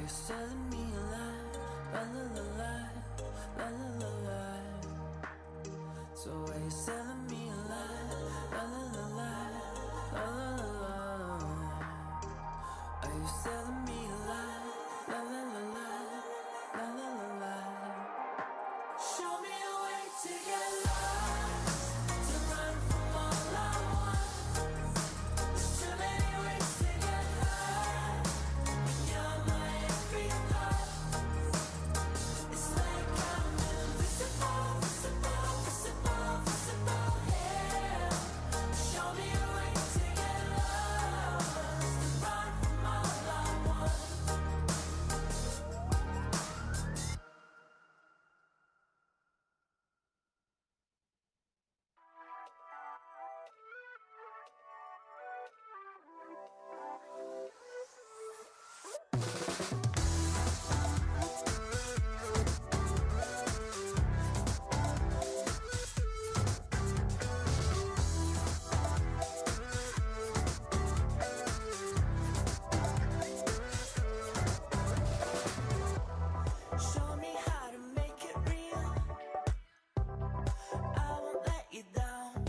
you selling me a lie? La la la la, la la la la. So are you selling me a lie? La la la la, la la la la. Are you selling me a lie? La la la la, la la la la. Show me a way to get lost, to run from all I want. There's too many ways to get high. You're my every thought. It's like I'm invisible, visible, visible, visible. Yeah. Show me a way to get lost, to run from all I want. Show me how to make it real. I won't let you down.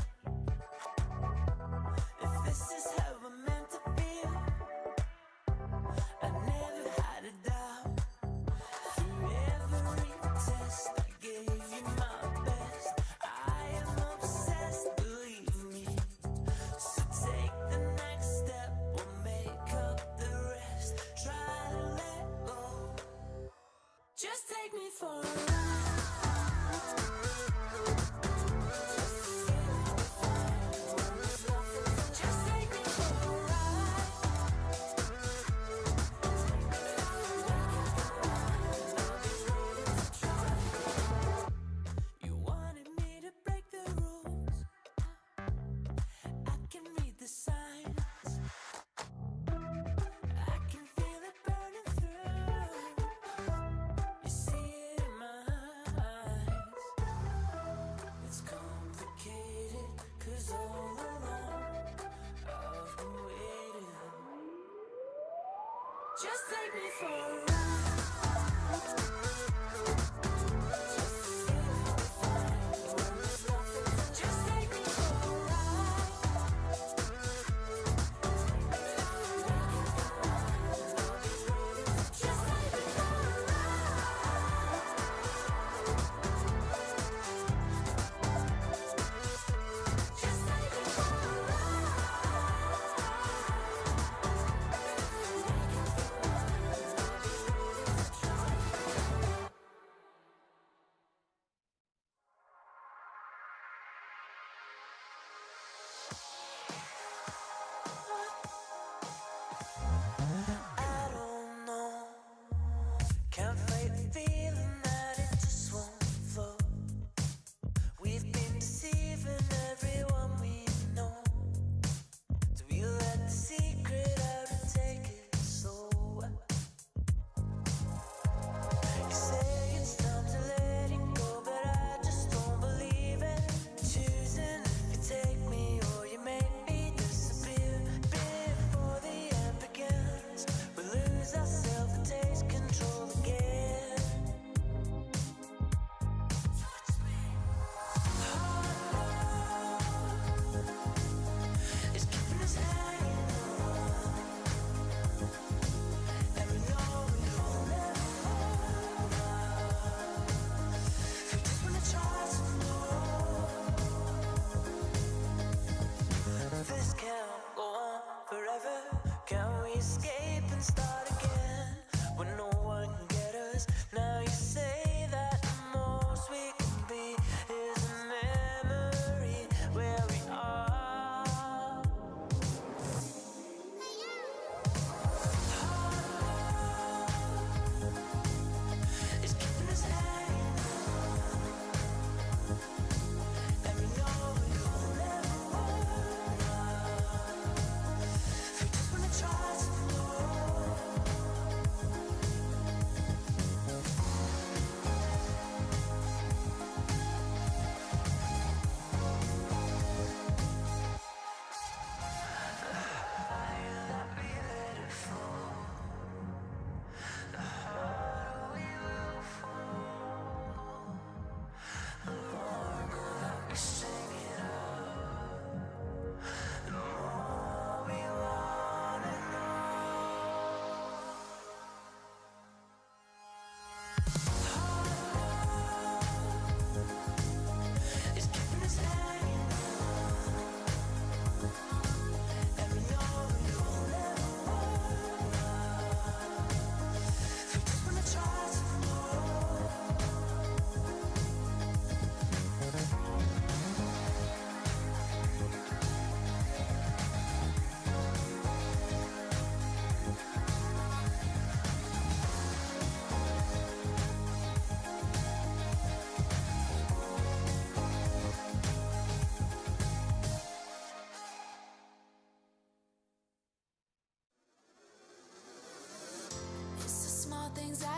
If this is how we're meant to feel, I never had a doubt. Through every test, I gave you my best. I am obsessed, believe me. So take the next step, we'll make up the rest. Try to let go. Just take me for a ride. Just take me for a ride. You wanted me to break the rules. I can read the signs. I can feel it burning through. You see it in my eyes. It's complicated, 'cause all along I've been waiting. Just take me for a ride. Just take me for a ride. Just take me for a Just take me for a ride.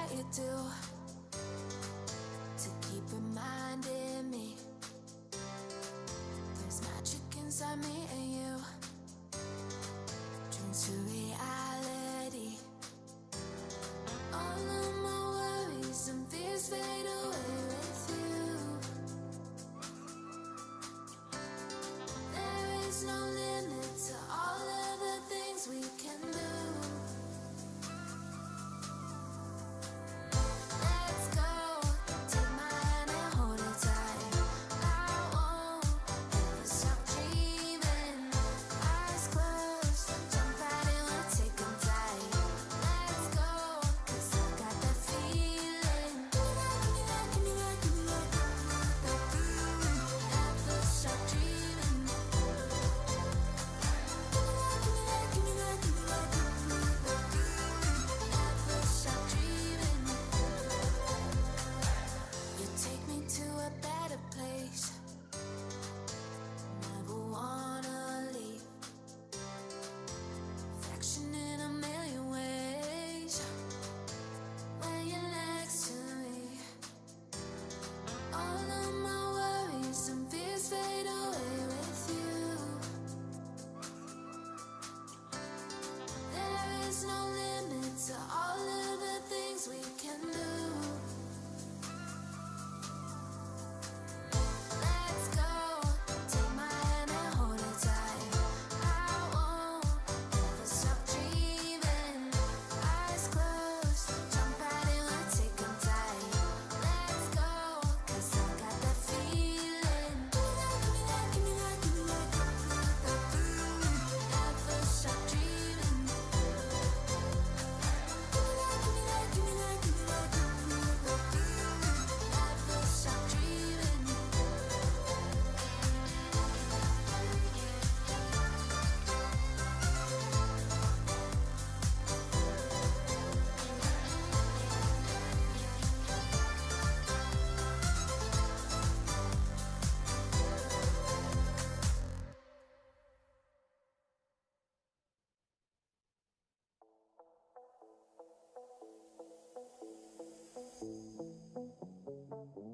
that you do to keep reminding me there's magic inside me and you. Dreams to reality. All of my worries and fears fade away with you. There is no limit to all of the things we can do. Let's go, take my hand and hold it tight. I won't ever stop dreaming. Eyes closed, jump right in, we'll take them tight. Let's go, 'cause I got that feeling. Give me that, give me that, give me that, give me that feeling. Never stop dreaming. Give me that, give me that, give me that, give me that, give me that feeling. Never stop dreaming. You take me to a better place. Never wanna leave. Affection in a million ways. When you're next to me, all of my worries and fears fade away with you. There is no limit to all of the things we can do. Let's go, take my hand and hold it tight. I won't ever stop dreaming. Eyes closed, jump right in, we'll take them tight. Let's go, 'cause I got that feeling. Give me that, give me that, give me that, give me that, give me that feeling. Never stop dreaming. Give me that, give me that, give me that, give me that, give me that feeling. Never stop dreaming.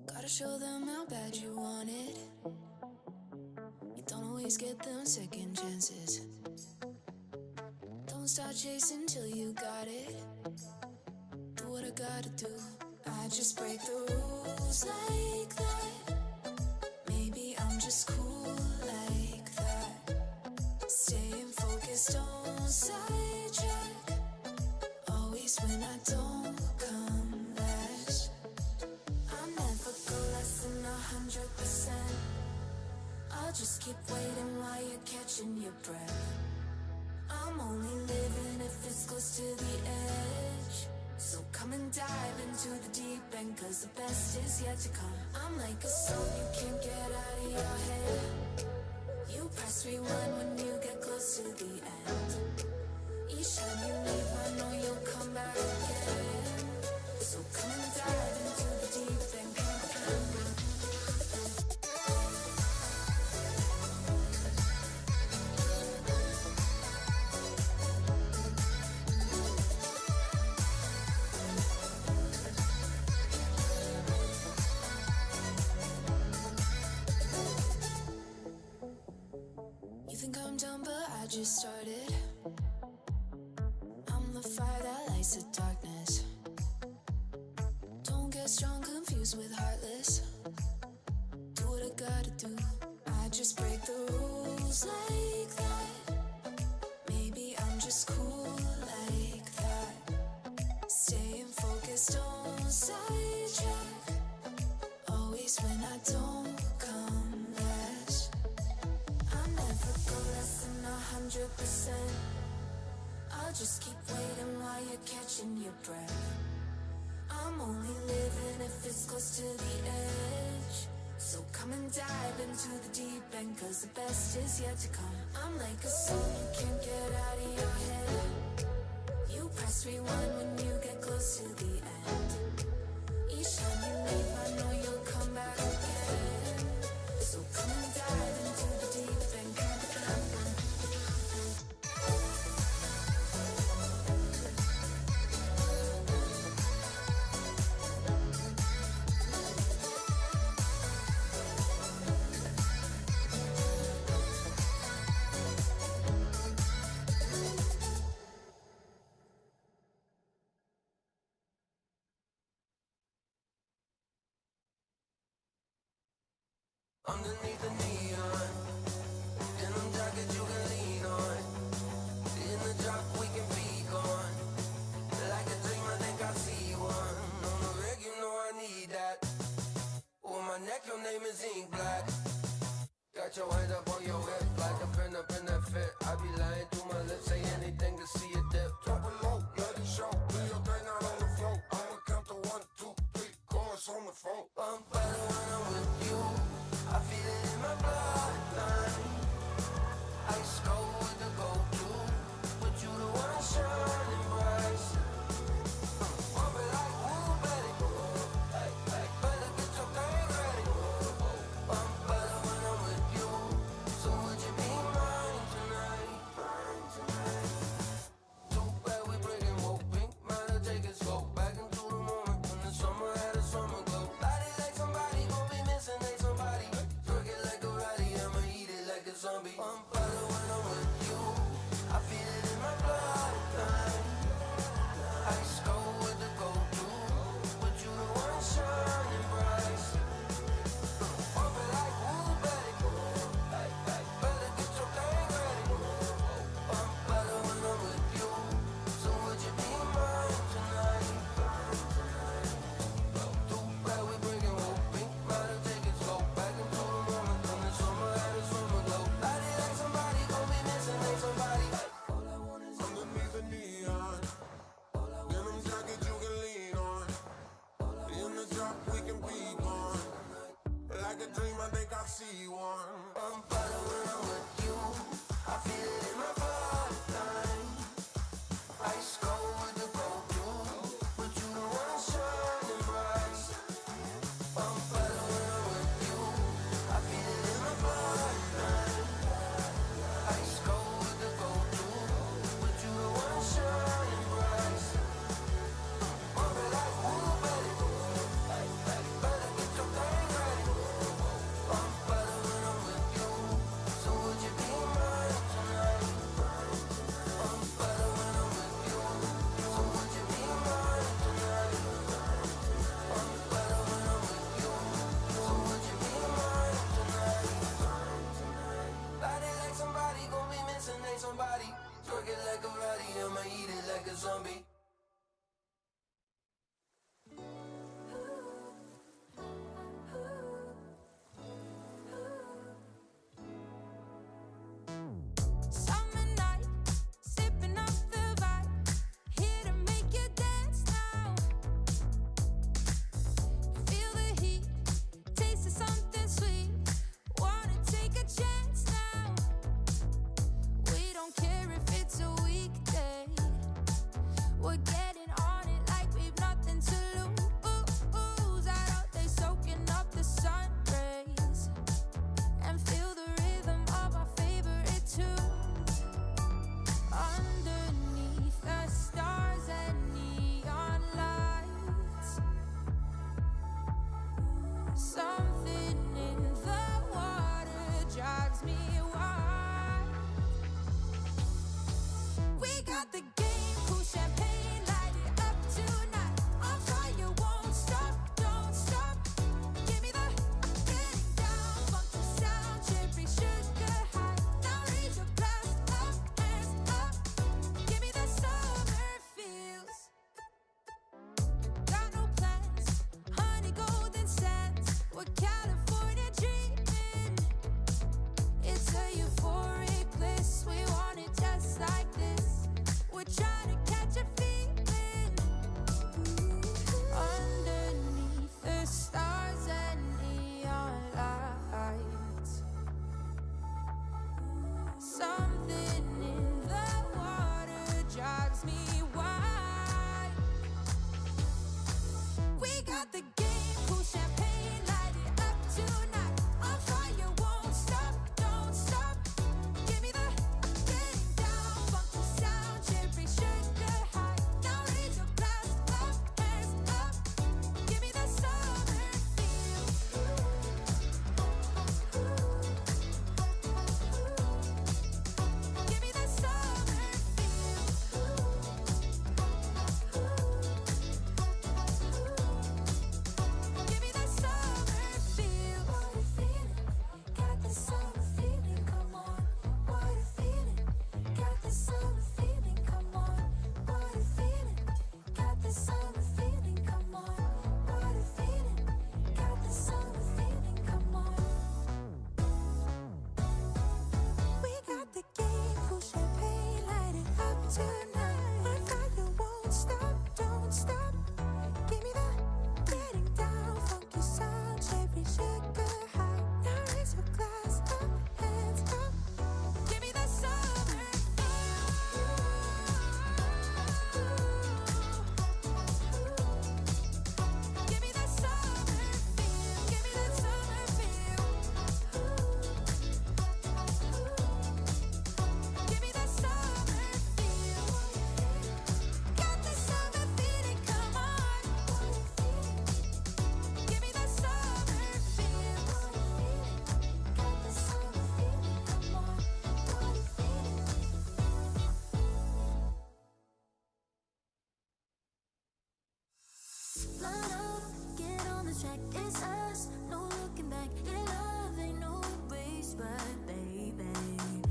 Gotta show them how bad you want it. You don't always get them second chances. Don't start chasing till you got it. Do what I gotta do. I just break the rules like that. Maybe I'm just cool like that. Staying focused, don't sidetrack. Always when I don't come last. I'll never go less than 100%. I'll just keep waiting while you're catching your breath. I'm only living if it's close to the edge. So come and dive into the deep end, 'cause the best is yet to come. I'm like a song you can't get out of your head. You press rewind when you get close to the end. Each time you leave, I know you'll come back again. So come and dive into the deep end. You think I'm done, but I just started. I'm the fire that lights the darkness. Don't get strong, confused with heartless. Do what I gotta do. I just break the rules like that. Maybe I'm just cool like that. Staying focused, don't sidetrack. Always when I don't come last. I'll never go less than 100%. I'll just keep waiting while you're catching your breath. I'm only living if it's close to the edge. So come and dive into the deep end, 'cause the best is yet to come. I'm like a song you can't get out of your head. You press rewind when you get close to the end. Each time you leave, I know you'll come back again. So come and dive into the deep end. Underneath the neon, denim jacket you can lean on. In the drop we can be gone. Like a dream, I think I see one. On the reg, you know I need that. On my neck, your name is ink black. Got your hands up on your hip, like a pin up in that fit. I be lying through my lips, say anything to see a dip. Drop it low, let it show. Do your thing out on the floor. I'ma count to 1, 2, 3, chorus on the phone. I'm better when I'm with you. I feel it in my bloodline. Ice cold with the go-to, but you the one shining bright. Bump it like woo, baby. Better get your thing ready. I'm better when I'm with you. So would you be mine tonight? Too bad we breaking whooping. Might have take it slow. Back into the moment when the summer had a summer glow. Body like somebody gon' be missing, ain't somebody. Twerk it like a ratty, I'ma eat it like a zombie. I'm better when I'm with you. I feel it in my bloodline. Ice cold with the go-to, but you the one shining bright. Bump it like woo, baby. Better get your thing ready. I'm better when I'm with you. So would you be mine tonight? Too bad we breaking whooping. Might have take it slow. Back into the moment when the summer had a summer glow. Body like somebody gon' be missing, ain't somebody. All I want is Underneath the neon, denim jacket you can lean on. In the drop we can be gone. Like a dream, I think I see one. I'm better when I'm with you. I feel it in my bloodline. Ice cold with the go-to, but you the one shining bright. I'm better when I'm with you. I feel it in my bloodline. Ice cold with the go-to, but you the one shining bright. Bump it like woo, baby. Better get your thing ready. I'm better when I'm with you. So would you be mine tonight? I'm better when I'm with you. So would you be mine tonight? I'm better when I'm with you. So would you be mine tonight? Body like somebody gon' be missing, ain't somebody. Twerk it like a ratty, I'ma eat it like a zombie. Summer night, sipping up the vibe, here to make you dance now. Feel the heat, taste of something sweet. Wanna take a chance now. We don't care if it's a weekday. We're tonight. My fire won't stop, don't stop. Give me that getting down, funky sound, cherry sugar high. Now raise your glass up, hands up. Give me that summer feel. Give me that summer feel. Give me that summer feel. Give me that summer feel. Got the summer feeling, come on. Give me that summer feel. Got the summer feeling, come on. Line up, get on the track, it's us, no looking back. Your love ain't no race, but baby,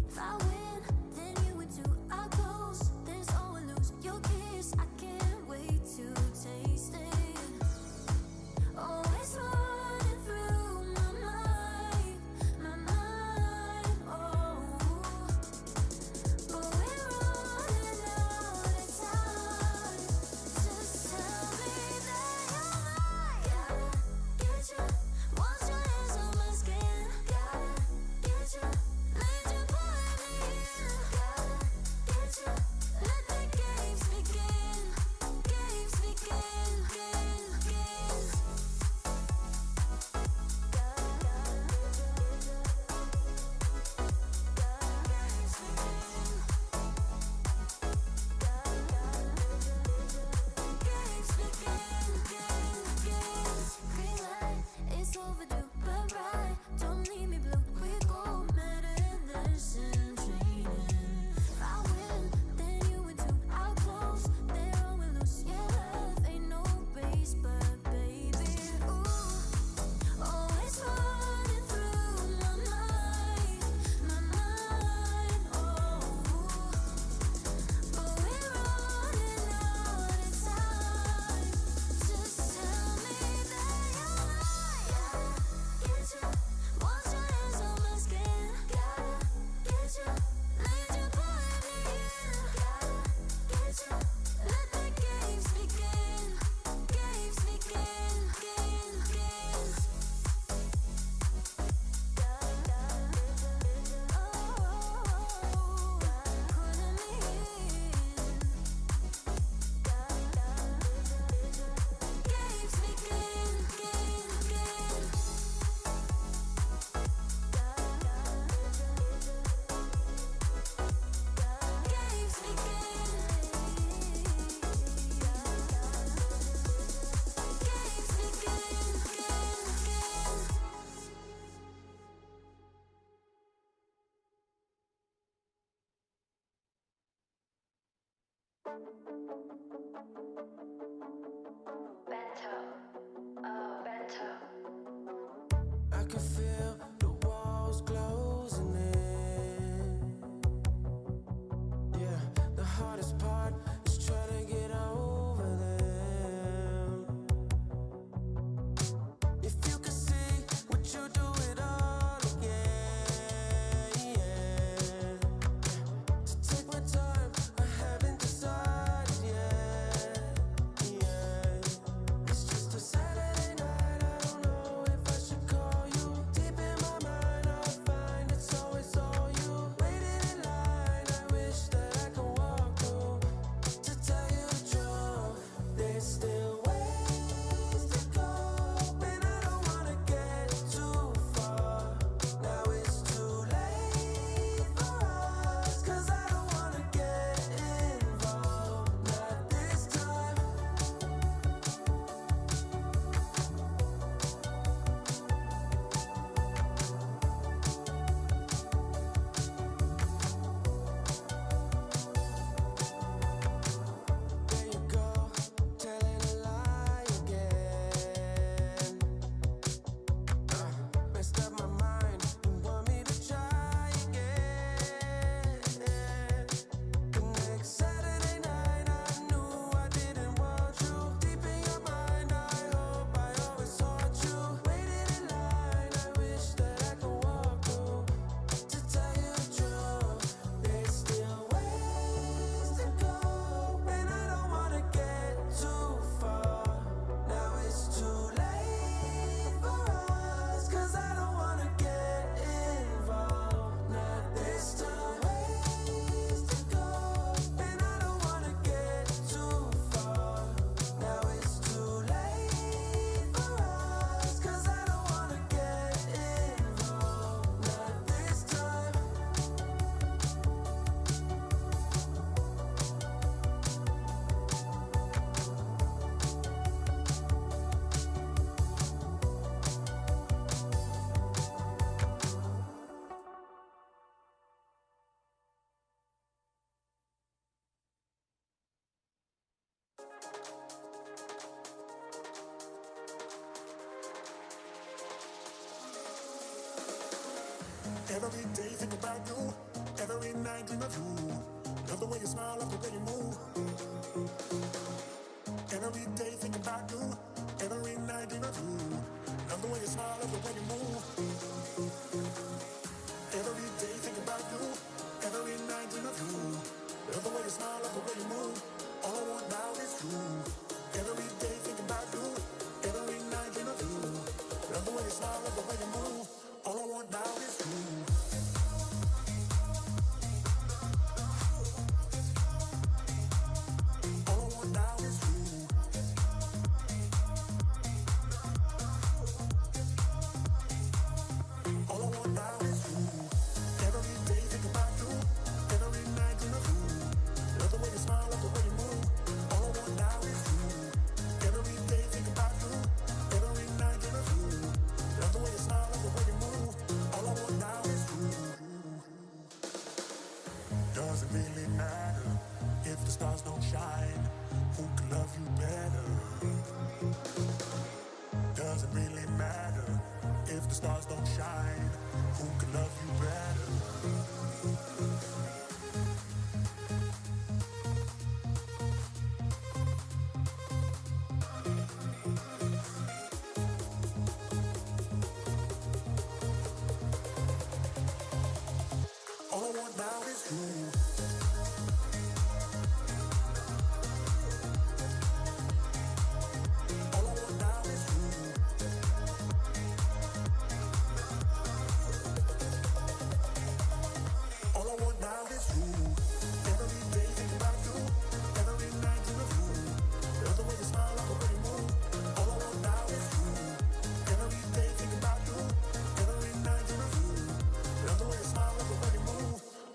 if I win, then you win too. I close, there's always lose. Your kiss, I can't wait to taste it. Always running through my mind, oh. But we're running out of time. Just tell me that you're mine. Gotta get you. Once your hands on my skin. Gotta get you. Need you pulling me in. Gotta get you. Let the games begin. Games begin. Green light, it's overdue, but right, don't leave me blue. We go medicine training. If I win, then you win too. I'll close, there always lose. Yeah, love ain't no race, but baby, ooh, always running through my mind, oh. But we're running out of time. Just tell me that you're mine. Gotta get you. Once your hands on my skin. Gotta get you. Need you pulling me in. Gotta get you. Let the games begin. Games begin. Pulling me in. Games begin. Games I can feel the walls closing in. Yeah, the hardest part is trying to get over them. If you could see, would you do it all again? To take my time, I haven't decided yet. It's just a Saturday night, I don't know if I should call you. Deep in my mind, I find it's always Every day think about you, every night dream of you. Love the way you smile, love the way you move. Every day think about you, every night dream of you. Love the way you smile, love the way you move. Every day think about you, every night dream of you. Love the way you smile, love the way you move. All I want now is you. Every day think about you, every night dream of you. Love the way you smile, love the way you move. All I want now is you. Doesn't really matter if the stars don't shine. Who can love you better? Doesn't really matter if the stars don't shine. Who can love you better?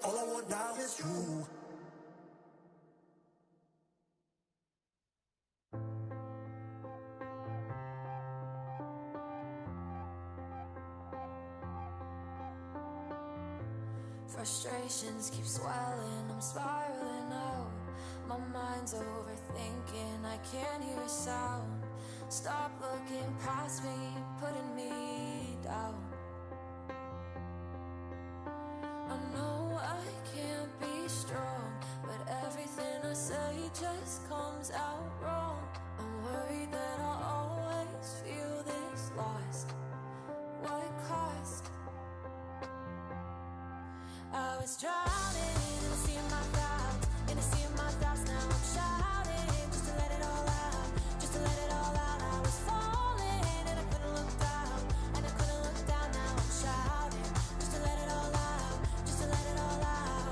All I want now is you. Frustrations keep swelling, I'm spiraling out. My mind's overthinking, I can't hear a sound. Stop looking past me, putting me down. I know I can't be strong, but everything I say just comes out wrong. I'm worried that I'll always feel this lost. What cost? I was drowning in a sea of my doubts, in a sea of my doubts. Now I'm shouting just to let it all out, just to let it all out. I was falling and I couldn't look down, and I couldn't look down. Now I'm shouting just to let it all out, just to let it all out.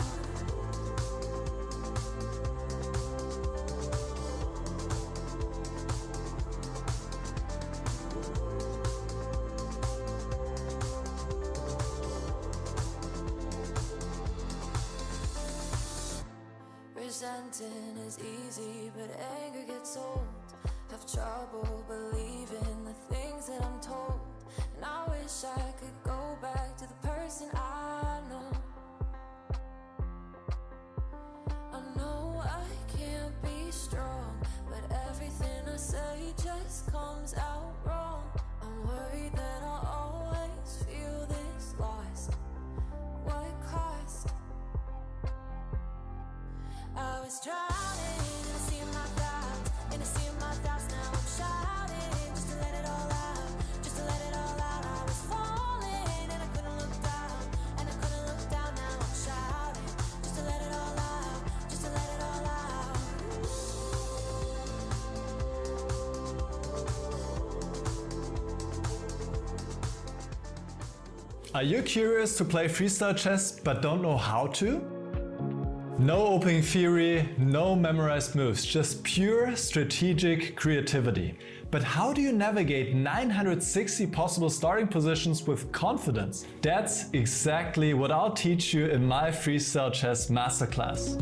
Resenting is easy, but anger gets old. Have trouble believing the things that I'm told, and I wish I could go back to the person I know. I know I can't be strong, but everything I say just comes out wrong. I'm worried that I'll always feel this lost. What cost? I was drowning in a sea of my doubts, in a sea of my doubts. Now I'm shouting just to let it all out, just to let it all out. I was falling and I couldn't look down, and I couldn't look down. Now I'm shouting just to let it all out, just to let it all out. Are you curious to play freestyle chess but don't know how to? No opening theory, no memorized moves, just pure strategic creativity. But how do you navigate 960 possible starting positions with confidence? That's exactly what I'll teach you in my Freestyle Chess Masterclass.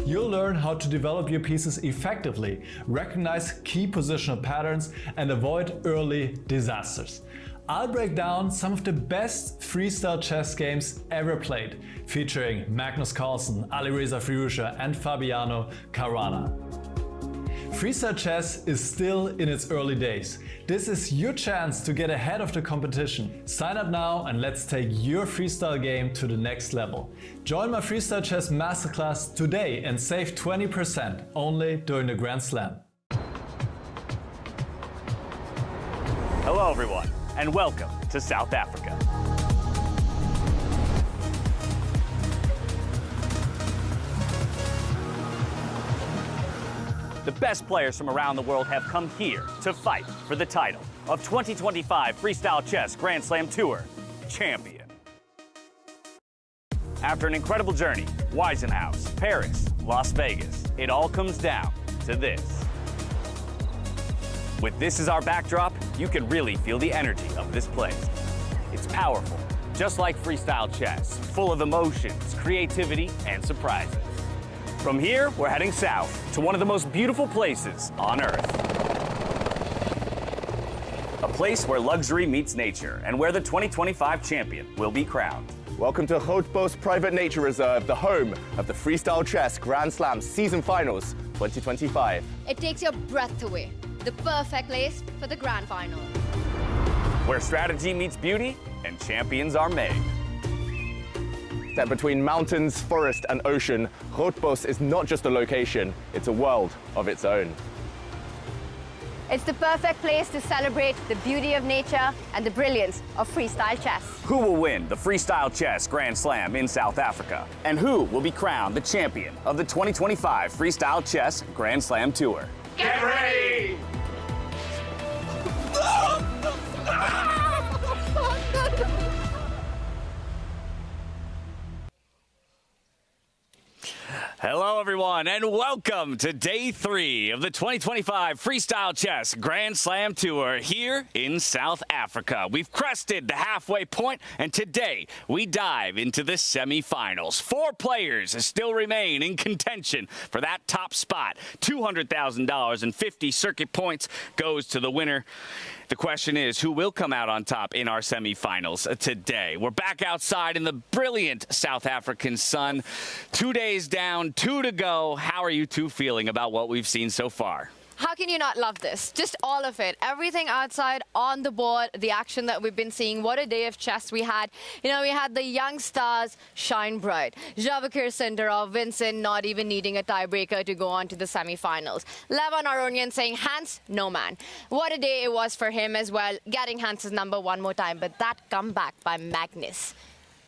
You'll learn how to develop your pieces effectively, recognize key positional patterns, and avoid early disasters. I'll break down some of the best freestyle chess games ever played, featuring Magnus Carlsen, Alireza Firouzja and Fabiano Caruana. freestyle chess is still in its early days. This is your chance to get ahead of the competition. Sign up now and let's take your freestyle game to the next level. Join my freestyle chess masterclass today and save 20% only during the Grand Slam. Hello everyone, and welcome to South Africa. The best players from around the world have come here to fight for the title of 2025 Freestyle Chess Grand Slam Tour champion. After an incredible journey, Weissenhaus, Paris, Las Vegas, it all comes down to this. With this as our backdrop, you can really feel the energy of this place. It's powerful, just like freestyle chess, full of emotions, creativity, and surprises. From here, we're heading south to one of the most beautiful places on Earth. A place where luxury meets nature and where the 2025 champion will be crowned. Welcome to Grootbos Private Nature Reserve, the home of the Freestyle Chess Grand Slam Season Finals 2025. It takes your breath away. The perfect place for the grand final. Where strategy meets beauty and champions are made. Set between mountains, forest, and ocean, Grootbos is not just a location, it's a world of its own. It's the perfect place to celebrate the beauty of nature and the brilliance of freestyle chess. Who will win the Freestyle Chess Grand Slam in South Africa? And who will be crowned the champion of the 2025 Freestyle Chess Grand Slam Tour? Get ready! Hello, everyone, and welcome to Day 3 of the 2025 Freestyle Chess Grand Slam Tour here in South Africa. We've crested the halfway point, and today we dive into the semifinals. 4 players still remain in contention for that top spot. $200,000 and 50 circuit points goes to the winner. The question is, who will come out on top in our semifinals today? We're back outside in the brilliant South African sun. 2 days down, 2 to go. How are you two feeling about what we've seen so far? How can you not love this? Just all of it. Everything outside, on the board, the action that we've been seeing. What a day of chess we had. You know, we had the young stars shine bright. Vachier-Lagrave, Sindarov, Vincent not even needing a tiebreaker to go on to the semifinals. Levon, Aronian saying, Hans, no man. What a day it was for him as well, getting Hans's number one more time. But that comeback by Magnus,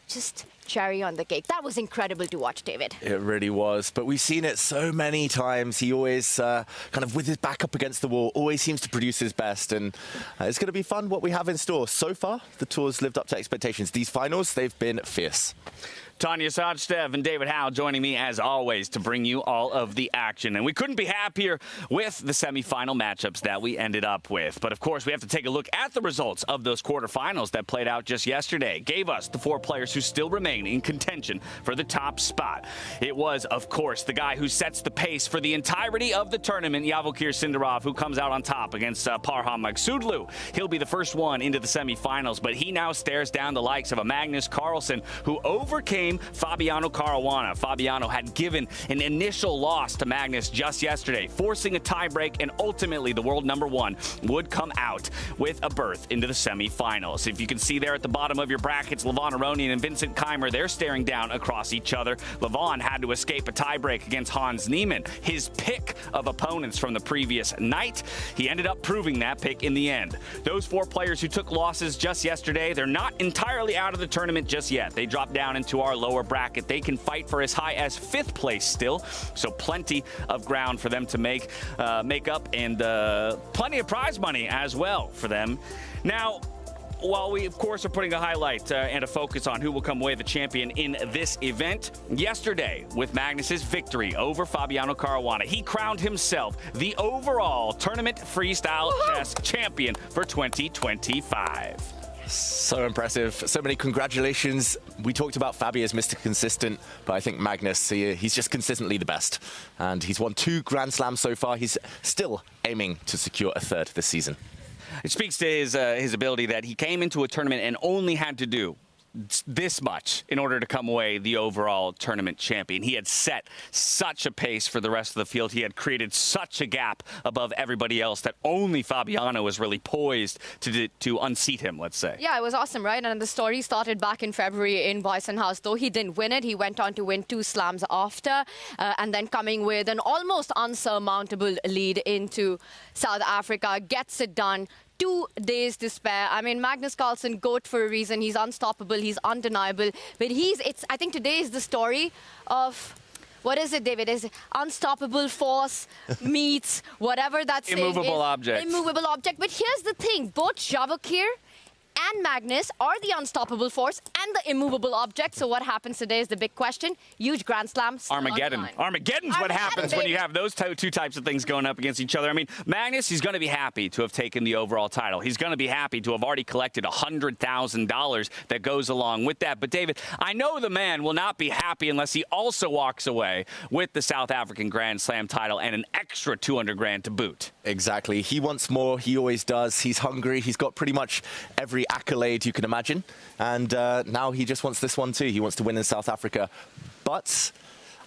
just cherry on the cake. That was incredible to watch, David. It really was, but we've seen it so many times. He always kind of with his back up against the wall, always seems to produce his best, and it's going to be fun what we have in store. So far, the tour's lived up to expectations. These finals, they've been fierce. Tanya Sadstev and David Howe joining me as always to bring you all of the action. And we couldn't be happier with the semifinal matchups that we ended up with. But of course, we have to take a look at the results of those quarterfinals that played out just yesterday. Gave us the 4 players who still remain in contention for the top spot. It was, of course, the guy who sets the pace for the entirety of the tournament, Vachier Sindarov, who comes out on top against Parham Maghsoodloo. He'll be the first one into the semifinals, but he now stares down the likes of a Magnus Carlsen, who overcame Fabiano Caruana. Fabiano had given an initial loss to Magnus just yesterday, forcing a tiebreak, and ultimately the world number 1 would come out with a berth into the semifinals. If you can see there at the bottom of your brackets, Levon, Aronian, and Vincent Keymer, they're staring down across each other. Levon had to escape a tiebreak against Hans Niemann, his pick of opponents from the previous night. He ended up proving that pick in the end. Those 4 players who took losses just yesterday, they're not entirely out of the tournament just yet. They dropped down into our lower bracket. They can fight for as high as 5th place still, so plenty of ground for them to make up, and plenty of prize money as well for them. Now, while we, of course, are putting a highlight and a focus on who will come away the champion in this event, yesterday, with Magnus's victory over Fabiano Caruana, he crowned himself the overall tournament freestyle chess champion for 2025. So impressive. So many congratulations. We talked about Fabi as Mr. Consistent, but I think Magnus, he's just consistently the best. And he's won 2 Grand Slams so far. He's still aiming to secure a 3rd this season. It speaks to his ability that he came into a tournament and only had to do this much in order to come away the overall tournament champion. He had set such a pace for the rest of the field. He had created such a gap above everybody else that only Fabiano was really poised to unseat him, let's say. Yeah, it was awesome, right? And the story started back in February in Weissenhaus. Though he didn't win it, he went on to win 2 slams after, and then coming with an almost unsurmountable lead into South Africa, gets it done. 2 days to spare. I mean, Magnus Carlsen, GOAT for a reason. He's unstoppable. He's undeniable. But I think today is the story of, what is it, David? Is it unstoppable force meets whatever that's immovable object. Immovable object. But here's the thing. Both Vachier and Magnus are the unstoppable force and the immovable object. So what happens today is the big question. Huge Grand Slam. Armageddon. Armageddon's what happens when you have those two types of things going up against each other. I mean, Magnus, he's going to be happy to have taken the overall title. He's going to be happy to have already collected $100,000 that goes along with that. But David, I know the man will not be happy unless he also walks away with the South African Grand Slam title and an extra 200 grand to boot. Exactly. He wants more. He always does. He's hungry. He's got pretty much every accolade you can imagine. And now he just wants this one too. He wants to win in South Africa. But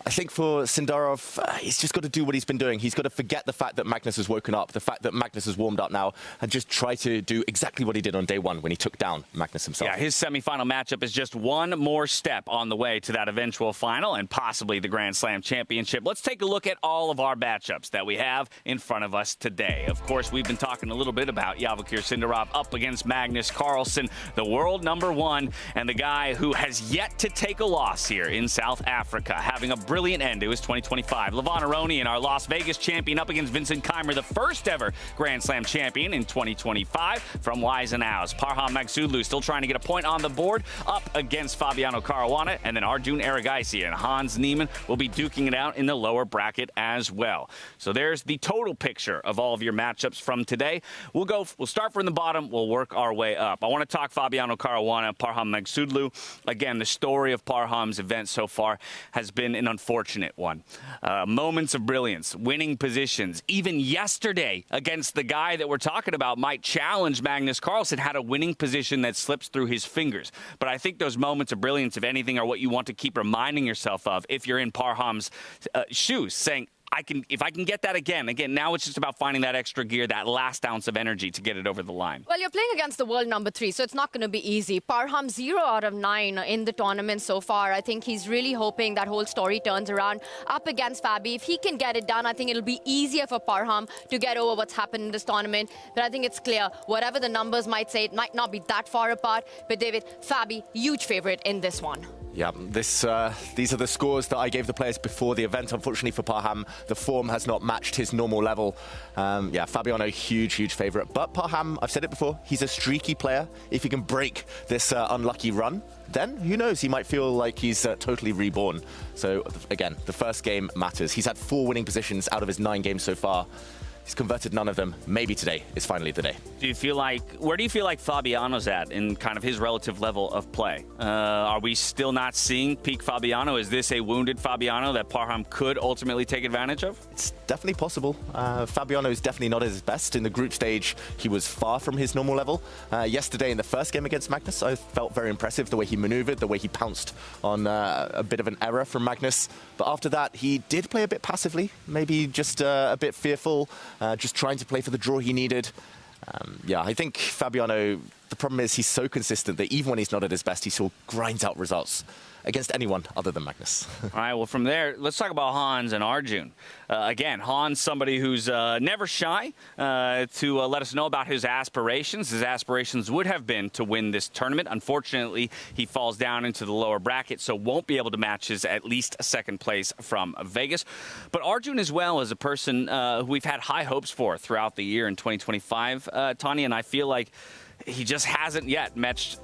I think for Sindarov, he's just got to do what he's been doing. He's got to forget the fact that Magnus has woken up, the fact that Magnus has warmed up now, and just try to do exactly what he did on day 1 when he took down Magnus himself. Yeah, his semifinal matchup is just one more step on the way to that eventual final and possibly the Grand Slam championship. Let's take a look at all of our matchups that we have in front of us today. Of course, we've been talking a little bit about Vachier Sindarov up against Magnus Carlsen, the world #1, and the guy who has yet to take a loss here in South Africa, having a brilliant end. It was 2025. Levon Aronian, our Las Vegas champion, up against Vincent Keymer, the first ever Grand Slam champion in 2025 from Weissenhaus. Parham Maghsoodloo still trying to get a point on the board up against Fabiano Caruana, and then Arjun Erigaisi and Hans Niemann will be duking it out in the lower bracket as well. So there's the total picture of all of your matchups from today. We'll start from the bottom. We'll work our way up. I want to talk Fabiano Caruana, Parham Maghsoodloo. Again, the story of Parham's event so far has been an unfortunate one. Moments of brilliance, winning positions. Even yesterday against the guy that we're talking about might challenge Magnus Carlsen, had a winning position that slips through his fingers. But I think those moments of brilliance, if anything, are what you want to keep reminding yourself of if you're in Parham's shoes, saying, if I can get that again, now it's just about finding that extra gear, that last ounce of energy to get it over the line. Well, you're playing against the world #3, so it's not going to be easy. Parham 0 out of 9 in the tournament so far. I think he's really hoping that whole story turns around up against Fabi. If he can get it done, I think it'll be easier for Parham to get over what's happened in this tournament. But I think it's clear, whatever the numbers might say, it might not be that far apart. But David, Fabi, huge favorite in this one. Yeah, these are the scores that I gave the players before the event. Unfortunately for Parham, the form has not matched his normal level. Yeah, Fabiano, huge favourite. But Parham, I've said it before, he's a streaky player. If he can break this unlucky run, then who knows, he might feel like he's totally reborn. So again, the first game matters. He's had 4 winning positions out of his 9 games so far. He's converted none of them. Maybe today is finally the day. Where do you feel like Fabiano's at in kind of his relative level of play? Are we still not seeing peak Fabiano? Is this a wounded Fabiano that Parham could ultimately take advantage of? It's definitely possible. Fabiano is definitely not at his best. In the group stage, he was far from his normal level. Yesterday in the first game against Magnus, I felt very impressive, the way he maneuvered, the way he pounced on a bit of an error from Magnus. But after that, he did play a bit passively, maybe just a bit fearful, just trying to play for the draw he needed. Yeah, I think Fabiano, the problem is he's so consistent that even when he's not at his best, he still grinds out results against anyone other than Magnus. All right, well, from there, let's talk about Hans and Arjun. Again, Hans, somebody who's never shy to let us know about his aspirations. His aspirations would have been to win this tournament. Unfortunately, he falls down into the lower bracket, so won't be able to match his at least second place from Vegas. But Arjun as well is a person who we've had high hopes for throughout the year in 2025, Tanya, and I feel like he just hasn't yet matched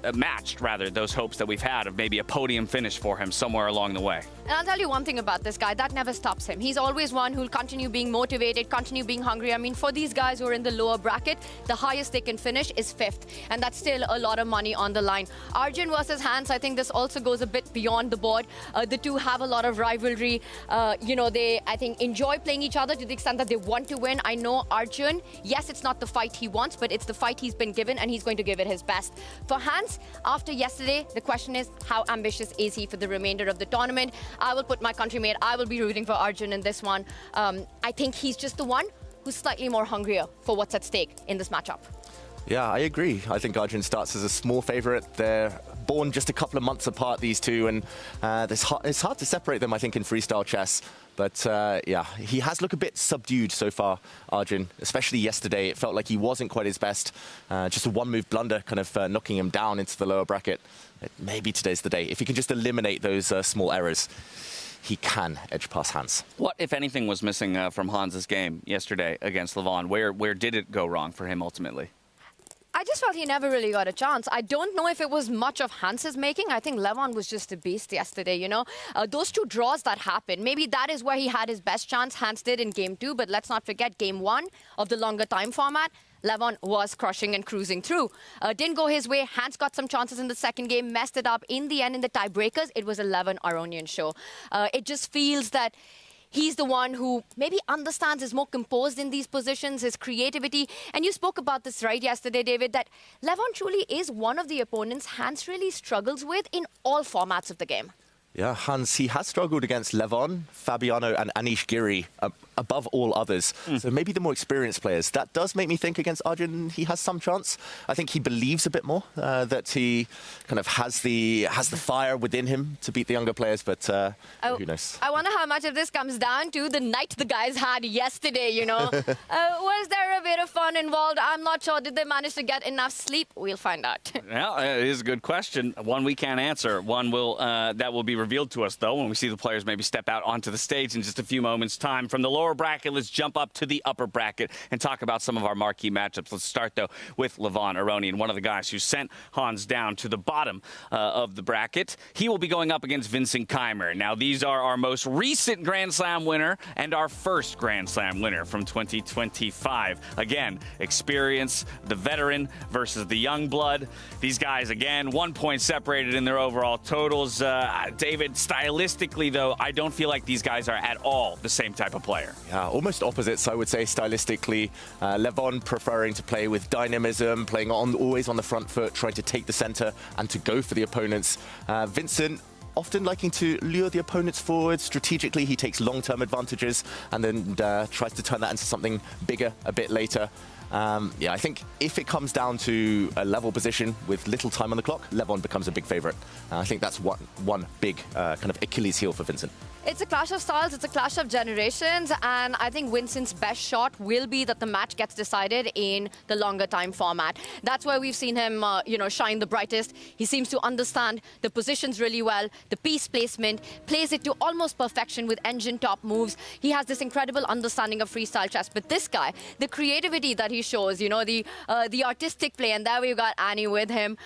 those hopes that we've had of maybe a podium finish for him somewhere along the way. And I'll tell you one thing about this guy, that never stops him. He's always one who'll continue being motivated, continue being hungry. I mean, for these guys who are in the lower bracket, the highest they can finish is 5th. And that's still a lot of money on the line. Arjun versus Hans, I think this also goes a bit beyond the board. The two have a lot of rivalry. They, I think, enjoy playing each other to the extent that they want to win. I know Arjun, yes, it's not the fight he wants, but it's the fight he's been given, and he's going to give it his best. For Hans, after yesterday, the question is, how ambitious is he for the remainder of the tournament? I will put my countrymate. I will be rooting for Arjun in this one. I think he's just the one who's slightly more hungrier for what's at stake in this matchup. Yeah, I agree. I think Arjun starts as a small favourite. They're born just a couple of months apart, these two, and it's hard to separate them, I think, in freestyle chess. But yeah, he has looked a bit subdued so far, Arjun, especially yesterday. It felt like he wasn't quite his best. Just a one-move blunder kind of knocking him down into the lower bracket. Maybe today's the day. If he can just eliminate those small errors, he can edge past Hans. What, if anything, was missing from Hans's game yesterday against Levon? Where did it go wrong for him ultimately? I just felt he never really got a chance. I don't know if it was much of Hans's making. I think Levon was just a beast yesterday, you know. Those two draws that happened, maybe that is where he had his best chance. Hans did in game 2, but let's not forget game 1 of the longer time format. Levon was crushing and cruising through. Didn't go his way. Hans got some chances in the second game, messed it up. In the end, in the tiebreakers, it was a Levon Aronian show. It just feels that he's the one who maybe understands, is more composed in these positions, his creativity. And you spoke about this right yesterday, David, that Levon truly is one of the opponents Hans really struggles with in all formats of the game. Yeah, Hans, he has struggled against Levon, Fabiano and Anish Giri above all others. So maybe the more experienced players. That does make me think against Arjun he has some chance. I think he believes a bit more that he kind of has the fire within him to beat the younger players, but who knows? I wonder how much of this comes down to the night the guys had yesterday, you know. Was there a bit of fun involved? I'm not sure. Did they manage to get enough sleep? We'll find out. Well, it is a good question. One we can't answer. One will that will be revealed to us, though, when we see the players maybe step out onto the stage in just a few moments' time. From the lower bracket, let's jump up to the upper bracket and talk about some of our marquee matchups. Let's start, though, with Levon Aronian, one of the guys who sent Hans down to the bottom of the bracket. He will be going up against Vincent Keymer. Now, these are our most recent Grand Slam winner and our first Grand Slam winner from 2025. Again, experience, the veteran versus the young blood. These guys, again, 1 point separated in their overall totals. David, stylistically, though, I don't feel like these guys are at all the same type of player. Yeah, almost opposites, I would say, stylistically. Levon preferring to play with dynamism, playing always on the front foot, trying to take the center and to go for the opponents. Vincent often liking to lure the opponents forward. Strategically, he takes long-term advantages and then tries to turn that into something bigger a bit later. Yeah, I think if it comes down to a level position with little time on the clock, Levon becomes a big favorite. I think that's one big kind of Achilles heel for Vincent. It's a clash of styles, it's a clash of generations, and I think Vincent's best shot will be that the match gets decided in the longer time format. That's where we've seen him, shine the brightest. He seems to understand the positions really well, the piece placement, plays it to almost perfection with engine top moves. He has this incredible understanding of freestyle chess. But this guy, the creativity that he shows, the artistic play, and there we've got Annie with him.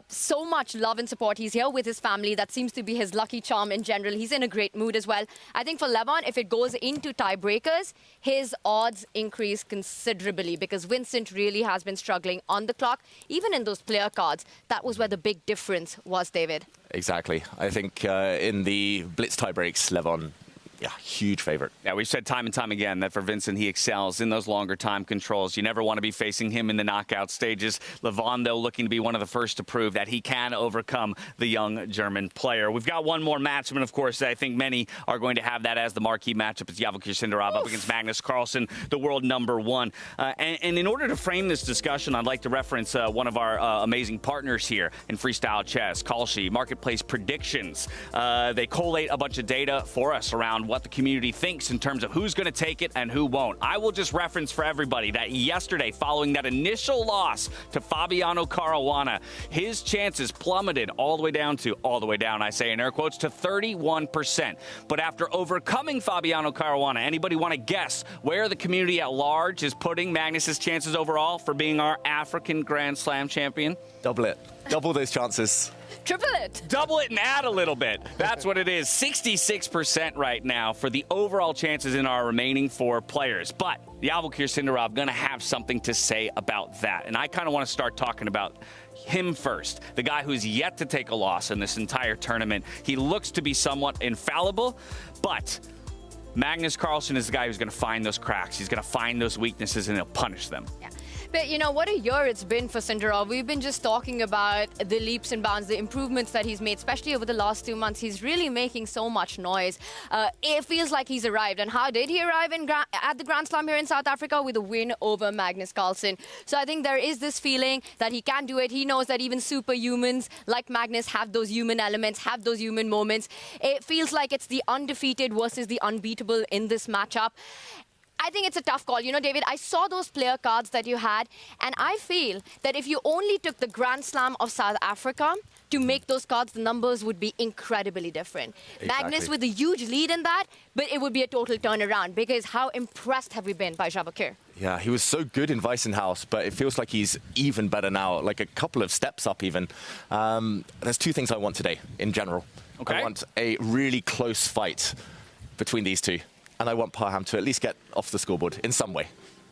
So much love and support. He's here with his family. That seems to be his lucky charm in general. He's in a great mood as well. I think for Levon, if it goes into tiebreakers, his odds increase considerably because Vincent really has been struggling on the clock. Even in those player cards, that was where the big difference was, David. Exactly. I think in the blitz tiebreaks, Levon, yeah, huge favorite. Yeah, we've said time and time again that for Vincent, he excels in those longer time controls. You never want to be facing him in the knockout stages. Levon, though, looking to be one of the first to prove that he can overcome the young German player. We've got one more matchup, and of course, I think many are going to have that as the marquee matchup. It's Sindarov up against Magnus Carlsen, the world #1. And in order to frame this discussion, I'd like to reference one of our amazing partners here in freestyle chess, Kalshi, Marketplace Predictions. They collate a bunch of data for us around what the community thinks in terms of who's going to take it and who won't. I will just reference for everybody that yesterday, following that initial loss to Fabiano Caruana, his chances plummeted all the way down, I say in air quotes, to 31%. But after overcoming Fabiano Caruana, anybody want to guess where the community at large is putting Magnus's chances overall for being our African Grand Slam champion? Double it. Double those chances. Triple it. Double it and add a little bit. That's what it is. 66% right now for the overall chances in our remaining 4 players. But Vachier Sindarov going to have something to say about that. And I kind of want to start talking about him first. The guy who's yet to take a loss in this entire tournament. He looks to be somewhat infallible, but Magnus Carlsen is the guy who's going to find those cracks. He's going to find those weaknesses and he'll punish them. Yeah. But, you know, what a year it's been for Sindarov. We've been just talking about the leaps and bounds, the improvements that he's made, especially over the last 2 months. He's really making so much noise. It feels like he's arrived. And how did he arrive at the Grand Slam here in South Africa? With a win over Magnus Carlsen. So I think there is this feeling that he can do it. He knows that even superhumans like Magnus have those human elements, have those human moments. It feels like it's the undefeated versus the unbeatable in this matchup. I think it's a tough call. You know, David, I saw those player cards that you had, and I feel that if you only took the Grand Slam of South Africa to make those cards, the numbers would be incredibly different. Exactly. Magnus with a huge lead in that, but it would be a total turnaround, because how impressed have we been by Vachier? Yeah, he was so good in Weissenhaus, but it feels like he's even better now, like a couple of steps up even. There's 2 things I want today, in general. Okay. I want a really close fight between these 2. And I want Parham to at least get off the scoreboard in some way.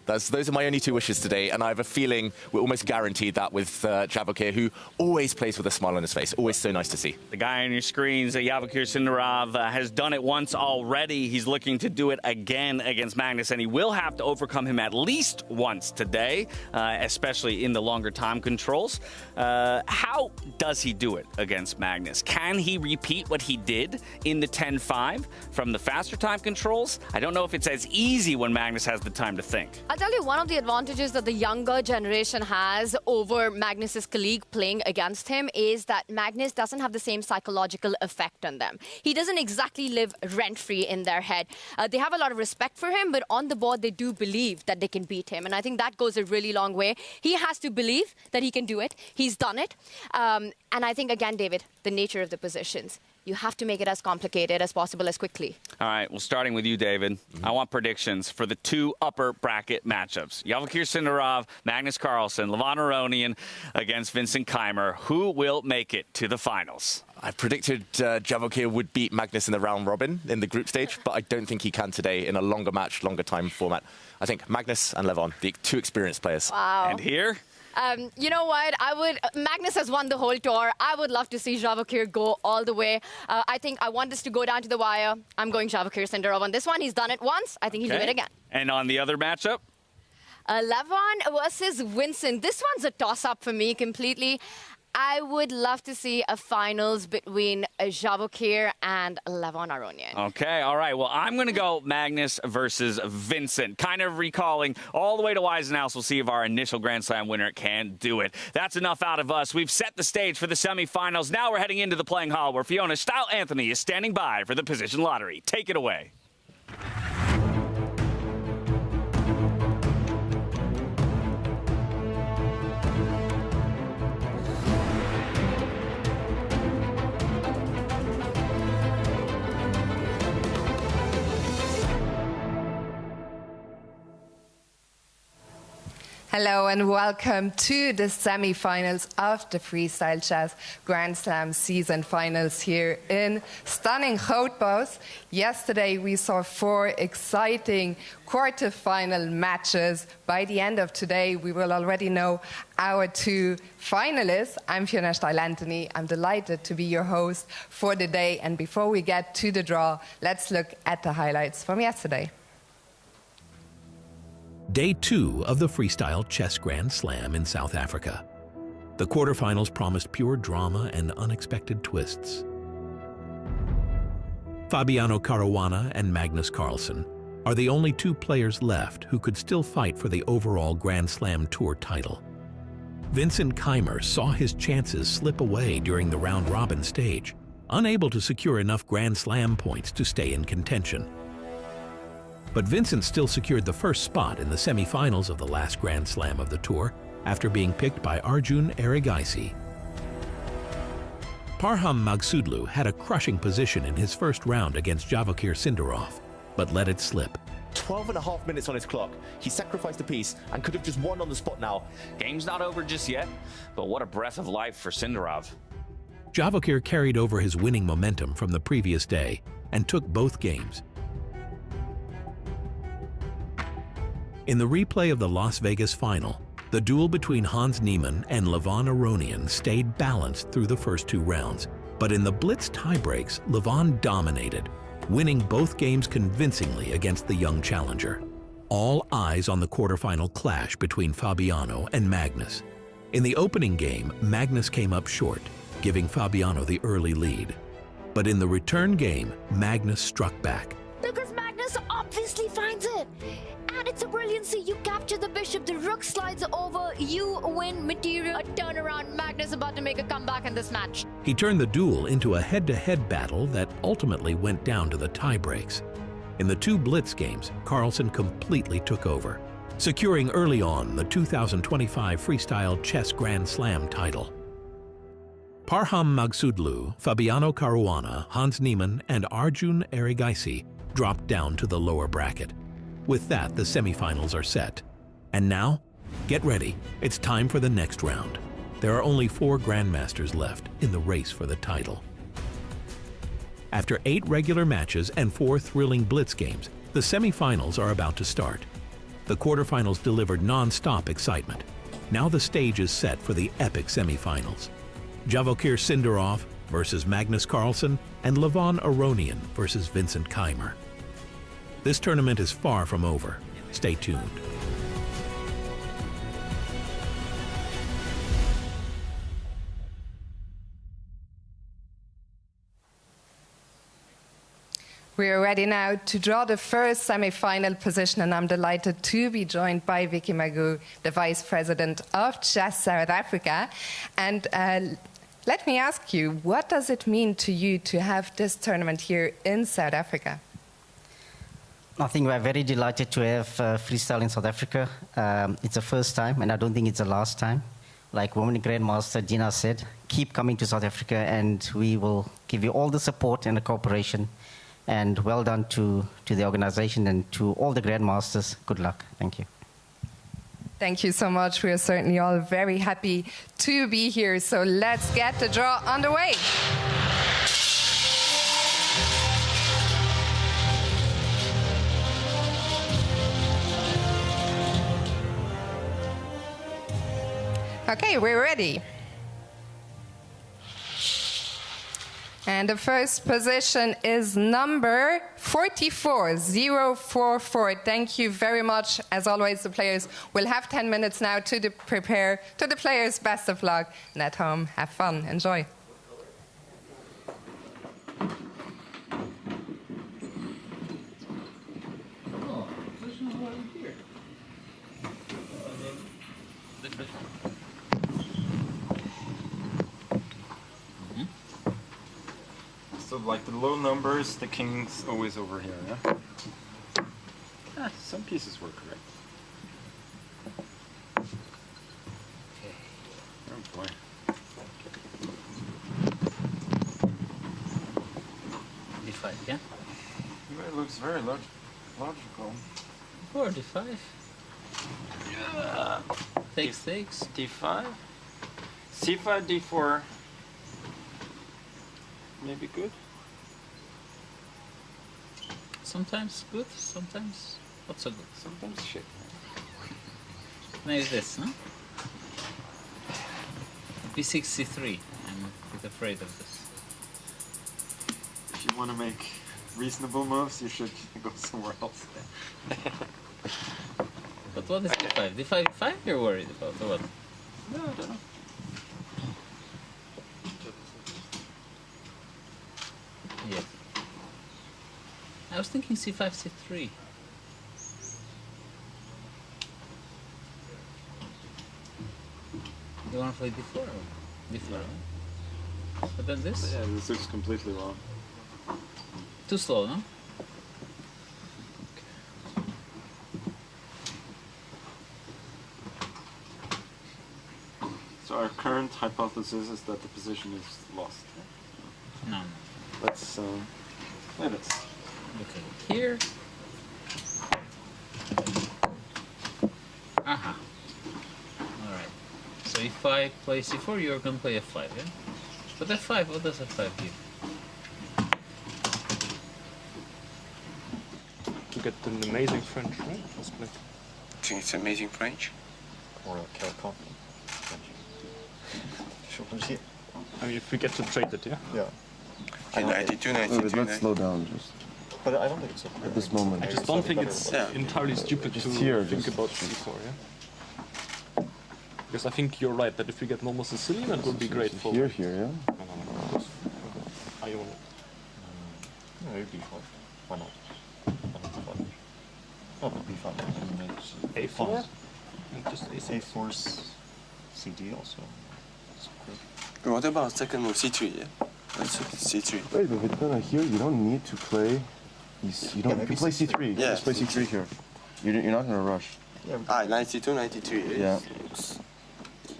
Those are my only 2 wishes today, and I have a feeling we're almost guaranteed that with Vachier, who always plays with a smile on his face. Always so nice to see. The guy on your screens, Vachier Sindarov, has done it once already. He's looking to do it again against Magnus, and he will have to overcome him at least once today, especially in the longer time controls. How does he do it against Magnus? Can he repeat what he did in the 10-5 from the faster time controls? I don't know if it's as easy when Magnus has the time to think. I'll tell you, one of the advantages that the younger generation has over Magnus's colleague playing against him is that Magnus doesn't have the same psychological effect on them. He doesn't exactly live rent-free in their head. They have a lot of respect for him, but on the board, they do believe that they can beat him. And I think that goes a really long way. He has to believe that he can do it. He's done it. And I think, again, David, the nature of the positions. You have to make it as complicated as possible as quickly. All right, well, starting with you, David, I want predictions for the 2 upper bracket matchups. Vachier Sindarov, Magnus Carlsen, Levon Aronian against Vincent Keymer. Who will make it to the finals? I predicted Vachier would beat Magnus in the round robin in the group stage, but I don't think he can today in a longer match, longer time format. I think Magnus and Levon, the 2 experienced players. Wow. And here? You know what? Magnus has won the whole tour. I would love to see Vachier go all the way. I think I want this to go down to the wire. I'm going Vachier Sindarov on this one. He's done it once. I think he'll do it again. And on the other matchup? Levon versus Vincent. This one's a toss-up for me completely. I would love to see a finals between Vachier and Levon Aronian. Okay, all right. Well, I'm going to go Magnus versus Vincent. Kind of recalling all the way to Weissenhaus. We'll see if our initial Grand Slam winner can do it. That's enough out of us. We've set the stage for the semifinals. Now we're heading into the playing hall where Fiona Style Anthony is standing by for the position lottery. Take it away. Hello and welcome to the semi-finals of the Freestyle Chess Grand Slam season finals here in stunning Grootbos. Yesterday we saw 4 exciting quarterfinal matches. By the end of today we will already know our 2 finalists. I'm Fiona Style Anthony. I'm delighted to be your host for the day. And before we get to the draw, let's look at the highlights from yesterday. Day 2 of the Freestyle Chess Grand Slam in South Africa. The quarterfinals promised pure drama and unexpected twists. Fabiano Caruana and Magnus Carlsen are the only 2 players left who could still fight for the overall Grand Slam Tour title. Vincent Keymer saw his chances slip away during the round-robin stage, unable to secure enough Grand Slam points to stay in contention. But Vincent still secured the first spot in the semifinals of the last Grand Slam of the tour after being picked by Arjun Erigaisi. Parham Maghsoodloo had a crushing position in his first round against Vachier Sindarov, but let it slip, 12.5 minutes on his clock. He sacrificed a piece and could have just won on the spot now. Game's not over just yet, but what a breath of life for Sindarov. Vachier carried over his winning momentum from the previous day and took both games. In the replay of the Las Vegas final, the duel between Hans Niemann and Levon Aronian stayed balanced through the first 2 rounds. But in the blitz tiebreaks, Levon dominated, winning both games convincingly against the young challenger. All eyes on the quarterfinal clash between Fabiano and Magnus. In the opening game, Magnus came up short, giving Fabiano the early lead. But in the return game, Magnus struck back. Because Magnus obviously finds it. And it's a brilliancy. You capture the bishop, the rook slides over, you win material. A turnaround. Magnus about to make a comeback in this match. He turned the duel into a head-to-head battle that ultimately went down to the tiebreaks. In the 2 blitz games, Carlsen completely took over, securing early on the 2025 Freestyle Chess Grand Slam title. Parham Maghsoodloo, Fabiano Caruana, Hans Niemann, and Arjun Erigaisi dropped down to the lower bracket. With that, the semifinals are set. And now, get ready. It's time for the next round. There are only 4 grandmasters left in the race for the title. After 8 regular matches and 4 thrilling blitz games, the semifinals are about to start. The quarterfinals delivered non-stop excitement. Now the stage is set for the epic semifinals. Vachier Sindarov versus Magnus Carlsen and Levon Aronian versus Vincent Keymer. This tournament is far from over. Stay tuned. We are ready now to draw the first semi-final position, and I'm delighted to be joined by Vicky Maghsoodloo, the Vice President of Chess South Africa. And let me ask you, what does it mean to you to have this tournament here in South Africa? I think we're very delighted to have freestyle in South Africa. It's the first time, and I don't think it's the last time. Like Women Grandmaster Dina said, keep coming to South Africa, and we will give you all the support and the cooperation. And well done to the organization and to all the Grandmasters. Good luck. Thank you. Thank you so much. We are certainly all very happy to be here. So let's get the draw underway. Okay, we're ready. And the first position is number 44044. Thank you very much. As always, the players will have 10 minutes now to prepare. To the players, best of luck. And at home, have fun. Enjoy. So like the low numbers, the king's always over here, yeah? Some pieces were correct. Oh boy. D5, yeah? It looks very logical. 4, D5. Yeah. Takes. D5. C5, D4. Maybe good. Sometimes good, sometimes not so good. Sometimes shit. Maybe this, huh? B6, C3. I'm a bit afraid of this. If you want to make reasonable moves, you should go somewhere else. But what is D5? D5 you're worried about, or what? No, I don't know. Yeah. I was thinking C5, C3. You want to play D4 or D4? Yeah. Right? But then this? Yeah, this looks completely wrong. Too slow, no? So our current hypothesis is that the position is lost. No. Let's play this. Okay, here. if I play c4, you're gonna play f5, yeah? But f5, what does f5 give? To get an amazing French, right? Let's play. I think it's amazing French. Or a Carlsen. I mean, if we get to trade it, yeah? Yeah. Okay, 92, 92. Wait, let's slow down just But I don't think it's at this moment. I just don't think it's entirely stupid to think about c4, yeah? Because I think you're right that if we get normal Sicilian, that would be great for... Here, yeah? No. I want... No, maybe b5. Why not? Oh, but b5. A4? And just A6. A4's CD also. What about second move, c3, yeah? Let's take c3. Wait, but Vitana, here you don't need to play. You don't. You can play c3. Yeah, just play c3 here. You're not gonna rush. Yeah. 92, 93. Yeah.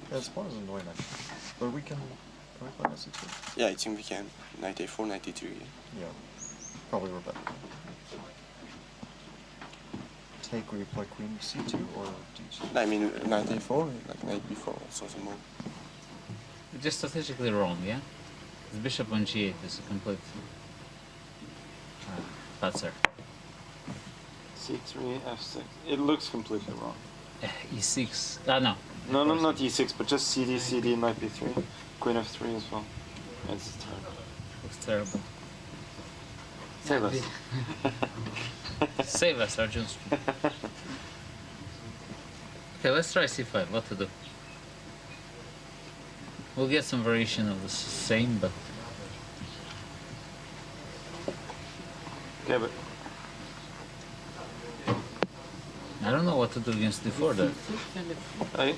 This one is annoying actually. But we can play c3. Yeah, I think we can. 94, 93. Yeah. Probably we're better. Take where you play queen c2 or d2? I mean, 94, like knight b4, also some more. Just strategically wrong, yeah? The bishop on g8 is a complete butser. c3, f6. It looks completely wrong. e6. No. No, not e6, but just cd, knight b3, queen f3 as well. It's terrible. Looks terrible. Save us. Save us, Arjun. Okay, let's try c5. What to do? We'll get some variation of the same, but... Yeah, but... I don't know what to do against d4 there.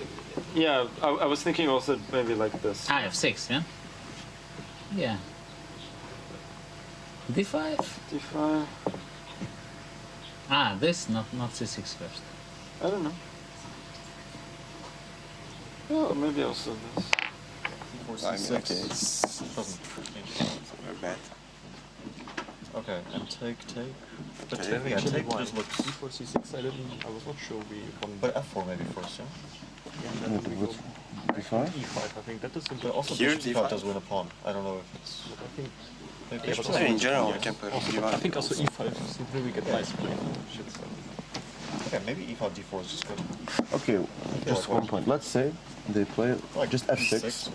I was thinking also maybe like this. f6, yeah? Yeah. d5? d5. This, not c6 first. I don't know. Oh, maybe also this. I mean, okay, it's very bad. Okay, and take. But Okay, take why? just looks... c4, c6, I was not sure we won. But f4 maybe first, yeah? Yeah, then we go b5? e5, I think that is a But also Here, bishop d5 does win a pawn. I don't know if it's... I think... Maybe Yeah, but h4. also in general, we can play also, I think also e5, c3 we get Yeah. nice play. Shit, so. Okay, maybe e5, d4 is just good. Okay, just like one point. Let's say they play Like just f6. e6.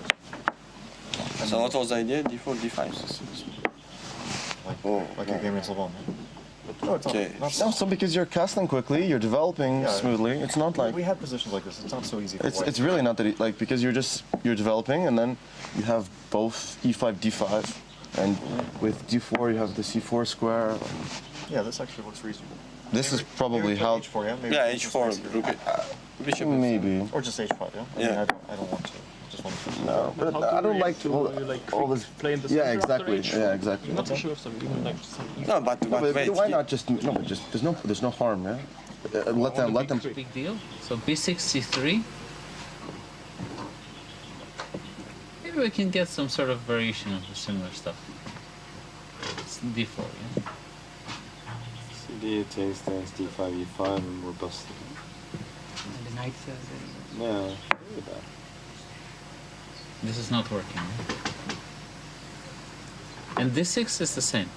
So what was the idea? d4, d5? Like a game against Levon, yeah? No, it's Okay. not No, so because you're casting quickly, you're developing Yeah. smoothly. It's not like we had positions like this. It's not so easy. For white. it's really not that like because you're developing and then you have both e5, d5, and with d4 you have the c4 square. Yeah, this actually looks reasonable. This is probably how. h4, yeah? Maybe Yeah, just h4. basically- Bishop Maybe. Or just h5, yeah? I mean, Yeah. I don't want to. I just want to. No, but How I do don't you like to, all this. play in the Yeah, center exactly. after Yeah, h4? exactly. I'm not sure if some even like some e5. No, but wait. Why not just no? But just there's no harm, yeah. Let them. Big deal. So b6, c3. Maybe we can get some sort of variation of the similar stuff. It's d4, yeah? CD takes d5, e5, and we're busted. And the knight Yeah, really bad. This is not working. Yeah? And d6 is the same.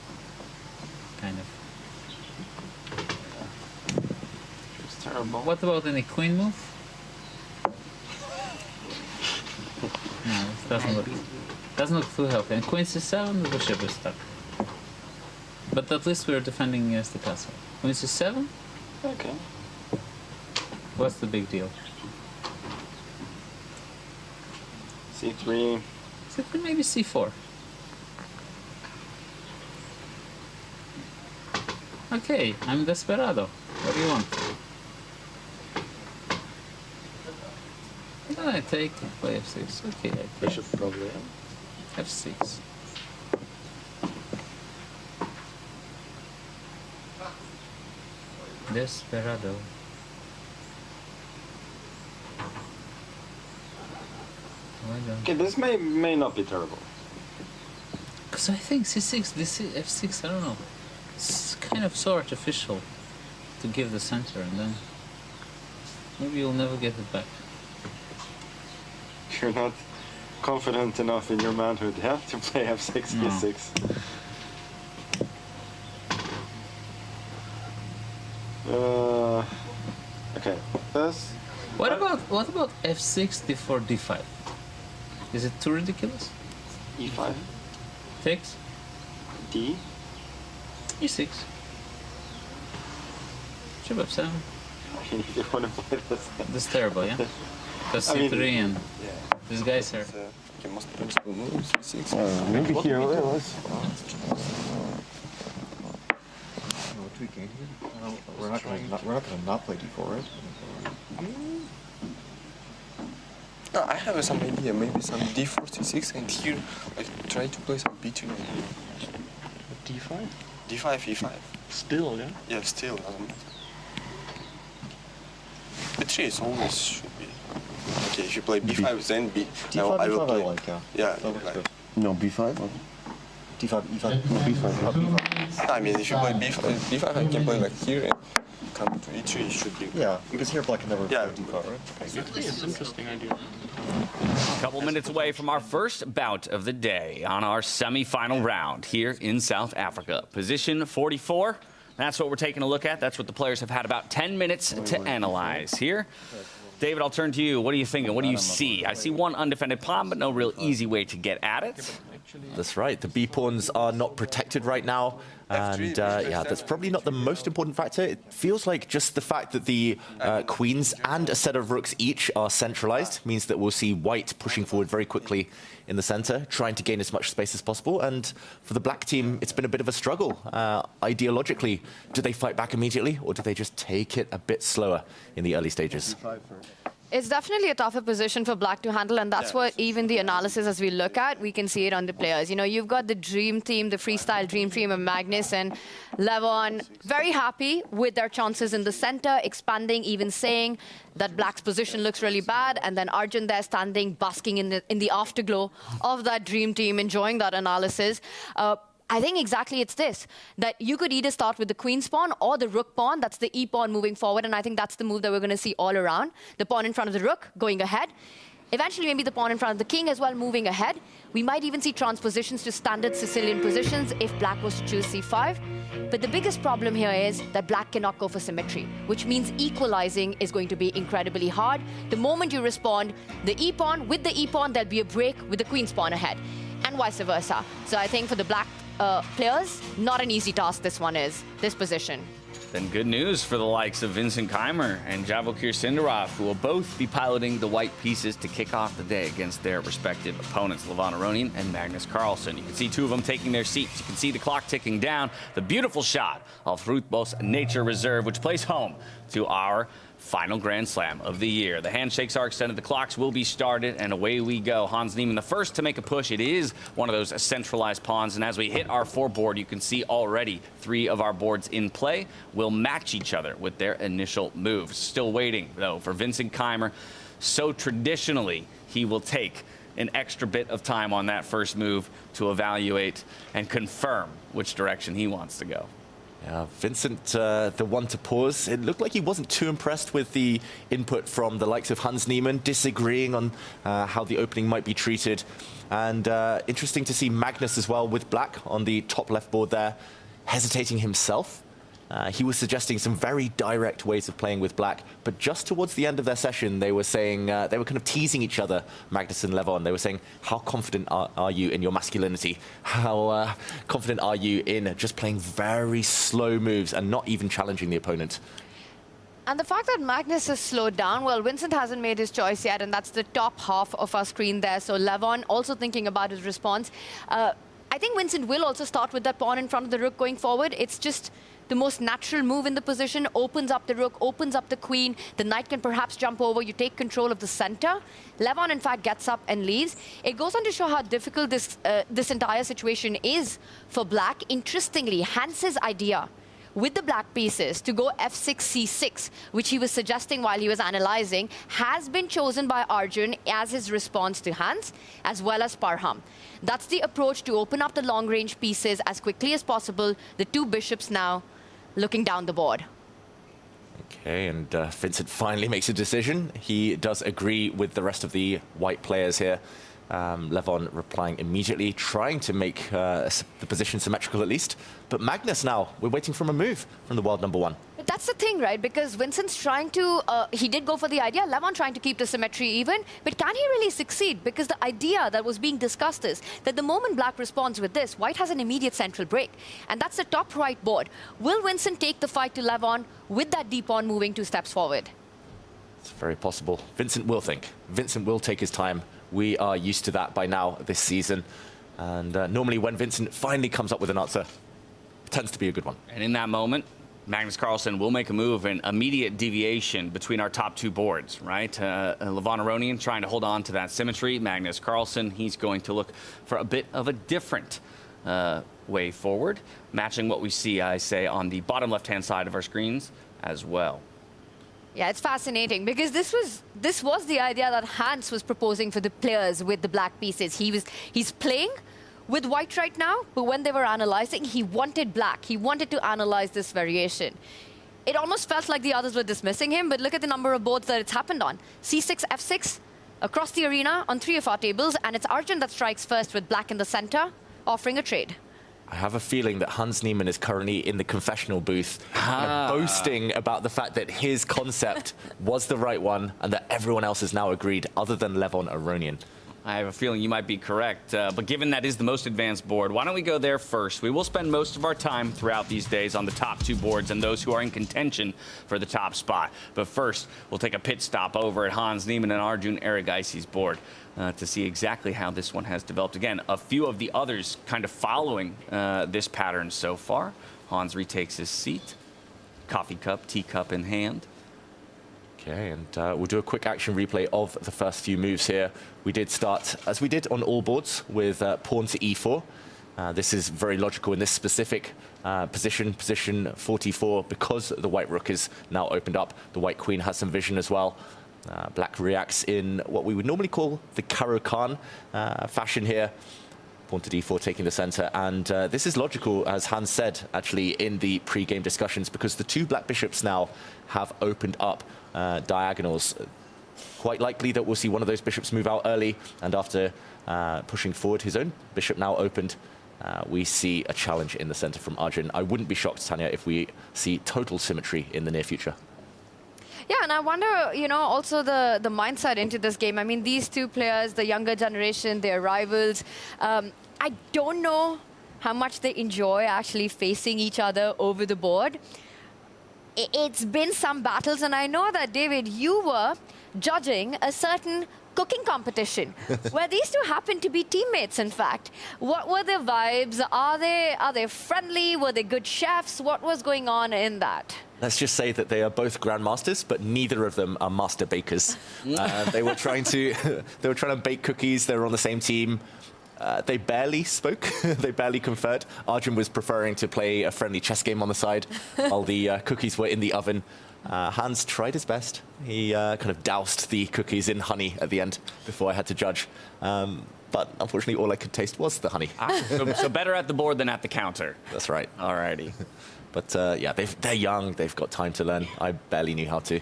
Kind of. It's terrible. What about any queen move? No, it doesn't look. Doesn't look too healthy. And queen c7, the bishop is stuck. But at least we're defending against the castle. Queen c7? Okay. What's the big deal? c3. C3, maybe c4. Okay, I'm desperado. What do you want? Then I take, play f6. Okay, I take Bishop probably. f6. Desperado. Okay, this may not be terrible. Because I think c6, this f6, I don't know. It's kind of so artificial to give the center and then maybe you'll never get it back. if you're not confident enough in your manhood, yeah, to play f6, e6. Okay, this. What about f6, d4, d5? Is it too ridiculous? e5. Takes? D. e6. Should have 7. You want to play this? That's terrible, yeah? Because I mean, c3 and these guys are... You must principal moves, e6. Maybe here, let's... Tweaking here. We're not going to not play d4, right? No, I have some idea. Maybe some d4, c6, and here, like, try to play some b2. d5? d5, e5. Still, yeah? Yeah, still doesn't matter. b3 is always should be. Okay, if you play b5, then b. d5, I will b5 play. I like, yeah. Yeah, That looks like, good. No, b5? Or? d5, e5. No, b5. b5. I mean, if you play b5, I can play like here and come to e3, it should be. Yeah, because here black can never Yeah. play d5, right? It's an interesting idea. A couple minutes away from our first bout of the day on our semifinal round here in South Africa. Position 44. That's what we're taking a look at. That's what the players have had about 10 minutes to analyze here. David, I'll turn to you. What are you thinking? What do you see? I see one undefended pawn, but no real easy way to get at it. That's right. The b-pawns are not protected right now. And yeah, that's probably not the most important factor. It feels like just the fact that the queens and a set of rooks each are centralized means that we'll see white pushing forward very quickly in the center, trying to gain as much space as possible. And for the black team, it's been a bit of a struggle. Ideologically, do they fight back immediately, or do they just take it a bit slower in the early stages? It's definitely a tougher position for black to handle, and that's what even the analysis as we look at, we can see it on the players. You know, you've got the dream team, the freestyle dream team of Magnus and Levon, very happy with their chances in the center, expanding, even saying that black's position looks really bad, and then Arjun there standing, basking in the afterglow of that dream team, enjoying that analysis. I think exactly it's this, that you could either start with the queen's pawn or the rook pawn. That's the e-pawn moving forward, and I think that's the move that we're going to see all around. The pawn in front of the rook going ahead. Eventually, maybe the pawn in front of the king as well moving ahead. We might even see transpositions to standard Sicilian positions if black was to choose c5. But the biggest problem here is that black cannot go for symmetry, which means equalizing is going to be incredibly hard. The moment you respond the e-pawn, with the e-pawn, there'll be a break with the queen's pawn ahead, and vice versa. So I think for the black players, not an easy task this one is, this position. Then good news for the likes of Vincent Keymer and Vachier-Lagrave Sindarov, who will both be piloting the white pieces to kick off the day against their respective opponents, Levon Aronian and Magnus Carlsen. You can see two of them taking their seats. You can see the clock ticking down. The beautiful shot of Rothbos Nature Reserve, which plays home to our final Grand Slam of the year. The handshakes are extended, the clocks will be started, and away we go. Hans Niemann, the first to make a push. It is one of those centralized pawns, and as we hit our 4 board, you can see already 3 of our boards in play will match each other with their initial moves. Still waiting, though, for Vincent Keymer. So traditionally, he will take an extra bit of time on that first move to evaluate and confirm which direction he wants to go. Yeah, Vincent, the one to pause. It looked like he wasn't too impressed with the input from the likes of Hans Niemann, disagreeing on how the opening might be treated. And interesting to see Magnus as well with black on the top left board there, hesitating himself. He was suggesting some very direct ways of playing with black, but just towards the end of their session, they were saying, they were kind of teasing each other, Magnus and Levon. They were saying, how confident are you in your masculinity? How confident are you in just playing very slow moves and not even challenging the opponent? And the fact that Magnus has slowed down, well, Vincent hasn't made his choice yet, and that's the top half of our screen there. So Levon also thinking about his response. I think Vincent will also start with that pawn in front of the rook going forward. It's just the most natural move in the position, opens up the rook, opens up the queen. The knight can perhaps jump over. You take control of the center. Levon, in fact, gets up and leaves. It goes on to show how difficult this entire situation is for black. Interestingly, Hans's idea with the black pieces to go f6, c6, which he was suggesting while he was analyzing, has been chosen by Arjun as his response to Hans, as well as Parham. That's the approach to open up the long-range pieces as quickly as possible. The 2 bishops now looking down the board. Okay, and Vincent finally makes a decision. He does agree with the rest of the white players here. Levon replying immediately, trying to make the position symmetrical at least. But Magnus now, we're waiting for a move from the world number one. But that's the thing, right? Because Vincent's trying to, he did go for the idea, Levon trying to keep the symmetry even, but can he really succeed? Because the idea that was being discussed is that the moment Black responds with this, White has an immediate central break. And that's the top right board. Will Vincent take the fight to Levon with that deep pawn moving 2 steps forward? It's very possible. Vincent will think. Vincent will take his time. We are used to that by now this season. And normally when Vincent finally comes up with an answer, it tends to be a good one. And in that moment, Magnus Carlsen will make a move, an immediate deviation between our top 2 boards, right? Levon Aronian trying to hold on to that symmetry. Magnus Carlsen, he's going to look for a bit of a different way forward, matching what we see, I say, on the bottom left-hand side of our screens as well. Yeah, it's fascinating because this was the idea that Hans was proposing for the players with the black pieces. He's playing with white right now, but when they were analyzing, he wanted black. He wanted to analyze this variation. It almost felt like the others were dismissing him, but look at the number of boards that it's happened on. C6, F6, across the arena on 3 of our tables, and it's Arjun that strikes first with black in the center, offering a trade. I have a feeling that Hans Niemann is currently in the confessional booth boasting about the fact that his concept was the right one and that everyone else has now agreed, other than Levon Aronian. I have a feeling you might be correct, but given that is the most advanced board, why don't we go there first? We will spend most of our time throughout these days on the top 2 boards and those who are in contention for the top spot. But first, we'll take a pit stop over at Hans Niemann and Arjun Erigaisi's board to see exactly how this one has developed. Again, a few of the others kind of following this pattern so far. Hans retakes his seat, coffee cup, teacup in hand. Okay, and we'll do a quick action replay of the first few moves here. We did start, as we did on all boards, with pawn to e4. This is very logical in this specific position 44, because the white rook is now opened up. The white queen has some vision as well. Black reacts in what we would normally call the Caro-Kann fashion here. Pawn to d4 taking the center, and this is logical, as Hans said, actually, in the pre-game discussions, because the 2 black bishops now have opened up diagonals. Quite likely that we'll see one of those bishops move out early, and after pushing forward his own bishop now opened, we see a challenge in the center from Arjun. I wouldn't be shocked, Tanya, if we see total symmetry in the near future. Yeah, and I wonder, you know, also the mindset into this game. I mean, these 2 players, the younger generation, they're rivals. I don't know how much they enjoy actually facing each other over the board. It's been some battles, and I know that, David, you were judging a certain cooking competition where these 2 happened to be teammates, in fact. What were their vibes? Are they friendly? Were they good chefs? What was going on in that? Let's just say that they are both grandmasters, but neither of them are master bakers. They were trying to bake cookies. They were on the same team. They barely spoke. They barely conferred. Arjun was preferring to play a friendly chess game on the side while the cookies were in the oven. Hans tried his best. He kind of doused the cookies in honey at the end before I had to judge. But unfortunately, all I could taste was the honey. So better at the board than at the counter. That's right. Alrighty. But yeah, they're young. They've got time to learn. I barely knew how to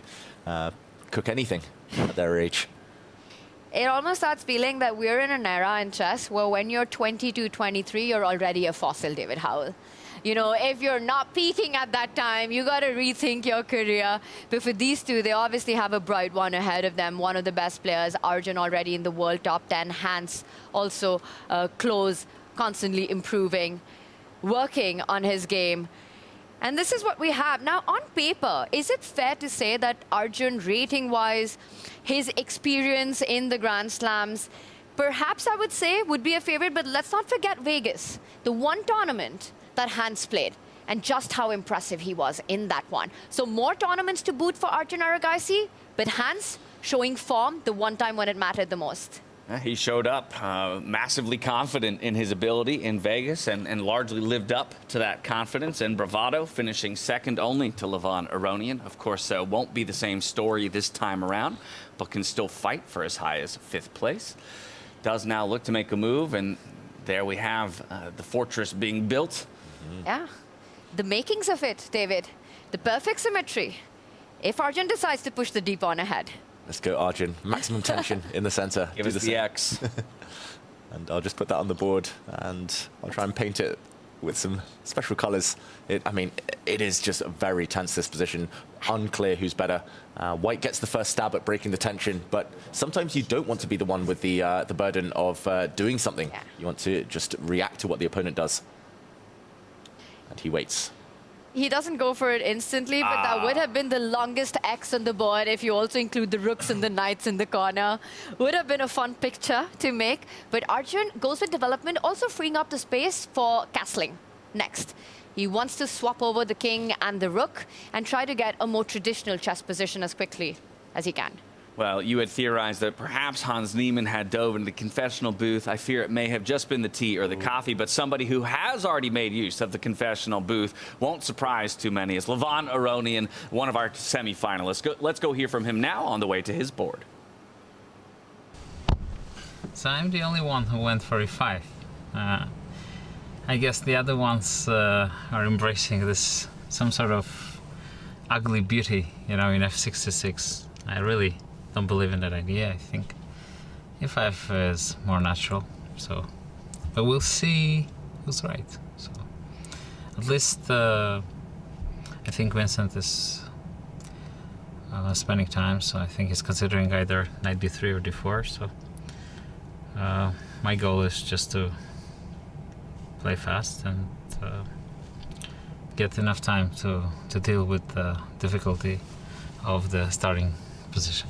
cook anything at their age. It almost starts feeling that we're in an era in chess where when you're 22, 23, you're already a fossil, David Howell. You know, if you're not peaking at that time, you got to rethink your career. But for these 2, they obviously have a bright one ahead of them. One of the best players, Arjun already in the world top 10. Hans also close, constantly improving, working on his game. And this is what we have. Now, on paper, is it fair to say that Arjun, rating-wise, his experience in the Grand Slams, perhaps I would say would be a favorite, but let's not forget Vegas, the one tournament that Hans played, and just how impressive he was in that one. So more tournaments to boot for Arjun Erigaisi, but Hans showing form the one time when it mattered the most. He showed up massively confident in his ability in Vegas and largely lived up to that confidence and bravado, finishing second only to Levon Aronian. Of course, won't be the same story this time around, but can still fight for as high as 5th place. Does now look to make a move, and there we have the fortress being built. Yeah, the makings of it, David. The perfect symmetry. if Arjun decides to push the deep pawn ahead. Let's go, Arjun. Maximum tension in the center. Give us the X. And I'll just put that on the board, and I'll try and paint it with some special colors. I mean, it is just very tense, this position. Unclear who's better. White gets the first stab at breaking the tension, but sometimes you don't want to be the one with the burden of doing something. Yeah. You want to just react to what the opponent does. And he waits. He doesn't go for it instantly, but that would have been the longest X on the board if you also include the rooks and the knights in the corner. Would have been a fun picture to make. But Arjun goes with development, also freeing up the space for castling next. He wants to swap over the king and the rook and try to get a more traditional chess position as quickly as he can. Well, you had theorized that perhaps Hans Niemann had dove into the confessional booth. I fear it may have just been the tea or the coffee, but somebody who has already made use of the confessional booth won't surprise too many. It's Levon Aronian, one of our semi-finalists. Let's go hear from him now on the way to his board. So I'm the only one who went for e5. I guess the other ones are embracing this some sort of ugly beauty, you know, in f66. I really don't believe in that idea. I think e5 is more natural. So, but we'll see who's right. So, at least I think Vincent is spending time. So I think he's considering either knight d3 or d4. So my goal is just to play fast and get enough time to deal with the difficulty of the starting position.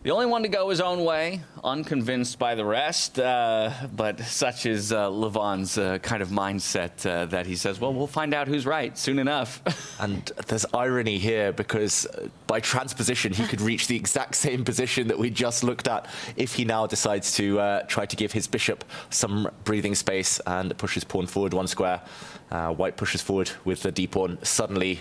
The only one to go his own way, unconvinced by the rest, but such is Levon's kind of mindset that he says, well, we'll find out who's right soon enough. And there's irony here because by transposition, he could reach the exact same position that we just looked at if he now decides to try to give his bishop some breathing space and push his pawn forward one square. White pushes forward with the d pawn. Suddenly,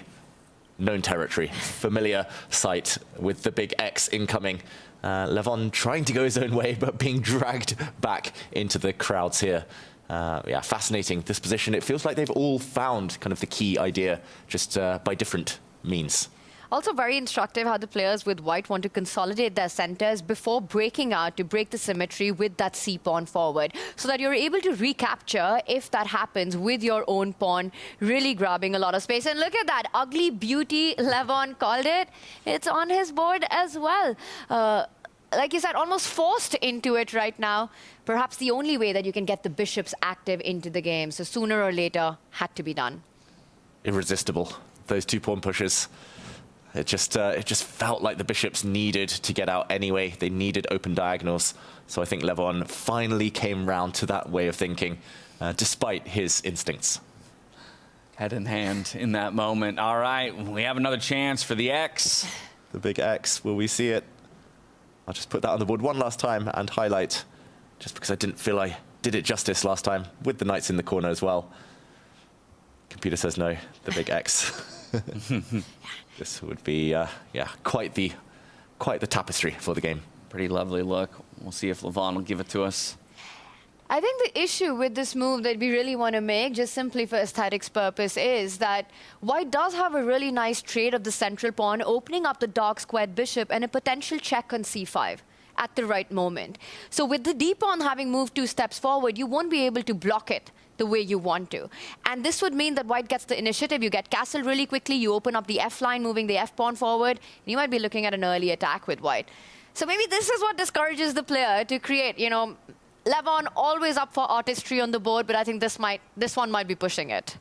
known territory, familiar sight with the big X incoming. Levon trying to go his own way, but being dragged back into the crowds here. Yeah, fascinating, this position. It feels like they've all found kind of the key idea, just by different means. Also very instructive how the players with white want to consolidate their centers before breaking out to break the symmetry with that c-pawn forward, so that you're able to recapture, if that happens, with your own pawn, really grabbing a lot of space. And look at that, ugly beauty, Levon called it. It's on his board as well. Like you said, almost forced into it right now. Perhaps the only way that you can get the bishops active into the game. So sooner or later, had to be done. Irresistible, those two pawn pushes. It just felt like the bishops needed to get out anyway. They needed open diagonals. So I think Levon finally came round to that way of thinking, despite his instincts. Head in hand in that moment. All right, we have another chance for the X. The big X, will we see it? I'll just put that on the board one last time and highlight, just because I didn't feel I did it justice last time, with the knights in the corner as well. Computer says no, the big X. This would be, yeah, quite the tapestry for the game. Pretty lovely look. We'll see if Levon will give it to us. I think the issue with this move that we really want to make, just simply for aesthetics purpose, is that white does have a really nice trade of the central pawn, opening up the dark squared bishop and a potential check on c5 at the right moment. So with the d pawn having moved 2 steps forward, you won't be able to block it the way you want to. And this would mean that white gets the initiative. You get castled really quickly. You open up the f line, moving the f pawn forward. You might be looking at an early attack with white. So maybe this is what discourages the player to create, you know, Levon always up for artistry on the board, but I think this one might be pushing it.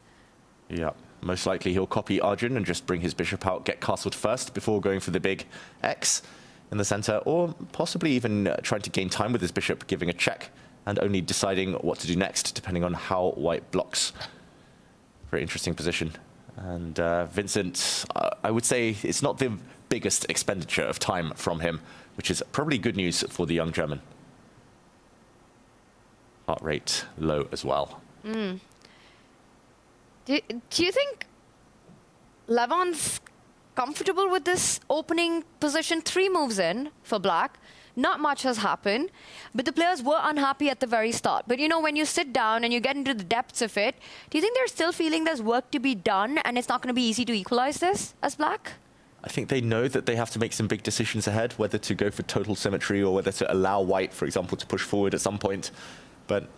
Yeah, most likely he'll copy Arjun and just bring his bishop out, get castled first before going for the big X in the center, or possibly even trying to gain time with his bishop, giving a check and only deciding what to do next, depending on how white blocks. Very interesting position. And Vincent, I would say it's not the biggest expenditure of time from him, which is probably good news for the young German. Heart rate low as well. Do you think Levon's comfortable with this opening position? 3 moves in for black. not much has happened, but the players were unhappy at the very start. But, you know, when you sit down and you get into the depths of it, do you think they're still feeling there's work to be done and it's not going to be easy to equalize this as black? I think they know that they have to make some big decisions ahead, whether to go for total symmetry or whether to allow white, for example, to push forward at some point. But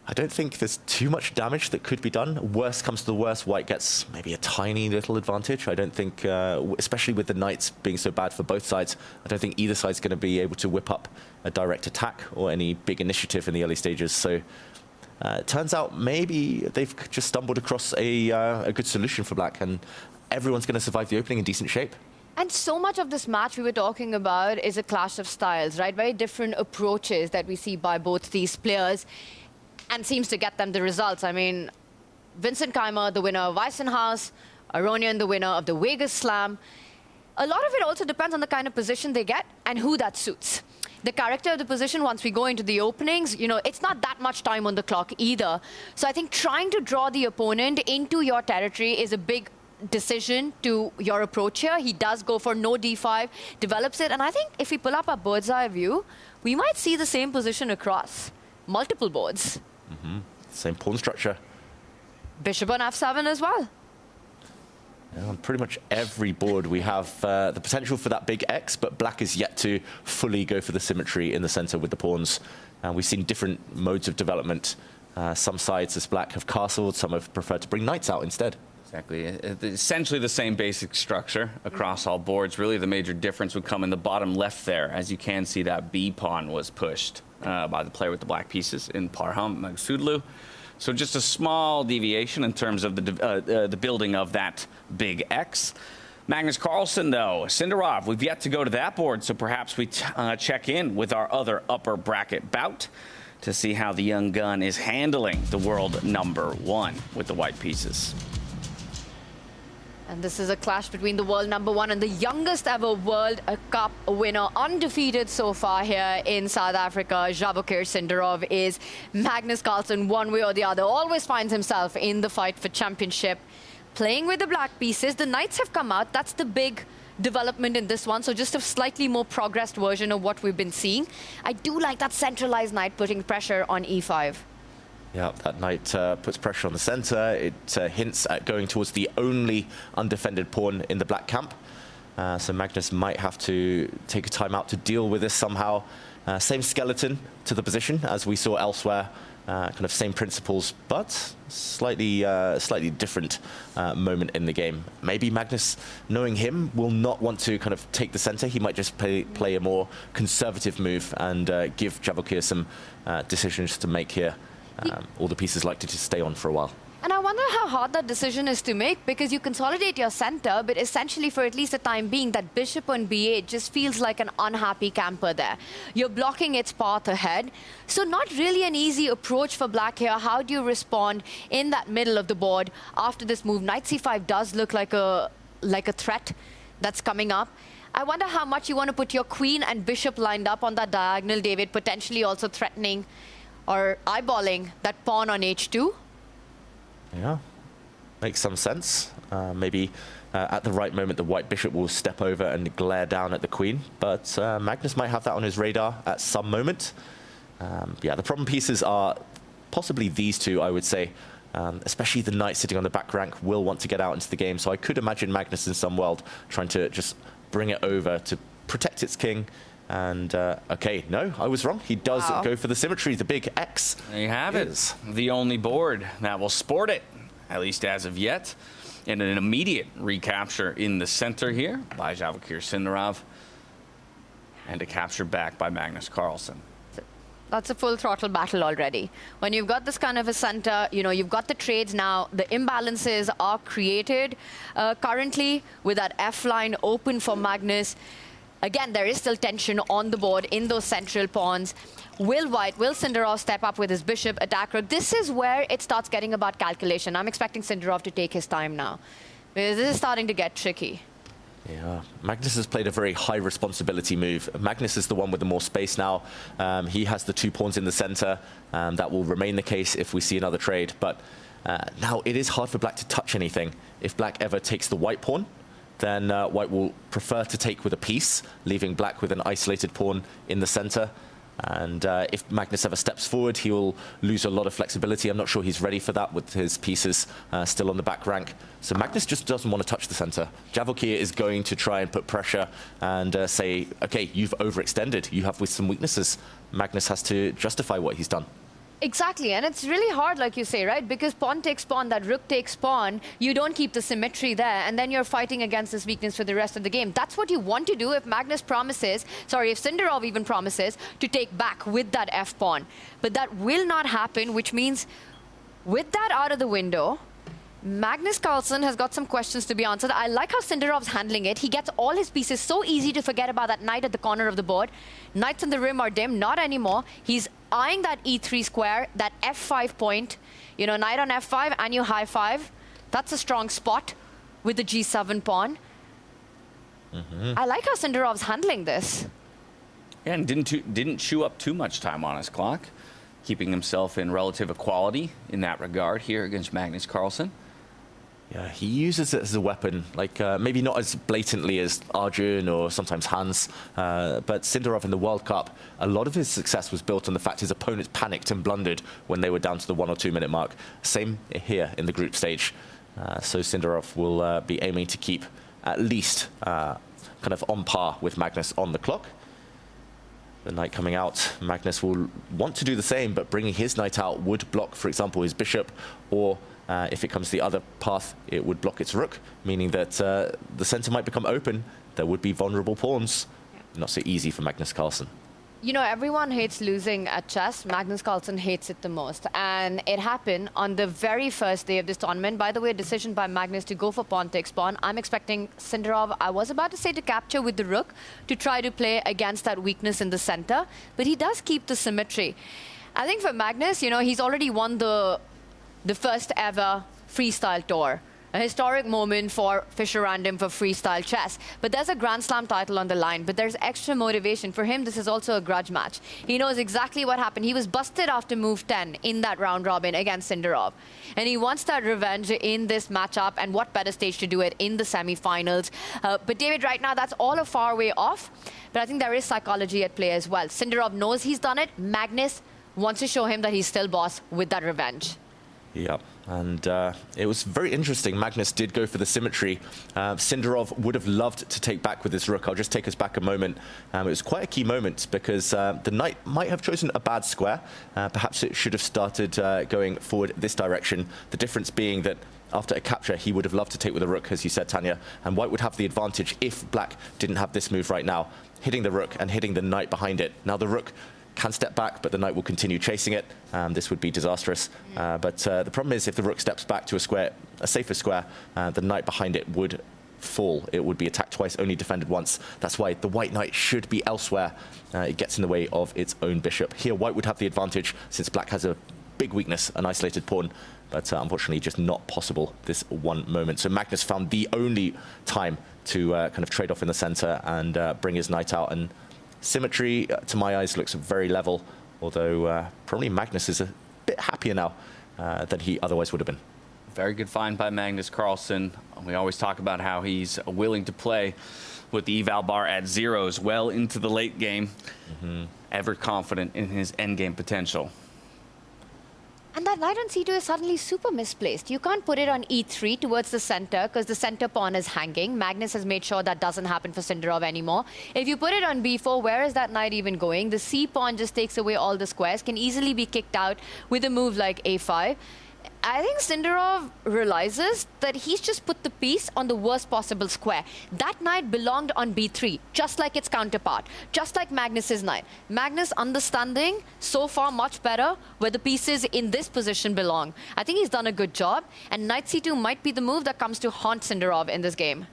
I don't think there's too much damage that could be done. Worst comes to the worst, white gets maybe a tiny little advantage. I don't think, especially with the knights being so bad for both sides, I don't think either side's going to be able to whip up a direct attack or any big initiative in the early stages. So it turns out maybe they've just stumbled across a good solution for black, and everyone's going to survive the opening in decent shape. And so much of this match we were talking about is a clash of styles, right? Very different approaches that we see by both these players, and seems to get them the results. I mean, Vincent Keymer, the winner of Weissenhaus, Aronian, the winner of the Vegas Slam. A lot of it also depends on the kind of position they get and who that suits. The character of the position, once we go into the openings, you know, it's not that much time on the clock either. So I think trying to draw the opponent into your territory is a big decision to your approach here. He does go for no d5, develops it, and I think if we pull up a bird's eye view, we might see the same position across multiple boards. Same pawn structure. Bishop on f7 as well. Yeah, on pretty much every board we have the potential for that big X, but black is yet to fully go for the symmetry in the center with the pawns. We've seen different modes of development. Some sides as black have castled, some have preferred to bring knights out instead. Exactly. Essentially the same basic structure across all boards. Really, the major difference would come in the bottom left there. As you can see, that B pawn was pushed by the player with the black pieces in Parham, Maghsoodloo. So just a small deviation in terms of the building of that big X. Magnus Carlsen, though, Sindarov, we've yet to go to that board, so perhaps we check in with our other upper bracket bout to see how the young gun is handling the world #1 with the white pieces. And this is a clash between the world #1 and the youngest ever World Cup winner, undefeated so far here in South Africa. Vachier Sindarov is Magnus Carlsen, one way or the other, always finds himself in the fight for championship. Playing with the black pieces, the knights have come out. That's the big development in this one, so just a slightly more progressed version of what we've been seeing. I do like that centralized knight putting pressure on e5. Yeah, that knight puts pressure on the center. It hints at going towards the only undefended pawn in the black camp. So Magnus might have to take a time out to deal with this somehow. Same skeleton to the position as we saw elsewhere. Kind of same principles, but slightly different moment in the game. Maybe Magnus, knowing him, will not want to kind of take the center. He might just play a more conservative move and give Vachier some decisions to make here. All the pieces likely to stay on for a while. And I wonder how hard that decision is to make, because you consolidate your center, but essentially for at least the time being, that bishop on b8 just feels like an unhappy camper there. You're blocking its path ahead. So not really an easy approach for black here. How do you respond in that middle of the board after this move? Knight c5 does look like a threat that's coming up. I wonder how much you want to put your queen and bishop lined up on that diagonal, David, potentially also threatening or eyeballing that pawn on h2. Yeah, makes some sense. Maybe at the right moment, the white bishop will step over and glare down at the queen. But Magnus might have that on his radar at some moment. Yeah, the problem pieces are possibly these two, I would say. Especially the knight sitting on the back rank will want to get out into the game. So I could imagine Magnus in some world trying to just bring it over to protect its king. And, okay, no, I was wrong. He does go for the symmetry, the big X. There you have it. The only board that will sport it, at least as of yet. And an immediate recapture in the center here by Vachier Sindarov. And a capture back by Magnus Carlsen. That's a full throttle battle already. When you've got this kind of a center, you know, you've got the trades now. The imbalances are created currently with that F line open for Magnus. Again, there is still tension on the board in those central pawns. Will Sindarov step up with his bishop, attack rook? This is where it starts getting about calculation. I'm expecting Sindarov to take his time now, because this is starting to get tricky. Yeah, Magnus has played a very high responsibility move. Magnus is the one with the more space now. He has the two pawns in the center. That will remain the case if we see another trade. But now it is hard for black to touch anything. If black ever takes the white pawn, then white will prefer to take with a piece, leaving black with an isolated pawn in the center. And if Magnus ever steps forward, he will lose a lot of flexibility. I'm not sure he's ready for that with his pieces still on the back rank. So Magnus just doesn't want to touch the center. Vachier is going to try and put pressure and say, okay, you've overextended. You have with some weaknesses. Magnus has to justify what he's done. Exactly, and it's really hard, like you say, right? Because pawn takes pawn, that rook takes pawn, you don't keep the symmetry there, and then you're fighting against this weakness for the rest of the game. That's what you want to do if Magnus promises, sorry, if Sindarov even promises to take back with that f pawn. But that will not happen, which means with that out of the window, Magnus Carlsen has got some questions to be answered. I like how Sindarov's handling it. He gets all his pieces so easy to forget about that knight at the corner of the board. Knights in the rim are dim, not anymore. He's eyeing that e3 square, that f5 point. You know, knight on f5 and you high five. That's a strong spot with the g7 pawn. I like how Sindarov's handling this. Yeah, and didn't chew up too much time on his clock, keeping himself in relative equality in that regard here against Magnus Carlsen. Yeah, he uses it as a weapon, like maybe not as blatantly as Arjun or sometimes Hans, but Sindarov in the World Cup, a lot of his success was built on the fact his opponents panicked and blundered when they were down to the 1 or 2 minute mark. Same here in the group stage. So Sindarov will be aiming to keep at least kind of on par with Magnus on the clock. The knight coming out, Magnus will want to do the same, but bringing his knight out would block, for example, his bishop, or if it comes the other path, it would block its rook, meaning that the center might become open. There would be vulnerable pawns. Not so easy for Magnus Carlsen. You know, everyone hates losing at chess. Magnus Carlsen hates it the most. And it happened on the very first day of this tournament. By the way, a decision by Magnus to go for pawn takes pawn. I'm expecting Sindarov, I was about to say to capture with the rook, to try to play against that weakness in the center. But he does keep the symmetry. I think for Magnus, you know, he's already won the first ever freestyle tour. A historic moment for Fischer Random for freestyle chess. But there's a Grand Slam title on the line, but there's extra motivation. For him, this is also a grudge match. He knows exactly what happened. He was busted after move 10 in that round robin against Sindarov. And he wants that revenge in this matchup, and what better stage to do it in the semifinals. But David, right now, that's all a far way off. But I think there is psychology at play as well. Sindarov knows he's done it. Magnus wants to show him that he's still boss with that revenge. Yeah, and it was very interesting. Magnus did go for the symmetry. Sindarov would have loved to take back with his rook. I'll just take us back a moment. It was quite a key moment because the knight might have chosen a bad square. Perhaps it should have started going forward this direction. The difference being that after a capture, he would have loved to take with a rook, as you said, Tanya, and white would have the advantage if black didn't have this move right now, hitting the rook and hitting the knight behind it. Now the rook can step back, but the knight will continue chasing it. This would be disastrous. But the problem is if the rook steps back to a square, a safer square, the knight behind it would fall. It would be attacked twice, only defended once. That's why the white knight should be elsewhere. It gets in the way of its own bishop. Here, white would have the advantage since black has a big weakness, an isolated pawn. But unfortunately, just not possible this one moment. So Magnus found the only time to kind of trade off in the center and bring his knight out. And symmetry, to my eyes, looks very level, although probably Magnus is a bit happier now than he otherwise would have been. Very good find by Magnus Carlsen. We always talk about how he's willing to play with the eval bar at zeros well into the late game, ever confident in his endgame potential. And that knight on c2 is suddenly super misplaced. You can't put it on e3 towards the center because the center pawn is hanging. Magnus has made sure that doesn't happen for Sindarov anymore. If you put it on b4, where is that knight even going? The c pawn just takes away all the squares, can easily be kicked out with a move like a5. I think Sindarov realizes that he's just put the piece on the worst possible square. That knight belonged on b3, just like its counterpart, just like Magnus's knight. Magnus understanding so far much better where the pieces in this position belong. I think he's done a good job, and knight c2 might be the move that comes to haunt Sindarov in this game.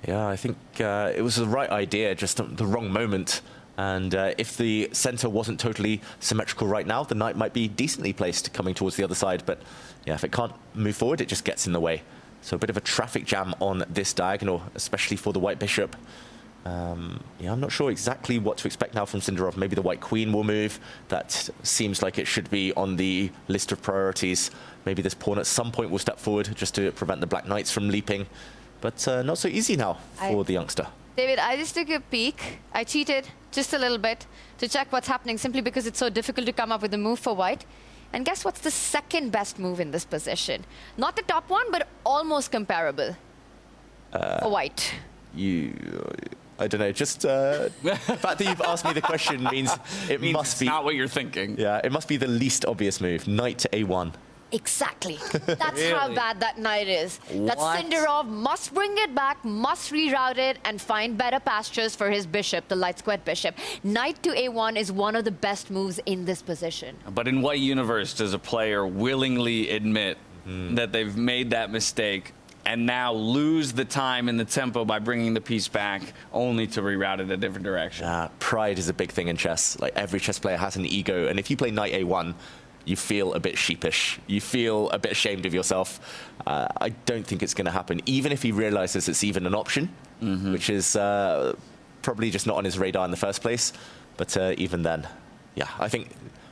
Yeah, I think it was the right idea, just the wrong moment. And if the center wasn't totally symmetrical right now, the knight might be decently placed coming towards the other side. But yeah, if it can't move forward, it just gets in the way. So a bit of a traffic jam on this diagonal, especially for the white bishop. Yeah, I'm not sure exactly what to expect now from Sindarov. Maybe the white queen will move. That seems like it should be on the list of priorities. Maybe this pawn at some point will step forward just to prevent the black knights from leaping. but not so easy now for the youngster. David, I just took a peek. I cheated just a little bit to check what's happening simply because it's so difficult to come up with a move for white. And guess what's the second best move in this position? Not the top one, but almost comparable for white. I don't know, just the fact that you've asked me the question means it must be... not what you're thinking. Yeah, it must be the least obvious move, knight to a1. Exactly. That's how bad that knight is. That Sindarov must bring it back, must reroute it, and find better pastures for his bishop, the light squared bishop. Knight to a1 is one of the best moves in this position. But in what universe does a player willingly admit that they've made that mistake and now lose the time and the tempo by bringing the piece back only to reroute it a different direction? Pride is a big thing in chess. Like, every chess player has an ego, and if you play knight a1, you feel a bit sheepish. You feel a bit ashamed of yourself. I don't think it's going to happen, even if he realizes it's even an option, which is probably just not on his radar in the first place. But even then, yeah, I think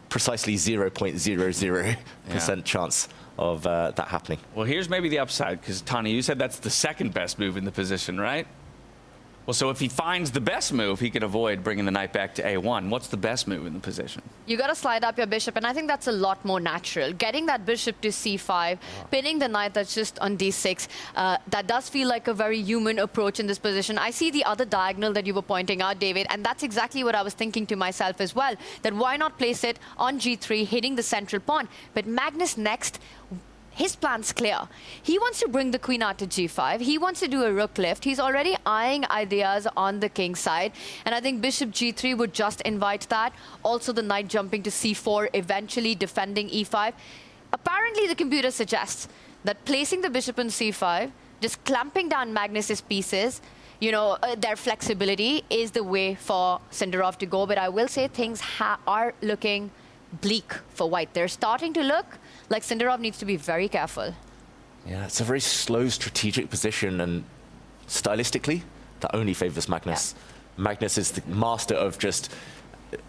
precisely 0.00% chance of that happening. Well, here's maybe the upside, because Tanya, you said that's the second best move in the position, right? Well, so if he finds the best move, he could avoid bringing the knight back to a1. What's the best move in the position? You got to slide up your bishop, and I think that's a lot more natural. Getting that bishop to c5, pinning the knight that's just on d6, that does feel like a very human approach in this position. I see the other diagonal that you were pointing out, David, and that's exactly what I was thinking to myself as well, that why not place it on g3, hitting the central pawn? But Magnus next, his plan's clear. He wants to bring the queen out to g5. He wants to do a rook lift. He's already eyeing ideas on the king side. And I think bishop g3 would just invite that. Also the knight jumping to c4, eventually defending e5. Apparently the computer suggests that placing the bishop on c5, just clamping down Magnus's pieces, you know, their flexibility is the way for Sindarov to go. But I will say things are looking bleak for white. They're starting to look like Sindarov needs to be very careful. Yeah, it's a very slow strategic position, and stylistically, that only favors Magnus. Magnus is the master of just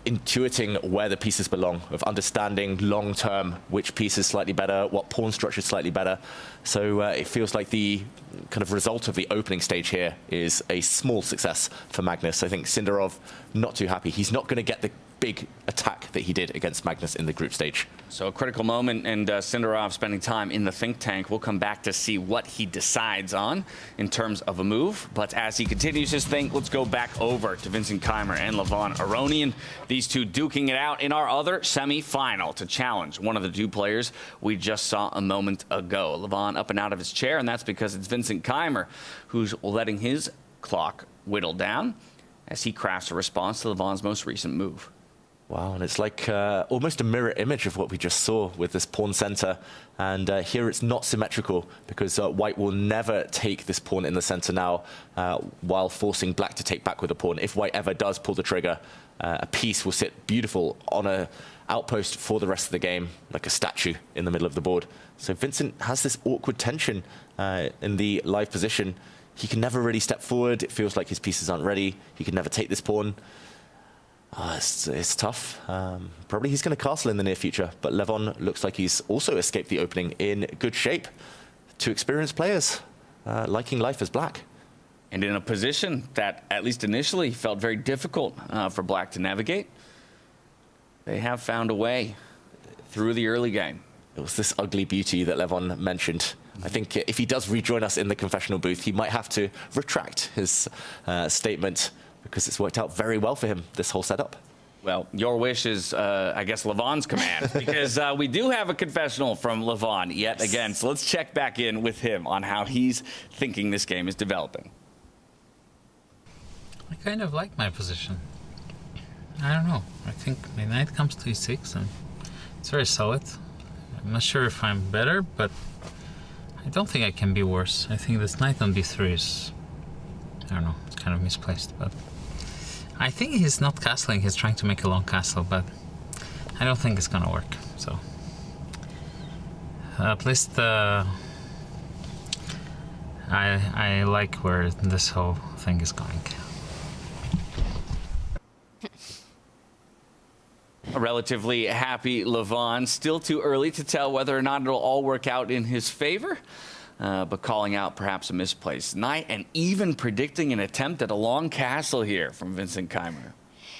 intuiting where the pieces belong, of understanding long-term which piece is slightly better, what pawn structure is slightly better. So it feels like the kind of result of the opening stage here is a small success for Magnus. I think Sindarov not too happy. He's not going to get the big attack that he did against Magnus in the group stage. So a critical moment, and Sindarov spending time in the think tank. We'll come back to see what he decides on in terms of a move. But as he continues his think, let's go back over to Vincent Keymer and Levon Aronian. These two duking it out in our other semi-final to challenge one of the two players we just saw a moment ago. Levon up and out of his chair, and that's because it's Vincent Keymer who's letting his clock whittle down as he crafts a response to Levon's most recent move. Wow, and it's like almost a mirror image of what we just saw with this pawn center. And here it's not symmetrical because white will never take this pawn in the center now while forcing black to take back with a pawn. If white ever does pull the trigger, a piece will sit beautiful on an outpost for the rest of the game, like a statue in the middle of the board. So Vincent has this awkward tension in the live position. He can never really step forward. It feels like his pieces aren't ready. He can never take this pawn. It's tough. Probably he's going to castle in the near future, but Levon looks like he's also escaped the opening in good shape. Two experienced players liking life as black. And in a position that, at least initially, felt very difficult for black to navigate, they have found a way through the early game. It was this ugly beauty that Levon mentioned. I think if he does rejoin us in the confessional booth, he might have to retract his statement, because it's worked out very well for him, this whole setup. Well, your wish is, I guess, Levon's command, because we do have a confessional from Levon yet again. So let's check back in with him on how he's thinking this game is developing. I kind of like my position. I don't know. I think my knight comes to e6, and it's very solid. I'm not sure if I'm better, but I don't think I can be worse. I think this knight on b3 is, I don't know, it's kind of misplaced, but I think he's not castling, he's trying to make a long castle, but I don't think it's gonna work, so at least I like where this whole thing is going. A relatively happy Levon. Still too early to tell whether or not it'll all work out in his favor. but calling out perhaps a misplaced knight and even predicting an attempt at a long castle here from Vincent Keymer.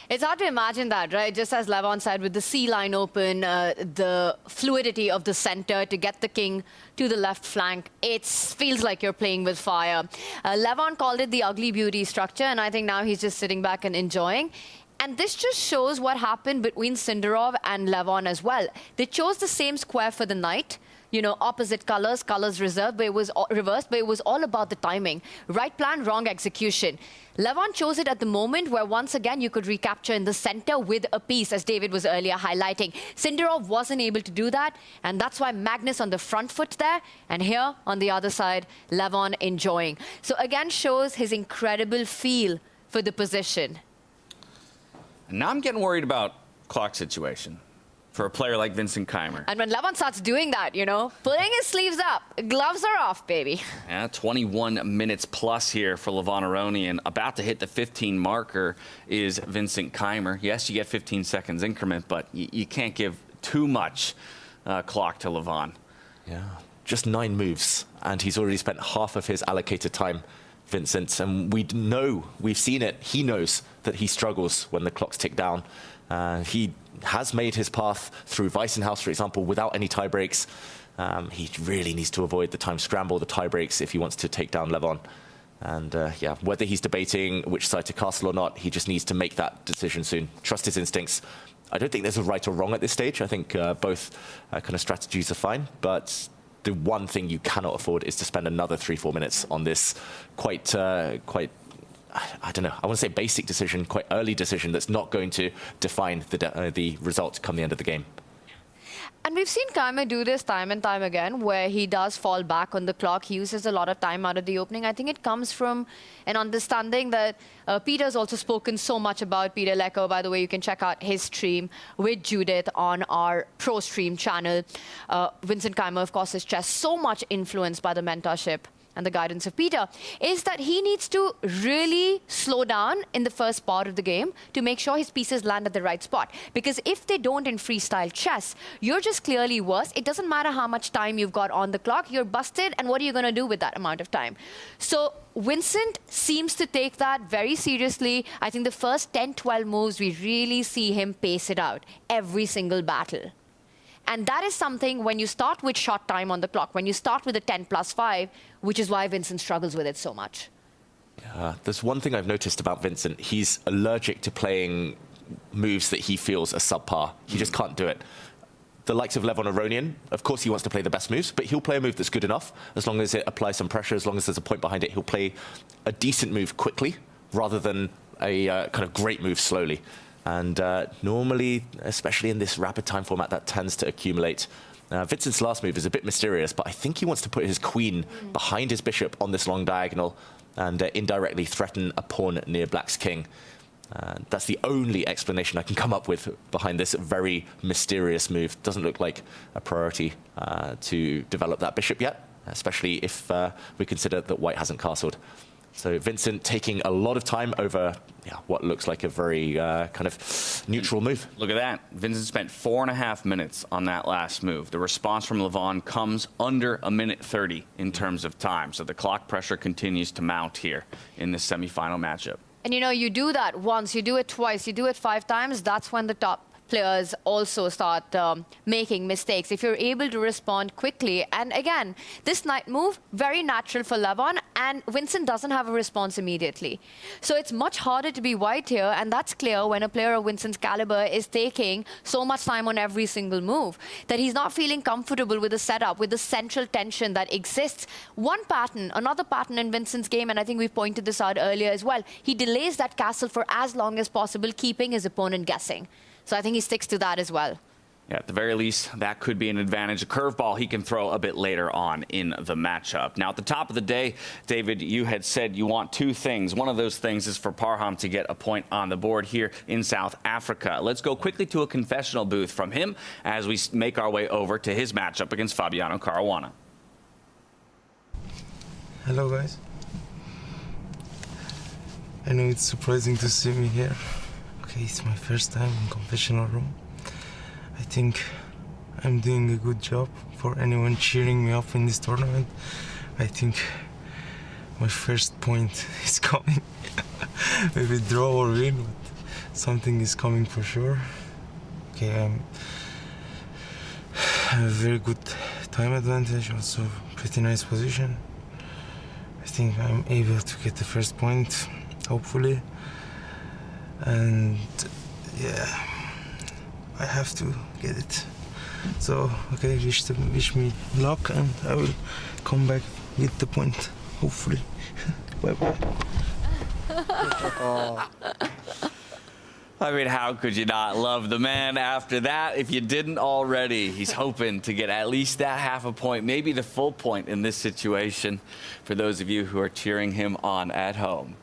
It's hard to imagine that, right? Just as Levon said, with the C line open, the fluidity of the center to get the king to the left flank, it feels like you're playing with fire. Levon called it the ugly beauty structure, and I think now he's just sitting back and enjoying. And this just shows what happened between Sindarov and Levon as well. They chose the same square for the knight. You know, opposite colors, colors reserved, but it was reversed, but it was all about the timing. Right plan, wrong execution. Levon chose it at the moment where once again you could recapture in the center with a piece, as David was earlier highlighting. Sindarov wasn't able to do that, and that's why Magnus on the front foot there, and here on the other side, Levon enjoying. So again shows his incredible feel for the position. And now I'm getting worried about clock situation for a player like Vincent Keymer. And when Levon starts doing that, you know, putting his sleeves up, gloves are off, baby. Yeah, 21 minutes plus here for Levon Aronian. About to hit the 15 marker is Vincent Keymer. Yes, you get 15 seconds increment, but you can't give too much clock to Levon. Yeah, just 9 moves, and he's already spent half of his allocated time, Vincent. And we've seen it. He knows that he struggles when the clocks tick down. He has made his path through Weissenhaus, for example, without any tie breaks. He really needs to avoid the time scramble, the tie breaks, if he wants to take down Levon. And yeah, whether he's debating which side to castle or not, he just needs to make that decision soon. Trust his instincts. I don't think there's a right or wrong at this stage. I think both kind of strategies are fine, but the one thing you cannot afford is to spend another 3-4 minutes on this quite I don't know, I want to say basic decision, quite early decision that's not going to define the result come the end of the game. And we've seen Keymer do this time and time again, where he does fall back on the clock. He uses a lot of time out of the opening. I think it comes from an understanding that Peter's also spoken so much about. Peter Lecco, by the way, you can check out his stream with Judith on our Pro Stream channel. Vincent Keymer, of course, is just so much influenced by the mentorship and the guidance of Peter, is that he needs to really slow down in the first part of the game to make sure his pieces land at the right spot. Because if they don't in freestyle chess, you're just clearly worse. It doesn't matter how much time you've got on the clock, you're busted, and what are you going to do with that amount of time? So Vincent seems to take that very seriously. I think the first 10, 12 moves, we really see him pace it out every single battle. And that is something when you start with short time on the clock, when you start with a 10+5, which is why Vincent struggles with it so much. There's one thing I've noticed about Vincent. He's allergic to playing moves that he feels are subpar. He just can't do it. The likes of Levon Aronian, of course he wants to play the best moves, but he'll play a move that's good enough. As long as it applies some pressure, as long as there's a point behind it, he'll play a decent move quickly rather than a kind of great move slowly. And normally, especially in this rapid time format, that tends to accumulate. Vincent's last move is a bit mysterious, but I think he wants to put his queen behind his bishop on this long diagonal and indirectly threaten a pawn near Black's king. That's the only explanation I can come up with behind this very mysterious move. Doesn't look like a priority to develop that bishop yet, especially if we consider that White hasn't castled. So Vincent taking a lot of time over what looks like a very kind of neutral move. Look at that. Vincent spent 4.5 minutes on that last move. The response from Levon comes under 1:30 in terms of time. So the clock pressure continues to mount here in this semifinal matchup. And you know, you do that once, you do it twice, you do it 5 times, that's when the top players also start making mistakes. If you're able to respond quickly, and again, this knight move, very natural for Levon, and Vincent doesn't have a response immediately. So it's much harder to be White here, and that's clear when a player of Vincent's caliber is taking so much time on every single move, that he's not feeling comfortable with the setup, with the central tension that exists. One pattern, another pattern in Vincent's game, and I think we pointed this out earlier as well, he delays that castle for as long as possible, keeping his opponent guessing. So I think he sticks to that as well. Yeah, at the very least, that could be an advantage. A curveball he can throw a bit later on in the matchup. Now, at the top of the day, David, you had said you want 2 things. One of those things is for Parham to get a point on the board here in South Africa. Let's go quickly to a confessional booth from him as we make our way over to his matchup against Fabiano Caruana. Hello, guys. I know it's surprising to see me here. Okay, it's my first time in confessional room. I think I'm doing a good job for anyone cheering me up in this tournament. I think my first point is coming. Maybe draw or win, but something is coming for sure. Okay, I have a very good time advantage, also pretty nice position. I think I'm able to get the first point, hopefully. And yeah, I have to get it. So, okay, wish me luck, and I will come back with the point, hopefully. Bye-bye. I mean, how could you not love the man after that if you didn't already? He's hoping to get at least that half a point, maybe the full point in this situation for those of you who are cheering him on at home.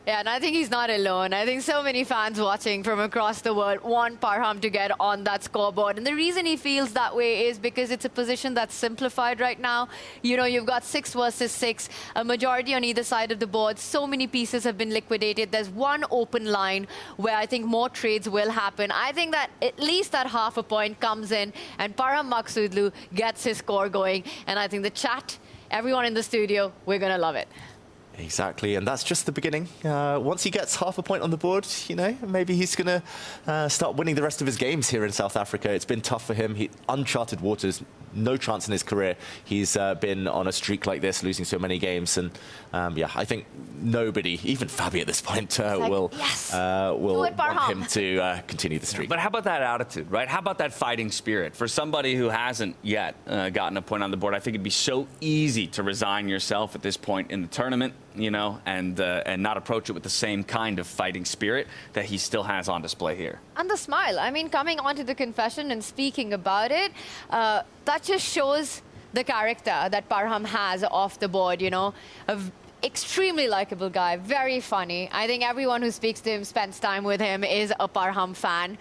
Yeah, and I think he's not alone. I think so many fans watching from across the world want Parham to get on that scoreboard. And the reason he feels that way is because it's a position that's simplified right now. You know, you've got 6 versus 6, a majority on either side of the board. So many pieces have been liquidated. There's one open line where I think more trades will happen. I think that at least that half a point comes in and Parham Maghsoodloo gets his score going. And I think the chat, everyone in the studio, we're going to love it. Exactly, and that's just the beginning. Once he gets half a point on the board, you know, maybe he's going to start winning the rest of his games here in South Africa. It's been tough for him. Uncharted waters, no chance in his career. He's been on a streak like this, losing so many games. And yeah, I think nobody, even Fabi at this point, will want him to continue the streak. But how about that attitude, right? How about that fighting spirit? For somebody who hasn't yet gotten a point on the board, I think it'd be so easy to resign yourself at this point in the tournament, you know, and not approach it with the same kind of fighting spirit that he still has on display here. And the smile. I mean, coming onto the confession and speaking about it, that just shows the character that Parham has off the board, you know. Extremely likable guy, very funny. I think everyone who speaks to him, spends time with him, is a Parham fan.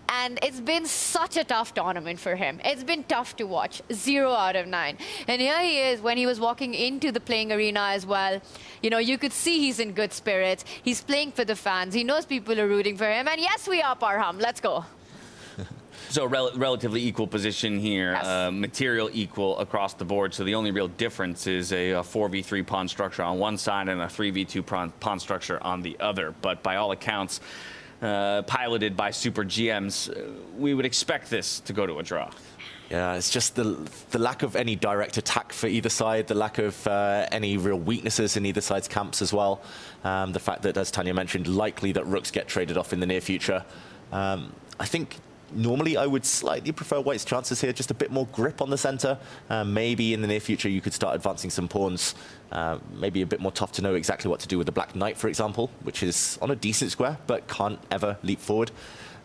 And it's been such a tough tournament for him. It's been tough to watch, 0 out of 9. And here he is, when he was walking into the playing arena as well. You know, you could see he's in good spirits. He's playing for the fans. He knows people are rooting for him. And yes, we are Parham. Let's go. So relatively equal position here, yes. Material equal across the board. So the only real difference is a 4v3 pawn structure on one side and a 3v2 pawn structure on the other. But by all accounts, piloted by super GMs, we would expect this to go to a draw. Yeah, it's just the lack of any direct attack for either side, the lack of any real weaknesses in either side's camps as well. The fact that, as Tanya mentioned, likely that rooks get traded off in the near future. I think normally I would slightly prefer White's chances here, just a bit more grip on the center. Maybe in the near future you could start advancing some pawns. Maybe a bit more tough to know exactly what to do with the Black Knight, for example, which is on a decent square, but can't ever leap forward.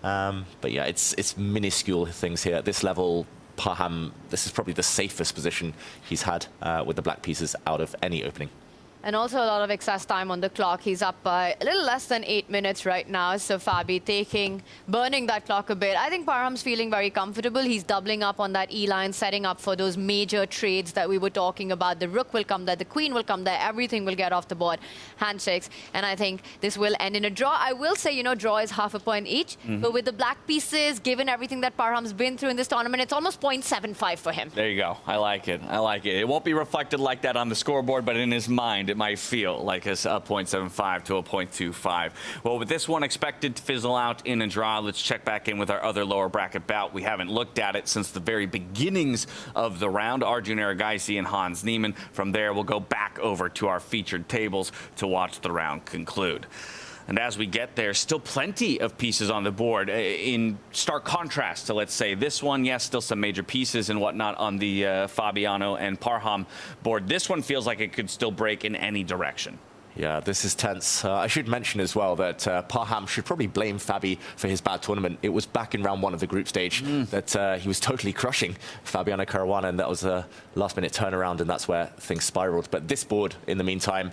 But yeah, it's minuscule things here. At this level, Parham, this is probably the safest position he's had with the black pieces out of any opening. And also a lot of excess time on the clock. He's up by a little less than 8 minutes right now. So Fabi burning that clock a bit. I think Parham's feeling very comfortable. He's doubling up on that E-line, setting up for those major trades that we were talking about. The rook will come there, the queen will come there, everything will get off the board. Handshakes. And I think this will end in a draw. I will say, you know, draw is half a point each. But with the black pieces, given everything that Parham's been through in this tournament, it's almost 0.75 for him. There you go. I like it. I like it. It won't be reflected like that on the scoreboard, but in his mind, it might feel like a 0.75 to a 0.25. Well, with this one expected to fizzle out in a draw, let's check back in with our other lower bracket bout. We haven't looked at it since the very beginnings of the round. Arjun Erigaisi and Hans Niemann. From there, we'll go back over to our featured tables to watch the round conclude. And as we get there, still plenty of pieces on the board. In stark contrast to, let's say, this one, yes, still some major pieces and whatnot on the Fabiano and Parham board. This one feels like it could still break in any direction. Yeah, this is tense. I should mention as well that Parham should probably blame Fabi for his bad tournament. It was back in round 1 of the group stage that he was totally crushing Fabiano Caruana, and that was a last-minute turnaround, and that's where things spiraled. But this board, in the meantime,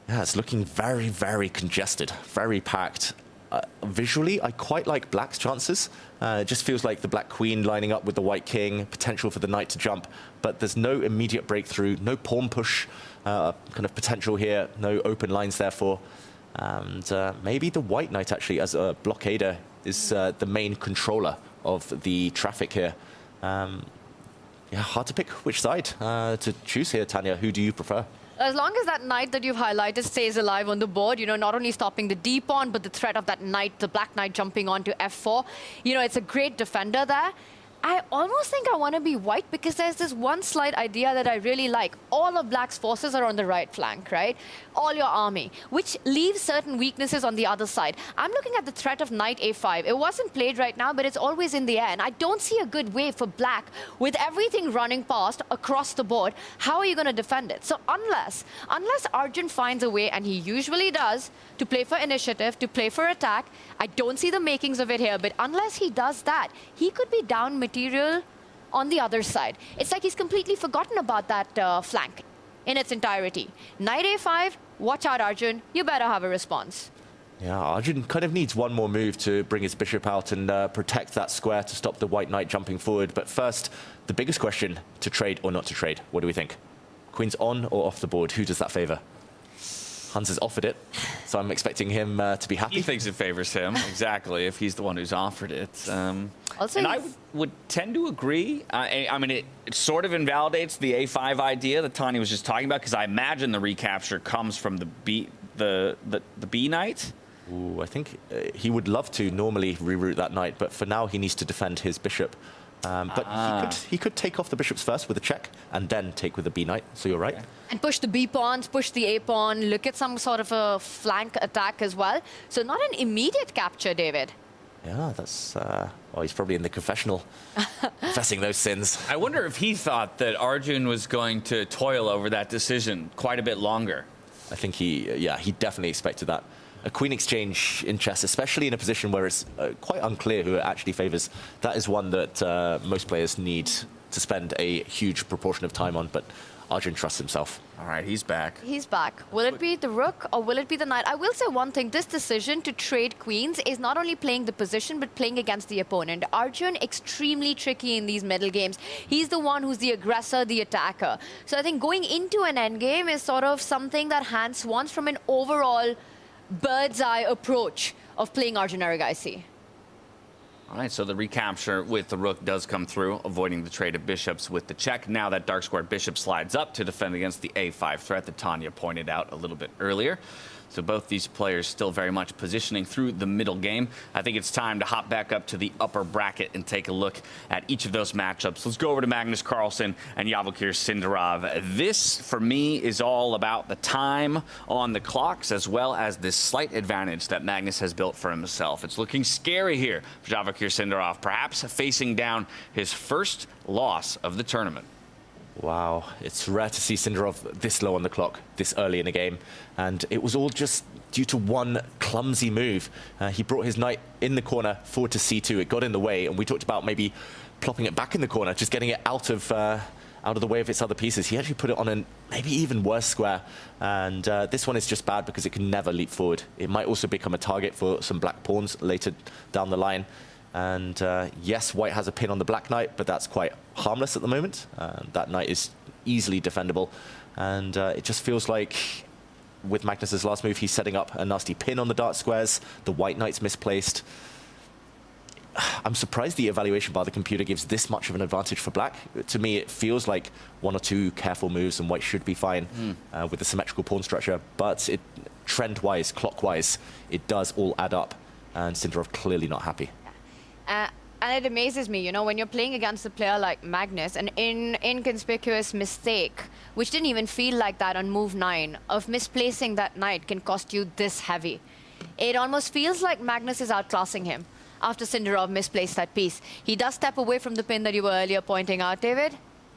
yeah, it's looking very, very congested, very packed. Visually, I quite like black's chances. It just feels like the black queen lining up with the white king, potential for the knight to jump, but there's no immediate breakthrough, no pawn push kind of potential here, no open lines therefore. And maybe the white knight actually, as a blockader, is the main controller of the traffic here. Yeah, hard to pick which side to choose here, Tanya. Who do you prefer? As long as that knight that you've highlighted stays alive on the board, you know, not only stopping the D pawn, but the threat of that knight, the black knight jumping onto F4, you know, it's a great defender there. I almost think I want to be white because there's this one slight idea that I really like. All of black's forces are on the right flank, right? All your army, which leaves certain weaknesses on the other side. I'm looking at the threat of knight A5. It wasn't played right now, but it's always in the air. And I don't see a good way for black with everything running past across the board. How are you going to defend it? So unless Arjun finds a way, and he usually does, to play for initiative, to play for attack, I don't see the makings of it here, but unless he does that, he could be down material on the other side. It's like he's completely forgotten about that flank in its entirety. Knight A5, watch out, Arjun. You better have a response. Yeah, Arjun kind of needs one more move to bring his bishop out and protect that square to stop the white knight jumping forward. But first, the biggest question, to trade or not to trade. What do we think? Queen's on or off the board? Who does that favor? Hans has offered it, so I'm expecting him to be happy. He thinks it favors him, exactly, if he's the one who's offered it. Also, and I would tend to agree. I mean, it sort of invalidates the A5 idea that Tanya was just talking about, because I imagine the recapture comes from the B knight. Ooh, I think he would love to normally reroute that knight, but for now he needs to defend his bishop. But he could take off the bishops first with a check and then take with the B knight, so you're right. Okay. And push the B pawns, push the A pawn, look at some sort of a flank attack as well. So not an immediate capture, David. Yeah, that's... well, he's probably in the confessional, confessing those sins. I wonder if he thought that Arjun was going to toil over that decision quite a bit longer. I think he definitely expected that. A queen exchange in chess, especially in a position where it's quite unclear who it actually favors, that is one that most players need to spend a huge proportion of time on, but Arjun trusts himself. All right, he's back. He's back. Will it be the rook or will it be the knight? I will say one thing. This decision to trade queens is not only playing the position, but playing against the opponent. Arjun, extremely tricky in these middle games. He's the one who's the aggressor, the attacker. So I think going into an endgame is sort of something that Hans wants from an overall bird's eye approach of playing Arjun Erigaisi. All right, so the recapture with the rook does come through, avoiding the trade of bishops with the check. Now that dark squared bishop slides up to defend against the A5 threat that Tanya pointed out a little bit earlier. So both these players still very much positioning through the middle game. I think it's time to hop back up to the upper bracket and take a look at each of those matchups. Let's go over to Magnus Carlsen and Vachier-Lagrave. This, for me, is all about the time on the clocks, as well as this slight advantage that Magnus has built for himself. It's looking scary here for Vachier-Lagrave, perhaps facing down his first loss of the tournament. Wow, it's rare to see Sindarov this low on the clock, this early in a game. And it was all just due to one clumsy move. He brought his knight in the corner forward to C2. It got in the way, and we talked about maybe plopping it back in the corner, just getting it out of the way of its other pieces. He actually put it on a maybe even worse square. And this one is just bad because it can never leap forward. It might also become a target for some black pawns later down the line. And yes, white has a pin on the black knight, but that's quite harmless at the moment. That knight is easily defendable. And it just feels like with Magnus's last move, he's setting up a nasty pin on the dark squares. The white knight's misplaced. I'm surprised the evaluation by the computer gives this much of an advantage for black. To me, it feels like one or two careful moves and white should be fine with the symmetrical pawn structure. But trend-wise, clockwise, it does all add up. And Sindarov clearly not happy. And it amazes me, you know, when you're playing against a player like Magnus, an inconspicuous mistake, which didn't even feel like that on move 9, of misplacing that knight can cost you this heavy. It almost feels like Magnus is outclassing him after Sindarov misplaced that piece. He does step away from the pin that you were earlier pointing out, David.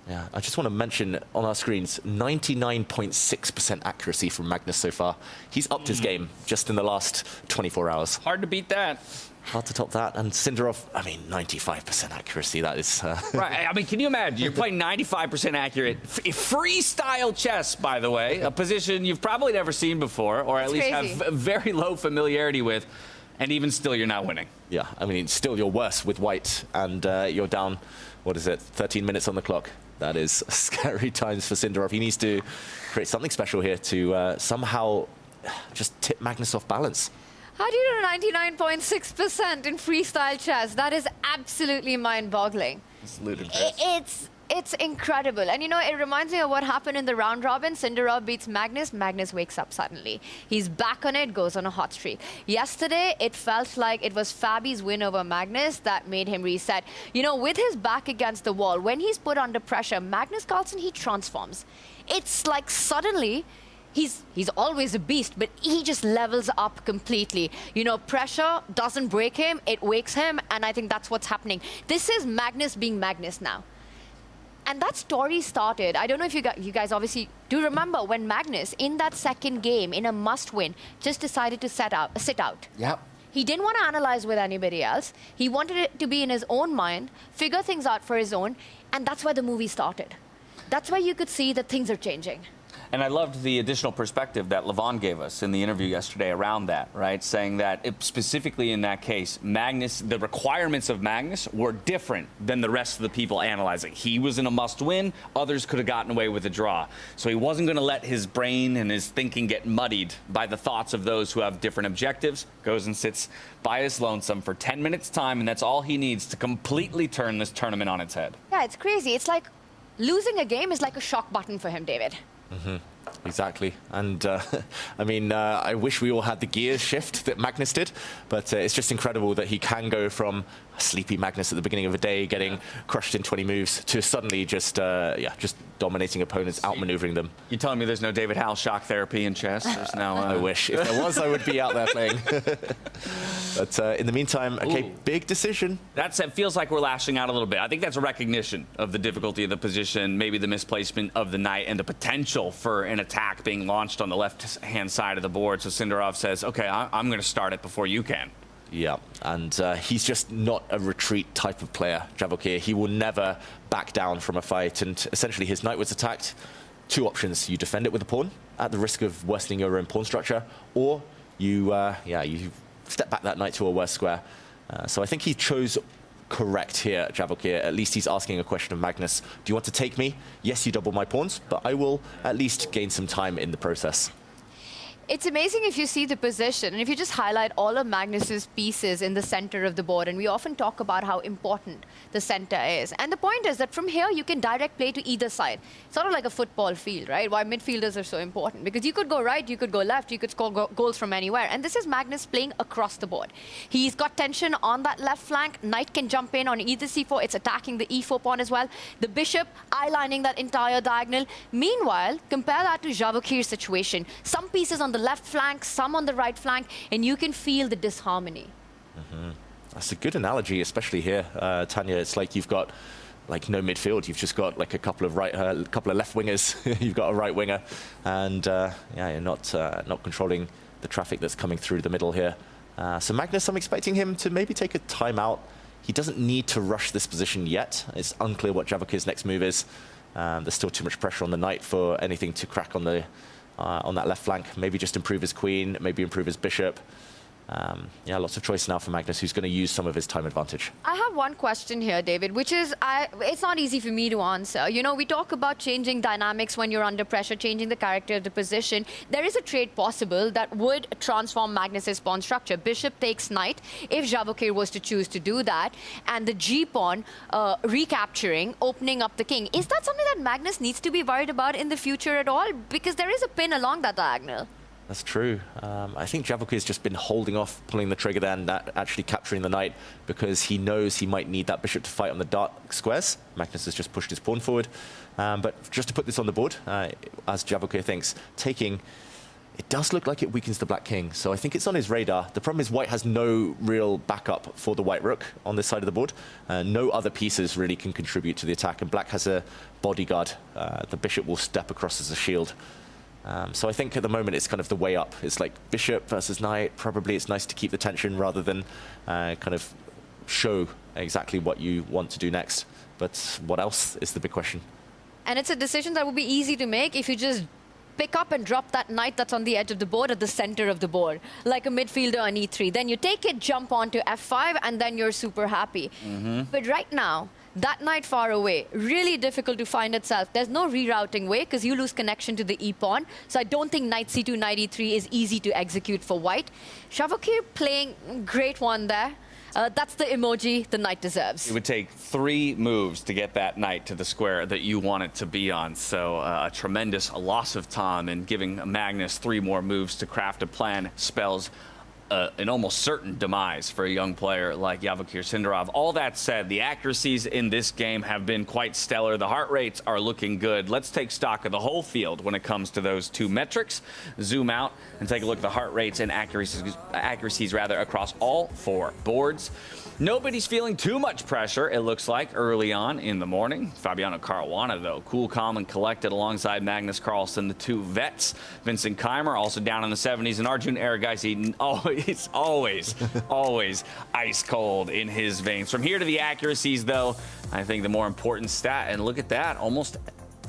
Yeah, I just want to mention on our screens, 99.6% accuracy from Magnus so far. He's upped his game just in the last 24 hours. Hard to beat that. Hard to top that. And Sindarov, I mean, 95% accuracy. That is... Right. I mean, can you imagine? You're playing 95% accurate freestyle chess, by the way, a position you've probably never seen before, or at least have very low familiarity with, and even still, you're not winning. Yeah, I mean, still you're worse with white, and you're down, what is it, 13 minutes on the clock. That is scary times for Sindarov. He needs to create something special here to somehow just tip Magnus off balance. How do you do 99.6% in freestyle chess? That is absolutely mind-boggling. It's ludicrous. It's incredible. And you know, it reminds me of what happened in the round robin. Sindarov beats Magnus. Magnus wakes up suddenly. He's back on it, goes on a hot streak. Yesterday, it felt like it was Fabi's win over Magnus that made him reset. You know, with his back against the wall, when he's put under pressure, Magnus Carlsen, he transforms. It's like suddenly, he's always a beast, but he just levels up completely. You know, pressure doesn't break him, it wakes him, and I think that's what's happening. This is Magnus being Magnus now. And that story started, I don't know if you guys obviously do remember when Magnus, in that second game, in a must-win, just decided to sit out. Yep. He didn't want to analyze with anybody else. He wanted it to be in his own mind, figure things out for his own, and that's where the movie started. That's where you could see that things are changing. And I loved the additional perspective that Levon gave us in the interview yesterday around that, right? Saying that specifically in that case, Magnus, the requirements of Magnus were different than the rest of the people analyzing. He was in a must-win. Others could have gotten away with a draw. So he wasn't going to let his brain and his thinking get muddied by the thoughts of those who have different objectives. Goes and sits by his lonesome for 10 minutes time, and that's all he needs to completely turn this tournament on its head. Yeah, it's crazy. It's like losing a game is like a shock button for him, David. Mm-hmm. Exactly. And I mean, I wish we all had the gear shift that Magnus did, but it's just incredible that he can go from a sleepy Magnus at the beginning of a day, getting crushed in 20 moves, to suddenly just dominating opponents, outmaneuvering them. You're telling me there's no David Howe shock therapy in chess? There's no... I wish. If there was, I would be out there playing. But in the meantime, okay, big decision. It feels like we're lashing out a little bit. I think that's a recognition of the difficulty of the position, maybe the misplacement of the knight, and the potential for an attack being launched on the left-hand side of the board. So Sindarov says, okay, I'm going to start it before you can. Yeah, and he's just not a retreat type of player, Vachier. He will never back down from a fight, and essentially his knight was attacked. Two options: you defend it with a pawn at the risk of worsening your own pawn structure, or you step back that knight to a worse square. So I think he chose correct here, Vachier. At least he's asking a question of Magnus. Do you want to take me? Yes, you double my pawns, but I will at least gain some time in the process. It's amazing if you see the position, and if you just highlight all of Magnus's pieces in the center of the board, and we often talk about how important the center is. And the point is that from here, you can direct play to either side. Sort of like a football field, right? Why midfielders are so important. Because you could go right, you could go left, you could score goals from anywhere. And this is Magnus playing across the board. He's got tension on that left flank. Knight can jump in on either c4. It's attacking the e4 pawn as well. The bishop eye-lining that entire diagonal. Meanwhile, compare that to Vachier's situation. Some pieces on the left flank, some on the right flank, and you can feel the disharmony. Mm-hmm. That's a good analogy, especially here, Tanya. It's like you've got like no midfield. You've just got like a couple of left wingers. You've got a right winger, and you're not controlling the traffic that's coming through the middle here. So Magnus, I'm expecting him to maybe take a timeout. He doesn't need to rush this position yet. It's unclear what Vachier's next move is. There's still too much pressure on the knight for anything to crack on the on that left flank. Maybe just improve his queen, maybe improve his bishop. Lots of choice now for Magnus, who's going to use some of his time advantage. I have one question here, David, which is, it's not easy for me to answer. You know, we talk about changing dynamics when you're under pressure, changing the character of the position. There is a trade possible that would transform Magnus's pawn structure. Bishop takes knight, if Vachier was to choose to do that, and the g-pawn recapturing, opening up the king. Is that something that Magnus needs to be worried about in the future at all? Because there is a pin along that diagonal. That's true. I think Vachier's just been holding off pulling the trigger there and actually capturing the knight because he knows he might need that bishop to fight on the dark squares. Magnus has just pushed his pawn forward. But just to put this on the board, as Vachier thinks, taking, it does look like it weakens the black king. So I think it's on his radar. The problem is white has no real backup for the white rook on this side of the board. No other pieces really can contribute to the attack, and black has a bodyguard. The bishop will step across as a shield. So I think at the moment it's kind of the way up. It's like bishop versus knight. Probably it's nice to keep the tension rather than kind of show exactly what you want to do next. But what else is the big question? And it's a decision that would be easy to make if you just pick up and drop that knight that's on the edge of the board at the center of the board, like a midfielder on e3. Then you take it, jump onto f5, and then you're super happy. Mm-hmm. But right now, that knight far away, really difficult to find itself. There's no rerouting way because you lose connection to the e-pawn. So I don't think knight c2, knight e3 is easy to execute for white. Vachier playing great one there. That's the emoji the knight deserves. It would take 3 moves to get that knight to the square that you want it to be on. So a tremendous loss of time, and giving Magnus 3 more moves to craft a plan spells an almost certain demise for a young player like Vachier Sindarov. All that said, the accuracies in this game have been quite stellar. The heart rates are looking good. Let's take stock of the whole field when it comes to those 2 metrics. Zoom out and take a look at the heart rates and accuracies across all 4 boards. Nobody's feeling too much pressure, it looks like, early on in the morning. Fabiano Caruana, though, cool, calm, and collected alongside Magnus Carlsen, the 2 vets. Vincent Keymer, also down in the 70s, and Arjun Erigaisi, always ice cold in his veins. From here to the accuracies, though, I think the more important stat, and look at that, almost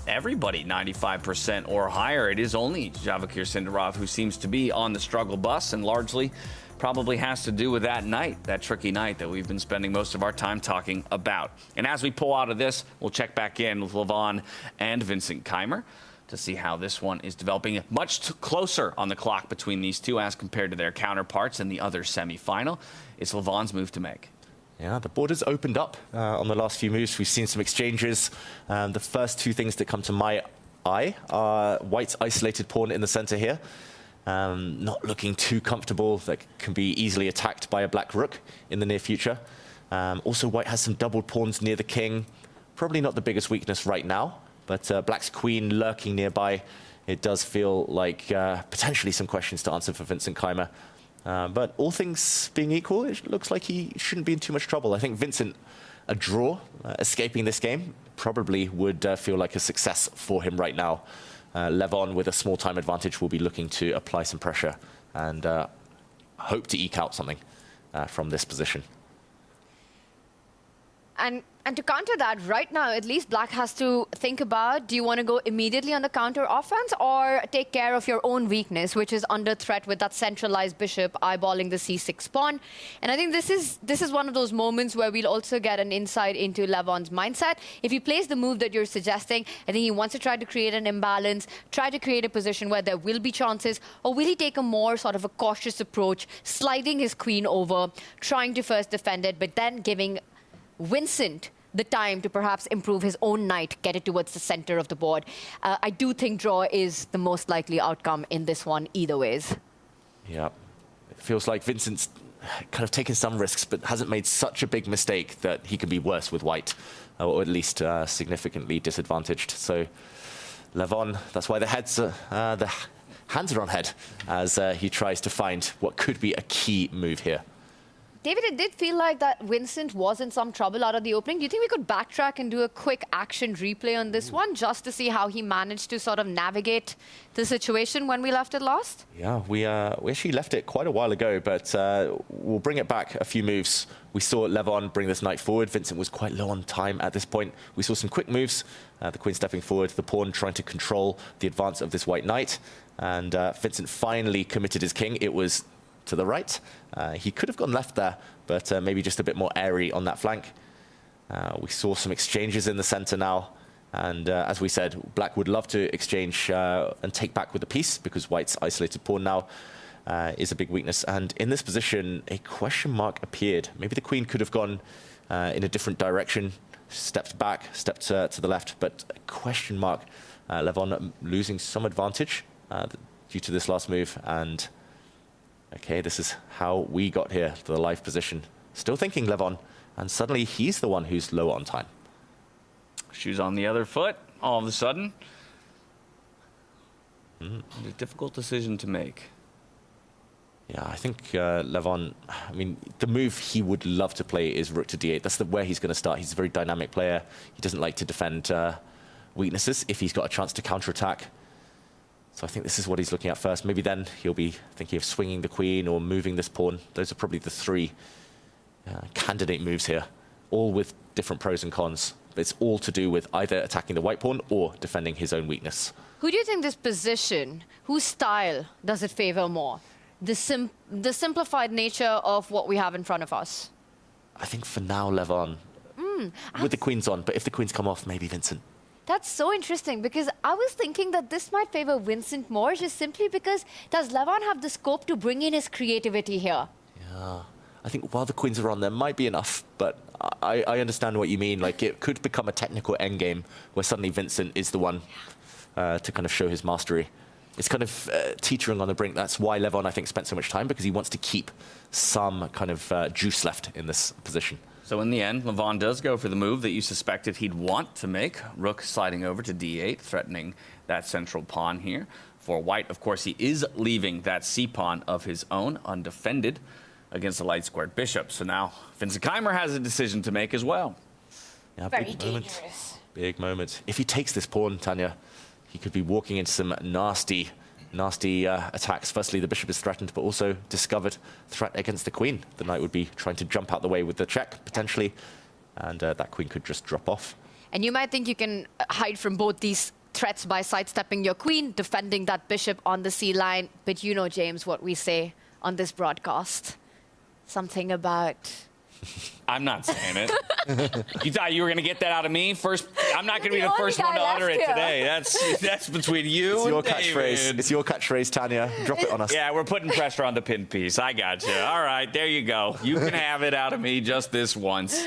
everybody 95% or higher. It is only Vachier Sindarov who seems to be on the struggle bus, and largely probably has to do with that night, that tricky night that we've been spending most of our time talking about. And as we pull out of this, we'll check back in with Levon and Vincent Keymer to see how this one is developing. Much closer on the clock between these two as compared to their counterparts in the other semi-final. It's Levon's move to make. Yeah, the board has opened up on the last few moves. We've seen some exchanges. The first 2 things that come to my eye are White's isolated pawn in the center here. Not looking too comfortable. That can be easily attacked by a black rook in the near future. Also, White has some doubled pawns near the king. Probably not the biggest weakness right now, but Black's queen lurking nearby. It does feel like potentially some questions to answer for Vincent Keymer. But all things being equal, it looks like he shouldn't be in too much trouble. I think Vincent, a draw, escaping this game, probably would feel like a success for him right now. Levon, with a small time advantage, will be looking to apply some pressure and hope to eke out something from this position. And to counter that, right now, at least Black has to think about, do you want to go immediately on the counter offense or take care of your own weakness, which is under threat with that centralized bishop eyeballing the c6 pawn. And I think this is one of those moments where we'll also get an insight into Levon's mindset. If he plays the move that you're suggesting, I think he wants to try to create an imbalance, try to create a position where there will be chances, or will he take a more sort of a cautious approach, sliding his queen over, trying to first defend it, but then giving Vincent the time to perhaps improve his own knight, get it towards the center of the board. I do think draw is the most likely outcome in this one either ways. Yeah, it feels like Vincent's kind of taken some risks, but hasn't made such a big mistake that he can be worse with White, or at least significantly disadvantaged. So Levon, that's why the hands are on head as he tries to find what could be a key move here. David, it did feel like that Vincent was in some trouble out of the opening. Do you think we could backtrack and do a quick action replay on this one just to see how he managed to sort of navigate the situation when we left it last? Yeah, we actually left it quite a while ago, but we'll bring it back a few moves. We saw Levon bring this knight forward. Vincent was quite low on time at this point. We saw some quick moves, the queen stepping forward, the pawn trying to control the advance of this white knight, and Vincent finally committed his king. It was to the right. He could have gone left there, but maybe just a bit more airy on that flank. We saw some exchanges in the center now, and as we said, Black would love to exchange and take back with a piece, because White's isolated pawn now is a big weakness. And in this position, a question mark appeared. Maybe the queen could have gone in a different direction, stepped back, stepped to the left, but a question mark. Levon losing some advantage due to this last move, and okay, this is how we got here to the live position. Still thinking Levon, and suddenly he's the one who's low on time. Shoes on the other foot, all of a sudden. A difficult decision to make. Yeah, I think Levon, I mean, the move he would love to play is rook to d8. That's where he's going to start. He's a very dynamic player. He doesn't like to defend weaknesses if he's got a chance to counterattack. So I think this is what he's looking at first. Maybe then he'll be thinking of swinging the queen or moving this pawn. Those are probably the three candidate moves here, all with different pros and cons. But it's all to do with either attacking the white pawn or defending his own weakness. Who do you think this position, whose style does it favor more? The simplified nature of what we have in front of us? I think for now, Levon, with the queens on, but if the queens come off, maybe Vincent. That's so interesting, because I was thinking that this might favor Vincent more, just simply because does Levon have the scope to bring in his creativity here? Yeah, I think while the queens are on, there might be enough, but I understand what you mean. Like, it could become a technical endgame where suddenly Vincent is the one to kind of show his mastery. It's kind of teetering on the brink. That's why Levon, I think, spent so much time, because he wants to keep some kind of juice left in this position. So in the end, Levon does go for the move that you suspected he'd want to make. Rook sliding over to d8, threatening that central pawn here. For white, of course, he is leaving that c-pawn of his own undefended against the light-squared bishop. So now Vincent Keymer has a decision to make as well. Yeah, Very big dangerous. moment. Big moment. If he takes this pawn, Tanya, he could be walking into some nasty attacks. Firstly, the bishop is threatened, but also discovered threat against the queen. The knight would be trying to jump out the way with the check, potentially, and that queen could just drop off. And you might think you can hide from both these threats by sidestepping your queen, defending that bishop on the c line. But you know, James, what we say on this broadcast. Something about... I'm not saying it. You thought you were going to get that out of me? First, I'm not going to be the first one to utter it today. That's between you it's your and catchphrase. David. It's your catchphrase, Tanya. Drop it on us. Yeah, we're putting pressure on the pin piece. I got you. All right, there you go. You can have it out of me just this once.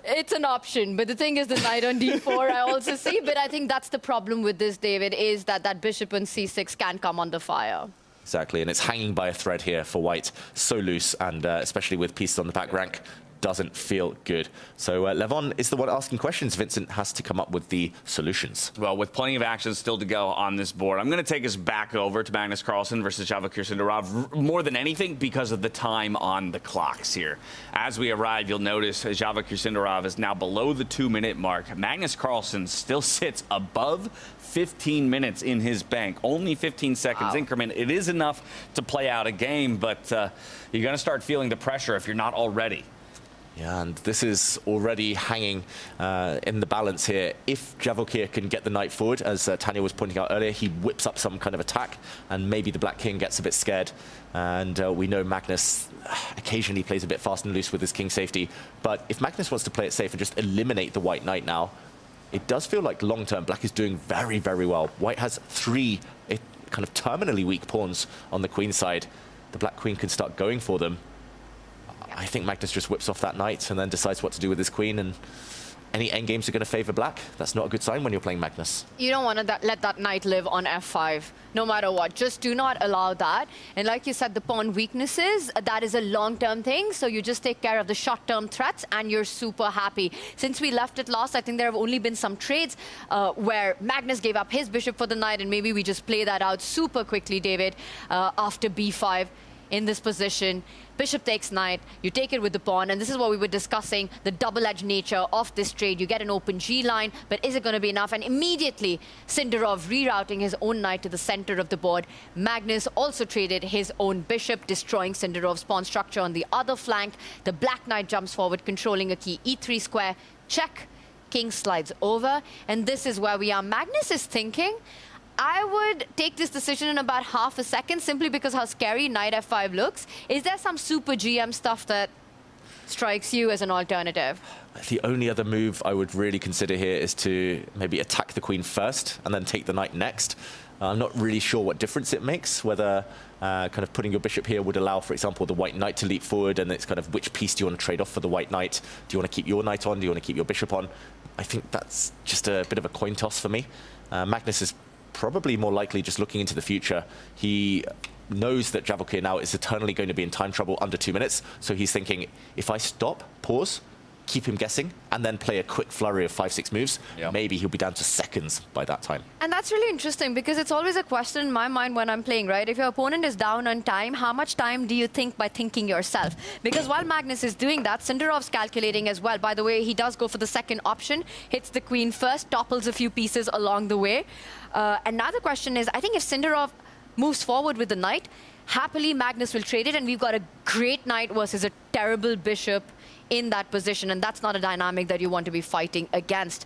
It's an option, but the thing is the knight on d4 I also see. But I think that's the problem with this, David, is that that bishop on c6 can come under fire. Exactly, and it's hanging by a thread here for white. So loose, and especially with pieces on the back rank, doesn't feel good. So Levon is the one asking questions. Vincent has to come up with the solutions. Well, with plenty of action still to go on this board, I'm going to take us back over to Magnus Carlsen versus Vachier-Lagrave more than anything because of the time on the clocks here. As we arrive, you'll notice Vachier-Lagrave is now below the 2-minute mark. Magnus Carlsen still sits above 15 minutes in his bank, only 15 seconds increment. It is enough to play out a game, but you're going to start feeling the pressure if you're not already. Yeah, and this is already hanging in the balance here. If Vachier can get the knight forward, as Tanya was pointing out earlier, he whips up some kind of attack, and maybe the black king gets a bit scared. And we know Magnus occasionally plays a bit fast and loose with his king safety. But if Magnus wants to play it safe and just eliminate the white knight now, it does feel like long-term black is doing very, very well. White has 3 kind of terminally weak pawns on the queen side. The black queen can start going for them. I think Magnus just whips off that knight and then decides what to do with his queen, and any endgames are going to favor black. That's not a good sign when you're playing Magnus. You don't want to let that knight live on f5, no matter what. Just do not allow that. And like you said, the pawn weaknesses, that is a long-term thing, so you just take care of the short-term threats and you're super happy. Since we left it last, I think there have only been some trades where Magnus gave up his bishop for the knight, and maybe we just play that out super quickly, David, after b5 in this position. Bishop takes knight, you take it with the pawn, and this is what we were discussing, the double-edged nature of this trade. You get an open G line, but is it going to be enough? And immediately, Sindarov rerouting his own knight to the center of the board. Magnus also traded his own bishop, destroying Sindarov's pawn structure on the other flank. The black knight jumps forward, controlling a key e3 square. Check. King slides over, and this is where we are. Magnus is thinking, I would take this decision in about half a second, simply because how scary knight f5 looks. Is there some super GM stuff that strikes you as an alternative? The only other move I would really consider here is to maybe attack the queen first and then take the knight next. I'm not really sure what difference it makes, whether kind of putting your bishop here would allow, for example, the white knight to leap forward, and it's kind of which piece do you want to trade off for the white knight? Do you want to keep your knight on? Do you want to keep your bishop on? I think that's just a bit of a coin toss for me. Magnus is probably more likely just looking into the future. He knows that Vachier now is eternally going to be in time trouble under 2 minutes, so he's thinking, if I stop, pause, keep him guessing, and then play a quick flurry of 5-6 moves, maybe he'll be down to seconds by that time. And that's really interesting, because it's always a question in my mind when I'm playing, right? If your opponent is down on time, how much time do you think by thinking yourself? Because while Magnus is doing that, Sindarov's calculating as well. By the way, he does go for the second option, hits the queen first, topples a few pieces along the way. Another question is, I think if Sindarov moves forward with the knight, happily Magnus will trade it, and we've got a great knight versus a terrible bishop in that position, and that's not a dynamic that you want to be fighting against.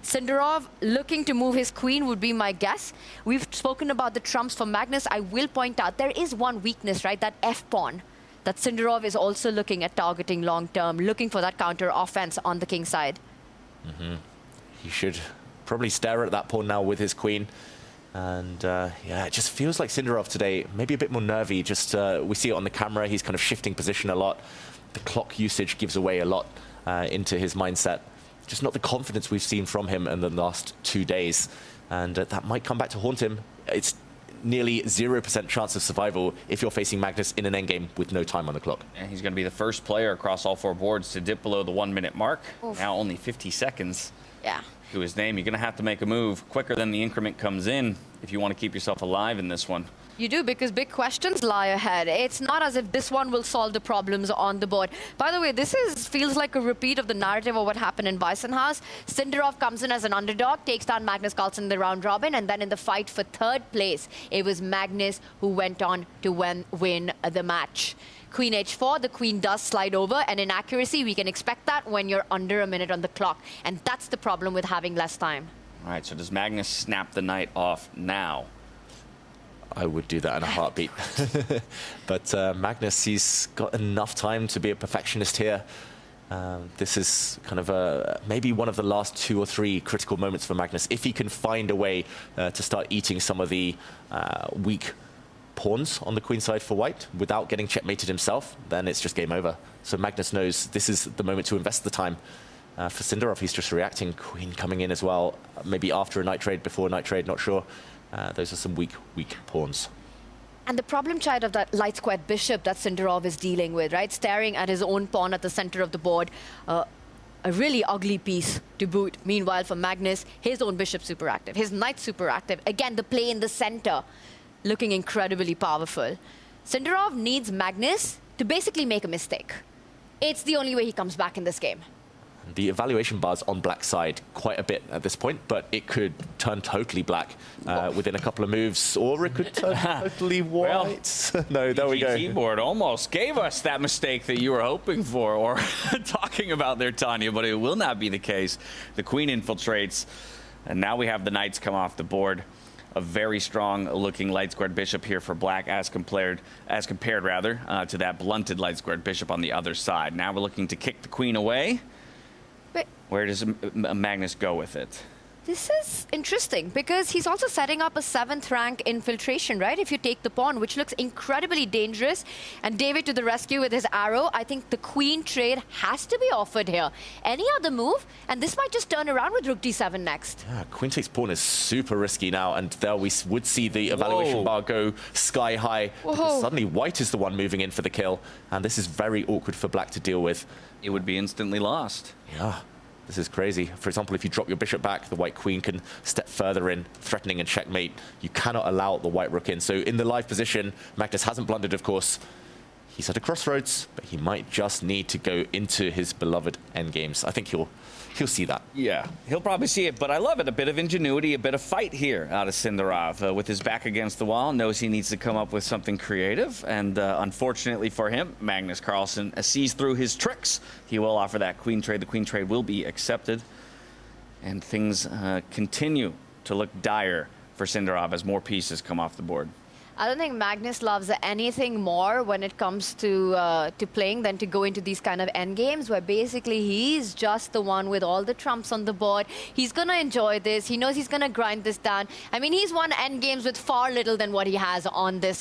Sindarov looking to move his queen would be my guess. We've spoken about the trumps for Magnus. I will point out there is one weakness, right? That f-pawn that Sindarov is also looking at targeting long-term, looking for that counter offense on the king side. He should probably stare at that pawn now with his queen. And yeah, it just feels like Sindarov today, maybe a bit more nervy. Just we see it on the camera. He's kind of shifting position a lot. The clock usage gives away a lot into his mindset. Just not the confidence we've seen from him in the last 2 days. And that might come back to haunt him. It's nearly 0% chance of survival if you're facing Magnus in an endgame with no time on the clock. And he's going to be the first player across all 4 boards to dip below the 1 minute mark. Oof. Now only 50 seconds. Yeah. To his name. You're going to have to make a move quicker than the increment comes in if you want to keep yourself alive in this one. You do, because big questions lie ahead. It's not as if this one will solve the problems on the board. By the way, this feels like a repeat of the narrative of what happened in Weissenhaus. Sindarov comes in as an underdog, takes down Magnus Carlsen in the round robin, and then in the fight for 3rd place, it was Magnus who went on to win the match. Queen h4, the queen does slide over, and in accuracy, we can expect that when you're under a minute on the clock. And that's the problem with having less time. All right, so does Magnus snap the knight off now? I would do that in a heartbeat. But Magnus, he's got enough time to be a perfectionist here. This is kind of maybe one of the last 2 or 3 critical moments for Magnus. If he can find a way to start eating some of the weak pawns on the queen side for white without getting checkmated himself, then it's just game over. So Magnus knows this is the moment to invest the time. For Sindarov, he's just reacting. Queen coming in as well, maybe after a knight trade, before a knight trade, not sure. Those are some weak pawns. And the problem child of that light squared bishop that Sindarov is dealing with, right? Staring at his own pawn at the center of the board. A really ugly piece to boot. Meanwhile, for Magnus, his own bishop super active, his knight super active. Again, the play in the center, looking incredibly powerful. Sindarov needs Magnus to basically make a mistake. It's the only way he comes back in this game. The evaluation bar's on black side quite a bit at this point, but it could turn totally black within a couple of moves, or it could turn totally white. Well, no, there we go. Keyboard almost gave us that mistake that you were hoping for or talking about there, Tanya, but it will not be the case. The queen infiltrates, and now we have the knights come off the board. A very strong-looking light-squared bishop here for black, as compared to that blunted light-squared bishop on the other side. Now we're looking to kick the queen away. But where does Magnus go with it? This is interesting because he's also setting up a 7th rank infiltration, right? If you take the pawn, which looks incredibly dangerous. And David to the rescue with his arrow. I think the queen trade has to be offered here. Any other move? And this might just turn around with rook d7 next. Yeah, queen takes pawn is super risky now. And there we would see the evaluation bar go sky high. Because suddenly white is the one moving in for the kill. And this is very awkward for black to deal with. It would be instantly lost. Yeah. This is crazy. For example, if you drop your bishop back, the white queen can step further in, threatening and checkmate. You cannot allow the white rook in. So in the live position, Magnus hasn't blundered, of course. He's at a crossroads, but he might just need to go into his beloved endgames. I think he'll see that. Yeah, he'll probably see it, but I love it. A bit of ingenuity, a bit of fight here out of Sindarov. With his back against the wall, knows he needs to come up with something creative. And unfortunately for him, Magnus Carlsen sees through his tricks. He will offer that queen trade. The queen trade will be accepted. And things continue to look dire for Sindarov as more pieces come off the board. I don't think Magnus loves anything more when it comes to playing than to go into these kind of endgames where basically he's just the one with all the trumps on the board. He's going to enjoy this. He knows he's going to grind this down. I mean, he's won endgames with far little than what he has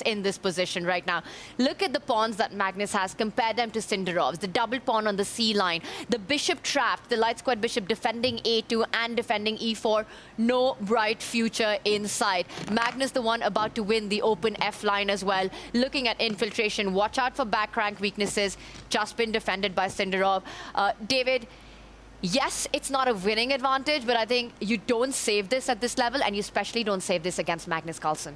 in this position right now. Look at the pawns that Magnus has. Compare them to Sindarov's. The double pawn on the C line. The bishop trapped. The light squared bishop defending A2 and defending E4. No bright future in sight. Magnus the one about to win the open F line as well. Looking at infiltration, watch out for back rank weaknesses. Just been defended by Sindarov. David, yes, it's not a winning advantage, but I think you don't save this at this level, and you especially don't save this against Magnus Carlsen.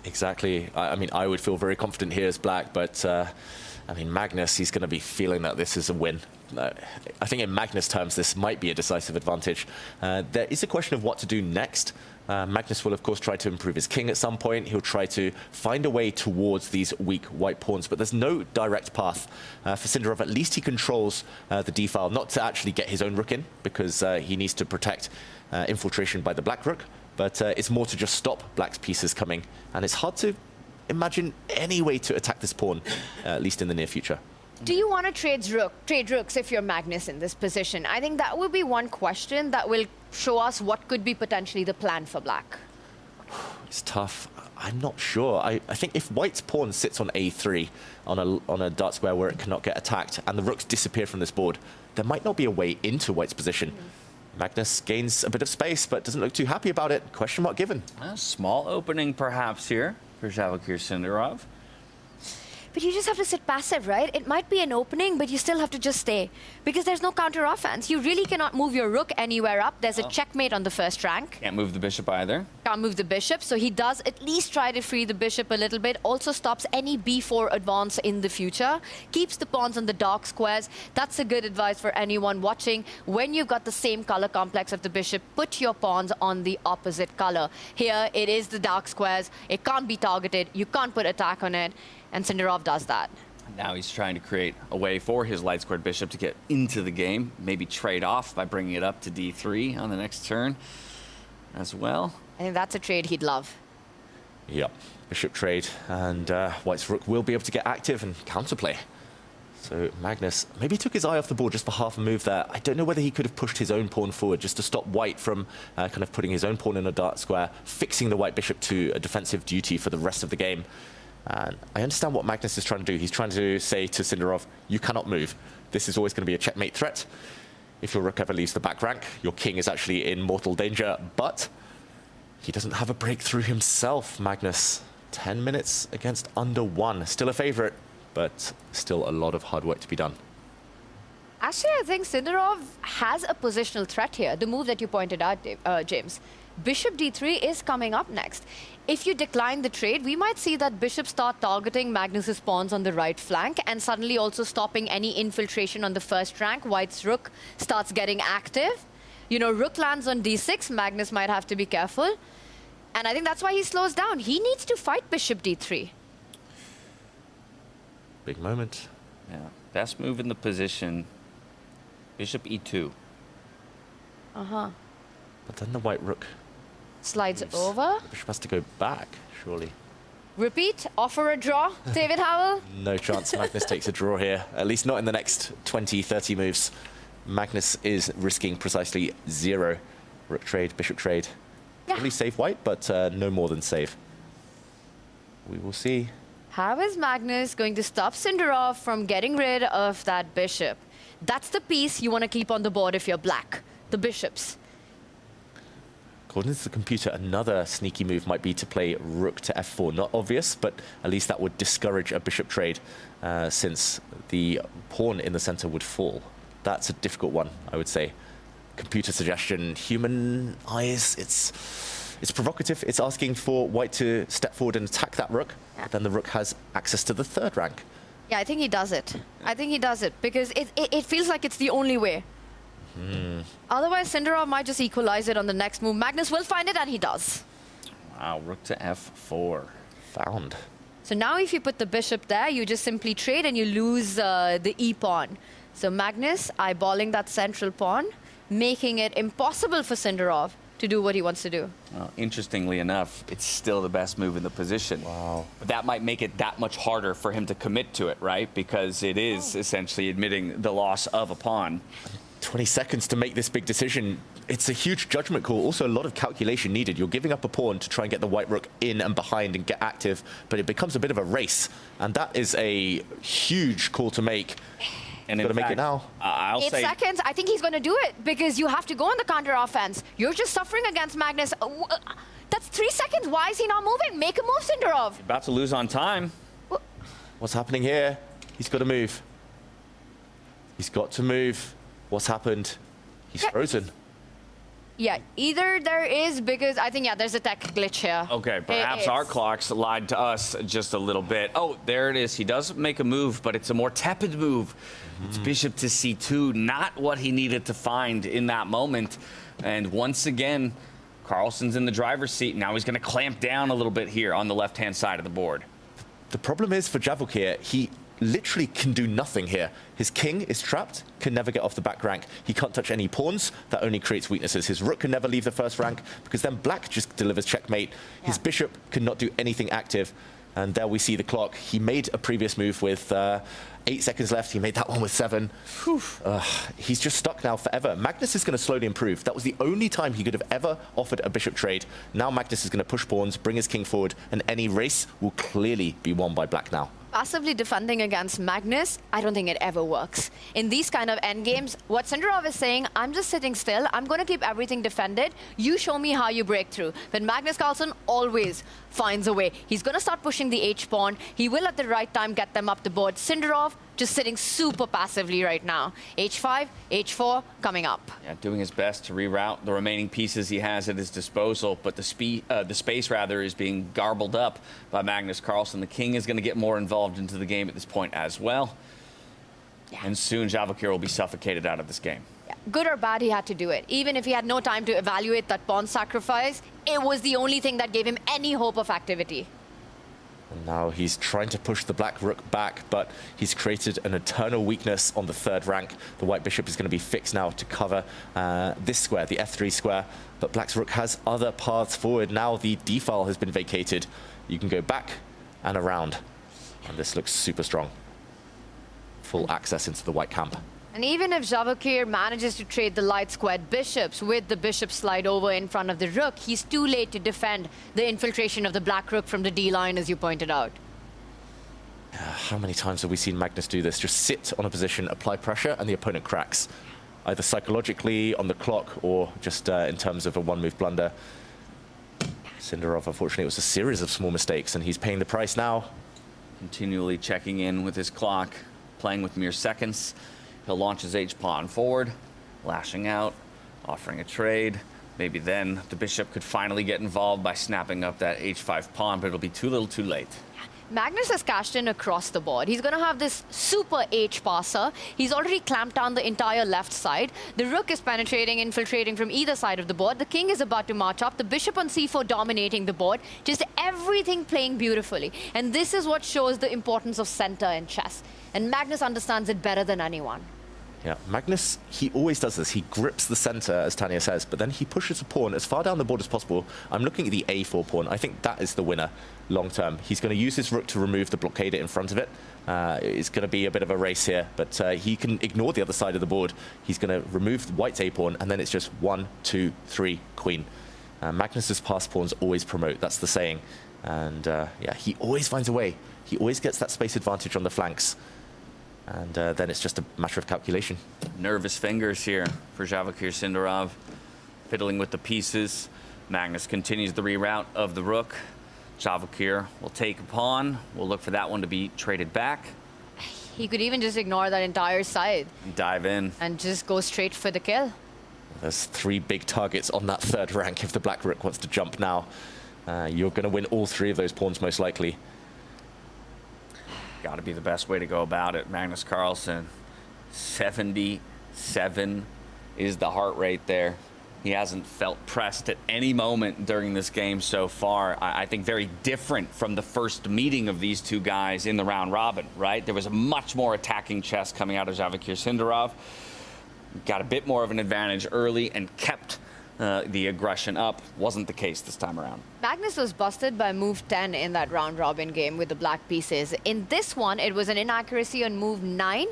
Exactly. I mean, I would feel very confident here as black, but I mean, Magnus, he's going to be feeling that this is a win. I think in Magnus terms, this might be a decisive advantage. There is a question of what to do next. Magnus will, of course, try to improve his king at some point. He'll try to find a way towards these weak white pawns, but there's no direct path. For Sindarov, at least he controls the d-file, not to actually get his own rook in, because he needs to protect infiltration by the black rook, but it's more to just stop black's pieces coming. And it's hard to imagine any way to attack this pawn, at least in the near future. Do you want to trade rooks if you're Magnus in this position? I think that would be one question that will show us what could be potentially the plan for black. It's tough. I'm not sure. I think if white's pawn sits on a3 on a dart square where it cannot get attacked and the rooks disappear from this board, there might not be a way into white's position. Magnus gains a bit of space, but doesn't look too happy about it. Question mark given. A small opening, perhaps, here for Vachier-Sindarov. But you just have to sit passive, right? It might be an opening, but you still have to just stay. Because there's no counter offense. You really cannot move your rook anywhere up. There's a checkmate on the first rank. Can't move the bishop either. Can't move the bishop, so he does at least try to free the bishop a little bit. Also stops any b4 advance in the future. Keeps the pawns on the dark squares. That's a good advice for anyone watching. When you've got the same color complex of the bishop, put your pawns on the opposite color. Here, it is the dark squares. It can't be targeted. You can't put attack on it. And Sindarov does that. Now he's trying to create a way for his light squared bishop to get into the game. Maybe trade off by bringing it up to d3 on the next turn as well. I think that's a trade he'd love. Yep, bishop trade, and white's rook will be able to get active and counterplay. So Magnus maybe took his eye off the board just for half a move there. I don't know whether he could have pushed his own pawn forward just to stop white from kind of putting his own pawn in a dart square, fixing the white bishop to a defensive duty for the rest of the game. And I understand what Magnus is trying to do. He's trying to say to Sindarov, you cannot move. This is always going to be a checkmate threat. If your rook ever leaves the back rank, your king is actually in mortal danger. But he doesn't have a breakthrough himself, Magnus. 10 minutes against under 1. Still a favorite, but still a lot of hard work to be done. Actually, I think Sindarov has a positional threat here. The move that you pointed out, James. Bishop d3 is coming up next. If you decline the trade, we might see that bishop start targeting Magnus's pawns on the right flank and suddenly also stopping any infiltration on the first rank. White's rook starts getting active. You know, rook lands on d6. Magnus might have to be careful. And I think that's why he slows down. He needs to fight bishop d3. Big moment. Yeah, best move in the position. Bishop e2. Uh-huh. But then the white rook slides over. The bishop has to go back, surely. Repeat, offer a draw, David Howell. No chance Magnus takes a draw here, at least not in the next 20, 30 moves. Magnus is risking precisely 0. Rook trade, bishop trade. Yeah. Probably save white, but no more than save. We will see. How is Magnus going to stop Sindarov from getting rid of that bishop? That's the piece you want to keep on the board if you're black, the bishops. According to the computer, another sneaky move might be to play rook to f4. Not obvious, but at least that would discourage a bishop trade since the pawn in the center would fall. That's a difficult one, I would say. Computer suggestion, human eyes, it's provocative. It's asking for white to step forward and attack that rook. But then the rook has access to the third rank. Yeah, I think he does it. I think he does it because it feels like it's the only way. Otherwise, Sindarov might just equalize it on the next move. Magnus will find it, and he does. Wow, rook to f4. Found. So now if you put the bishop there, you just simply trade and you lose the e-pawn. So Magnus eyeballing that central pawn, making it impossible for Sindarov to do what he wants to do. Well, interestingly enough, it's still the best move in the position. Wow. But that might make it that much harder for him to commit to it, right? Because it is essentially admitting the loss of a pawn. 20 seconds to make this big decision. It's a huge judgment call. Also, a lot of calculation needed. You're giving up a pawn to try and get the white rook in and behind and get active, but it becomes a bit of a race. And that is a huge call to make. And got to make it now. I'll 8 say seconds. I think he's going to do it because you have to go on the counter offense. You're just suffering against Magnus. That's 3 seconds. Why is he not moving? Make a move, Sindarov. about to lose on time. What's happening here? He's got to move. He's got to move. What's happened? He's frozen. Yeah, either there is because I think, yeah, there's a tech glitch here. Okay, perhaps our clocks lied to us just a little bit. Oh, there it is. He does make a move, but it's a more tepid move. It's bishop to c2, not what he needed to find in that moment. And once again, Carlsen's in the driver's seat. Now he's going to clamp down a little bit here on the left-hand side of the board. The problem is for Vachier, he literally can do nothing here. His king is trapped, can never get off the back rank. He can't touch any pawns. That only creates weaknesses. His rook can never leave the first rank because then black just delivers checkmate. His bishop cannot do anything active. And there we see the clock. He made a previous move with 8 seconds left. He made that one with 7. He's just stuck now forever. Magnus is going to slowly improve. That was the only time he could have ever offered a bishop trade. Now Magnus is going to push pawns, bring his king forward, and any race will clearly be won by black now. Passively defending against Magnus, I don't think it ever works. In these kind of endgames, what Sindarov is saying, I'm just sitting still, I'm going to keep everything defended, you show me how you break through. But Magnus Carlsen always finds a way. He's going to start pushing the H-pawn, he will at the right time get them up the board. Sindarov just sitting super passively right now. H5, H4 coming up. Yeah, doing his best to reroute the remaining pieces he has at his disposal, but the space rather is being garbled up by Magnus Carlsen. The king is going to get more involved into the game at this point as well. Yeah. And soon Vachier will be suffocated out of this game. Yeah. Good or bad, he had to do it. Even if he had no time to evaluate that pawn sacrifice, it was the only thing that gave him any hope of activity. And now he's trying to push the black rook back, but he's created an eternal weakness on the 3rd rank. The white bishop is going to be fixed now to cover this square, the f3 square. But black's rook has other paths forward. Now the d-file has been vacated. You can go back and around. And this looks super strong. Full access into the white camp. And even if Vachier manages to trade the light squared bishops with the bishop slide over in front of the rook, he's too late to defend the infiltration of the black rook from the D line, as you pointed out. How many times have we seen Magnus do this? Just sit on a position, apply pressure, and the opponent cracks. Either psychologically, on the clock, or just in terms of a one-move blunder. Sindarov, unfortunately, it was a series of small mistakes, and he's paying the price now. Continually checking in with his clock, playing with mere seconds. He'll launch his H-pawn forward, lashing out, offering a trade. Maybe then the bishop could finally get involved by snapping up that H5 pawn, but it'll be too little too late. Magnus has cashed in across the board. He's going to have this super H passer. He's already clamped down the entire left side. The rook is penetrating, infiltrating from either side of the board. The king is about to march up. The bishop on c4 dominating the board. Just everything playing beautifully. And this is what shows the importance of center in chess. And Magnus understands it better than anyone. Yeah, Magnus, he always does this. He grips the center, as Tanya says, but then he pushes a pawn as far down the board as possible. I'm looking at the A4 pawn. I think that is the winner long term. He's going to use his rook to remove the blockade in front of it. It's going to be a bit of a race here, but he can ignore the other side of the board. He's going to remove white's A pawn, and then it's just 1, 2, 3, queen. Magnus's pass pawns always promote. That's the saying. And yeah, he always finds a way. He always gets that space advantage on the flanks. And then it's just a matter of calculation. Nervous fingers here for Vachier Sindarov, fiddling with the pieces. Magnus continues the reroute of the rook. Vachier will take a pawn. We'll look for that one to be traded back. He could even just ignore that entire side. And dive in. And just go straight for the kill. There's 3 big targets on that 3rd rank. If the black rook wants to jump now, you're going to win all 3 of those pawns most likely. Got to be the best way to go about it. Magnus Carlsen, 77 is the heart rate there. He hasn't felt pressed at any moment during this game so far. I think very different from the first meeting of these two guys in the round robin, right? There was a much more attacking chess coming out of Vachier Sindarov. Got a bit more of an advantage early and kept the aggression up. Wasn't the case this time around. Magnus was busted by move 10 in that round robin game with the black pieces. In this one, it was an inaccuracy on move 9,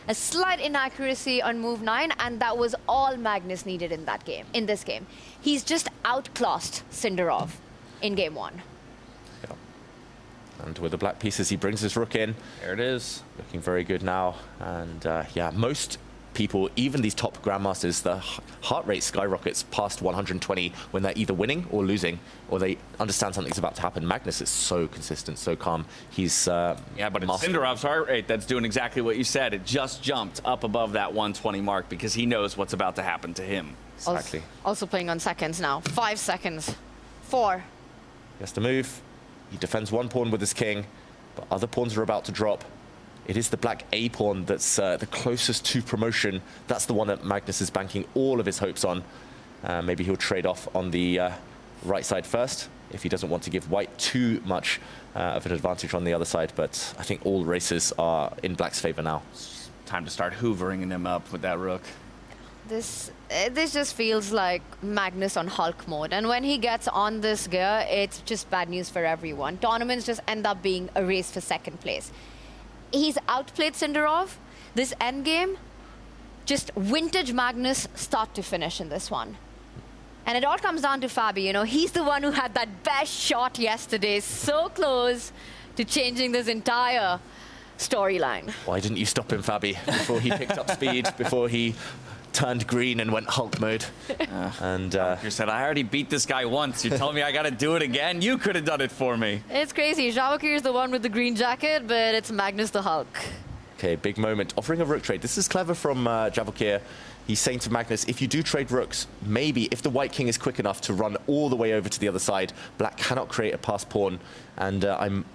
a slight inaccuracy on move 9, and that was all Magnus needed in that game, in this game. He's just outclassed Sindarov in game 1. Yeah. And with the black pieces, he brings his rook in. There it is. Looking very good now. And yeah, most people, even these top grandmasters, the heart rate skyrockets past 120 when they're either winning or losing, or they understand something's about to happen. Magnus is so consistent, so calm. He's yeah, but it's Sindarov's heart rate that's doing exactly what you said. It just jumped up above that 120 mark because he knows what's about to happen to him. Exactly. Also playing on seconds now. 5 seconds. 4. He has to move. He defends 1 pawn with his king, but other pawns are about to drop. It is the black A pawn that's the closest to promotion. That's the one that Magnus is banking all of his hopes on. Maybe he'll trade off on the right side first if he doesn't want to give white too much of an advantage on the other side. But I think all races are in black's favor now. Time to start hoovering them up with that rook. This just feels like Magnus on Hulk mode. And when he gets on this gear, it's just bad news for everyone. Tournaments just end up being a race for second place. He's outplayed Sindarov. This endgame, just vintage Magnus start to finish in this one. And it all comes down to Fabi. You know, he's the one who had that best shot yesterday. So close to changing this entire storyline. Why didn't you stop him, Fabi, before he picked up speed, before he turned green and went Hulk mode? You said, I already beat this guy once. You're telling me I got to do it again? You could have done it for me. It's crazy. Vachier is the one with the green jacket, but it's Magnus the Hulk. Okay, big moment. Offering a rook trade. This is clever from Vachier. He's saying to Magnus, if you do trade rooks, maybe if the white king is quick enough to run all the way over to the other side, black cannot create a passed pawn, and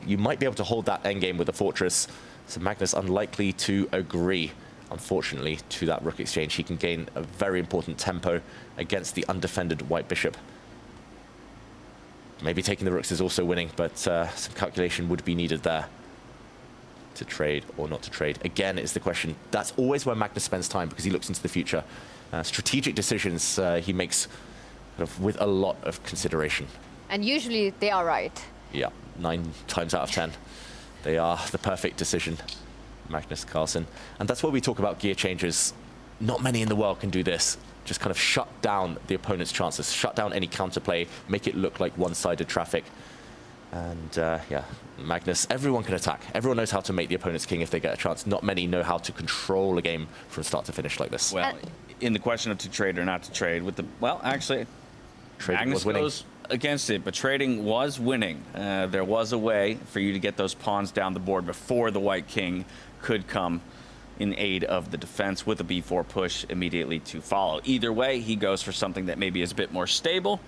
you might be able to hold that endgame with a fortress. So Magnus unlikely to agree, unfortunately, to that rook exchange. He can gain a very important tempo against the undefended white bishop. Maybe taking the rooks is also winning, but some calculation would be needed there. To trade or not to trade. Again, it's the question. That's always where Magnus spends time, because he looks into the future. Strategic decisions he makes kind of with a lot of consideration. And usually they are right. Yeah, 9 times out of 10. They are the perfect decision, Magnus Carlsen. And that's why we talk about gear changes. Not many in the world can do this. Just kind of shut down the opponent's chances, shut down any counterplay, make it look like one-sided traffic. And yeah, Magnus, everyone can attack. Everyone knows how to make the opponent's king if they get a chance. Not many know how to control a game from start to finish like this. Well, in the question of to trade or not to trade, with the, well, actually, Magnus goes against it, but trading was winning. There was a way for you to get those pawns down the board before the white king could come in aid of the defense with a b4 push immediately to follow. Either way, he goes for something that maybe is a bit more stable,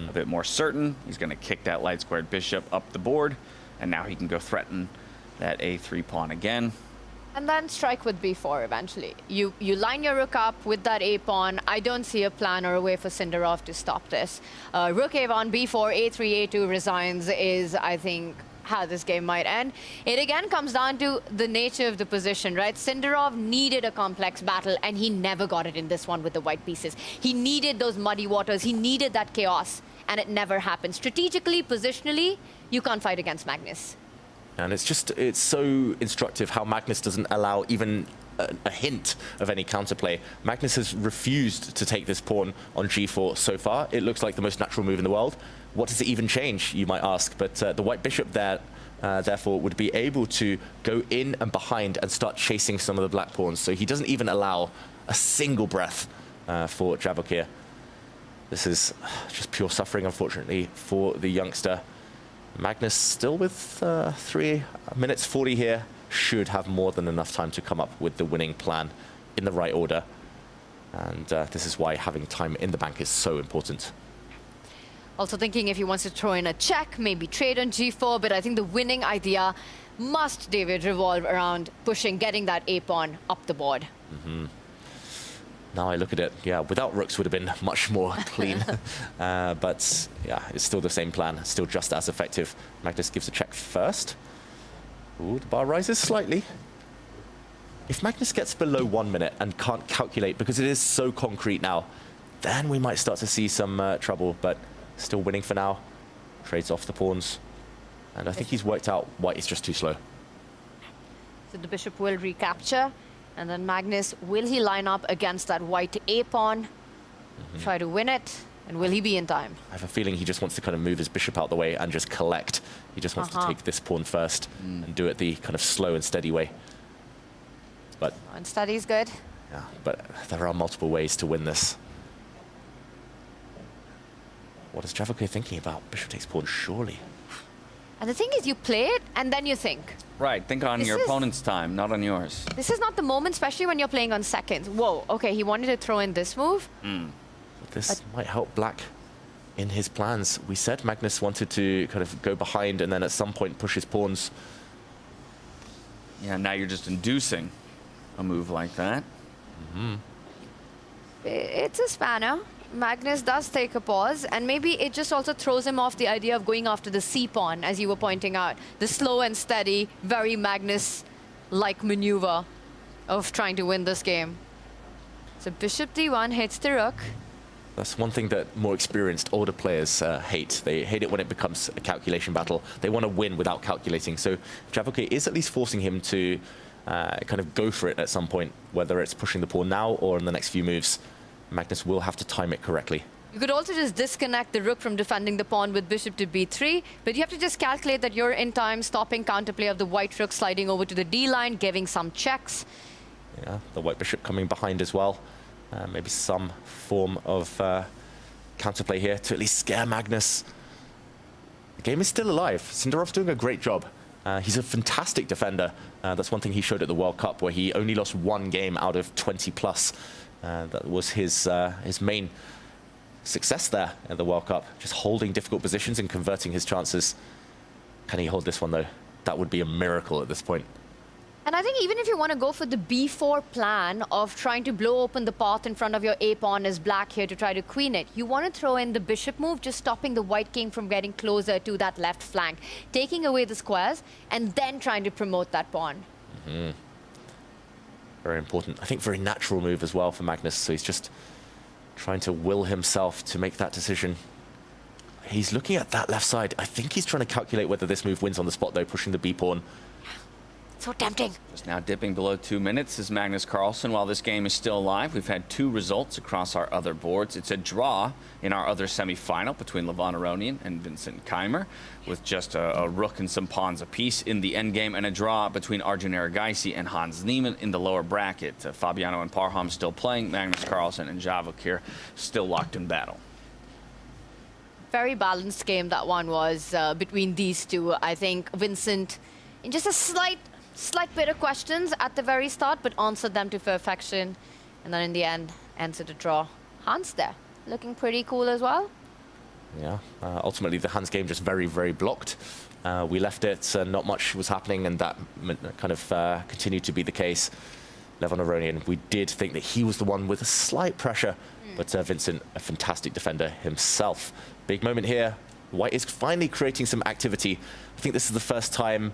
a bit more certain. He's going to kick that light squared bishop up the board, and now he can go threaten that a3 pawn again. And then strike with b4 eventually. You line your rook up with that a pawn. I don't see a plan or a way for Sindarov to stop this. Rook a1, b4, a3, a2 resigns is, I think, how this game might end. It again comes down to the nature of the position, right? Sindarov needed a complex battle, and he never got it in this one with the white pieces. He needed those muddy waters. He needed that chaos, and it never happened. Strategically, positionally, you can't fight against Magnus. And it's so instructive how Magnus doesn't allow even a hint of any counterplay. Magnus has refused to take this pawn on g4 so far. It looks like the most natural move in the world. What does it even change, you might ask? But the white bishop there, therefore, would be able to go in and behind and start chasing some of the black pawns. So he doesn't even allow a single breath for Vachier. This is just pure suffering, unfortunately, for the youngster. Magnus still with 3 minutes 40 here, should have more than enough time to come up with the winning plan in the right order. And this is why having time in the bank is so important. Also thinking if he wants to throw in a check, maybe trade on g4, but I think the winning idea must, David, revolve around pushing, getting that a-pawn up the board. Now I look at it, yeah, without rooks would have been much more clean. But yeah, it's still the same plan, still just as effective. Magnus gives a check first. Ooh, the bar rises slightly. If Magnus gets below 1 minute and can't calculate, because it is so concrete now, then we might start to see some trouble, but still winning for now. Trades off the pawns. And I think he's worked out white is just too slow. So the bishop will recapture. And then Magnus, will he line up against that white a-pawn, try to win it, and will he be in time? I have a feeling he just wants to kind of move his bishop out the way and just collect. He just wants to take this pawn first and do it the kind of slow and steady way. But and steady's good. Yeah, but there are multiple ways to win this. What is Vachier thinking about? Bishop takes pawn, surely. And the thing is, you play it, and then you think. Right, think on your opponent's time, not on yours. This is not the moment, especially when you're playing on seconds. Whoa, okay, he wanted to throw in this move. This might help black in his plans. We said Magnus wanted to kind of go behind and then at some point push his pawns. Yeah, now you're just inducing a move like that. It's a spanner. Magnus does take a pause, and maybe it just also throws him off the idea of going after the c-pawn, as you were pointing out. The slow and steady, very Magnus-like maneuver of trying to win this game. So bishop d1 hits the rook. That's one thing that more experienced, older players hate. They hate it when it becomes a calculation battle. They want to win without calculating. So Vachier is at least forcing him to kind of go for it at some point, whether it's pushing the pawn now or in the next few moves. Magnus will have to time it correctly. You could also just disconnect the rook from defending the pawn with bishop to b3, but you have to just calculate that you're in time, stopping counterplay of the white rook sliding over to the d line, giving some checks. Yeah, the white bishop coming behind as well. Maybe some form of counterplay here to at least scare Magnus. The game is still alive. Sindarov's doing a great job. He's a fantastic defender. That's one thing he showed at the World Cup, where he only lost one game out of 20 plus. That was his main success there at the World Cup, just holding difficult positions and converting his chances. Can he hold this one, though? That would be a miracle at this point. And I think even if you want to go for the b4 plan of trying to blow open the path in front of your a pawn as black here to try to queen it, you want to throw in the bishop move, just stopping the white king from getting closer to that left flank, taking away the squares, and then trying to promote that pawn. Mm-hmm. Very important. I think very natural move as well for Magnus, so he's just trying to will himself to make that decision. He's looking at that left side. I think he's trying to calculate whether this move wins on the spot, though, pushing the b pawn. So tempting. Just now dipping below 2 minutes is Magnus Carlsen. While this game is still alive, we've had 2 results across our other boards. It's a draw in our other semi-final between Levon Aronian and Vincent Keymer, with just a rook and some pawns apiece in the endgame, and a draw between Arjun Erigaisi and Hans Niemann in the lower bracket. Fabiano and Parham still playing, Magnus Carlsen and Vachier still locked in battle. Very balanced game that one was between these two. I think Vincent, in just a slight bit of questions at the very start, but answered them to perfection. And then in the end, answered a draw. Hans there, looking pretty cool as well. Yeah, ultimately the Hans game just very, very blocked. We left it, not much was happening, and that kind of continued to be the case. Levon Aronian, we did think that he was the one with a slight pressure, but Vincent, a fantastic defender himself. Big moment here. White is finally creating some activity. I think this is the first time,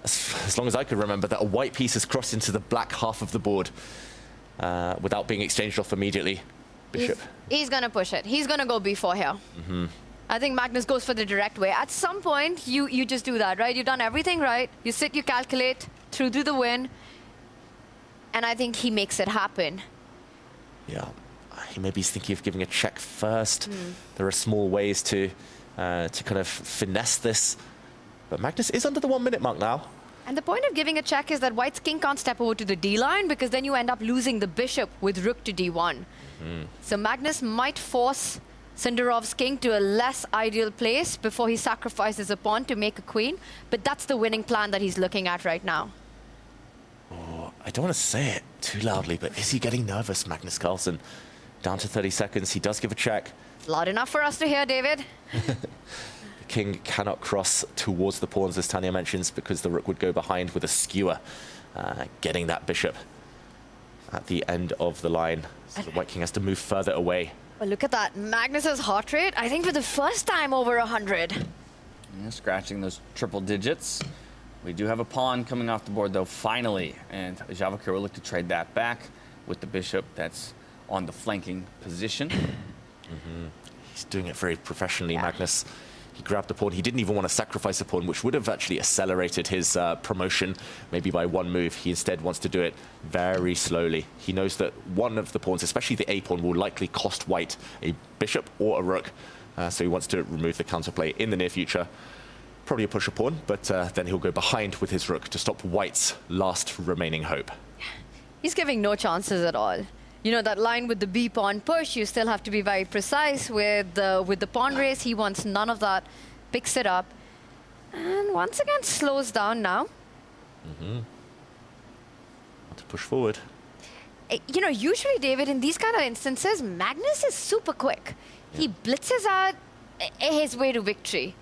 as long as I can remember, that a white piece has crossed into the black half of the board without being exchanged off immediately. Bishop. He's going to push it. He's going to go b4 here. Mm-hmm. I think Magnus goes for the direct way. At some point, you just do that, right? You've done everything right. You sit, you calculate, through to the win. And I think he makes it happen. Yeah. He maybe is thinking of giving a check first. There are small ways to kind of finesse this. But Magnus is under the 1 minute mark now. And the point of giving a check is that White's king can't step over to the d line, because then you end up losing the bishop with rook to d1. So Magnus might force Sindarov's king to a less ideal place before he sacrifices a pawn to make a queen. But that's the winning plan that he's looking at right now. Oh, I don't want to say it too loudly, but is he getting nervous, Magnus Carlsen? Down to 30 seconds, he does give a check. Loud enough for us to hear, David. The king cannot cross towards the pawns, as Tanya mentions, because the rook would go behind with a skewer, getting that bishop at the end of the line. So the white king has to move further away. Well, look at that. Magnus's heart rate, I think for the first time over 100. Yeah, scratching those triple digits. We do have a pawn coming off the board, though, finally. And Vachier will look to trade that back with the bishop that's on the flanking position. He's doing it very professionally, Magnus. He grabbed the pawn. He didn't even want to sacrifice a pawn, which would have actually accelerated his promotion, maybe by one move. He instead wants to do it very slowly. He knows that one of the pawns, especially the a pawn, will likely cost white a bishop or a rook. So he wants to remove the counterplay in the near future. Probably a pusher pawn, but then he'll go behind with his rook to stop white's last remaining hope. He's giving no chances at all. You know, that line with the b pawn push, you still have to be very precise with the pawn race. He wants none of that. Picks it up. And once again, slows down now. Want to push forward. You know, usually, David, in these kind of instances, Magnus is super quick. He blitzes out his way to victory.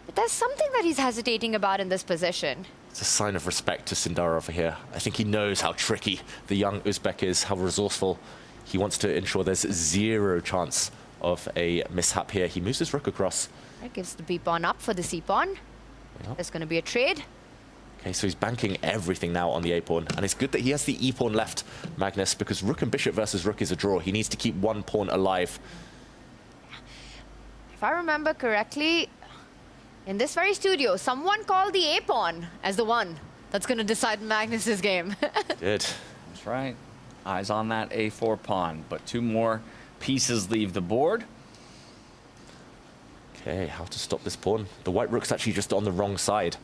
But there's something that he's hesitating about in this position. It's a sign of respect to Sindarov here. I think he knows how tricky the young Uzbek is, how resourceful. He wants to ensure there's zero chance of a mishap here. He moves his rook across. That gives the b pawn up for the c pawn. There's going to be a trade. Okay, so he's banking everything now on the a-pawn. And it's good that he has the e-pawn left, Magnus, because rook and bishop versus rook is a draw. He needs to keep one pawn alive. If I remember correctly, in this very studio, someone called the a-pawn as the one that's going to decide Magnus's game. Did. That's right. Eyes on that a4 pawn, but 2 more pieces leave the board. Okay, how to stop this pawn? The white rook's actually just on the wrong side.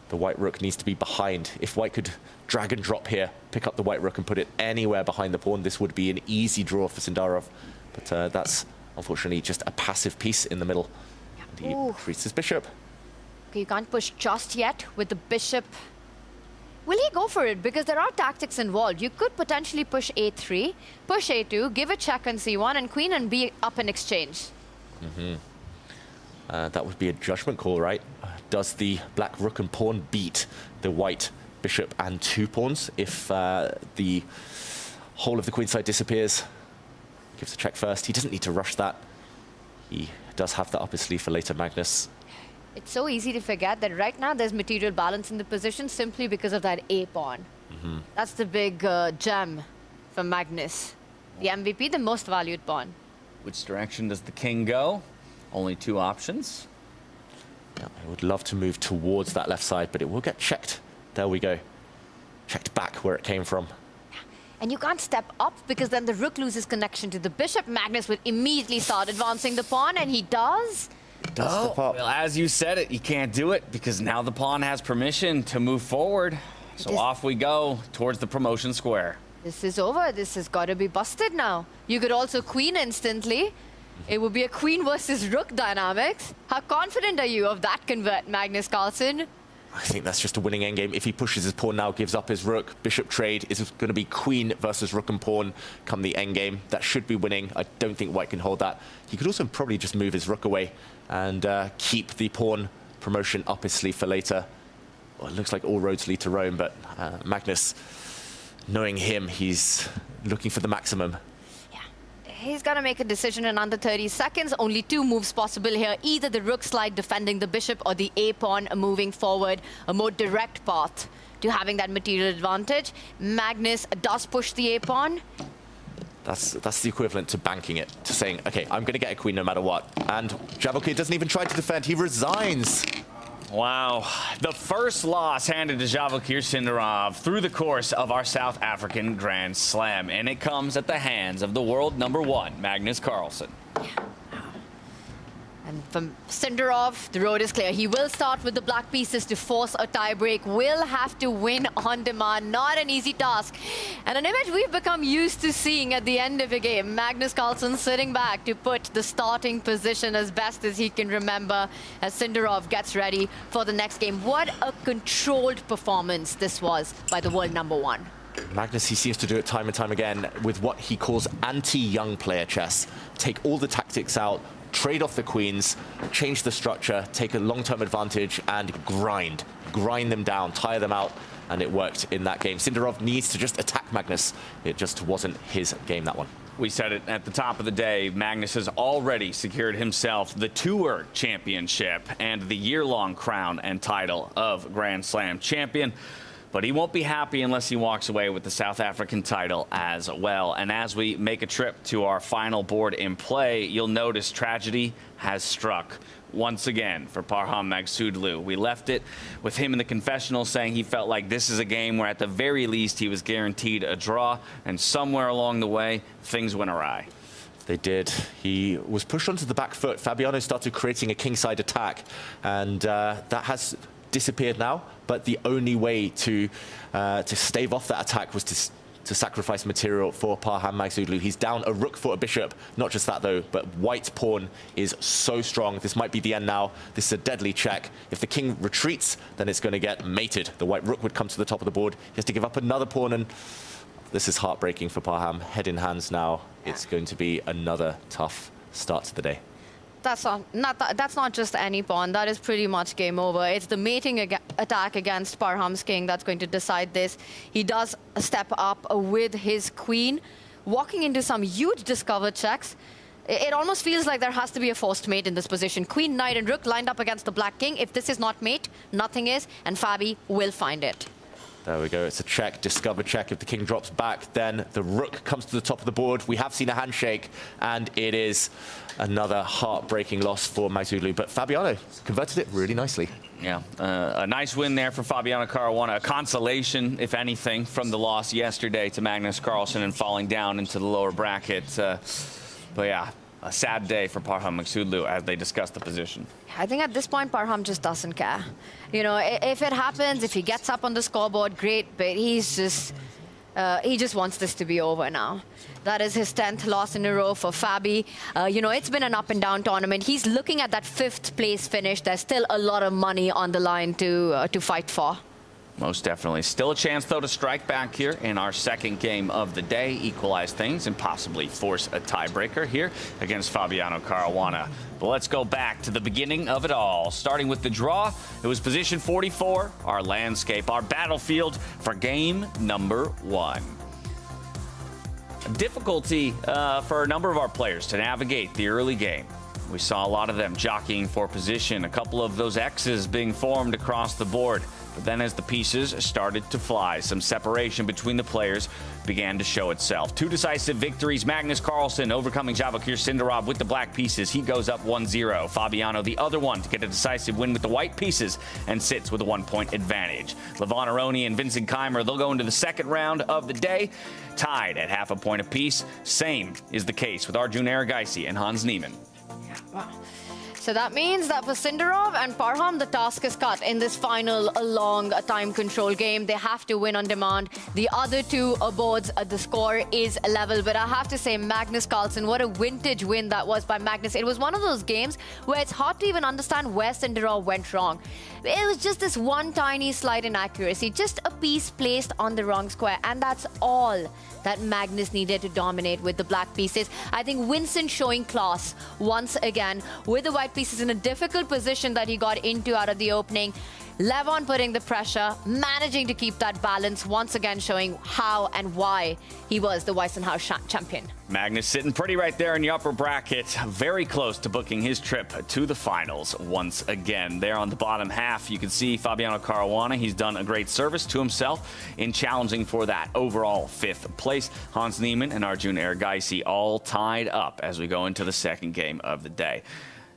The white rook needs to be behind. If white could drag and drop here, pick up the white rook and put it anywhere behind the pawn, this would be an easy draw for Sindarov. But that's unfortunately just a passive piece in the middle. And he retreats his bishop. Okay, you can't push just yet with the bishop. Will he go for it? Because there are tactics involved. You could potentially push a3, push a2, give a check on c1, and queen and b up in exchange. That would be a judgment call, right? Does the black rook and pawn beat the white bishop and 2 pawns if the whole of the queenside disappears? Gives a check first. He doesn't need to rush that. He does have that up his sleeve for later, Magnus. It's so easy to forget that right now there's material balance in the position simply because of that a-pawn. That's the big gem for Magnus. The MVP, the most valued pawn. Which direction does the king go? Only 2 options. Yeah, I would love to move towards that left side, but it will get checked. There we go. Checked back where it came from. And you can't step up because then the rook loses connection to the bishop. Magnus would immediately start advancing the pawn, and he does. Step up. Well, as you said it, he can't do it because now the pawn has permission to move forward. So off we go towards the promotion square. This is over. This has got to be busted now. You could also queen instantly. It would be a queen versus rook dynamics. How confident are you of that convert, Magnus Carlsen? I think that's just a winning endgame. If he pushes his pawn now, gives up his rook, bishop trade is going to be queen versus rook and pawn come the endgame. That should be winning. I don't think white can hold that. He could also probably just move his rook away and keep the pawn promotion up his sleeve for later. Well, it looks like all roads lead to Rome, but Magnus, knowing him, he's looking for the maximum. He's got to make a decision in under 30 seconds. Only 2 moves possible here. Either the rook slide defending the bishop or the a-pawn moving forward. A more direct path to having that material advantage. Magnus does push the a-pawn. That's the equivalent to banking it, to saying, okay, I'm going to get a queen no matter what. And Javelkir doesn't even try to defend. He resigns. Wow. The first loss handed to Javelkir Sindarov through the course of our South African Grand Slam. And it comes at the hands of the world #1, Magnus Carlsen. And from Sindarov, the road is clear. He will start with the black pieces to force a tiebreak. Will have to win on demand. Not an easy task. And an image we've become used to seeing at the end of a game. Magnus Carlsen sitting back to put the starting position as best as he can remember as Sindarov gets ready for the next game. What a controlled performance this was by the world #1. Magnus, he seems to do it time and time again with what he calls anti-young player chess. Take all the tactics out, trade off the queens, change the structure, take a long-term advantage, and grind them down, tire them out, and it worked in that game. Sindarov needs to just attack Magnus. It just wasn't his game, that one. We said it at the top of the day, Magnus has already secured himself the Tour Championship and the year-long crown and title of Grand Slam champion. But he won't be happy unless he walks away with the South African title as well. And as we make a trip to our final board in play, you'll notice tragedy has struck once again for Parham Maghsoodloo. We left it with him in the confessional saying he felt like this is a game where at the very least he was guaranteed a draw, and somewhere along the way, things went awry. They did. He was pushed onto the back foot. Fabiano started creating a kingside attack, and that has disappeared now. But the only way to stave off that attack was to sacrifice material for Parham Maghsoodloo. He's down a rook for a bishop. Not just that, though, but white's pawn is so strong. This might be the end now. This is a deadly check. If the king retreats, then it's going to get mated. The white rook would come to the top of the board. He has to give up another pawn, and this is heartbreaking for Parham. Head in hands now. It's going to be another tough start to the day. That's not just any pawn. That is pretty much game over. It's the mating attack against Parham's king that's going to decide this. He does step up with his queen, walking into some huge discover checks. It almost feels like there has to be a forced mate in this position. Queen, knight, and rook lined up against the black king. If this is not mate, nothing is, and Fabi will find it. There we go. It's a check, discover check. If the king drops back, then the rook comes to the top of the board. We have seen a handshake, and it is another heartbreaking loss for Maghsoodloo. But Fabiano converted it really nicely. Yeah, a nice win there for Fabiano Caruana. A consolation, if anything, from the loss yesterday to Magnus Carlsen and falling down into the lower bracket. But yeah, a sad day for Parham Maghsoodloo as they discuss the position. I think at this point, Parham just doesn't care. You know, if it happens, if he gets up on the scoreboard, great, but he's just, he just wants this to be over now. That is his 10th loss in a row for Fabi. You know, it's been an up and down tournament. He's looking at that 5th place finish. There's still a lot of money on the line to fight for. Most definitely. Still a chance, though, to strike back here in our second game of the day, equalize things, and possibly force a tiebreaker here against Fabiano Caruana. But let's go back to the beginning of it all. Starting with the draw, it was position 44, our landscape, our battlefield for game number 1. Difficulty for a number of our players to navigate the early game. We saw a lot of them jockeying for position, a couple of those X's being formed across the board. But then as the pieces started to fly, some separation between the players began to show itself. 2 decisive victories. Magnus Carlsen overcoming Vachier-Lagrave with the black pieces. He goes up 1-0. Fabiano, the other one, to get a decisive win with the white pieces and sits with a 1-point advantage. Levon, Aronian, and Vincent Keymer, they'll go into the second round of the day, tied at half a point apiece. Same is the case with Arjun Erigaisi and Hans Niemann. Wow. So that means that for Sindarov and Parham, the task is cut in this final long time control game. They have to win on demand. The other two boards, the score is level. But I have to say, Magnus Carlsen, what a vintage win that was by Magnus. It was one of those games where it's hard to even understand where Sindarov went wrong. It was just this one tiny slight inaccuracy, just a piece placed on the wrong square. And that's all that Magnus needed to dominate with the black pieces. I think Vincent showing class once again with the white pieces in a difficult position that he got into out of the opening. Levon putting the pressure, managing to keep that balance, once again showing how and why he was the Weissenhaus champion. Magnus sitting pretty right there in the upper bracket, very close to booking his trip to the finals once again. There on the bottom half, you can see Fabiano Caruana. He's done a great service to himself in challenging for that overall 5th place. Hans Niemann and Arjun Erigaisi all tied up as we go into the second game of the day.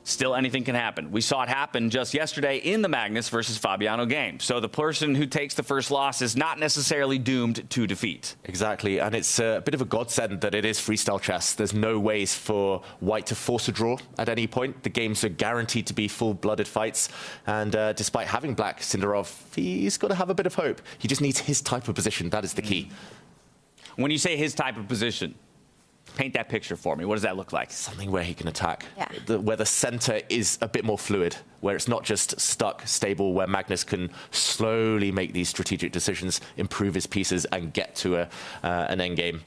Still, anything can happen. We saw it happen just yesterday in the Magnus versus Fabiano game. So the person who takes the first loss is not necessarily doomed to defeat. Exactly, and it's a bit of a godsend that it is freestyle chess. There's no ways for white to force a draw at any point. The games are guaranteed to be full-blooded fights. And despite having black Sindarov, he's got to have a bit of hope. He just needs his type of position. That is the key. When you say his type of position, paint that picture for me. What does that look like? Something where he can attack. Yeah. Where the center is a bit more fluid, where it's not just stuck, stable, where Magnus can slowly make these strategic decisions, improve his pieces, and get to an endgame.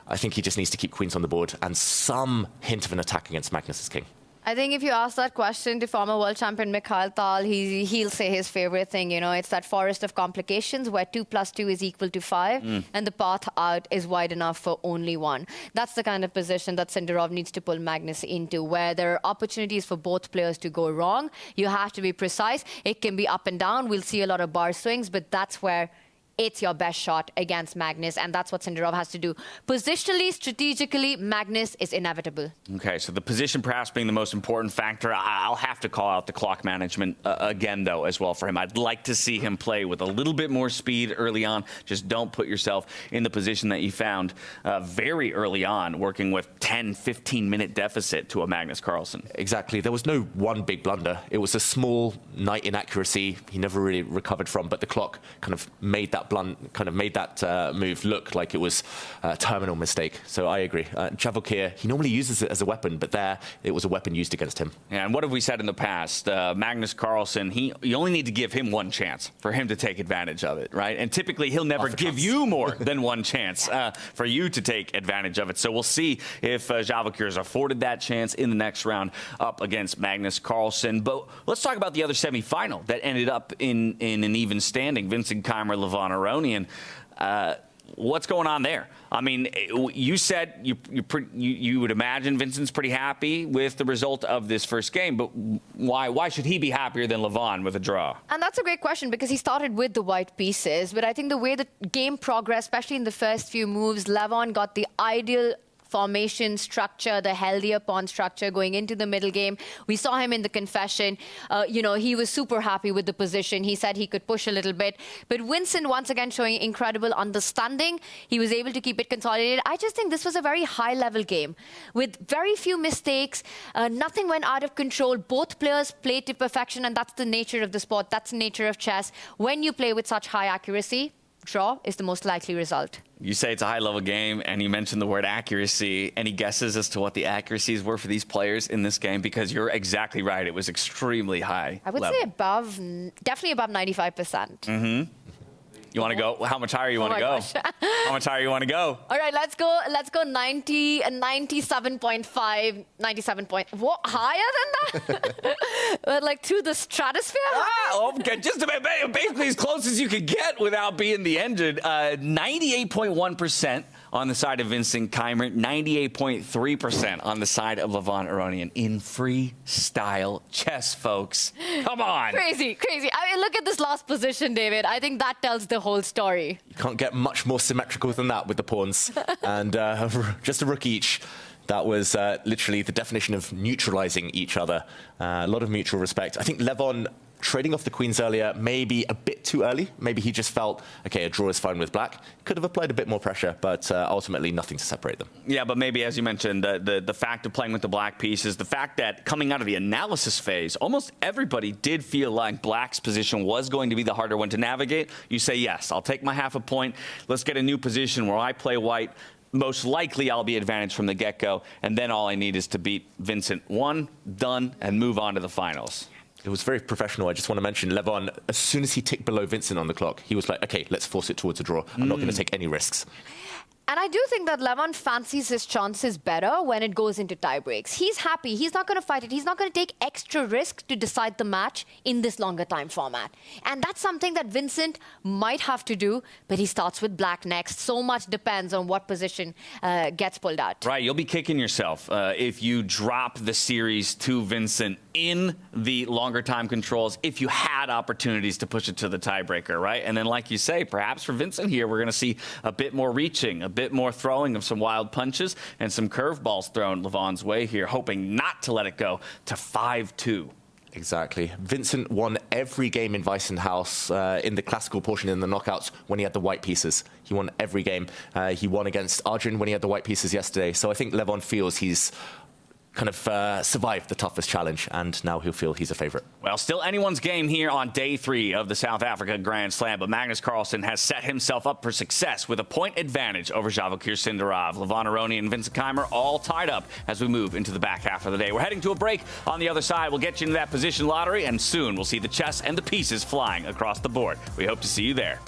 I think he just needs to keep queens on the board and some hint of an attack against Magnus's king. I think if you ask that question to former world champion Mikhail Tal, he'll say his favorite thing, you know, it's that forest of complications where 2 + 2 is equal to 5, and the path out is wide enough for only 1. That's the kind of position that Sindarov needs to pull Magnus into, where there are opportunities for both players to go wrong. You have to be precise. It can be up and down. We'll see a lot of bar swings, but that's where it's your best shot against Magnus, and that's what Sindarov has to do. Positionally, strategically, Magnus is inevitable. Okay, so the position perhaps being the most important factor. I'll have to call out the clock management again, though, as well for him. I'd like to see him play with a little bit more speed early on. Just don't put yourself in the position that you found very early on, working with 10, 15-minute deficit to a Magnus Carlsen. Exactly. There was no one big blunder. It was a small knight inaccuracy he never really recovered from, but the clock kind of made that move look like it was a terminal mistake. So I agree. Vachier, he normally uses it as a weapon, but there it was a weapon used against him. Yeah, and what have we said in the past? Magnus Carlsen, you only need to give him one chance for him to take advantage of it, right? And typically he'll never give you more than one chance for you to take advantage of it. So we'll see if Vachier is afforded that chance in the next round up against Magnus Carlsen. But let's talk about the other semifinal that ended up in an even standing. Vincent Keymer, Levon, Aronian. What's going on there? I mean, you said you would imagine Vincent's pretty happy with the result of this first game, but why should he be happier than Levon with a draw? And that's a great question because he started with the white pieces, but I think the way the game progressed, especially in the first few moves, Levon got the ideal formation structure, the healthier pawn structure going into the middle game. We saw him in the confession. He was super happy with the position. He said he could push a little bit. But Vincent, once again, showing incredible understanding. He was able to keep it consolidated. I just think this was a very high-level game with very few mistakes. Nothing went out of control. Both players played to perfection, and that's the nature of the sport. That's the nature of chess. When you play with such high accuracy, draw is the most likely result. You say it's a high-level game, and you mentioned the word accuracy. Any guesses as to what the accuracies were for these players in this game? Because you're exactly right. It was extremely high. I would say definitely above 95%. Mm-hmm. You want to go? How much higher you want to go? How much higher you want to go? All right, let's go 90 and 97.5, 97 point. What, higher than that? Like to the stratosphere? Okay, just about basically as close as you could get without being the engine. 98.1% on the side of Vincent Keymer, 98.3% on the side of Levon Aronian in freestyle chess, folks. Come on. Crazy. I mean, look at this last position, David. I think that tells the whole story. You can't get much more symmetrical than that with the pawns. And just a rook each. That was literally the definition of neutralizing each other. A lot of mutual respect. I think Levon trading off the queens earlier, maybe a bit too early. Maybe he just felt, okay, a draw is fine with black. Could have applied a bit more pressure, but ultimately nothing to separate them. Yeah, but maybe, as you mentioned, the fact of playing with the black pieces, the fact that coming out of the analysis phase, almost everybody did feel like black's position was going to be the harder one to navigate. You say, yes, I'll take my half a point. Let's get a new position where I play white. Most likely I'll be advantaged from the get-go, and then all I need is to beat Vincent. One, done, and move on to the finals. It was very professional. I just want to mention Levon, as soon as he ticked below Vincent on the clock, he was like, okay, let's force it towards a draw. I'm not going to take any risks. And I do think that Levon fancies his chances better when it goes into tie breaks. He's happy. He's not going to fight it. He's not going to take extra risk to decide the match in this longer time format. And that's something that Vincent might have to do, but he starts with black next. So much depends on what position gets pulled out. Right, you'll be kicking yourself if you drop the series to Vincent in the longer time controls, if you had opportunities to push it to the tiebreaker, right? And then, like you say, perhaps for Vincent here, we're going to see a bit more reaching, a bit more throwing of some wild punches and some curveballs thrown Levon's way here, hoping not to let it go to 5-2. Exactly. Vincent won every game in Weissenhaus in the classical portion in the knockouts when he had the white pieces. He won every game. He won against Arjun when he had the white pieces yesterday. So I think Levon feels he's kind of survived the toughest challenge, and now he'll feel he's a favorite. Well, still anyone's game here on day 3 of the South Africa Grand Slam, but Magnus Carlsen has set himself up for success with a point advantage over Vachier-Lagrave. Levon Aronian and Vincent Keymer all tied up as we move into the back half of the day. We're heading to a break. On the other side, we'll get you into that position lottery, and soon we'll see the chess and the pieces flying across the board. We hope to see you there.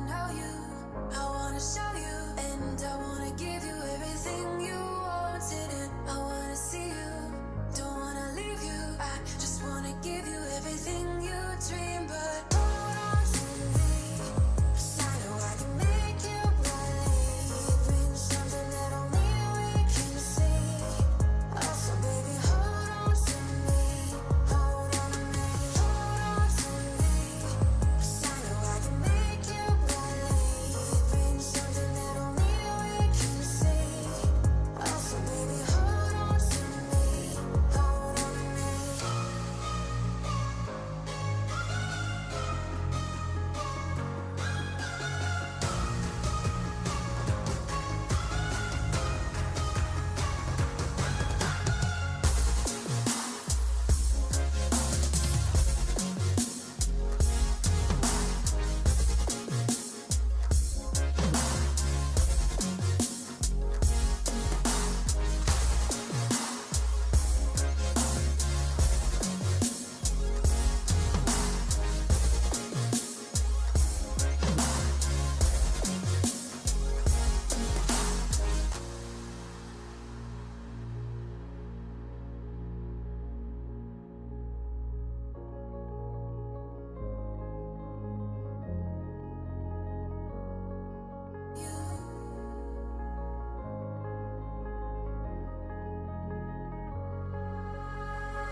know you. I wanna show you, and I wanna give you everything you wanted, and I wanna see you. Don't wanna leave you. I just wanna give you everything you dream, but hold on to me. 'Cause I know I can make you believe in something that only we can see. Also, baby, hold on to me. Hold on to me. Hold on to me. 'Cause I know I can make you believe in something that only we can see. Also, baby, hold on to me. Hold on to me.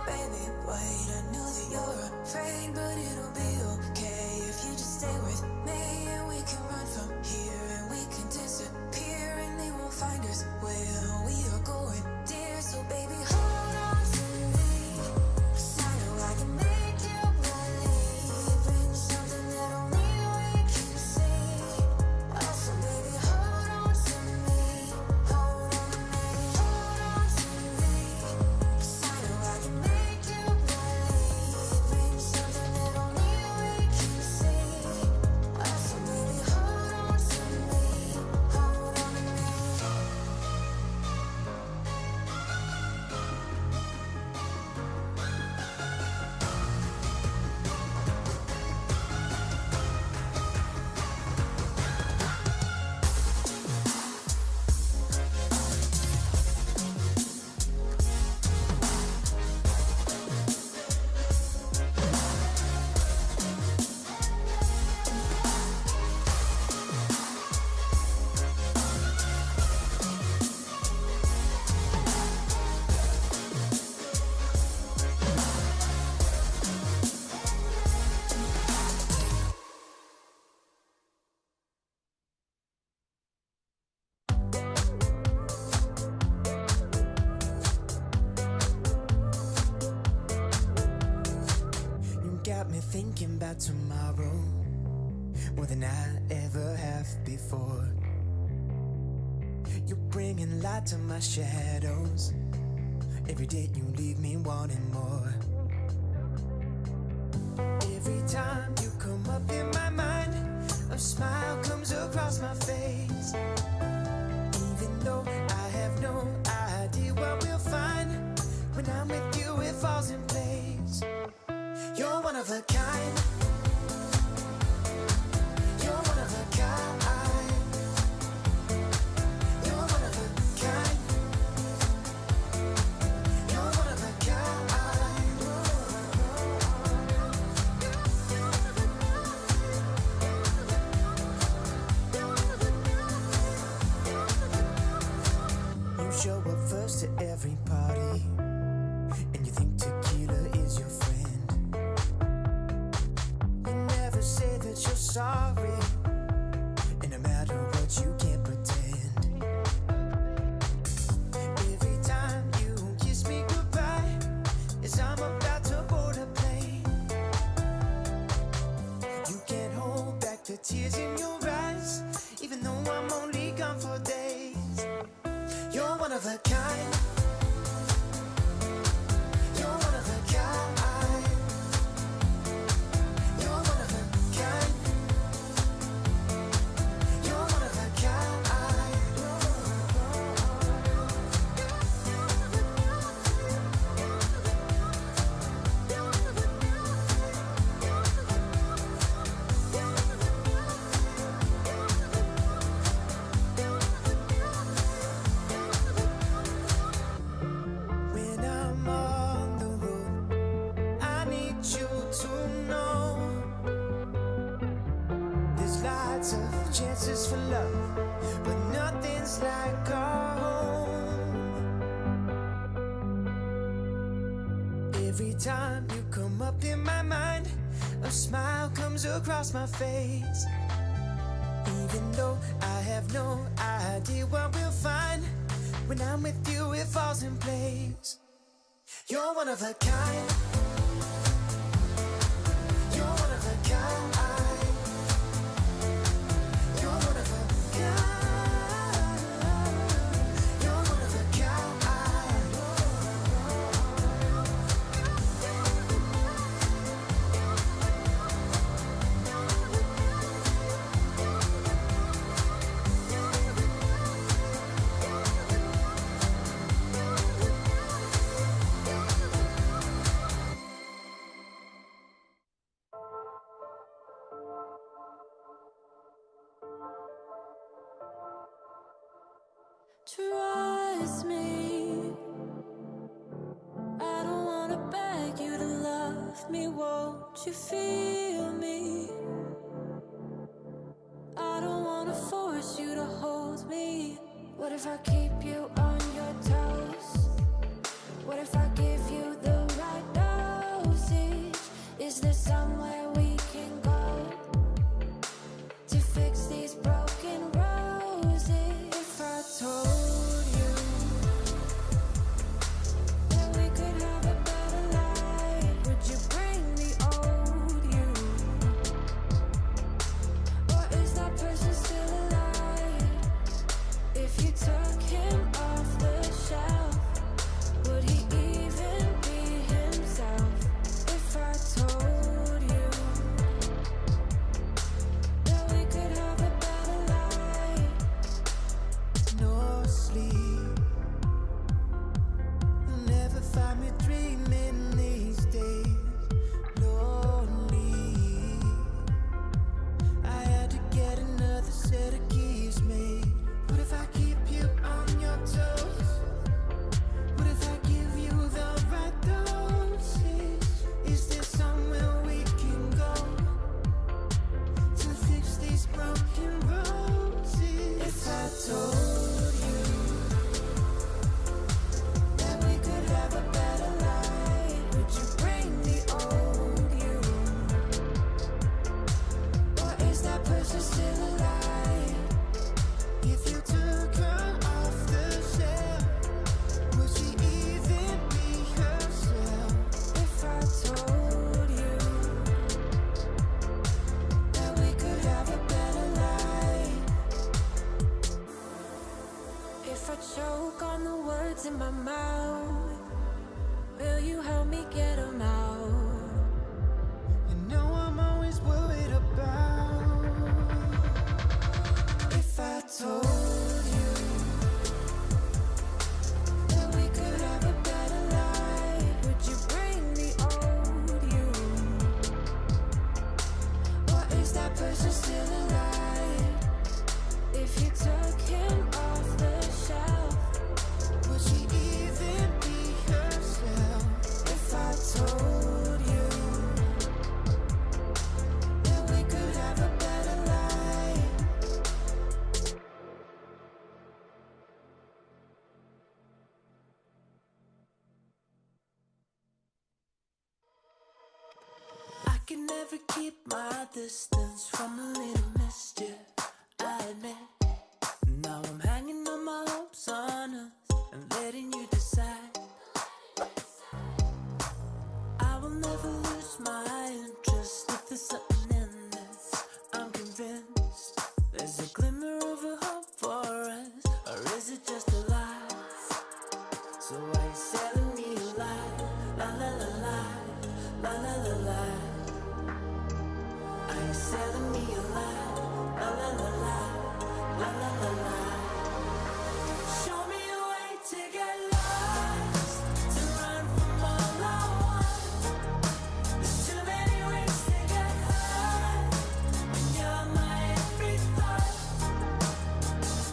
Baby, wait, I know that you're afraid, but it'll be okay if you just stay with me, and we can run from here, and we can disappear, and they won't find us where we are going, dear. So baby, hold on to me, 'cause I know I can make you believe in something that only we can see. Also, baby, hold on to me. Hold on to me. Hold on to me. 'Cause I know I can make you believe in something that only we can see. Also, baby, hold on to me. Hold on to me. You got me thinking about tomorrow more than I ever have before. You're bringing light to my shadows. Every day you leave me wanting more. Every time you come up in my mind, a smile comes across my face. Even though I have no idea what we'll find, when I'm with you it falls in place. You're one of a kind. You're one of a kind. You're one of a kind. You're one of a kind. You show up first to every party, and you think tequila is your friend. You never say that you're sorry, and no matter what you can't pretend. Every time you kiss me goodbye, as I'm about to board a plane, you can't hold back the tears in your eyes, even though I'm only gone for days. You're one of a kind. You're one of a kind. You're one of a kind. Every time you come up in my mind, a smile comes across my face. Even though I have no idea what we'll find, when I'm with you it falls in place. You're one of a kind. You're one of a kind. You're one of a kind. You're one of a kind. Trust me, I don't wanna beg you to love me. Won't you feel me? I don't wanna force you to hold me. What if I keep you on your toes? What if I give you the right dosage? Is there somewhere we can go to fix these broken roses? If I told you that we could have a better life, would you bring the old you? Or is that person still alive? If you took him off the shelf, would he even be himself? If I told you that we could have a better life, No sleep, you'll never find me dreaming these days. Lonely, I had to get another set of keys made. What if I keep you on your toes? What if I give you the right dosage? Is there somewhere we can go to fix these broken roses? If I told you that we could have a better life, would you bring the old you? Or is that person still alive? If you took her off the shelf, would she even be herself? If I told you that we could have a better life. if I choke on the words in my mouth, will you help me get them out? You know I'm always worried about. If I told you that we could have a better life, would you bring the old you? Or is that person still alive? If you took him off the shelf, would she even be herself? If I told you that we could have a better life. I can never keep my distance from a little mischief, I admit. Now I'm hanging on my hopes on us and letting you decide. I will never lose my interest if there's something in this. I'm convinced there's a glimmer of a hope for us, or is it just a lie? So why you selling me a lie? La la la la, la la la la. Are you selling me a lie? La la la la, la la la la. Show me a way to get lost, to run from all I want. There's too many ways to get high when you're my every thought.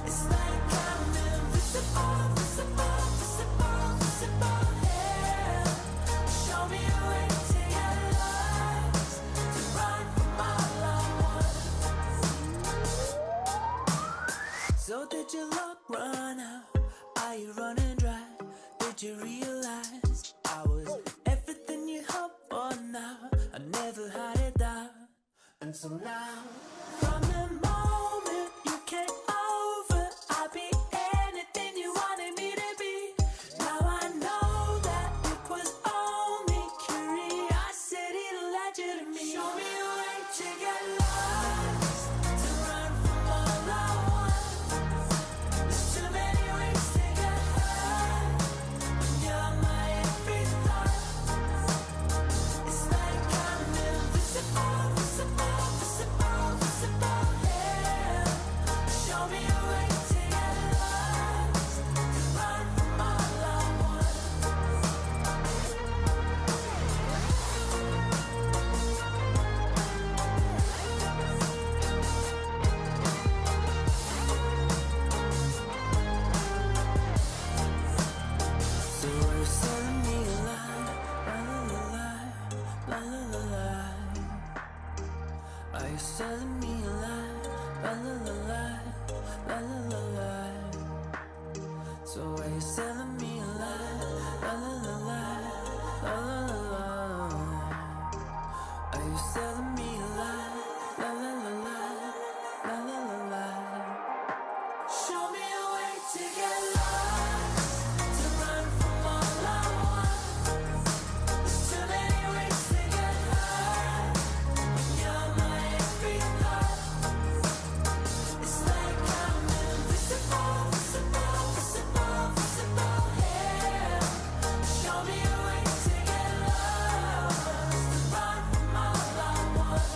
It's like I'm invisible, visible, visible, visible. Yeah. Show me a way to get lost, to run from all I want. So did your luck run out? Are you running dry? Did you realize I was everything So now, from the moment you came over, I'll be anything you wanted me to be. Now I know that it was only curiosity that led you to me. Show me a way to get lost, to run from all I want. There's too many ways to get hurt. You're my every thought. It's like I'm invisible, visible, visible, visible, yeah. Show me a way to get lost, to run from all I want. So are you selling me a lie? La la la la, la la la la. Are you selling me a lie? La la la la, la la la la. So are you selling me a lie? La la la la, la la la la. Are you selling me a lie? La la la la, la la la la. Show me a way to get lost, to run from all I want. There's too many ways to get hurt. You're my every thought. It's like I'm invisible, visible, visible, visible, yeah. Show me a way to get lost, to run from all I want.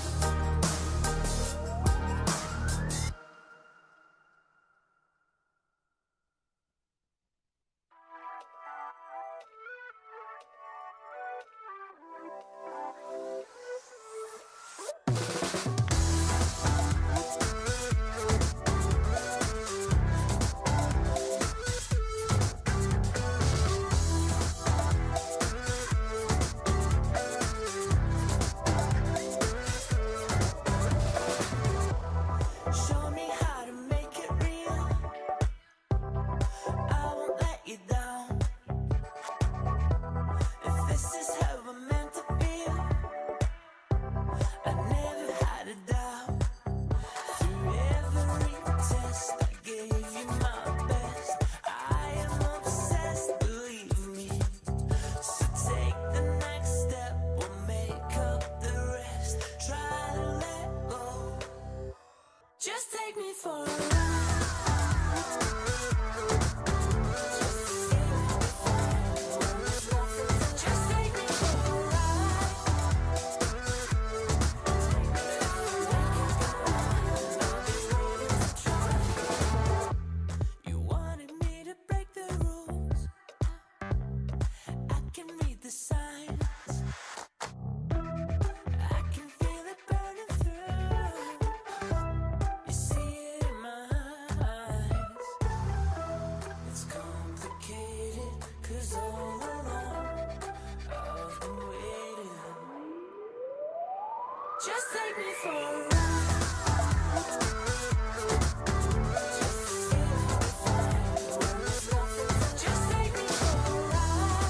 Show me how to make it real. I won't let you down. If this is how we're meant to feel, I never had a doubt. Through every test, I gave you my best. I am obsessed, believe me. So take the next step, we'll make up the rest. Try to let go. Just take me for a ride. Just take me for a ride. You wanted me to break the rules. I can read the signs. I can feel it burning through. You see it in my eyes. It's complicated, 'cause all along I've been waiting. Just take me for a ride. Just take me for a ride.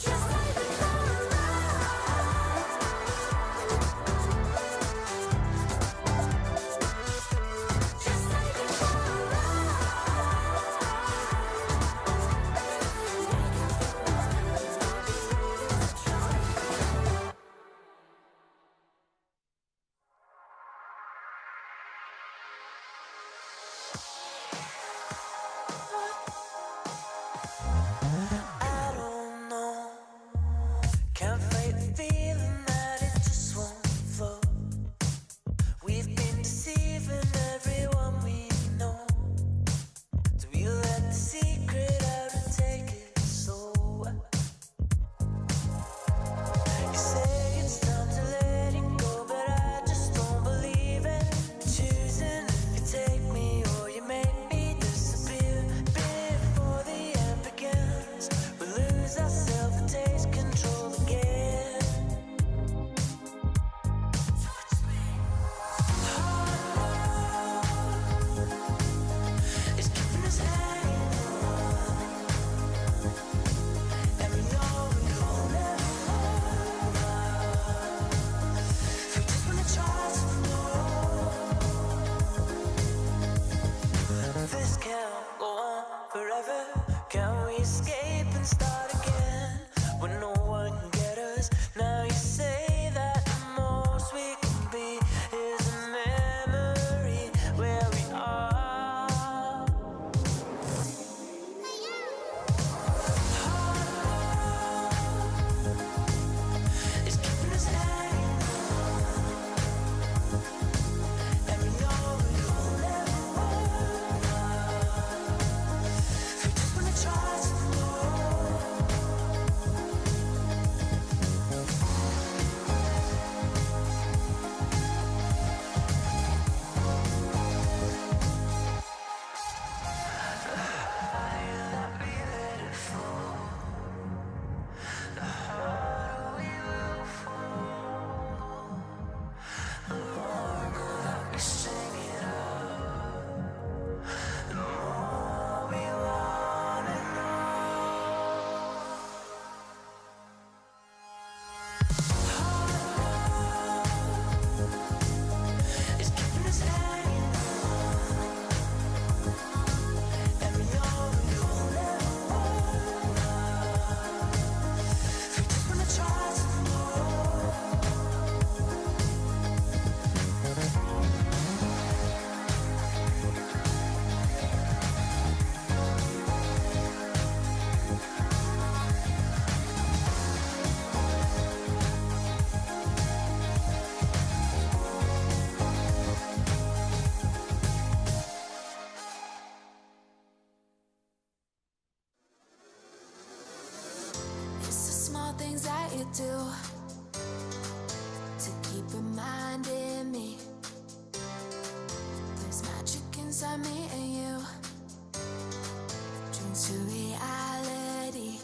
Just take me for a ride. Just take me for a ride. things that you do to keep reminding me there's magic inside me and you. Dreams to reality.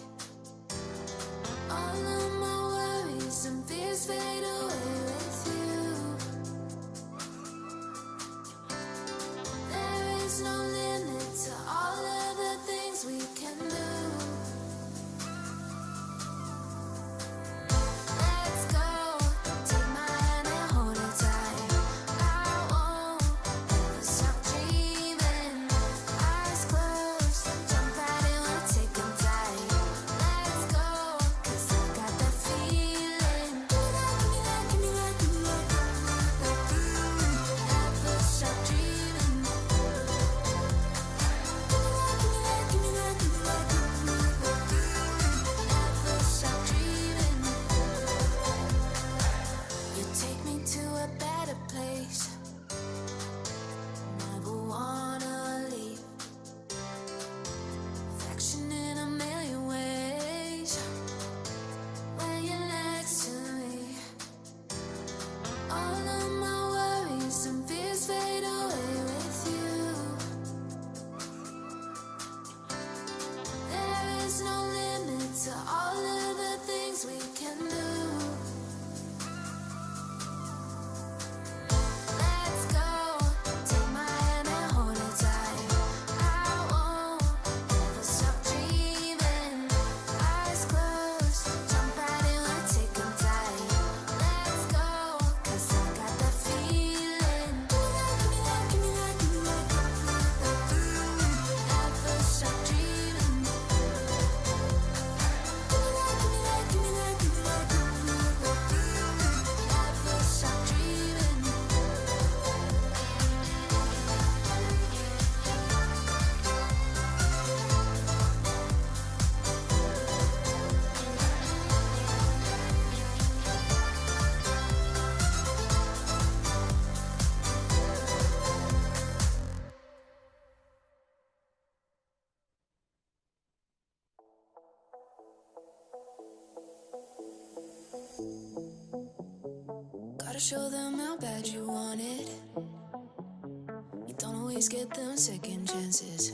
All of my worries and fears fade away with you. There is no limit to all of the things we can do. Let's go, take my hand and hold it tight. I won't ever stop dreaming. Eyes closed, jump right in, we'll take them tight. Let's go, 'cause I got that feeling. Give me that, give me that, give me that, give me that feeling. Never stop dreaming. Give me that, give me that, give me that, give me that feeling. Never stop dreaming. You take me to a better place. Never wanna leave. Affection in a million ways. When you're next to me, all of my worries and fears fade away with you. There is no limit to all of the things we can do. Let's go, take my hand and hold it tight. I won't ever stop dreaming. Eyes closed, jump right in, we'll take them tight. Let's go, 'cause I got that feeling. Give me that, give me that, give me that, give me that, give me that feeling. Never stop dreaming. Give me that, give me that, give me that, give me that, give me that feeling. Never stop dreaming. Gotta show them how bad you want it. You don't always get them second chances.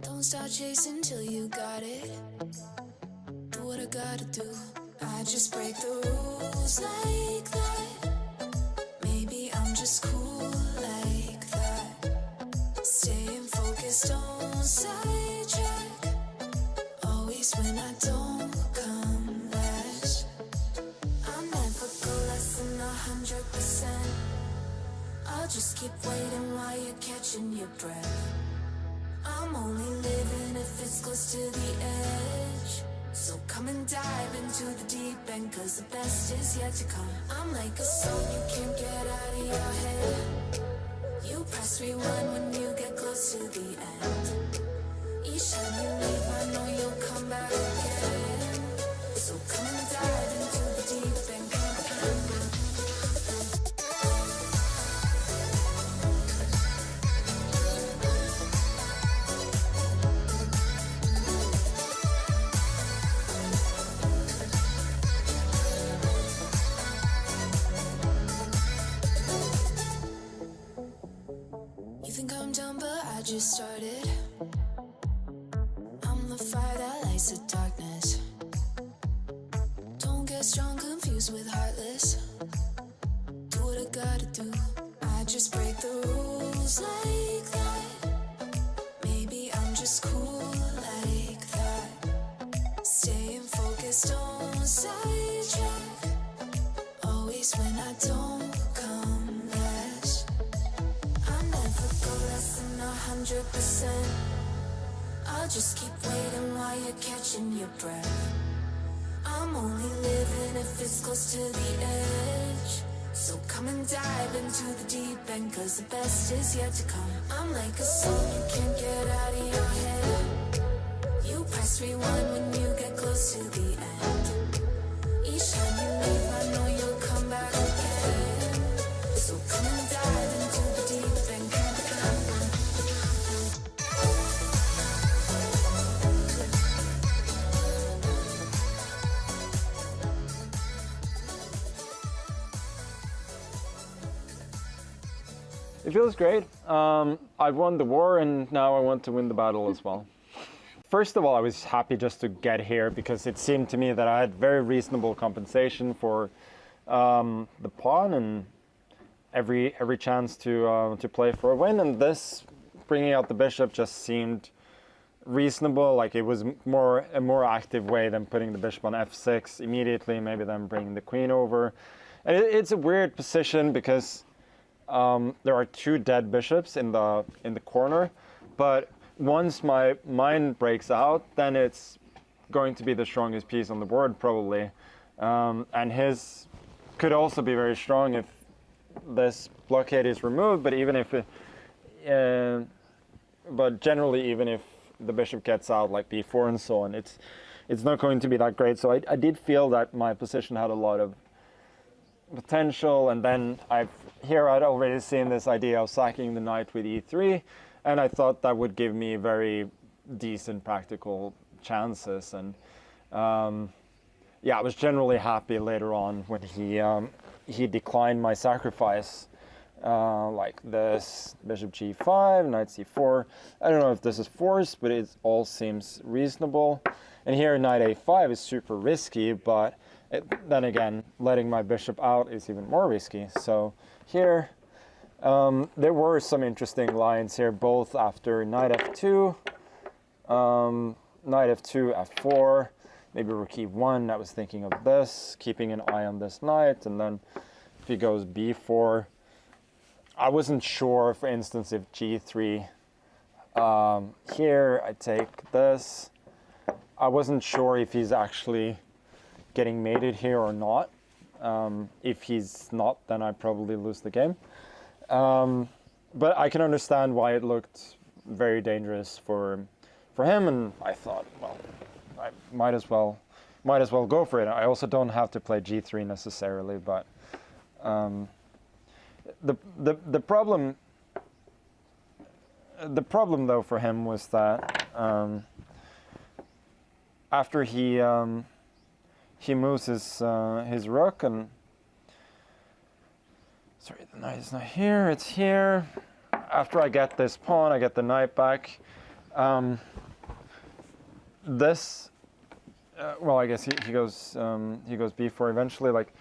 Don't start chasing till you got it. Do what I gotta do. I just break the rules like that. Maybe I'm just cool like that. Staying focused, don't sidetrack. Always when I don't come last. I'll never go less than 100%. I'll just keep waiting while you're catching your breath. I'm only living if it's close to the edge. So come and dive into the deep end, 'cause the best is yet to come. I'm like a song you can't get out of your head. You press rewind when you get close to the end. Each time you leave, I know you'll come back again. So come and dive into the deep end. You think I'm done, but I just started. I'm the fire that lights the darkness. Don't get strong, confused with heartless. Do what I gotta do. I just break the rules like that. Maybe I'm just cool like that. Staying focused, don't sidetrack. Always when I don't come last. I'll never go less than 100%. I'll just keep waiting while you're catching your breath. I'm only living if it's close to the edge. So come and dive into the deep end, 'cause the best is yet to come. I'm like a song you can't get out of your head. You press rewind when you get close to the end. Each time you leave, I know you'll come back again. So come and dive into the deep end. feels great. I've won the war and now I want to win the battle as well. First of all, I was happy just to get here because it seemed to me that I had very reasonable compensation for the pawn and every chance to play for a win. And this, bringing out the bishop, just seemed reasonable. Like it was a more active way than putting the bishop on f6 immediately, maybe then bringing the queen over. And it's a weird position because there are two dead bishops in the corner, but once my mine breaks out, then it's going to be the strongest piece on the board probably, and his could also be very strong if this blockade is removed. But even if but generally, even if the bishop gets out like b4 and so on, it's not going to be that great. So I did feel that my position had a lot of potential, and then I'd already seen this idea of sacking the knight with e3, and I thought that would give me very decent practical chances. And yeah, I was generally happy later on when he declined my sacrifice, like this, bishop g5, knight c4. I don't know if this is forced, but it all seems reasonable. And here knight a5 is super risky, but then again, letting my bishop out is even more risky. So here, there were some interesting lines here, both after knight f2, knight f2, f4, maybe rook e1. I was thinking of this, keeping an eye on this knight, and then if he goes b4, I wasn't sure, for instance, if g3, here I take this. I wasn't sure if he's actually getting mated here or not. If he's not, then I probably lose the game. But I can understand why it looked very dangerous for him, and I thought, well, I might as well go for it. I also don't have to play g3 necessarily, but the problem though for him was that after he moves his rook, and sorry, the knight is not here, it's here. After I get this pawn, I get the knight back. This, well, I guess he goes b4 eventually. Like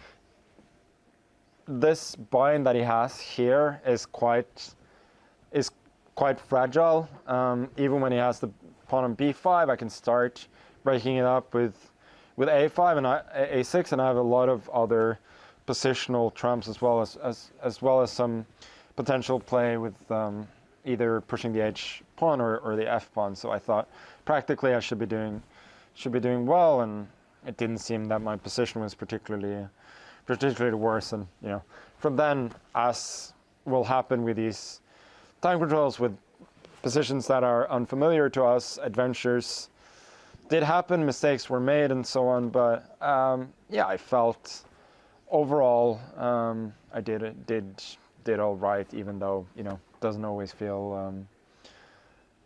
this bind that he has here is quite fragile. Even when he has the pawn on b5, I can start breaking it up with a5 and a6, and I have a lot of other positional trumps as well as some potential play with either pushing the h pawn or the f pawn. So I thought practically I should be doing well, and it didn't seem that my position was particularly worse. And you know, from then, as will happen with these time controls with positions that are unfamiliar to us, adventures did happen, mistakes were made, and so on. But yeah, I felt overall I did all right, even though, you know, doesn't always feel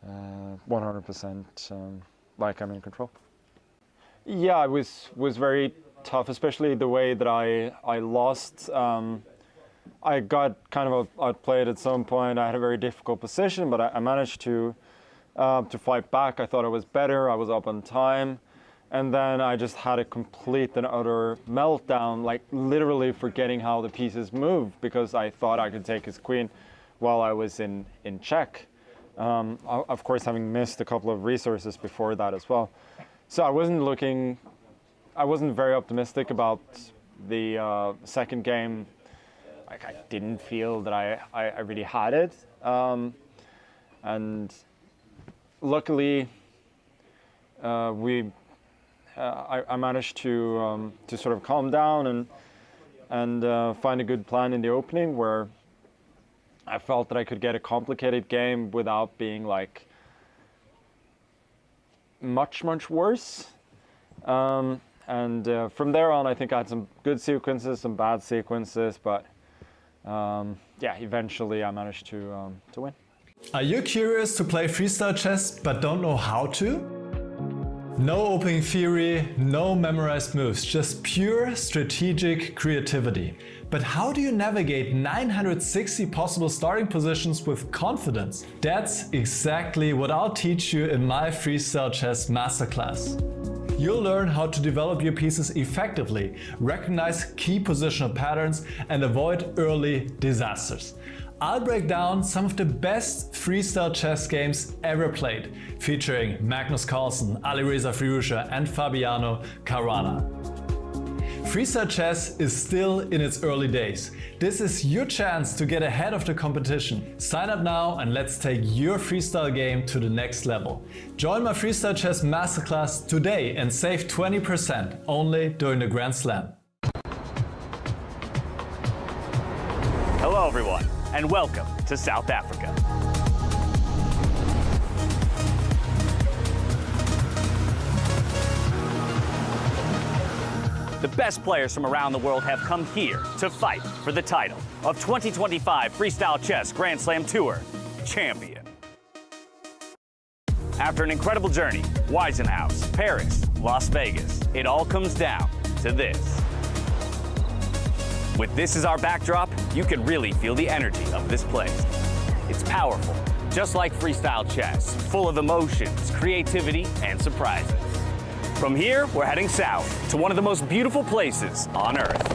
100% like I'm in control. Yeah, it was very tough, especially the way that I lost. I got kind of outplayed at some point. I had a very difficult position, but I managed to fight back. I thought I was better. I was up on time. And then I just had a complete and utter meltdown, like literally forgetting how the pieces move, because I thought I could take his queen while I was in check. Of course, having missed a couple of resources before that as well. So I wasn't very optimistic about the second game. Like, I didn't feel that I really had it. And luckily, I managed to sort of calm down and find a good plan in the opening, where I felt that I could get a complicated game without being like much worse. And from there on, I think I had some good sequences, some bad sequences, but yeah, eventually I managed to win. Are you curious to play freestyle chess but don't know how to? No opening theory, no memorized moves, just pure strategic creativity. But how do you navigate 960 possible starting positions with confidence? That's exactly what I'll teach you in my Freestyle Chess Masterclass. You'll learn how to develop your pieces effectively, recognize key positional patterns, and avoid early disasters. I'll break down some of the best freestyle chess games ever played, featuring Magnus Carlsen, Alireza Firouzja, and Fabiano Caruana. Freestyle chess is still in its early days. This is your chance to get ahead of the competition. Sign up now and let's take your freestyle game to the next level. Join my Freestyle Chess Masterclass today and save 20% only during the Grand Slam. Hello everyone, and welcome to South Africa. The best players from around the world have come here to fight for the title of 2025 Freestyle Chess Grand Slam Tour champion. After an incredible journey, Weisenhouse, Paris, Las Vegas, it all comes down to this. With this as our backdrop, you can really feel the energy of this place. It's powerful, just like freestyle chess, full of emotions, creativity, and surprises. From here, we're heading south to one of the most beautiful places on Earth.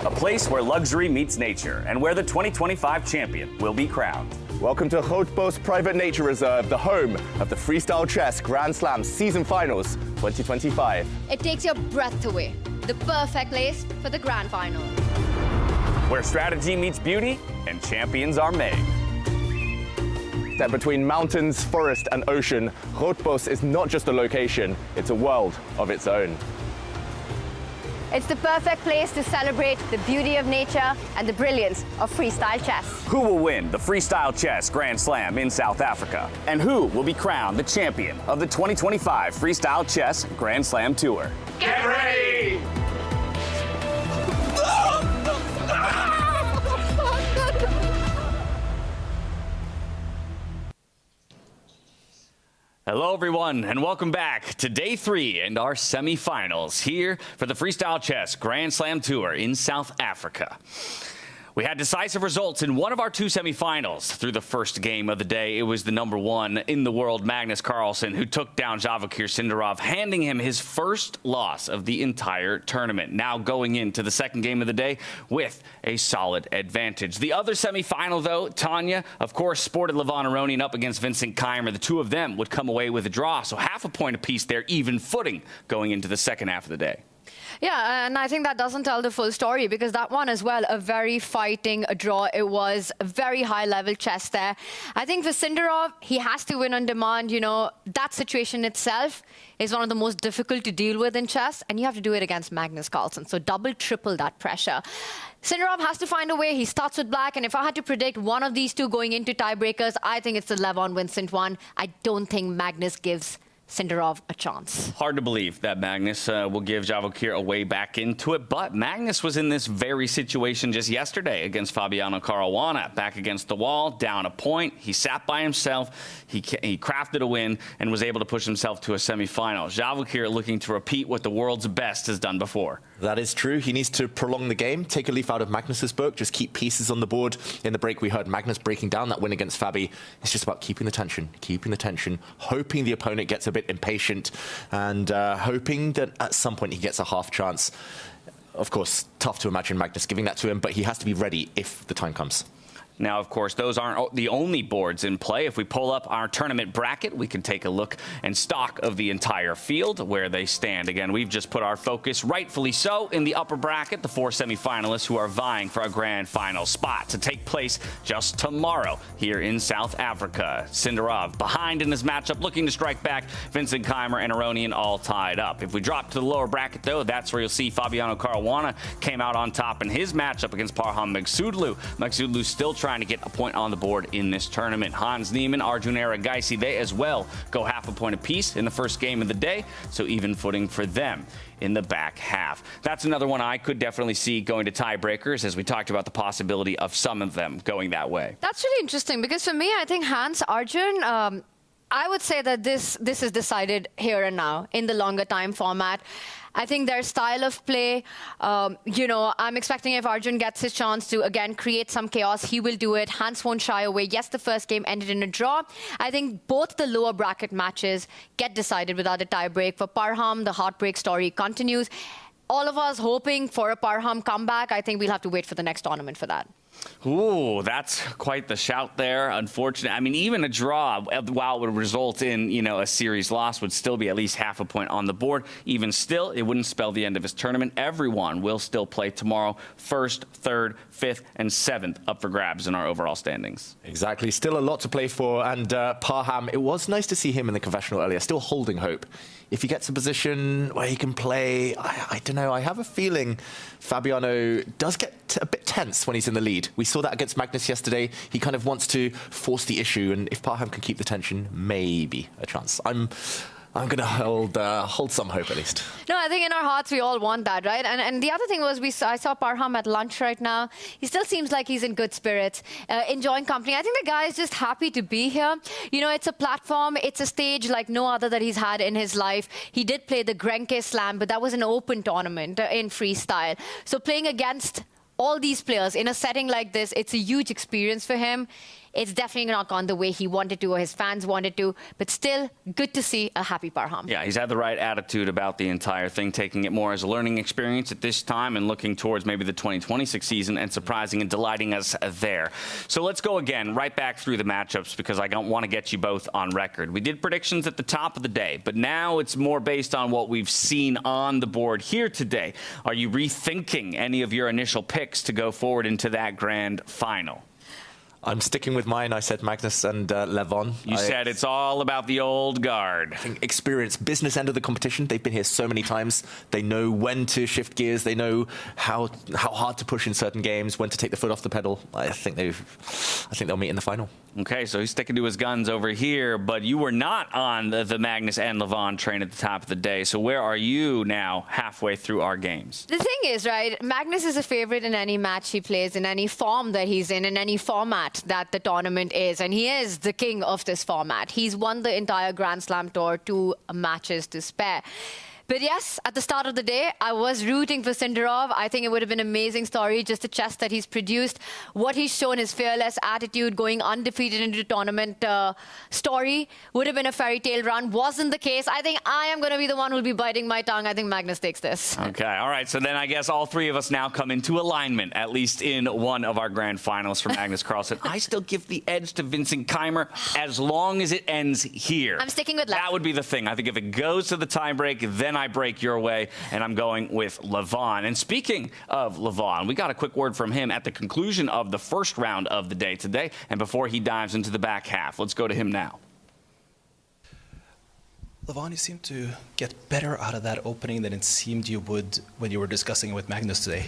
A place where luxury meets nature and where the 2025 champion will be crowned. Welcome to Grootbos Private Nature Reserve, the home of the Freestyle Chess Grand Slam Season Finals 2025. It takes your breath away. The perfect place for the grand final. Where strategy meets beauty and champions are made. That between mountains, forest, and ocean, Grootbos is not just a location, it's a world of its own. It's the perfect place to celebrate the beauty of nature and the brilliance of freestyle chess. Who will win the Freestyle Chess Grand Slam in South Africa? And who will be crowned the champion of the 2025 Freestyle Chess Grand Slam Tour? Get ready! Hello everyone, and welcome back to day 3 and our semifinals here for the Freestyle Chess Grand Slam Tour in South Africa. We had decisive results in one of our 2 semifinals. Through the first game of the day, it was the #1 in the world, Magnus Carlsen, who took down Vachier Sindarov, handing him his first loss of the entire tournament. Now going into the second game of the day with a solid advantage. The other semifinal, though, Tanya, of course, sported Levon Aronian up against Vincent Keymer. The two of them would come away with a draw, so half a point apiece there, even footing going into the second half of the day. Yeah, and I think that doesn't tell the full story because that one as well, a very fighting draw. It was a very high-level chess there. I think for Sindarov, he has to win on demand. You know, that situation itself is one of the most difficult to deal with in chess, and you have to do it against Magnus Carlsen. So double, triple that pressure. Sindarov has to find a way. He starts with black, and if I had to predict one of these two going into tiebreakers, I think it's the Levon-Vincent one. I don't think Magnus gives Sindarov a chance. Hard to believe that Magnus will give Vachier a way back into it, but Magnus was in this very situation just yesterday against Fabiano Caruana, back against the wall, down a point. He sat by himself, he crafted a win, and was able to push himself to a semifinal. Vachier looking to repeat what the world's best has done before. That is true. He needs to prolong the game, take a leaf out of Magnus's book, just keep pieces on the board. In the break, we heard Magnus breaking down that win against Fabi. It's just about keeping the tension, hoping the opponent gets a bit impatient, and hoping that at some point he gets a half chance. Of course, tough to imagine Magnus giving that to him, but he has to be ready if the time comes. Now, of course, those aren't the only boards in play. If we pull up our tournament bracket, we can take a look and stock of the entire field, where they stand. Again, we've just put our focus, rightfully so, in the upper bracket, the 4 semifinalists who are vying for a grand final spot to take place just tomorrow here in South Africa. Sindarov behind in his matchup, looking to strike back. Vincent Keymer and Aronian all tied up. If we drop to the lower bracket, though, that's where you'll see Fabiano Caruana came out on top in his matchup against Parham Maghsoodloo. Maghsoodloo still trying to get a point on the board in this tournament. Hans Niemann, Arjun Erigaisi, they as well go half a point apiece in the first game of the day, so even footing for them in the back half. That's another one I could definitely see going to tiebreakers, as we talked about the possibility of some of them going that way. That's really interesting because for me, I think Hans, Arjun, I would say that this is decided here and now in the longer time format. I think their style of play, I'm expecting if Arjun gets his chance to, again, create some chaos, he will do it. Hans won't shy away. Yes, the first game ended in a draw. I think both the lower bracket matches get decided without a tiebreak. For Parham, the heartbreak story continues. All of us hoping for a Parham comeback. I think we'll have to wait for the next tournament for that. Ooh, that's quite the shout there. Unfortunate. I mean, even a draw, while it would result in, a series loss, would still be at least half a point on the board. Even still, it wouldn't spell the end of his tournament. Everyone will still play tomorrow. 1st, 3rd, 5th, and 7th up for grabs in our overall standings. Exactly. Still a lot to play for. And Parham, it was nice to see him in the confessional earlier. Still holding hope. If he gets a position where he can play, I don't know, I have a feeling Fabiano does get a bit tense when he's in the lead. We saw that against Magnus yesterday. He kind of wants to force the issue, and if Parham can keep the tension, maybe a chance. I'm going to hold some hope at least. No, I think in our hearts we all want that, right? And the other thing was I saw Parham at lunch right now. He still seems like he's in good spirits, enjoying company. I think the guy is just happy to be here. It's a platform, it's a stage like no other that he's had in his life. He did play the Grenke Slam, but that was an open tournament in freestyle. So playing against all these players in a setting like this, it's a huge experience for him. It's definitely not gone the way he wanted to or his fans wanted to, but still good to see a happy Parham. Yeah, he's had the right attitude about the entire thing, taking it more as a learning experience at this time and looking towards maybe the 2026 season and surprising and delighting us there. So let's go again, right back through the matchups, because I don't want to get you both on record. We did predictions at the top of the day, but now it's more based on what we've seen on the board here today. Are you rethinking any of your initial picks to go forward into that grand final? I'm sticking with mine. I said Magnus and Levon. You said it's all about the old guard. I think experience, business end of the competition. They've been here so many times. They know when to shift gears. They know how hard to push in certain games, when to take the foot off the pedal. I think they'll meet in the final. Okay, so he's sticking to his guns over here, but you were not on the Magnus and Levon train at the top of the day. So where are you now halfway through our games? The thing is, right, Magnus is a favorite in any match he plays, in any form that he's in any format that the tournament is, and he is the king of this format. He's won the entire Grand Slam Tour, 2 matches to spare. But yes, at the start of the day, I was rooting for Sindarov. I think it would have been an amazing story, just the chess that he's produced, what he's shown, his fearless attitude, going undefeated into the tournament story. Would have been a fairy tale run. Wasn't the case. I think I am going to be the one who'll be biting my tongue. I think Magnus takes this. Okay, all right. So then I guess all three of us now come into alignment, at least in one of our grand finals for Magnus Carlsen. I still give the edge to Vincent Keymer as long as it ends here. I'm sticking with that. Would be the thing. I think if it goes to the tiebreak, then I break your way, and I'm going with Levon. And speaking of Levon, we got a quick word from him at the conclusion of the first round of the day today, and before he dives into the back half. Let's go to him now. Levon, you seem to get better out of that opening than it seemed you would when you were discussing it with Magnus today.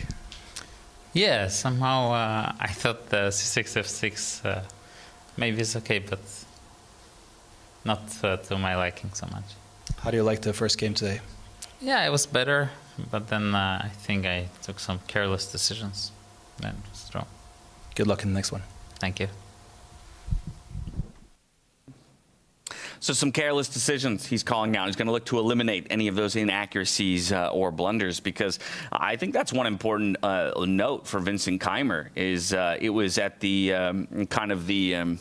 Yeah, somehow I thought the c6, f6 maybe is okay, but not to my liking so much. How do you like the first game today? Yeah, it was better, but then I think I took some careless decisions. Then just draw. Good luck in the next one. Thank you. So some careless decisions he's calling out. He's going to look to eliminate any of those inaccuracies or blunders, because I think that's one important note for Vincent Keymer is it was at the kind of the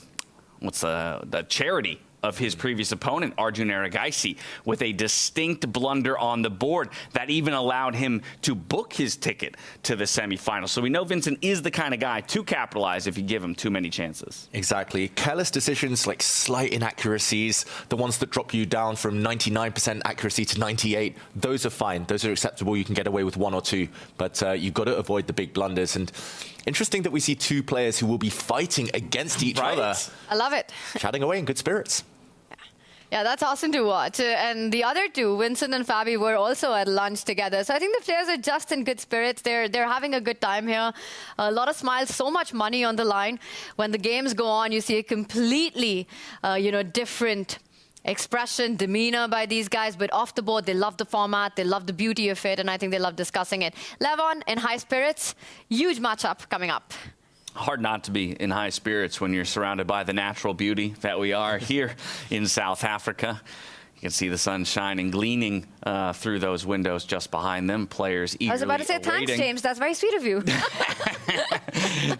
charity of his previous opponent, Arjun Erigaisi, with a distinct blunder on the board that even allowed him to book his ticket to the semifinals. So we know Vincent is the kind of guy to capitalize if you give him too many chances. Exactly. Careless decisions, like slight inaccuracies, the ones that drop you down from 99% accuracy to 98, those are fine. Those are acceptable. You can get away with 1 or 2, but you've got to avoid the big blunders. And interesting that we see 2 players who will be fighting against each other. I love it. Chatting away in good spirits. Yeah, that's awesome to watch. And the other 2, Vincent and Fabi, were also at lunch together. So I think the players are just in good spirits. They're having a good time here. A lot of smiles, so much money on the line. When the games go on, you see a completely, different expression, demeanor by these guys. But off the board, they love the format. They love the beauty of it. And I think they love discussing it. Levon in high spirits. Huge matchup coming up. Hard not to be in high spirits when you're surrounded by the natural beauty that we are here in South Africa. You can see the sun shining, gleaming through those windows just behind them. Players eagerly I was about to say, thanks, James. That's very sweet of you.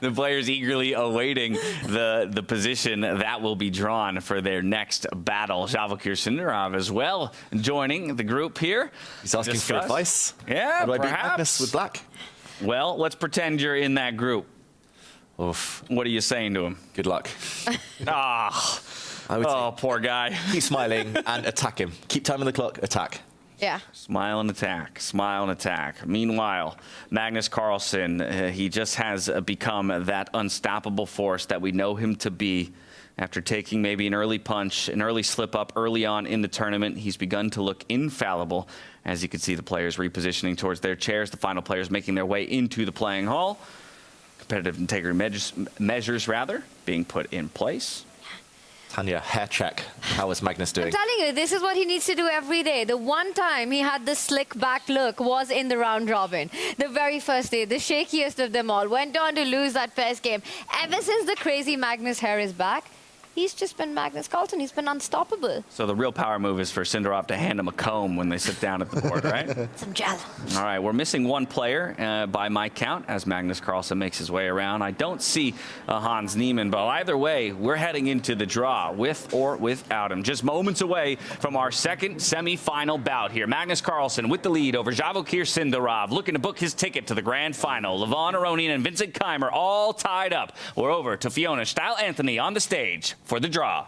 The players eagerly awaiting the position that will be drawn for their next battle. Vachier-Lagrave as well joining the group here. He's asking for advice. Yeah, How do I beat perhaps. Magnus with black? Well, let's pretend you're in that group. Oof. What are you saying to him? Good luck. Oh, poor guy. Keep smiling and attack him. Keep timing the clock, attack. Yeah. Smile and attack. Smile and attack. Meanwhile, Magnus Carlsen, he just has become that unstoppable force that we know him to be. After taking maybe an early punch, an early slip up early on in the tournament, he's begun to look infallible. As you can see, the players repositioning towards their chairs, the final players making their way into the playing hall. Competitive integrity measures being put in place. Tanya, hair check. How is Magnus doing? I'm telling you, this is what he needs to do every day. The one time he had the slick back look was in the round robin. The very first day, the shakiest of them all. Went on to lose that first game. Ever since the crazy Magnus hair is back, he's just been Magnus Carlsen. He's been unstoppable. So the real power move is for Sindarov to hand him a comb when they sit down at the board, right? Some gel. All right, we're missing one player by my count as Magnus Carlsen makes his way around. I don't see Hans Niemann, but either way, we're heading into the draw with or without him. Just moments away from our second semi-final bout here. Magnus Carlsen with the lead over Vachier-Lagrave, looking to book his ticket to the grand final. Levon, Aronian, and Vincent Keymer all tied up. We're over to Fiona Style-Anthony on the stage for the draw.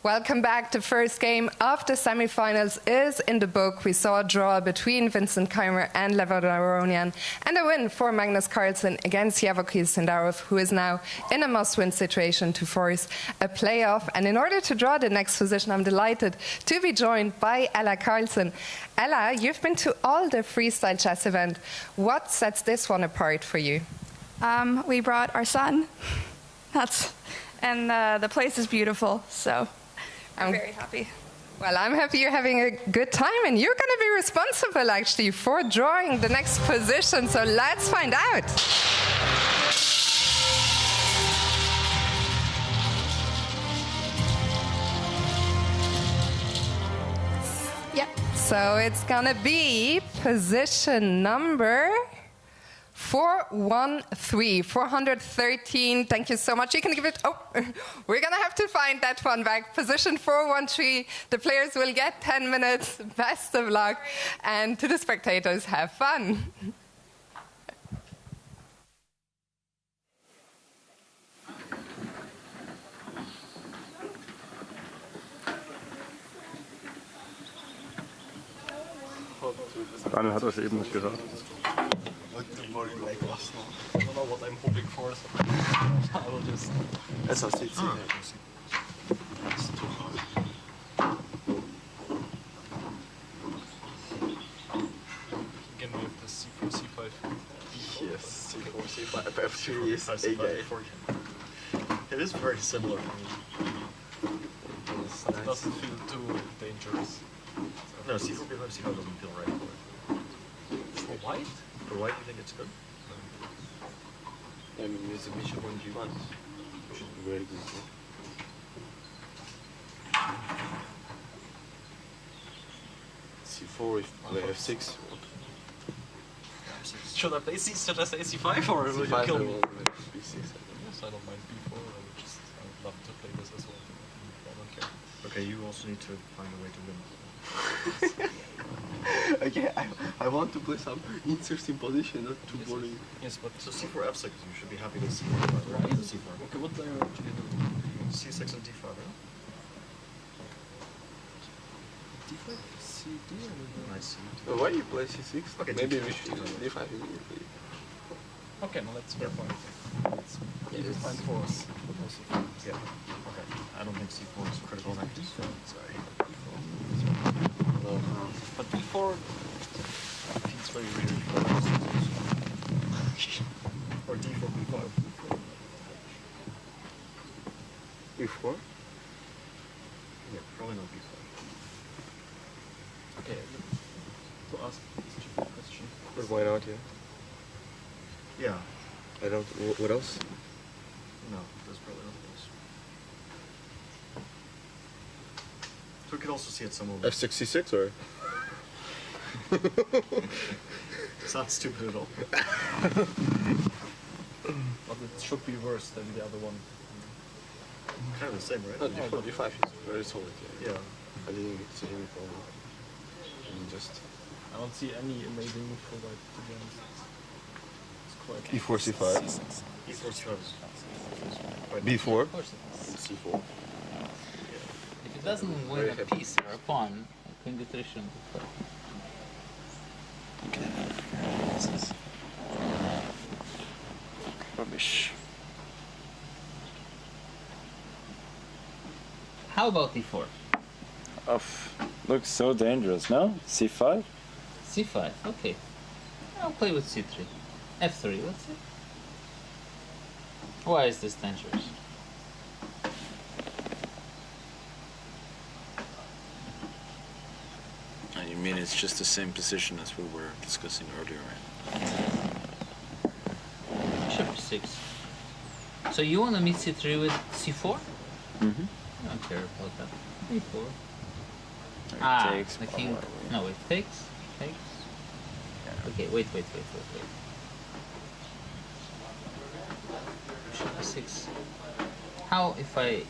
Welcome back. The first game of the semifinals is in the book. We saw a draw between Vincent Keymer and Levon Aronian, and a win for Magnus Carlsen against Sindarov, who is now in a must-win situation to force a playoff. And in order to draw the next position, I'm delighted to be joined by Ella Carlsen. Ella, you've been to all the freestyle chess events. What sets this one apart for you? We brought our son. And the place is beautiful, so I'm very happy. Well, I'm happy you're having a good time, and you're going to be responsible, actually, for drawing the next position, so let's find out. Yeah. So it's going to be position number 413, 413. Thank you so much. You can give it. Oh, we're going to have to find that one back. Position 413. The players will get 10 minutes. Best of luck. And to the spectators, have fun. Daniel hat das eben nicht gehört. I don't know what I'm hoping for, so I will just... That's how it's That's too hard. Again, we have the C4, C5. Yes, C4, C5, F3 is A. It is very similar for me. It doesn't feel too dangerous. No, C4, B5, C5 doesn't feel right for it. For white? For white, you think it's good? I mean, it's a bishop on G1. It should be very good. C4 if play F6. Should I play C? Should I say C5 or will you kill me? B6. Yes, I don't mind B4. I would love to play this as well. I don't care. Okay, you also need to find a way to win. Okay, I want to play some interesting position, not too boring. Yes, but so C4 F6, you should be happy to C4. Right? C4. Okay, what do you actually do? C6 and D5, right? D5, CD, or I see. So why you play C6? Okay, maybe D5. we should D5 immediately. Okay, now let's work on it. Let's find for us. Yeah. Okay. I don't think C4 is critical. Sorry. No, No. But d4 feels very weird. Or d4, b5. E4? Yeah, probably not b5. Okay, to ask a stupid question. But why not, yeah? Yeah. I don't... What else? No, there's probably nothing else. So we could also see it somewhere. F6, C6, or? It's not stupid at all. But it should be worse than the other one. Kind of the same, right? No, d4, d5 is very solid, yeah. Yeah. I didn't see any problem. I mean, just... I don't see any amazing move for white, to be honest. It's quite... E4, C5. E4, C5 is... B4. C4. If it doesn't win a piece or a pawn, queen d3 shouldn't be fair. This is rubbish. How about d4? Looks so dangerous, no? C5? c5, okay. I'll play with c3. f3, let's see. Why is this dangerous? You mean it's just the same position as we were discussing earlier, right? Bishop f6. So you want to meet c3 with c4? Mm-hmm. I don't care about that. e4. Takes The king. No, it takes. Okay, wait. Bishop f6. How if I...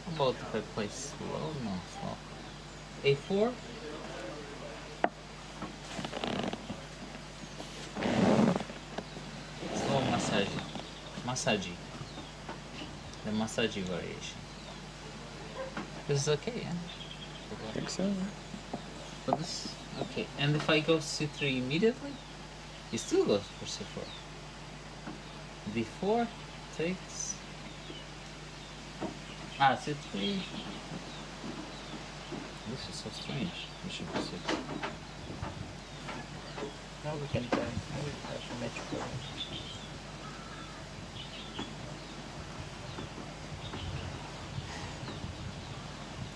How about if I play slow? No, slow. a4? Slow Massaggi. The Massaggi variation. This is okay, yeah? I think so. But this... Okay, and if I go c3 immediately, he still goes for c4. d4 takes... c3. This is so strange. Bishop f6. Now we can have a match for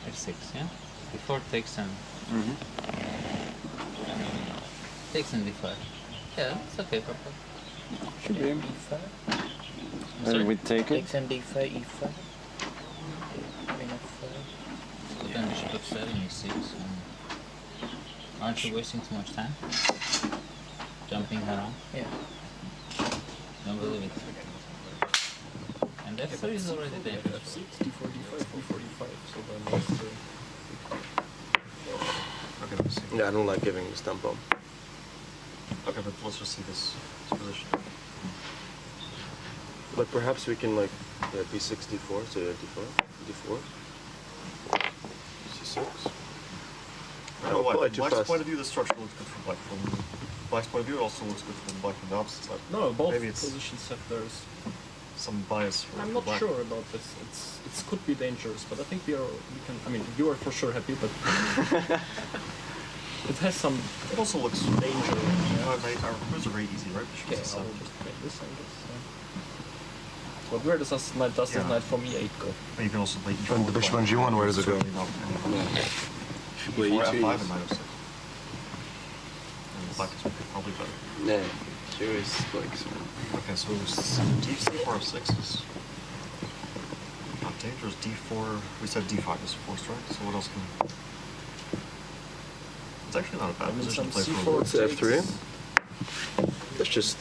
f6, yeah? d4 takes and... Takes and d5. Yeah, it's okay, Papa. Should be able e5. Then we take it. Takes and d5, e5. Queen f5. But then bishop f7, e6. Aren't you wasting too much time? Jumping around? Yeah. Don't believe it. And f3 is already there. f6, d4, d5, b4, d5. So then that's Yeah, I don't like giving this tempo. Okay, but let's just see this position. But perhaps we can like b6, d4, so d4, d4, c6. No, Black's point of view, the structure looks good from Black. From Black's point of view, it also looks good from Black from the opposite side. No, both Maybe it's positions have theirs. some bias for I'm not Black. sure about this. It could be dangerous, but I think we can. I mean, you are for sure happy, but it has some. It also looks danger. Our moves are very easy, right? Okay, I'll just make this, I guess. But where does this knight from e8 go? But you can also play e4. When the bishop on g1, where does it go? If you play e5 and knight f6. And Black is probably better. Yeah, sure is like so. Okay, so deep c4 f6 is not dangerous. D4, we said d5 is forced, right? So what else can... It's actually not a bad position to play for. It's f3. That's just...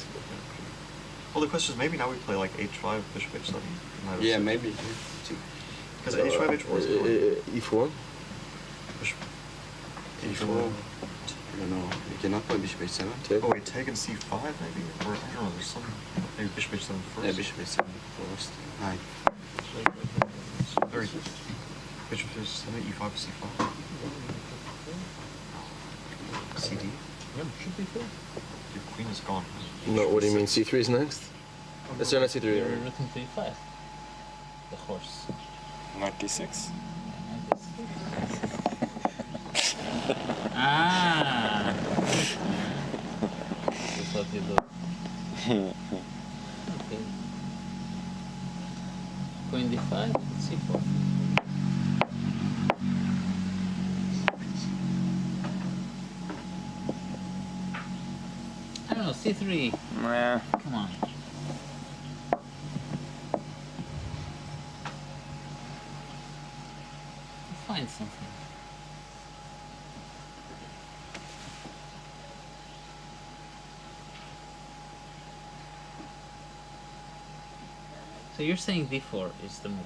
Well, the question is maybe now we play like h5, bishop h7. Yeah, maybe. Because h5, h4 is good. e4. Bishop. e4. I don't know. We cannot play bishop h7. Oh wait, taking c5 maybe? Or I don't know, there's some... Maybe bishop h7 first? Yeah, bishop h7 first. Knight. Very good. Bishop h7, e5, c5. CD? Yeah, should be fair. Your queen is gone. No, what do you mean? c3 is next? Let's turn at c3. You're written to e5. The horse. Knight d6. Ah. That's what you do. Okay. Queen d5, c4. I don't know, c3. Nah. Come on. Find something. So you're saying d4 is the move.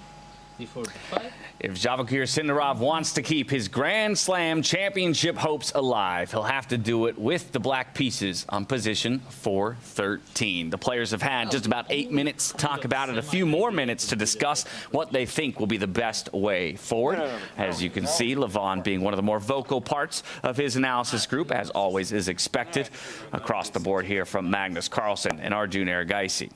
d4, d5? If Vachier Sindarov wants to keep his Grand Slam championship hopes alive, he'll have to do it with the black pieces on position 413. The players have had just about 8 minutes to talk about it, a few more minutes to discuss what they think will be the best way forward. As you can see, Levon being one of the more vocal parts of his analysis group, as always is expected. Across the board here from Magnus, Carlsen, and Aronian Erigaisi.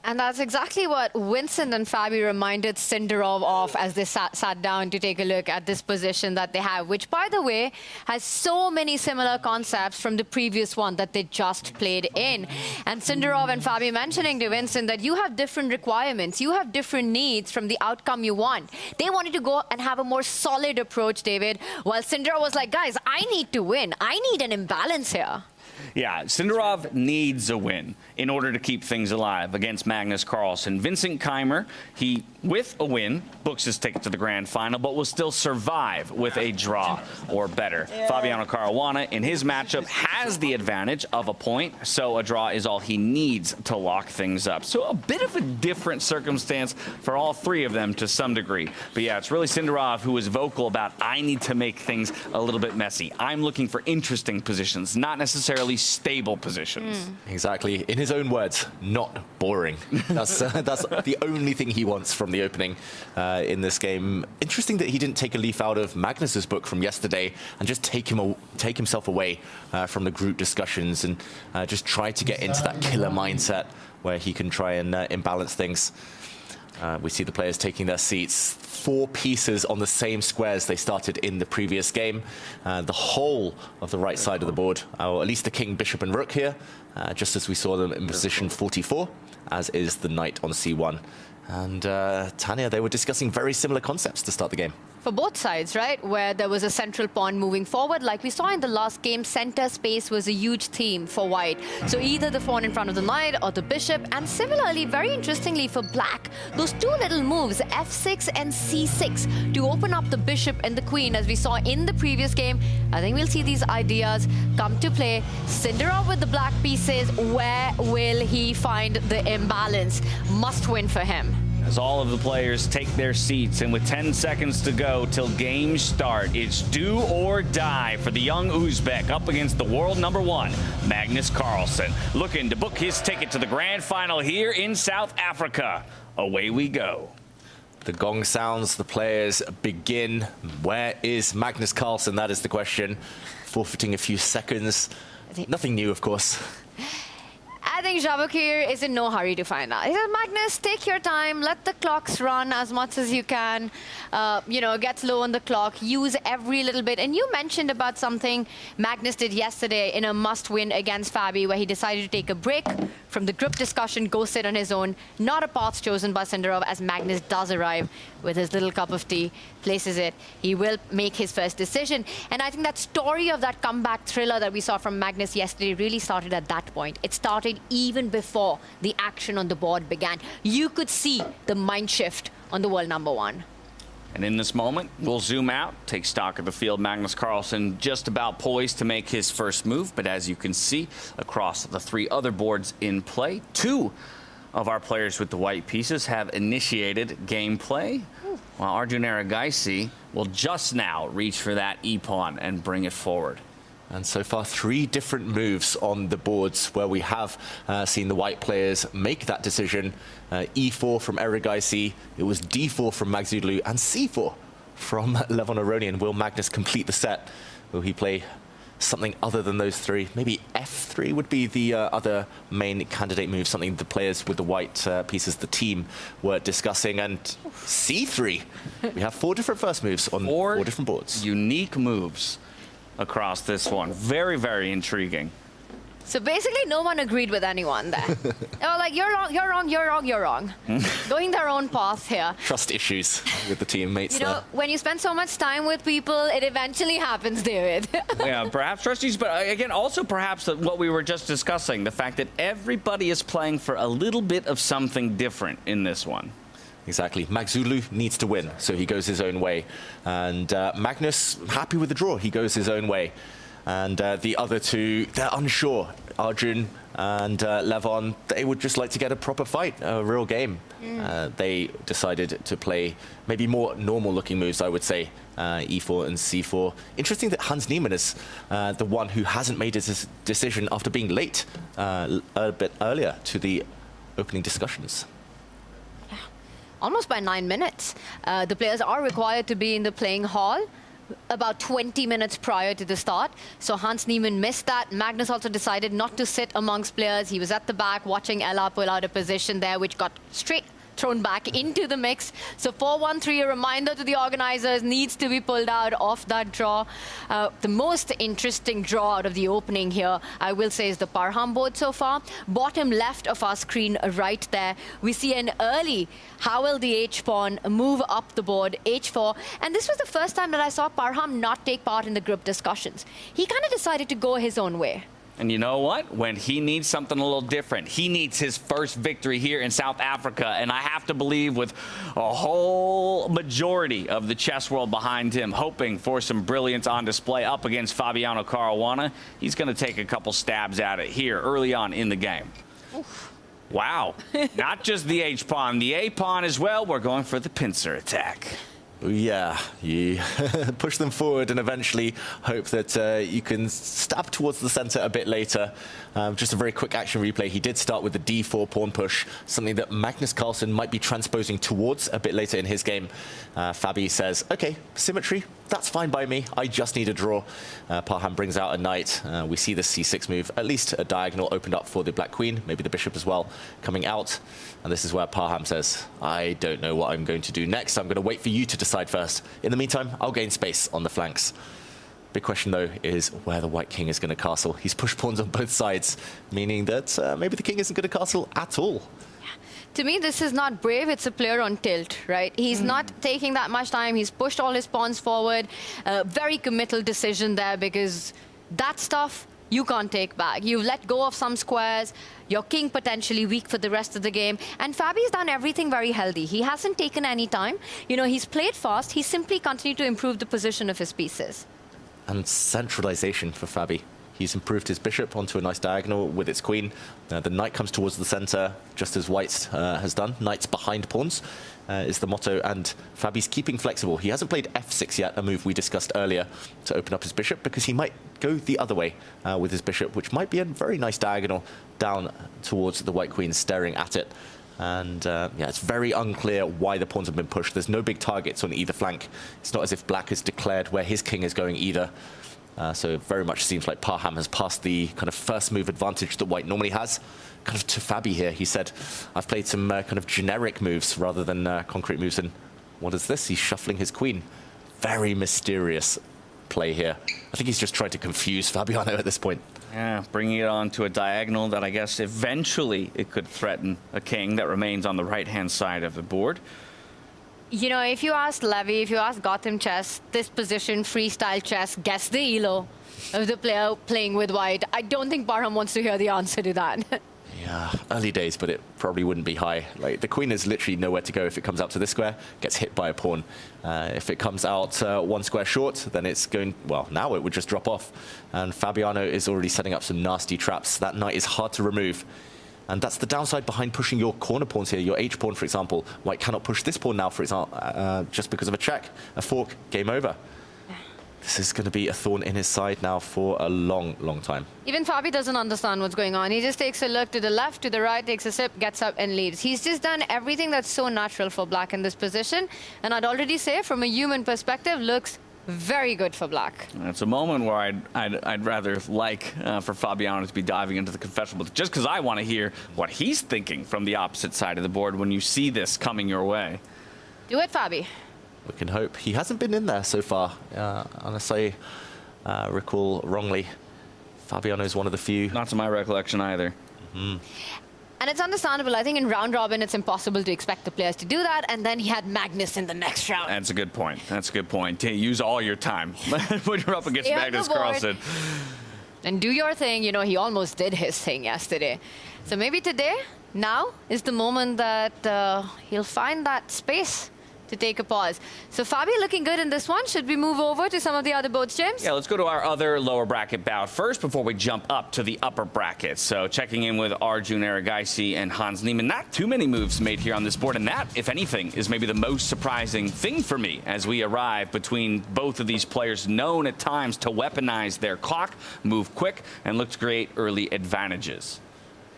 And that's exactly what Vincent and Fabi reminded Sindarov of as they sat down to take a look at this position that they have, which, by the way, has so many similar concepts from the previous one that they just played in. And Sindarov and Fabi mentioning to Vincent that you have different requirements, you have different needs from the outcome you want. They wanted to go and have a more solid approach, David, while Sindarov was like, guys, I need to win. I need an imbalance here. Yeah, Sindarov needs a win in order to keep things alive against Magnus Carlsen. Vincent Keymer, he, with a win, books his ticket to the grand final, but will still survive with a draw or better. Fabiano Caruana, in his matchup, has the advantage of a point, so a draw is all he needs to lock things up. So a bit of a different circumstance for all three of them to some degree. But yeah, it's really Sindarov who is vocal about, I need to make things a little bit messy. I'm looking for interesting positions, not necessarily stable positions. Exactly. In his own words, not boring. That's the only thing he wants from the opening in this game. Interesting that he didn't take a leaf out of Magnus's book from yesterday and just take himself away from the group discussions and just try to get into that killer mindset where he can try and imbalance things. We see the players taking their seats. 4 pieces on the same squares they started in the previous game. The whole of the right side of the board, or at least the king, bishop, and rook here, just as we saw them in position 44, as is the knight on c1. And Tanya, they were discussing very similar concepts to start the game. For both sides, right, where there was a central pawn moving forward. Like we saw in the last game, center space was a huge theme for white. So either the pawn in front of the knight or the bishop. And similarly, very interestingly for black, those 2 little moves, f6 and c6, to open up the bishop and the queen, as we saw in the previous game. I think we'll see these ideas come to play. Sindarov with the black pieces. Where will he find the imbalance? Must win for him. As all of the players take their seats, and with 10 seconds to go till game start, it's do or die for the young Uzbek up against the world #1, Magnus Carlsen, looking to book his ticket to the grand final here in South Africa. Away we go. The gong sounds, the players begin. Where is Magnus Carlsen? That is the question. Forfeiting a few seconds. Nothing new, of course. I think Vachier is in no hurry to find out. He said, Magnus, take your time, let the clocks run as much as you can. You know, get low on the clock, use every little bit. And you mentioned about something Magnus did yesterday in a must-win against Fabi, where he decided to take a break from the group discussion, go sit on his own. Not a path chosen by Sindarov, as Magnus does arrive with his little cup of tea, places it. He will make his first decision. And I think that story of that comeback thriller that we saw from Magnus yesterday really started at that point. It started even before the action on the board began. You could see the mind shift on the world #1. And in this moment, we'll zoom out, take stock of the field. Magnus Carlsen just about poised to make his first move. But as you can see, across the 3 other boards in play, 2 of our players with the white pieces have initiated gameplay, while Aronian Erigaisi will just now reach for that e-pawn and bring it forward. And so far, 3 different moves on the boards where we have seen the white players make that decision. E4 from Erigaisi, it was D4 from Maghsoodloo, and C4 from Levon Aronian. Will Magnus complete the set? Will he play something other than those three. Maybe F3 would be the other main candidate move, something the players with the white pieces, the team, were discussing. And C3, we have 4 different first moves on 4 different boards. Unique moves across this one. Very, very intriguing. So basically, no one agreed with anyone there. They were like, you're wrong, you're wrong, you're wrong, you're wrong. Going their own path here. Trust issues with the teammates You know, there. when you spend so much time with people, it eventually happens, David. Yeah, perhaps trust issues, but again, also perhaps what we were just discussing, the fact that everybody is playing for a little bit of something different in this one. Exactly. Maghsoodloo needs to win, so he goes his own way. And Magnus, happy with the draw, he goes his own way. And the other two, they're unsure. Arjun and Levon, they would just like to get a proper fight, a real game. They decided to play maybe more normal-looking moves, I would say, E4 and C4. Interesting that Hans Niemann is the one who hasn't made his decision after being late a bit earlier to the opening discussions. Almost by 9 minutes. The players are required to be in the playing hall about 20 minutes prior to the start. So Hans Niemann missed that. Magnus also decided not to sit amongst players. He was at the back watching Ella pull out a position there, which got straight thrown back into the mix. So 4-1-3, a reminder to the organizers, needs to be pulled out of that draw. The most interesting draw out of the opening here, I will say, is the Parham board so far. Bottom left of our screen right there, we see an early Howell the H-pawn move up the board, H4. And this was the first time that I saw Parham not take part in the group discussions. He kind of decided to go his own way. And you know what? When he needs something a little different, he needs his first victory here in South Africa. And I have to believe with a whole majority of the chess world behind him, hoping for some brilliance on display up against Fabiano Caruana, he's going to take a couple stabs at it here early on in the game. Oof. Wow. Not just the H-pawn, the A-pawn as well. We're going for the pincer attack. Yeah, you push them forward and eventually hope that you can stab towards the center a bit later. Just a very quick action replay. He did start with the D4 pawn push, something that Magnus Carlsen might be transposing towards a bit later in his game. Fabi says, okay, symmetry, that's fine by me. I just need a draw. Parham brings out a knight. We see the C6 move, at least a diagonal opened up for the black queen, maybe the bishop as well, coming out. And this is where Parham says, I don't know what I'm going to do next. I'm going to wait for you to decide first. In the meantime, I'll gain space on the flanks. Big question, though, is where the white king is going to castle. He's pushed pawns on both sides, meaning that maybe the king isn't going to castle at all. To me, this is not brave. It's a player on tilt, right? He's not taking that much time. He's pushed all his pawns forward. Very committal decision there, because that stuff you can't take back. You've let go of some squares. Your king potentially weak for the rest of the game. And Fabi's done everything very healthy. He hasn't taken any time. You know, he's played fast. He's simply continued to improve the position of his pieces. And centralization for Fabi. He's improved his bishop onto a nice diagonal with its queen. The knight comes towards the center, just as White has done. Knights behind pawns is the motto, and Fabi's keeping flexible. He hasn't played F6 yet, a move we discussed earlier, to open up his bishop, because he might go the other way with his bishop, which might be a very nice diagonal down towards the white queen, staring at it. And yeah, it's very unclear why the pawns have been pushed. There's no big targets on either flank. It's not as if black has declared where his king is going either. So it very much seems like Parham has passed the kind of first move advantage that white normally has. Kind of to Fabi here, he said, I've played some kind of generic moves rather than concrete moves. And what is this? He's shuffling his queen. Very mysterious play here. I think he's just trying to confuse Fabiano at this point. Yeah, bringing it on to a diagonal that I guess eventually it could threaten a king that remains on the right-hand side of the board. You know, if you ask Levy, if you ask Gotham Chess, this position, freestyle chess, guess the elo of the player playing with white. I don't think Parham wants to hear the answer to that. Yeah, early days, but it probably wouldn't be high. Like, the queen is literally nowhere to go if it comes out to this square, gets hit by a pawn. If it comes out one square short, then it's going, well, now it would just drop off. And Fabiano is already setting up some nasty traps. That knight is hard to remove. And that's the downside behind pushing your corner pawns here. Your H-pawn, for example. White cannot push this pawn now, for example, just because of a check. A fork, game over. This is going to be a thorn in his side now for a long, long time. Even Fabi doesn't understand what's going on. He just takes a look to the left, to the right, takes a sip, gets up and leaves. He's just done everything that's so natural for black in this position. And I'd already say, from a human perspective, looks Very good for black. It's a moment where I'd rather like for Fabiano to be diving into the confessional, just because I want to hear what he's thinking from the opposite side of the board when you see this coming your way. Do it, Fabi. We can hope. He hasn't been in there so far, unless I recall wrongly. Fabiano is one of the few. Not to my recollection either. And it's understandable. I think in round robin, it's impossible to expect the players to do that. And then he had Magnus in the next round. That's a good point. That's a good point. Use all your time when you're up against Stay on Magnus the board. Carlsen. And do your thing. You know, he almost did his thing yesterday. So maybe today, now, is the moment that he'll find that space to take a pause. So Fabi looking good in this one. Should we move over to some of the other boards, James? Yeah, let's go to our other lower bracket bout first before we jump up to the upper bracket. So checking in with Arjun Erigaisi and Hans Niemann. Not too many moves made here on this board, and that, if anything, is maybe the most surprising thing for me as we arrive between both of these players, known at times to weaponize their clock, move quick, and look to create early advantages.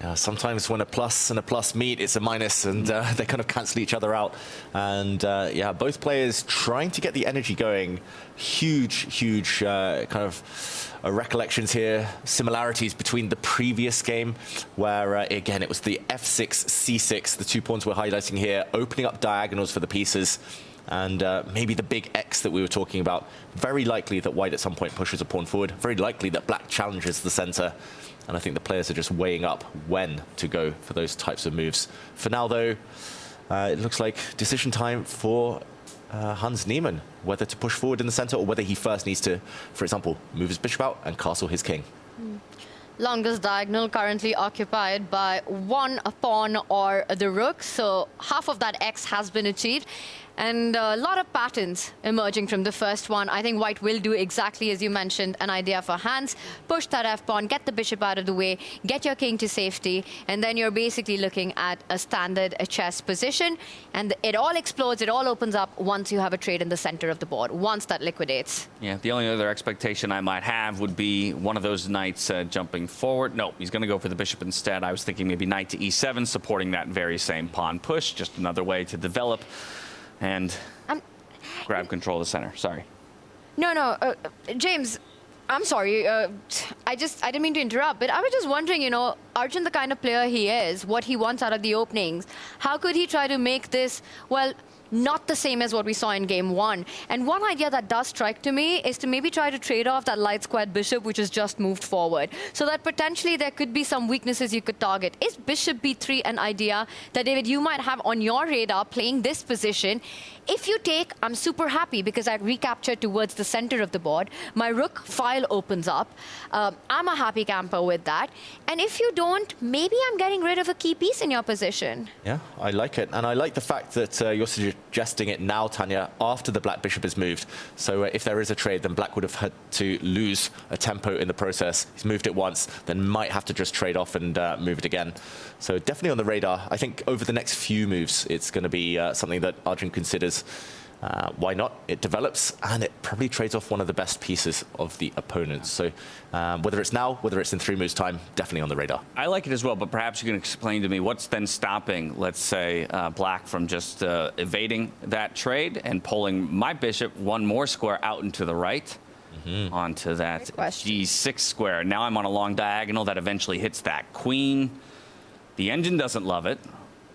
Yeah, sometimes when a plus and a plus meet, it's a minus, and they kind of cancel each other out. And yeah, both players trying to get the energy going. Huge kind of recollections here, similarities between the previous game, where again, it was the f6, c6, the 2 pawns we're highlighting here, opening up diagonals for the pieces. And maybe the big X that we were talking about. Very likely that white at some point pushes a pawn forward. Very likely that black challenges the center. And I think the players are just weighing up when to go for those types of moves. For now, though, it looks like decision time for Hans Niemann, whether to push forward in the center or whether he first needs to, for example, move his bishop out and castle his king. Longest diagonal currently occupied by one pawn or the rook. So half of that X has been achieved. And a lot of patterns emerging from the first one. I think white will do exactly as you mentioned, an idea for Hans. Push that f-pawn, get the bishop out of the way, get your king to safety, and then you're basically looking at a standard chess position. And it all explodes, it all opens up once you have a trade in the center of the board, once that liquidates. Yeah, the only other expectation I might have would be one of those knights jumping forward. No, he's going to go for the bishop instead. I was thinking maybe knight to e7, supporting that very same pawn push, just another way to develop and grab control of the center. Sorry. No, James, I'm sorry. I didn't mean to interrupt, but I was just wondering, you know, Arjun, the kind of player he is, what he wants out of the openings, how could he try to make this, well, not the same as what we saw in game one? And one idea that does strike to me is to maybe try to trade off that light squared bishop, which has just moved forward, so that potentially there could be some weaknesses you could target. Is bishop b3 an idea that, David, you might have on your radar playing this position? If you take, I'm super happy because I recaptured towards the center of the board. My rook file opens up. I'm a happy camper with that. And if you don't, maybe I'm getting rid of a key piece in your position. Yeah, I like it. And I like the fact that you're suggesting it now, Tanya, after the black bishop is moved. So if there is a trade, then black would have had to lose a tempo in the process. He's moved it once, then might have to just trade off and move it again. So definitely on the radar. I think over the next few moves, it's going to be something that Arjun considers. Why not? It develops, and it probably trades off one of the best pieces of the opponents. So whether it's now, whether it's in 3 moves' time, definitely on the radar. I like it as well, but perhaps you can explain to me what's then stopping, let's say, black from just evading that trade and pulling my bishop one more square out into the right. Onto that g6 square. Now I'm on a long diagonal that eventually hits that queen. The engine doesn't love it.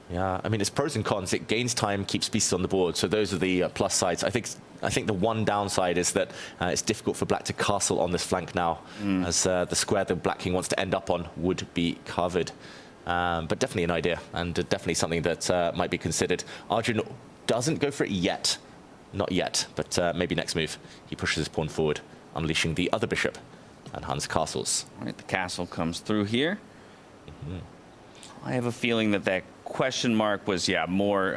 Yeah, I mean, it's pros and cons. It gains time, keeps pieces on the board. So those are the plus sides. I think the one downside is that it's difficult for black to castle on this flank now, as the square the black king wants to end up on would be covered. But definitely an idea, and definitely something that might be considered. Arjun doesn't go for it yet. Not yet, but maybe next move. He pushes his pawn forward, unleashing the other bishop, and Hans castles. All right, the castle comes through here. I have a feeling that that question mark was, yeah, more,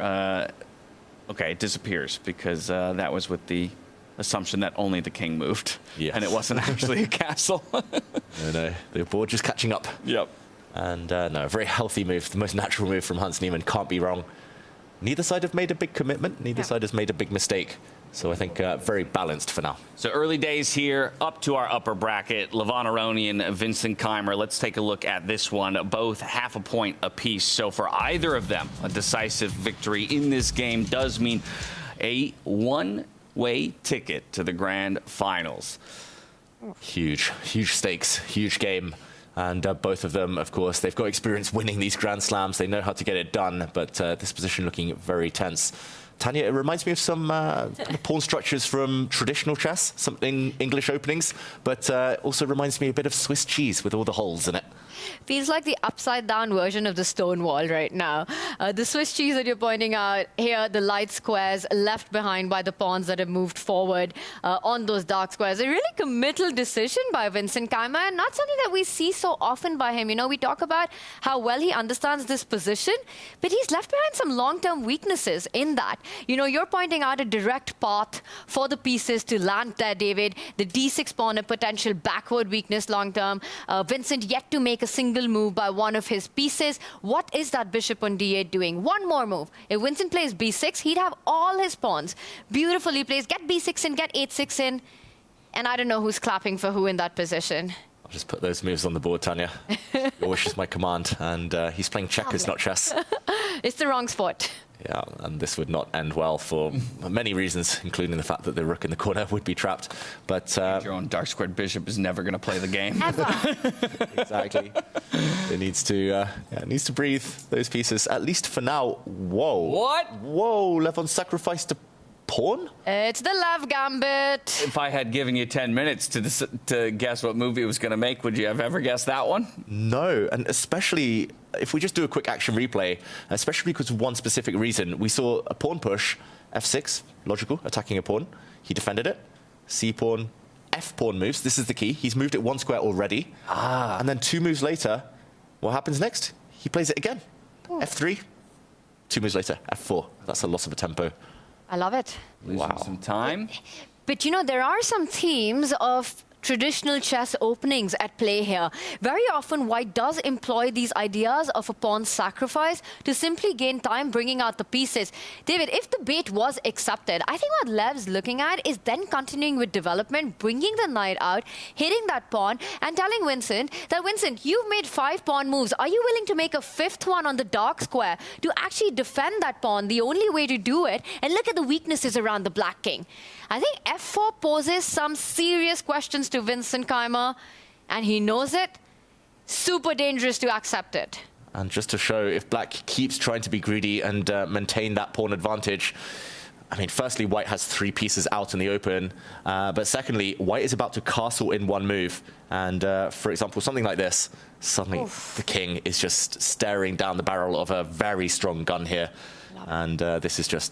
okay, it disappears because that was with the assumption that only the king moved. Yes. And it wasn't actually a castle. No, the board just catching up. Yep. And no, a very healthy move, the most natural move from Hans Niemann, can't be wrong. Neither side have made a big commitment, neither side has made a big mistake. So I think very balanced for now. So early days here, up to our upper bracket. Levon, Aronian, Vincent, Keymer. Let's take a look at this one. Both half a point apiece. So for either of them, a decisive victory in this game does mean a 1 one-way ticket to the grand finals. Huge stakes, huge game. And both of them, of course, they've got experience winning these Grand Slams. They know how to get it done, but this position looking very tense. Tanya, it reminds me of some kind of pawn structures from traditional chess, something English openings, but also reminds me a bit of Swiss cheese with all the holes in it. Feels like the upside-down version of the stone wall right now. The Swiss cheese that you're pointing out here, the light squares left behind by the pawns that have moved forward on those dark squares. A really committal decision by Vincent Keymer, and not something that we see so often by him. You know, we talk about how well he understands this position, but he's left behind some long-term weaknesses in that. You know, you're pointing out a direct path for the pieces to land there, David. The d6 pawn, a potential backward weakness long-term. Vincent yet to make a single move by one of his pieces. What is that bishop on d8 doing? One more move. If Vincent plays b6, he'd have all his pawns beautifully placed. Get b6 in, get 8-6 in. And I don't know who's clapping for who in that position. I'll just put those moves on the board, Tanya. Your wish is my command. And he's playing checkers, not chess. It's the wrong sport. Yeah, and this would not end well for many reasons, including the fact that the rook in the corner would be trapped. But your own dark squared bishop is never going to play the game. Ever. Exactly. It needs to breathe those pieces, at least for now. Whoa. What? Whoa, Levon sacrificed a pawn? It's the Lev gambit. If I had given you 10 minutes to guess what move he was going to make, would you have ever guessed that one? No, and especially if we just do a quick action replay, especially because of one specific reason. We saw a pawn push, f6, logical, attacking a pawn. He defended it. C pawn, F pawn moves. This is the key. He's moved it one square already. And then 2 moves later, what happens next? He plays it again. F3, 2 moves later, F4. That's a loss of a tempo. I love it. Losing some time. But you know, there are some themes of traditional chess openings at play here. Very often, white does employ these ideas of a pawn sacrifice to simply gain time bringing out the pieces. David, if the bait was accepted, I think what Lev's looking at is then continuing with development, bringing the knight out, hitting that pawn, and telling Vincent that, Vincent, you've made 5 pawn moves. Are you willing to make a 5th one on the dark square to actually defend that pawn, the only way to do it? And look at the weaknesses around the black king. I think f4 poses some serious questions to Vincent Keymer, and he knows it. Super dangerous to accept it. And just to show, if black keeps trying to be greedy and maintain that pawn advantage, I mean, firstly, white has 3 pieces out in the open, but secondly, white is about to castle in 1 move. And for example, something like this, suddenly the king is just staring down the barrel of a very strong gun here. And this is just,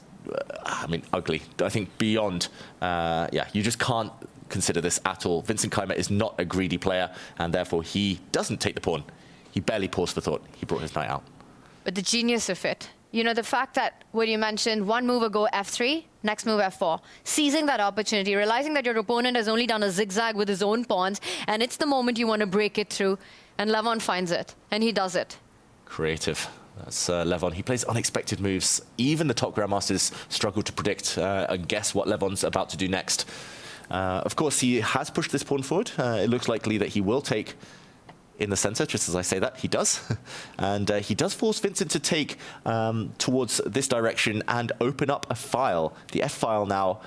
I mean, ugly. I think beyond, you just can't consider this at all. Vincent Keymer is not a greedy player, and therefore he doesn't take the pawn. He barely paused for thought. He brought his knight out. But the genius of it, you know, the fact that when you mentioned 1 move ago, f3, next move, f4, seizing that opportunity, realizing that your opponent has only done a zigzag with his own pawns, and it's the moment you want to break it through, and Levon finds it, and he does it. Creative. That's Levon. He plays unexpected moves. Even the top grandmasters struggle to predict and guess what Levon's about to do next. Of course, he has pushed this pawn forward. It looks likely that he will take in the center, just as I say that. He does. And he does force Vincent to take towards this direction and open up a file. The F file now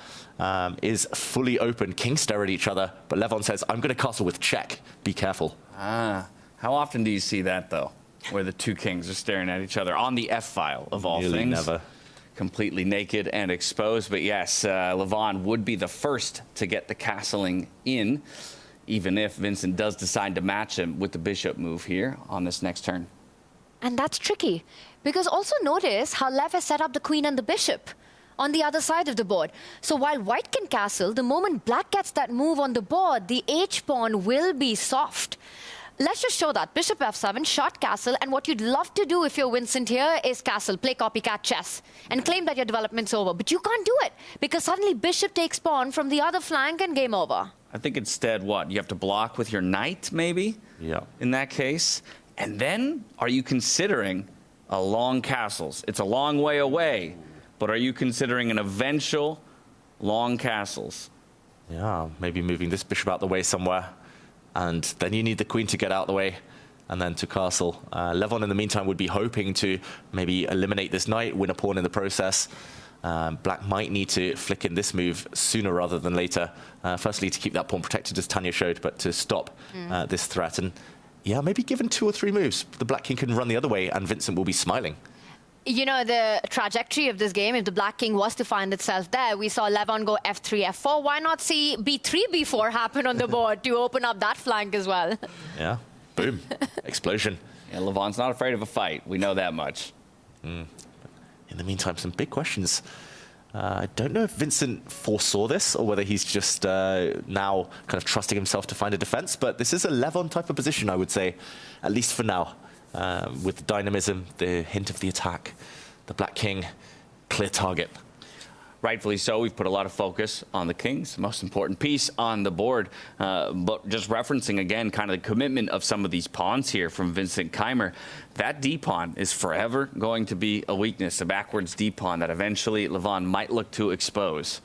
is fully open. Kings stare at each other, but Levon says, I'm going to castle with check. Be careful. How often do you see that, though? Where the 2 kings are staring at each other on the F file of all Nearly things. Never. Completely naked and exposed. But yes, Levon would be the first to get the castling in, even if Vincent does decide to match him with the bishop move here on this next turn. And that's tricky, because also notice how Lev has set up the queen and the bishop on the other side of the board. So while white can castle, the moment black gets that move on the board, the H-pawn will be soft. Let's just show that. Bishop f7, short castle, and what you'd love to do if you're Vincent here is castle, play copycat chess, and claim that your development's over. But you can't do it, because suddenly bishop takes pawn from the other flank and game over. I think instead, what? You have to block with your knight, maybe? Yeah. In that case. And then, are you considering a long castles? It's a long way away, but are you considering an eventual long castles? Yeah, maybe moving this bishop out the way somewhere. And then you need the queen to get out the way and then to castle. Levon, in the meantime, would be hoping to maybe eliminate this knight, win a pawn in the process. Black might need to flick in this move sooner rather than later. Firstly, to keep that pawn protected, as Tanya showed, but to stop this threat. And yeah, maybe given 2 or 3 moves, the Black King can run the other way, and Vincent will be smiling. You know, the trajectory of this game, if the Black King was to find itself there, we saw Levon go f3, f4. Why not see b3, b4 happen on the board to open up that flank as well? Yeah, boom, explosion. Yeah, Levon's not afraid of a fight. We know that much. In the meantime, some big questions. I don't know if Vincent foresaw this or whether he's just now kind of trusting himself to find a defense, but this is a Levon type of position, I would say, at least for now. With the dynamism, the hint of the attack, the Black King, clear target. Rightfully so. We've put a lot of focus on the kings, the most important piece on the board. But just referencing again kind of the commitment of some of these pawns here from Vincent Keymer, that D-pawn is forever going to be a weakness, a backwards D-pawn that eventually Levon might look to expose.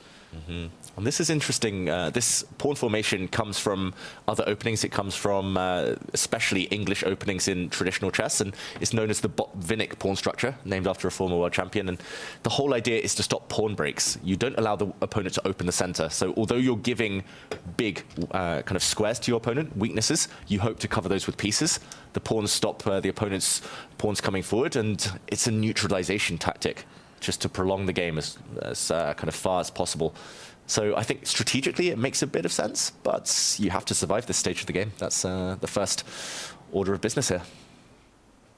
And this is interesting. This pawn formation comes from other openings. It comes from especially English openings in traditional chess, and it's known as the Botvinnik pawn structure, named after a former world champion. And the whole idea is to stop pawn breaks. You don't allow the opponent to open the center. So although you're giving big kind of squares to your opponent, weaknesses, you hope to cover those with pieces. The pawns stop the opponent's pawns coming forward, and it's a neutralization tactic, just to prolong the game as kind of far as possible. So I think strategically it makes a bit of sense, but you have to survive this stage of the game. That's the first order of business here.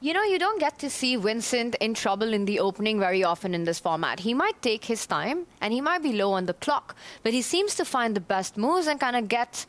You know, you don't get to see Vincent in trouble in the opening very often in this format. He might take his time, and he might be low on the clock, but he seems to find the best moves and kind of get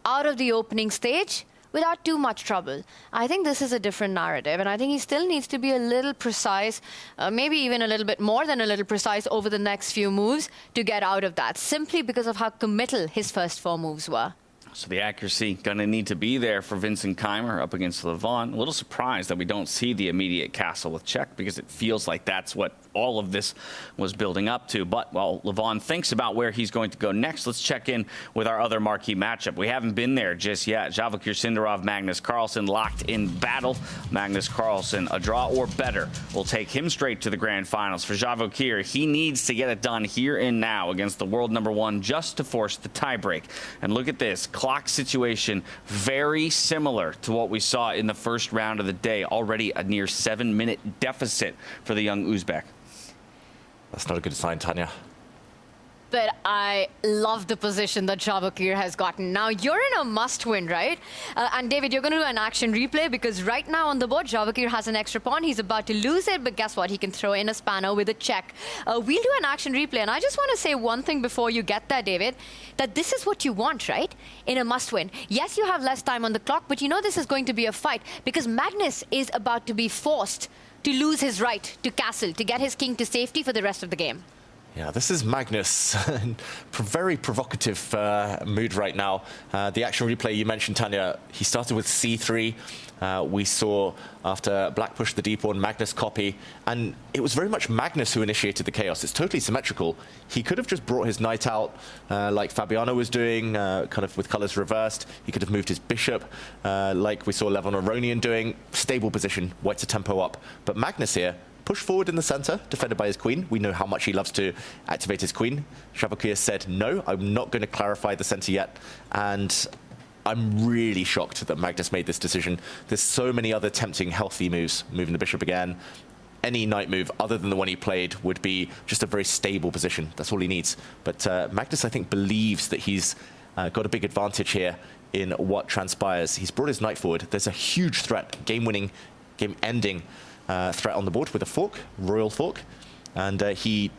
out of the opening stage without too much trouble. I think this is a different narrative, and I think he still needs to be a little precise, maybe even a little bit more than a little precise over the next few moves to get out of that, simply because of how committal his first 4 moves were. So the accuracy going to need to be there for Vincent Keymer up against Levon. A little surprised that we don't see the immediate castle with check, because it feels like that's what all of this was building up to. But while Levon thinks about where he's going to go next, let's check in with our other marquee matchup. We haven't been there just yet. Vachier, Sindarov, Magnus Carlsen locked in battle. Magnus Carlsen, a draw or better, will take him straight to the grand finals. For Vachier, he needs to get it done here and now against the world #1 just to force the tiebreak. And look at this clock situation, very similar to what we saw in the first round of the day. Already a near 7-minute deficit for the young Uzbek. That's not a good sign, Tanya. But I love the position that Vachier has gotten. Now, you're in a must-win, right? And David, you're going to do an action replay, because right now on the board, Vachier has an extra pawn. He's about to lose it, but guess what? He can throw in a spanner with a check. We'll do an action replay, and I just want to say one thing before you get there, David, that this is what you want, right? In a must-win. Yes, you have less time on the clock, but you know this is going to be a fight, because Magnus is about to be forced to lose his right to castle, to get his king to safety for the rest of the game. Yeah, this is Magnus. Very provocative mood right now. The action replay you mentioned, Tanya, he started with c3. We saw after Black pushed the d-pawn, Magnus copy, and it was very much Magnus who initiated the chaos. It's totally symmetrical. He could have just brought his knight out like Fabiano was doing, kind of with colors reversed. He could have moved his bishop like we saw Levon Aronian doing. Stable position, white's a tempo up. But Magnus here, push forward in the center, defended by his queen. We know how much he loves to activate his queen. Vachier said, no, I'm not going to clarify the center yet. And I'm really shocked that Magnus made this decision. There's so many other tempting, healthy moves. Moving the bishop again. Any knight move other than the one he played would be just a very stable position. That's all he needs. But Magnus, I think, believes that he's got a big advantage here in what transpires. He's brought his knight forward. There's a huge threat, game-winning, game-ending threat on the board with a fork, royal fork. And he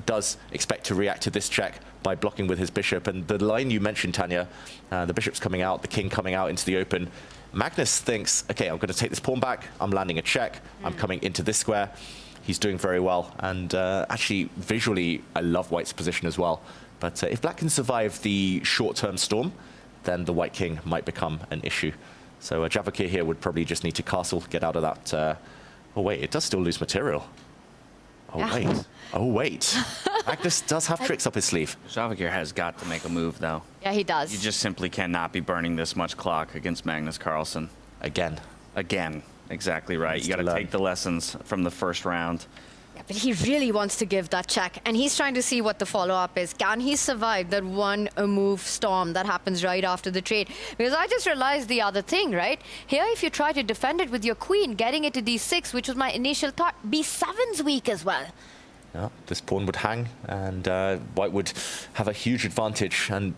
does expect to react to this check by blocking with his bishop. And the line you mentioned, Tanya, the bishop's coming out, the king coming out into the open. Magnus thinks, okay, I'm going to take this pawn back. I'm landing a check. I'm coming into this square. He's doing very well. And actually, visually, I love white's position as well. But if black can survive the short-term storm, then the white king might become an issue. So Vachier here would probably just need to castle, get out of that. Oh, wait, it does still lose material. Oh, yeah. Wait. Oh, wait. Magnus does have tricks up his sleeve. Vachier has got to make a move, though. Yeah, he does. You just simply cannot be burning this much clock against Magnus Carlsen. Again. Again. Exactly right. You got to take the lessons from the first round. But he really wants to give that check, and he's trying to see what the follow-up is. Can he survive that one-move storm that happens right after the trade? Because I just realized the other thing, right? Here, if you try to defend it with your queen, getting it to d6, which was my initial thought, b7's weak as well. Yeah, this pawn would hang, and White would have a huge advantage. And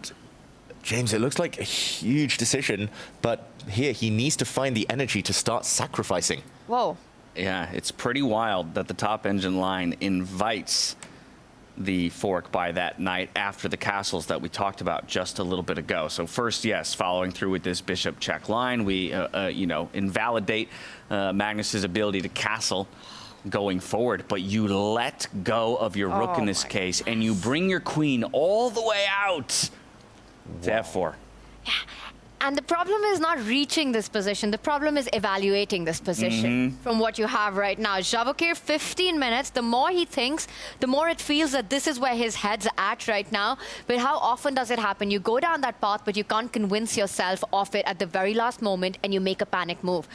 James, it looks like a huge decision, but here he needs to find the energy to start sacrificing. Whoa. Yeah, it's pretty wild that the top engine line invites the fork by that knight after the castles that we talked about just a little bit ago. So first, yes, following through with this bishop check line, we, invalidate Magnus's ability to castle going forward, but you let go of your rook in this case, and you bring your queen all the way out to f4. Yeah. And the problem is not reaching this position. The problem is evaluating this position from what you have right now. Vachier, 15 minutes. The more he thinks, the more it feels that this is where his head's at right now. But how often does it happen? You go down that path, but you can't convince yourself of it at the very last moment, and you make a panic move.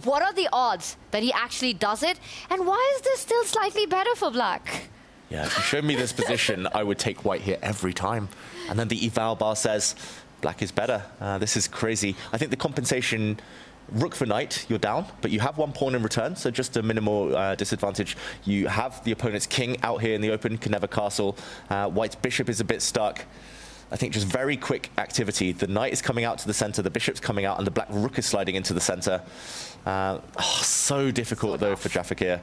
What are the odds that he actually does it? And why is this still slightly better for black? Yeah, if you showed me this position, I would take White here every time. And then the eval bar says, Black is better. This is crazy. I think the compensation, rook for knight, you're down, but you have one pawn in return, so just a minimal disadvantage. You have the opponent's king out here in the open, can never castle. White's bishop is a bit stuck. I think just very quick activity. The knight is coming out to the center, the bishop's coming out, and the black rook is sliding into the center. So difficult, though, for Vachier.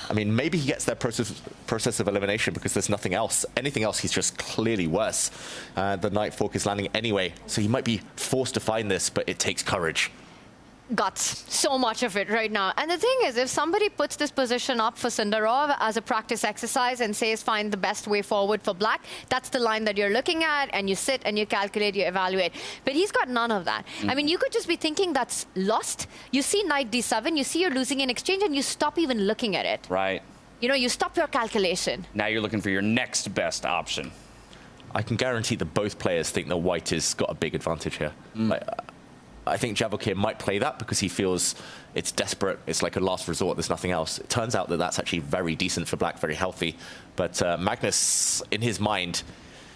I mean, maybe he gets that process of elimination because there's nothing else. Anything else, he's just clearly worse. The knight fork is landing anyway, so he might be forced to find this, but it takes courage. Guts, so much of it right now. And the thing is, if somebody puts this position up for Sindarov as a practice exercise and says find the best way forward for black, that's the line that you're looking at, and you sit and you calculate, you evaluate. But he's got none of that. I mean, you could just be thinking that's lost. You see knight d7, you see you're losing in exchange, and you stop even looking at it. Right. You know, you stop your calculation. Now you're looking for your next best option. I can guarantee that both players think that White has got a big advantage here. I think Vachier might play that because he feels it's desperate. It's like a last resort. There's nothing else. It turns out that that's actually very decent for black, very healthy. But Magnus, in his mind,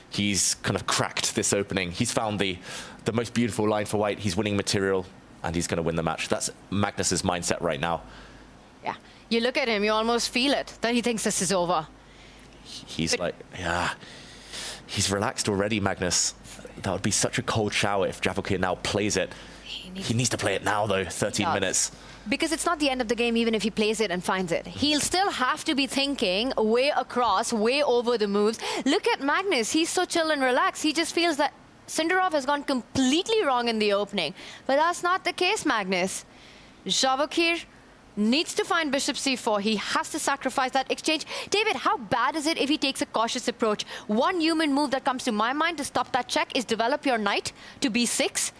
he's kind of cracked this opening. He's found the most beautiful line for White. He's winning material, and he's going to win the match. That's Magnus's mindset right now. Yeah. You look at him, you almost feel it, that he thinks this is over. He's he's relaxed already, Magnus. That would be such a cold shower if Vachier now plays it. He needs to play it now, though, 13 minutes. Because it's not the end of the game even if he plays it and finds it. He'll still have to be thinking way across, way over the moves. Look at Magnus. He's so chill and relaxed. He just feels that Sindarov has gone completely wrong in the opening. But that's not the case, Magnus. Vachier needs to find bishop c4. He has to sacrifice that exchange. David, how bad is it if he takes a cautious approach? One human move that comes to my mind to stop that check is develop your knight to b6,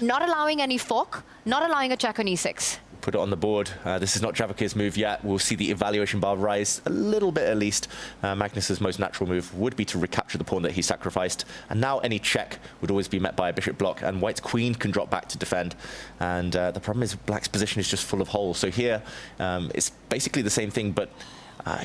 not allowing any fork, not allowing a check on e6. Put it on the board. This is not Javakir's move yet. We'll see the evaluation bar rise a little bit at least. Magnus's most natural move would be to recapture the pawn that he sacrificed. And now any check would always be met by a bishop block, and White's queen can drop back to defend. And the problem is Black's position is just full of holes. So here, it's basically the same thing, but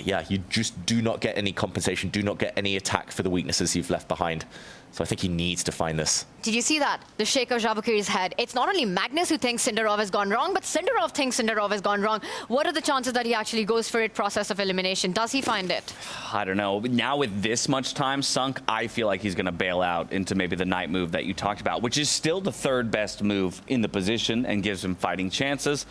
yeah, you just do not get any compensation, do not get any attack for the weaknesses you've left behind. So I think he needs to find this. Did you see that? The shake of Javakir's head. It's not only Magnus who thinks Sindarov has gone wrong, but Sindarov thinks Sindarov has gone wrong. What are the chances that he actually goes for it, process of elimination? Does he find it? I don't know. Now with this much time sunk, I feel like he's going to bail out into maybe the knight move that you talked about, which is still the third best move in the position and gives him fighting chances.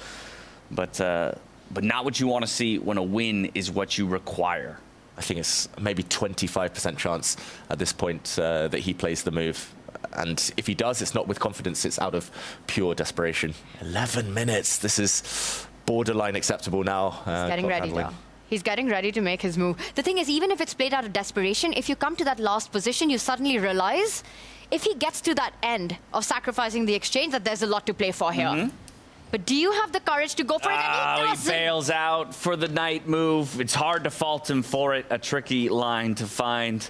But not what you want to see when a win is what you require. I think it's maybe 25% chance at this point that he plays the move. And if he does, it's not with confidence, it's out of pure desperation. 11 minutes. This is borderline acceptable now. He's getting ready now. He's getting ready to make his move. The thing is, even if it's played out of desperation, if you come to that last position, you suddenly realize if he gets to that end of sacrificing the exchange, that there's a lot to play for here. But do you have the courage to go for it? And he bails out for the knight move. It's hard to fault him for it. A tricky line to find.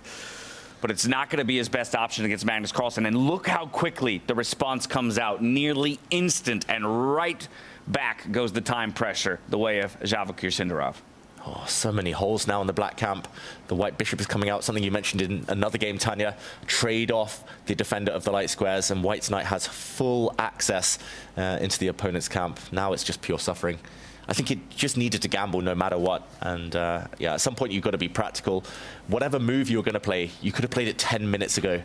But it's not going to be his best option against Magnus Carlsen. And look how quickly the response comes out. Nearly instant. And right back goes the time pressure the way of Vachier Sindarov. Oh, so many holes now in the black camp. The white bishop is coming out, something you mentioned in another game, Tanya. Trade off the defender of the light squares, and white's knight has full access into the opponent's camp. Now it's just pure suffering. I think it just needed to gamble no matter what. And yeah, at some point you've got to be practical. Whatever move you were going to play, you could have played it 10 minutes ago.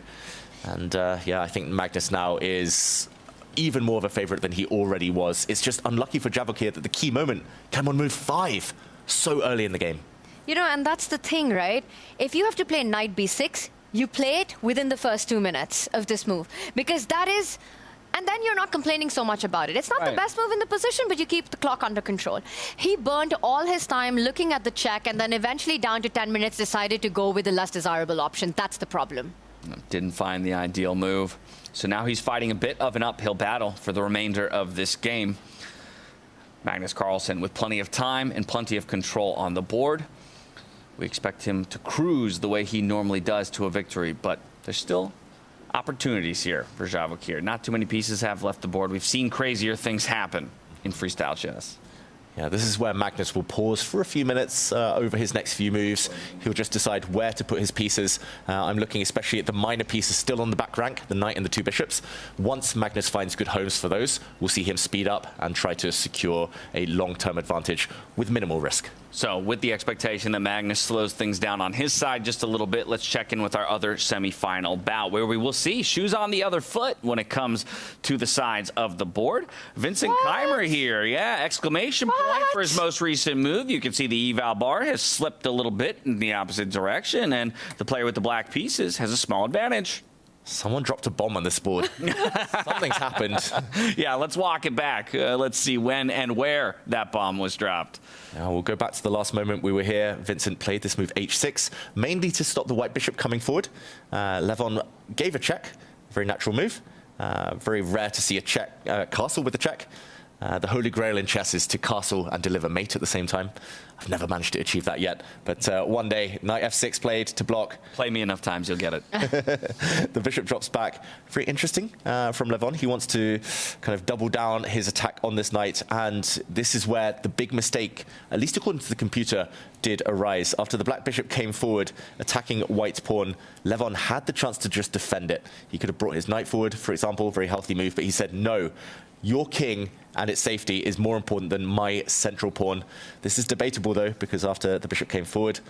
And yeah, I think Magnus now is even more of a favorite than he already was. It's just unlucky for Vachier that the key moment came on move 5 so early in the game. You know, and that's the thing, right? If you have to play knight b6, you play it within the first 2 minutes of this move. Because that is... And then you're not complaining so much about it. It's not the best move in the position, but you keep the clock under control. He burned all his time looking at the check, and then eventually down to 10 minutes decided to go with the less desirable option. That's the problem. Didn't find the ideal move. So now he's fighting a bit of an uphill battle for the remainder of this game. Magnus Carlsen with plenty of time and plenty of control on the board. We expect him to cruise the way he normally does to a victory, but there's still opportunities here for Vachier. Not too many pieces have left the board. We've seen crazier things happen in freestyle chess. Yeah, this is where Magnus will pause for a few minutes over his next few moves. He'll just decide where to put his pieces. I'm looking especially at the minor pieces still on the back rank, the knight and the 2 bishops. Once Magnus finds good homes for those, we'll see him speed up and try to secure a long-term advantage with minimal risk. So with the expectation that Magnus slows things down on his side just a little bit, let's check in with our other semifinal bout, where we will see shoes on the other foot when it comes to the sides of the board. Vincent Keymer here, yeah, exclamation point for his most recent move. You can see the eval bar has slipped a little bit in the opposite direction, and the player with the black pieces has a small advantage. Someone dropped a bomb on this board. Something's happened. Yeah, let's walk it back. Let's see when and where that bomb was dropped. Now we'll go back to the last moment we were here. Vincent played this move h6, mainly to stop the white bishop coming forward. Levon gave a check, very natural move. Very rare to see a check castle with a check. The holy grail in chess is to castle and deliver mate at the same time. I've never managed to achieve that yet, but one day, knight f6 played to block. Play me enough times, you'll get it. The bishop drops back. Very interesting from Levon. He wants to kind of double down his attack on this knight, and this is where the big mistake, at least according to the computer, did arise. After the black bishop came forward, attacking white's pawn, Levon had the chance to just defend it. He could have brought his knight forward, for example, very healthy move, but he said, no, your king and its safety is more important than my central pawn. This is debatable, though, because after the bishop came forward,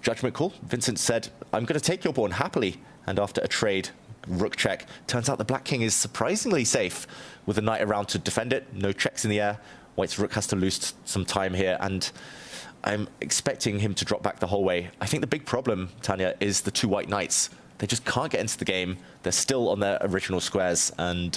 judgment call, Vincent said, I'm going to take your pawn happily. And after a trade, rook check, turns out the black king is surprisingly safe with the knight around to defend it. No checks in the air. White's rook has to lose some time here, and I'm expecting him to drop back the whole way. I think the big problem, Tanya, is the 2 white knights. They just can't get into the game. They're still on their original squares. And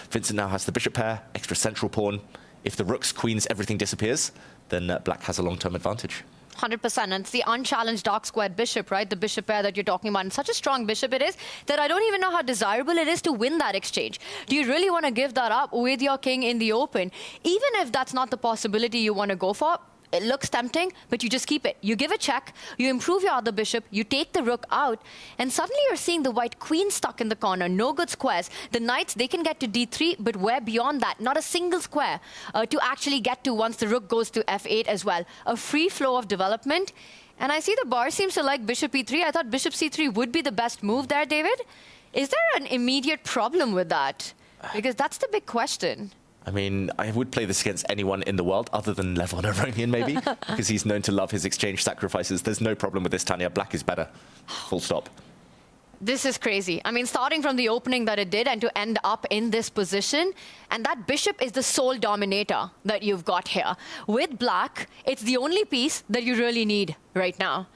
Vincent now has the bishop pair, extra central pawn. If the rooks, queens, everything disappears, then black has a long-term advantage. 100%. And it's the unchallenged dark squared bishop, right? The bishop pair that you're talking about. And such a strong bishop it is that I don't even know how desirable it is to win that exchange. Do you really want to give that up with your king in the open? Even if that's not the possibility you want to go for, it looks tempting, but you just keep it. You give a check, you improve your other bishop, you take the rook out, and suddenly you're seeing the white queen stuck in the corner, no good squares. The knights, they can get to d3, but where beyond that? Not a single square to actually get to once the rook goes to f8 as well. A free flow of development. And I see the bar seems to like bishop e3. I thought bishop c3 would be the best move there, David. Is there an immediate problem with that? Because that's the big question. I mean, I would play this against anyone in the world other than Levon Aronian, maybe, because he's known to love his exchange sacrifices. There's no problem with this, Tanya. Black is better. Full stop. This is crazy. I mean, starting from the opening that it did and to end up in this position, and that bishop is the sole dominator that you've got here. With black, it's the only piece that you really need right now.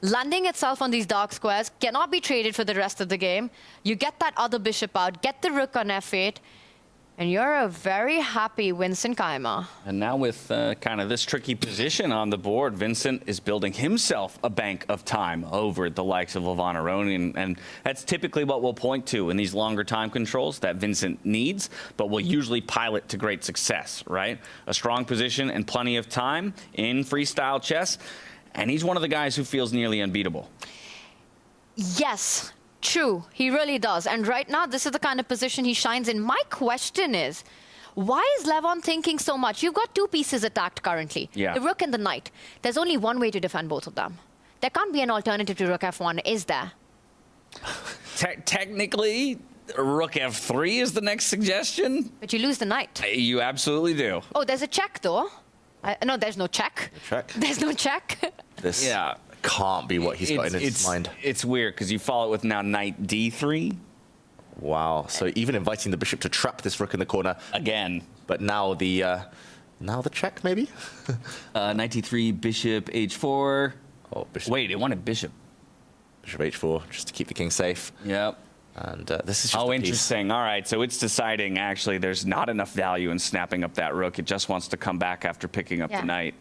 Landing itself on these dark squares cannot be traded for the rest of the game. You get that other bishop out, get the rook on f8, and you're a very happy Vincent Keymer. And now with kind of this tricky position on the board, Vincent is building himself a bank of time over the likes of Levon Aronian. And that's typically what we'll point to in these longer time controls that Vincent needs, but will usually pilot to great success, right? A strong position and plenty of time in freestyle chess. And he's one of the guys who feels nearly unbeatable. Yes. True, he really does. And right now, this is the kind of position he shines in. My question is, Why is Levon thinking so much? You've got two pieces attacked currently, the rook and the knight. There's only one way to defend both of them. There can't be an alternative to rook f1, is there? Technically, rook f3 is the next suggestion. But you lose the knight. You absolutely do. Oh, there's a check, though. No, there's no check. Check. There's no check. This can't be what he's got in his mind. It's weird, because you follow it with now knight d3. Wow. So even inviting the bishop to trap this rook in the corner. Again. But now the check, maybe? Knight d3, bishop h4. Oh, bishop. Wait, it wanted bishop. Bishop h4, just to keep the king safe. Yep. And this is just oh, a piece. interesting. All right, so it's deciding, actually, there's not enough value in snapping up that rook. It just wants to come back after picking up the knight.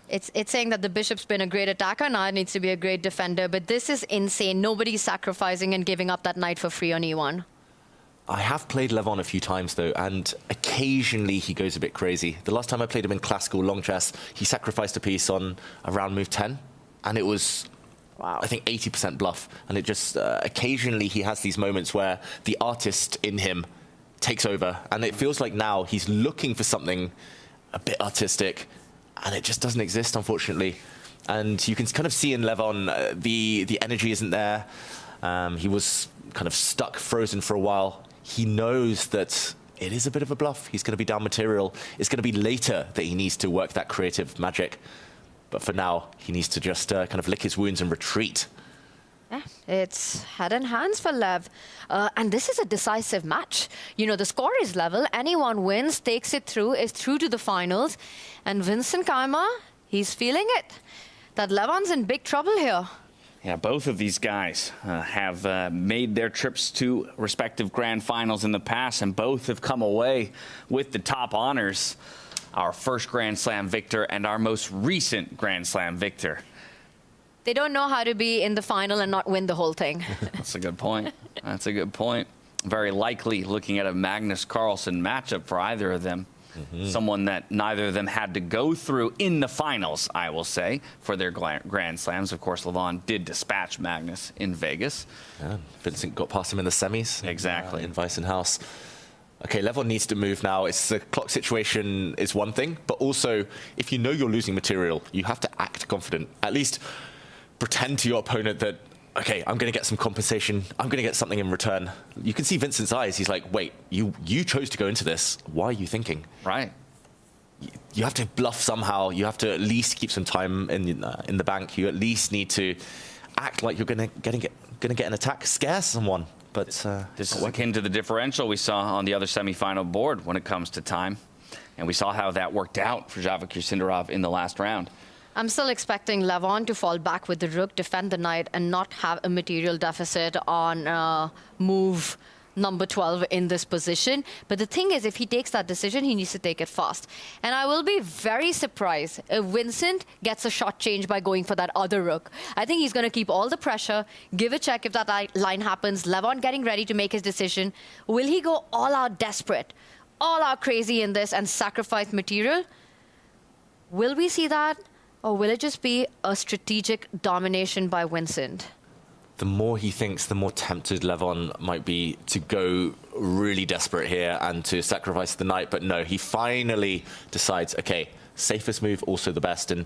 It's saying that the bishop's been a great attacker, now it needs to be a great defender. But this is insane. Nobody's sacrificing and giving up that knight for free on e1. I have played Levon a few times, though, and occasionally he goes a bit crazy. The last time I played him in classical long chess, he sacrificed a piece on around move 10, and it was, I think, 80% bluff. And it just, occasionally he has these moments where the artist in him takes over, and it feels like now he's looking for something a bit artistic, and it just doesn't exist, unfortunately. And you can kind of see in Levon, the energy isn't there. He was kind of stuck, frozen for a while. He knows that it is a bit of a bluff. He's going to be down material. It's going to be later that he needs to work that creative magic. But for now, he needs to just kind of lick his wounds and retreat. Yeah, it's head and hands for Lev. And this is a decisive match. You know, the score is level. Anyone wins, takes it through, is through to the finals. And Vincent Keymer, he's feeling it. That Levon's in big trouble here. Yeah, both of these guys have made their trips to respective grand finals in the past, and both have come away with the top honors. Our first Grand Slam victor and our most recent Grand Slam victor. They don't know how to be in the final and not win the whole thing. That's a good point. That's a good point. Very likely looking at a Magnus Carlsen matchup for either of them. Someone that neither of them had to go through in the finals, I will say, for their Grand Slams. Of course, Levon did dispatch Magnus in Vegas. Yeah, Vincent got past him in the semis. Exactly. In Weissenhaus. Okay, Levon needs to move now. It's the clock situation is one thing, but also, if you know you're losing material, you have to act confident. At least pretend to your opponent that, okay, I'm going to get some compensation. I'm going to get something in return. You can see Vincent's eyes. He's like, wait, you chose to go into this. Why are you thinking? Right. You have to bluff somehow. You have to at least keep some time in the bank. You at least need to act like you're going to get an attack, scare someone. But this is akin to the differential we saw on the other semifinal board when it comes to time. And we saw how that worked out for Vachier-Lagrave in the last round. I'm still expecting Levon to fall back with the rook, defend the knight, and not have a material deficit on move number 12 in this position. But the thing is, if he takes that decision, he needs to take it fast. And I will be very surprised if Vincent gets a shot change by going for that other rook. I think he's going to keep all the pressure, give a check if that line happens, Levon getting ready to make his decision. Will he go all out desperate, all out crazy in this and sacrifice material? Will we see that? Or will it just be a strategic domination by Vincent? The more he thinks, the more tempted Levon might be to go really desperate here and to sacrifice the knight. But no, he finally decides, okay, safest move, also the best. And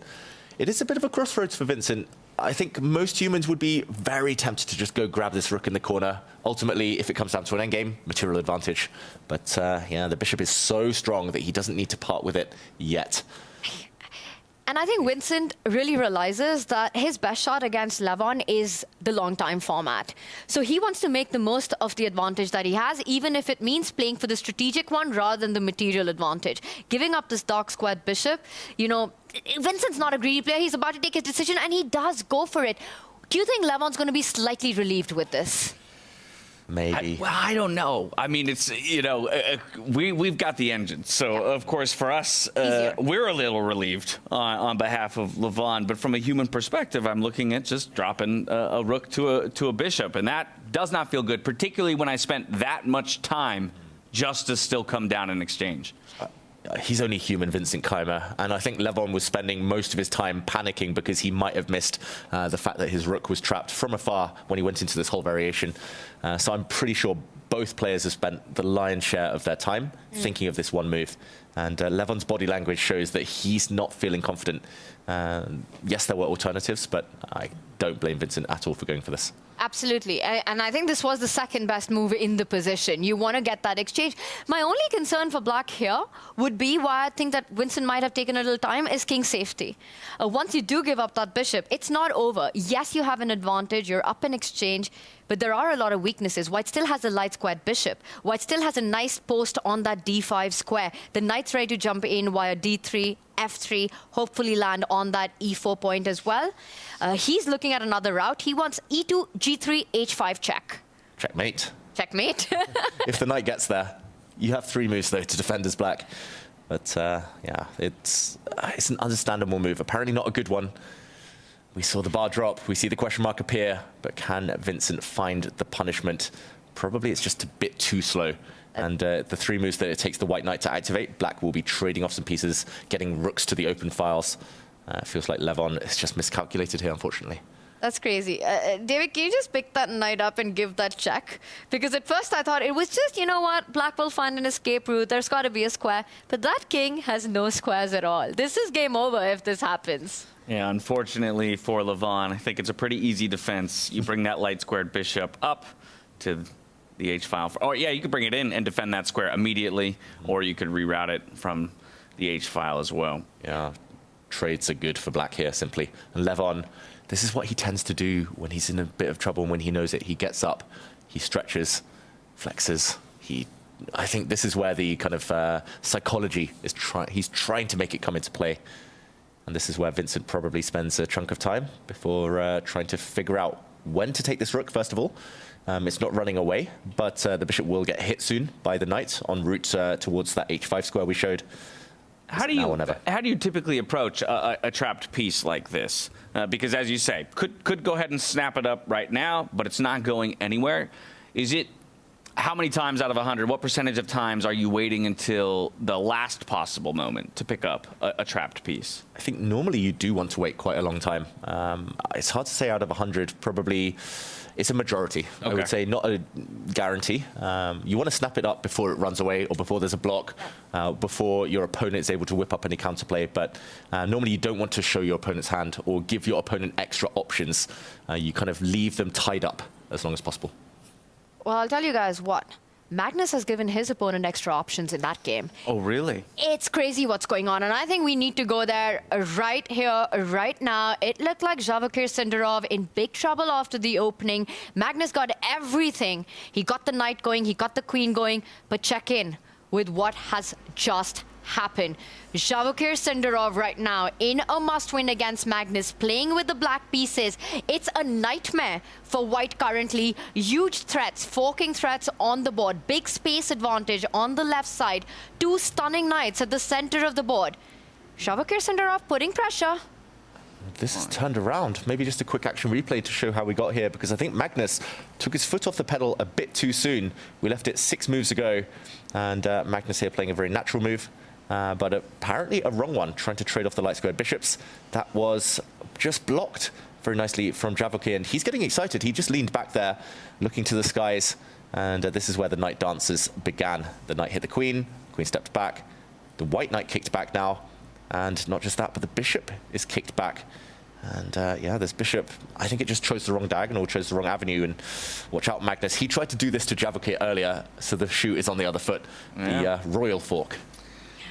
it is a bit of a crossroads for Vincent. I think most humans would be very tempted to just go grab this rook in the corner. Ultimately, if it comes down to an endgame, material advantage. But yeah, the bishop is so strong that he doesn't need to part with it yet. And I think Vincent really realizes that his best shot against Levon is the long time format. So he wants to make the most of the advantage that he has, even if it means playing for the strategic one rather than the material advantage. Giving up this dark squared bishop, you know, Vincent's not a greedy player. He's about to take his decision, and he does go for it. Do you think Levon's going to be slightly relieved with this? Maybe. I don't know. I mean, it's, you know, we've got the engine. So, of course, for us, we're a little relieved on behalf of Levon. But from a human perspective, I'm looking at just dropping a rook to a bishop. And that does not feel good, particularly when I spent that much time just to still come down in exchange. he's only human, Vincent Keymer, and I think Levon was spending most of his time panicking because he might have missed the fact that his rook was trapped from afar when he went into this whole variation. So I'm pretty sure both players have spent the lion's share of their time thinking of this one move. And Levon's body language shows that he's not feeling confident. Yes, there were alternatives, but I don't blame Vincent at all for going for this. Absolutely. And I think this was the second best move in the position. You want to get that exchange. My only concern for black here would be why I think that Vincent might have taken a little time is king safety. Once you do give up that bishop, it's not over. Yes, you have an advantage. You're up in exchange. But there are a lot of weaknesses. White still has a light squared bishop. White still has a nice post on that d5 square. The knight's ready to jump in via d3, f3, hopefully land on that e4 point as well. He's looking at another route. He wants e2, g3, h5 check. Checkmate. Checkmate. If the knight gets there, you have 3 moves, though, to defend as black. But, yeah, it's an understandable move. Apparently not a good one. We saw the bar drop, we see the question mark appear, but can Vincent find the punishment? Probably it's just a bit too slow. And the 3 moves that it takes the white knight to activate, black will be trading off some pieces, getting rooks to the open files. Feels like Levon is just miscalculated here, unfortunately. That's crazy. David, can you just pick that knight up and give that check? Because at first I thought it was just, you know what, black will find an escape route, there's got to be a square. But that king has no squares at all. This is game over if this happens. Yeah, unfortunately for Levon, I think it's a pretty easy defense. You bring that light squared bishop up to the h file. Or yeah, you could bring it in and defend that square immediately, or you could reroute it from the h file as well. Yeah, trades are good for black here, simply. And Levon, this is what he tends to do when he's in a bit of trouble, when he knows it. He gets up, he stretches, flexes. I think this is where the kind of psychology is he's trying to make it come into play. And this is where Vincent probably spends a chunk of time before trying to figure out when to take this rook, first of all. It's not running away, but the bishop will get hit soon by the knight en route towards that h5 square we showed. How do you typically approach a trapped piece like this? Because as you say, could go ahead and snap it up right now, but it's not going anywhere. How many times out of 100, what percentage of times are you waiting until the last possible moment to pick up a trapped piece? I think normally you do want to wait quite a long time. It's hard to say out of 100, probably it's a majority. Okay. I would say not a guarantee. You want to snap it up before it runs away or before there's a block, before your opponent is able to whip up any counterplay. But normally you don't want to show your opponent's hand or give your opponent extra options. You kind of leave them tied up as long as possible. Well, I'll tell you guys what. Magnus has given his opponent extra options in that game. Oh, really? It's crazy what's going on, and I think we need to go there right here, right now. It looked like Vachier-Lagrave in big trouble after the opening. Magnus got everything. He got the knight going, he got the queen going, but check in with what has just happened. Vachier-Lagrave right now in a must-win against Magnus, playing with the black pieces. It's a nightmare for white currently. Huge threats, forking threats on the board. Big space advantage on the left side. 2 stunning knights at the center of the board. Vachier-Lagrave putting pressure. This is turned around. Maybe just a quick action replay to show how we got here, because I think Magnus took his foot off the pedal a bit too soon. We left it 6 moves ago, and Magnus here playing a very natural move. But apparently a wrong one, trying to trade off the light squared bishops. That was just blocked very nicely from Vachier, and he's getting excited. He just leaned back there, looking to the skies, and this is where the knight dances began. The knight hit the queen stepped back, the white knight kicked back now, and not just that, but the bishop is kicked back. And yeah, this bishop, I think it just chose the wrong diagonal, chose the wrong avenue, and watch out, Magnus. He tried to do this to Vachier earlier, so the shoe is on the other foot, the royal fork.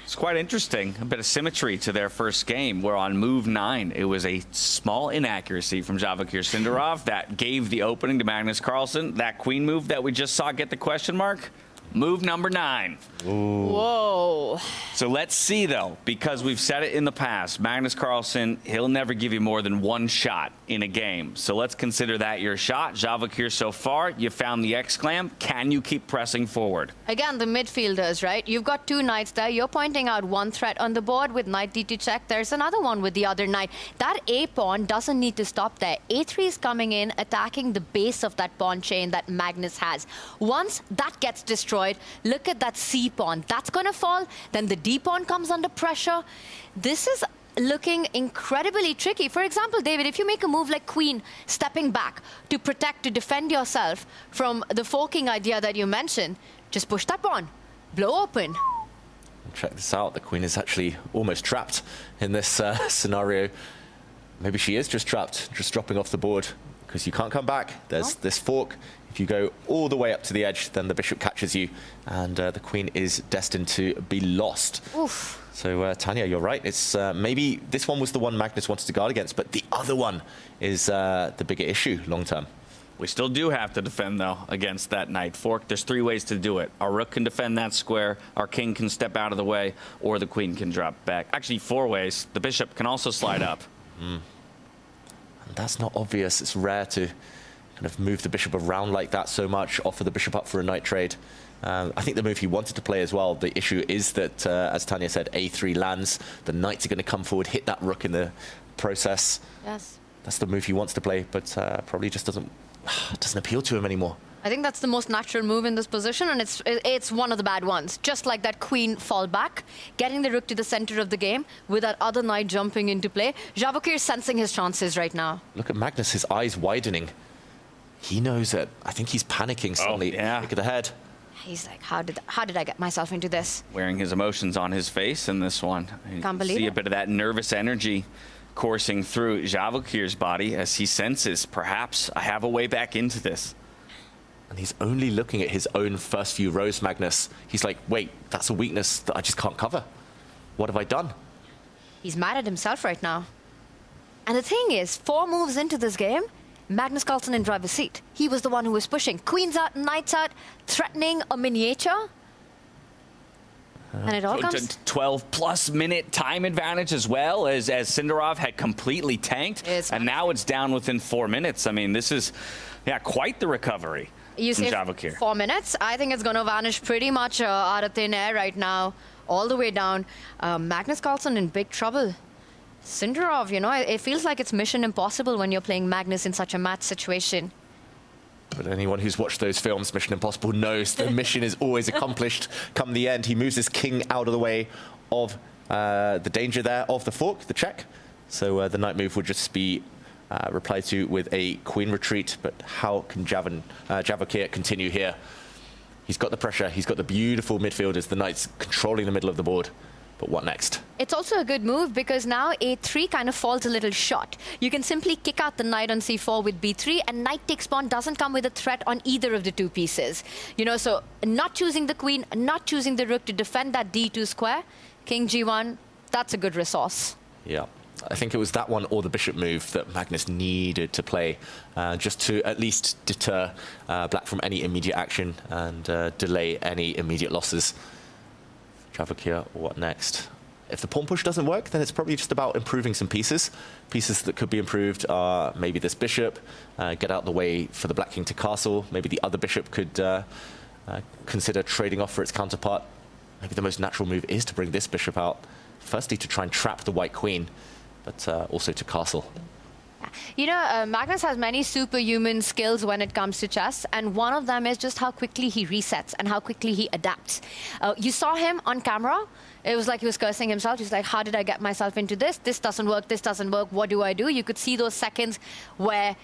It's quite interesting, a bit of symmetry to their first game, where on move 9, it was a small inaccuracy from Vachier-Lagrave that gave the opening to Magnus Carlsen. That queen move that we just saw get the question mark, move number 9. Ooh. Whoa. So let's see, though, because we've said it in the past, Magnus Carlsen, he'll never give you more than 1 shot in a game. So let's consider that your shot. Vachier, so far, you found the exclam. Can you keep pressing forward? Again, the midfielders, right? You've got 2 knights there. You're pointing out 1 threat on the board with knight d2 check. There's another one with the other knight. That a pawn doesn't need to stop there. a3 is coming in, attacking the base of that pawn chain that Magnus has. Once that gets destroyed, destroyed. Look at that C pawn. That's going to fall. Then the D pawn comes under pressure. This is looking incredibly tricky. For example, David, if you make a move like queen, stepping back to protect, to defend yourself from the forking idea that you mentioned, just push that pawn, blow open. Check this out. The queen is actually almost trapped in this scenario. Maybe she is just trapped, just dropping off the board, because you can't come back. There's this fork. If you go all the way up to the edge, then the bishop catches you, and the queen is destined to be lost. Oof. So, Tanya, you're right. It's maybe this one was the one Magnus wanted to guard against, but the other one is the bigger issue long term. We still do have to defend, though, against that knight fork. There's 3 ways to do it. Our rook can defend that square, our king can step out of the way, or the queen can drop back. Actually, 4 ways. The bishop can also slide up. And that's not obvious. It's rare to kind of move the bishop around like that so much, offer the bishop up for a knight trade. I think the move he wanted to play as well, the issue is that, as Tanya said, a3 lands. The knights are going to come forward, hit that rook in the process. Yes. That's the move he wants to play, but probably just doesn't appeal to him anymore. I think that's the most natural move in this position, and it's one of the bad ones. Just like that queen fall back, getting the rook to the center of the game with that other knight jumping into play. Vachier is sensing his chances right now. Look at Magnus, his eyes widening. He knows it. I think he's panicking suddenly. Oh, yeah. Look at the head. He's like, how did I get myself into this? Wearing his emotions on his face in this one. You Can't believe see it. a bit of that nervous energy coursing through Javakir's body as he senses, perhaps I have a way back into this. And he's only looking at his own first few rows, Magnus. He's like, wait, that's a weakness that I just can't cover. What have I done? He's mad at himself right now. And the thing is, 4 moves into this game, Magnus Carlsen in driver's seat. He was the one who was pushing. Queens out, knights out, threatening a miniature. And it all comes... 12-plus minute time advantage as well, as Sindarov had completely tanked. And now it's down within 4 minutes. I mean, this is, quite the recovery You from say Vachier. 4 minutes? I think it's going to vanish pretty much out of thin air right now, all the way down. Magnus Carlsen in big trouble. Sindarov, it feels like it's mission impossible when you're playing Magnus in such a match situation. But anyone who's watched those films, Mission Impossible, knows the mission is always accomplished come the end. He moves his king out of the way of the danger there of the fork, the check. So the knight move would just be replied to with a queen retreat. But how can Vachier continue here? He's got the pressure. He's got the beautiful midfielders. The knight's controlling the middle of the board. But what next? It's also a good move because now a3 kind of falls a little short. You can simply kick out the knight on c4 with b3, and knight takes pawn doesn't come with a threat on either of the 2 pieces. So not choosing the queen, not choosing the rook to defend that d2 square, king g1, that's a good resource. Yeah. I think it was that one or the bishop move that Magnus needed to play just to at least deter black from any immediate action and delay any immediate losses. Vachier, what next? If the pawn push doesn't work, then it's probably just about improving some pieces. Pieces that could be improved are maybe this bishop, get out the way for the black king to castle. Maybe the other bishop could consider trading off for its counterpart. Maybe the most natural move is to bring this bishop out. Firstly, to try and trap the white queen, but also to castle. Magnus has many superhuman skills when it comes to chess, and one of them is just how quickly he resets and how quickly he adapts. You saw him on camera. It was like he was cursing himself. He's like, how did I get myself into this? This doesn't work. This doesn't work. What do I do? You could see those seconds where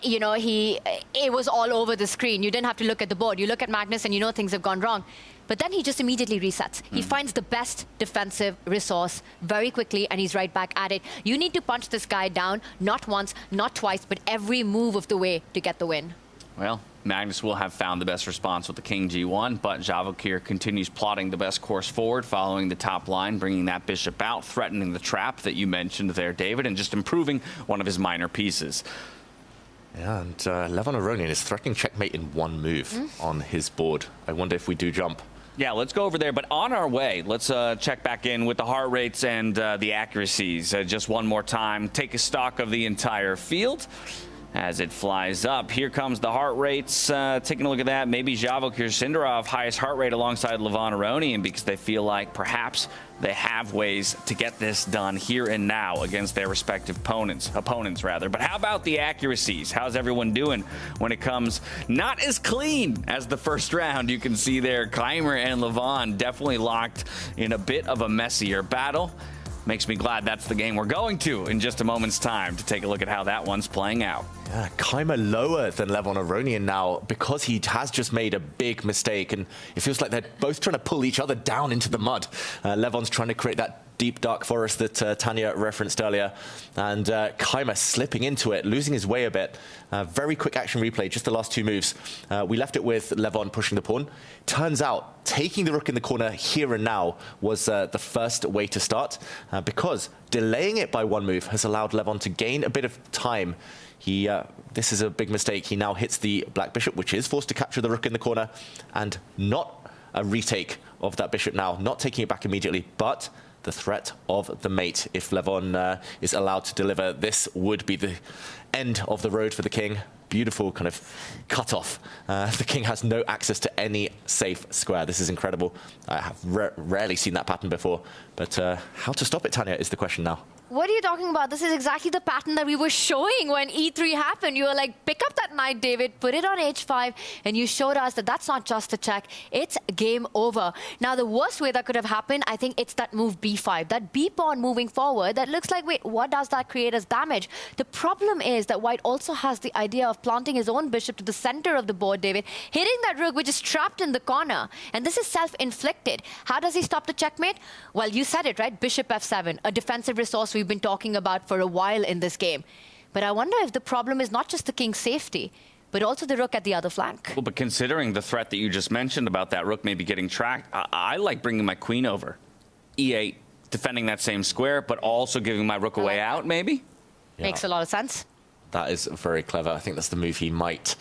it was all over the screen. You didn't have to look at the board. You look at Magnus and things have gone wrong. But then he just immediately resets. He finds the best defensive resource very quickly, and he's right back at it. You need to punch this guy down, not once, not twice, but every move of the way to get the win. Well, Magnus will have found the best response with the king g1, but Vachier continues plotting the best course forward, following the top line, bringing that bishop out, threatening the trap that you mentioned there, David, and just improving one of his minor pieces. Yeah, and Levon Aronian is threatening checkmate in 1 move on his board. I wonder if we do jump. Yeah, let's go over there. But on our way, let's check back in with the heart rates and the accuracies just one more time. Take a stock of the entire field. as it flies up. Here comes the heart rates. Taking a look at that, maybe Vachier-Lagrave Sindarov highest heart rate alongside Levon Aronian because they feel like perhaps they have ways to get this done here and now against their respective opponents rather. But how about the accuracies? How's everyone doing when it comes not as clean as the first round? You can see there Keymer and Levon definitely locked in a bit of a messier battle. Makes me glad that's the game we're going to in just a moment's time to take a look at how that one's playing out. Yeah, Keymer lower than Levon Aronian now because he has just made a big mistake, and it feels like they're both trying to pull each other down into the mud. Levon's trying to create that deep dark forest that Tanya referenced earlier, and Keymer slipping into it, losing his way a bit. Very quick action replay, just the last two moves. We left it with Levon pushing the pawn. Turns out taking the rook in the corner here and now was the first way to start, because delaying it by one move has allowed Levon to gain a bit of time. This is a big mistake. He now hits the black bishop, which is forced to capture the rook in the corner, and not a retake of that bishop now, not taking it back immediately, but the threat of the mate. If Levon is allowed to deliver, this would be the end of the road for the king. Beautiful kind of cut off. The king has no access to any safe square. This is incredible. I have rarely seen that pattern before, but how to stop it, Tanya, is the question now. What are you talking about? This is exactly the pattern that we were showing when E3 happened. You were like, pick up that knight, David, put it on H5, and you showed us that that's not just a check, it's game over. Now, the worst way that could have happened, I think it's that move B5, that B pawn moving forward, that looks like, wait, what does that create as damage? The problem is that White also has the idea of planting his own bishop to the center of the board, David, hitting that rook, which is trapped in the corner, and this is self-inflicted. How does he stop the checkmate? Well, you said it, right? Bishop F7, a defensive resource we've been talking about for a while in this game. But I wonder if the problem is not just the king's safety, but also the rook at the other flank. Well, but considering the threat that you just mentioned about that rook maybe getting tracked, I like bringing my queen over. E8, defending that same square, but also giving my rook a way out, maybe? Yeah. Makes a lot of sense. That is very clever. I think that's the move he might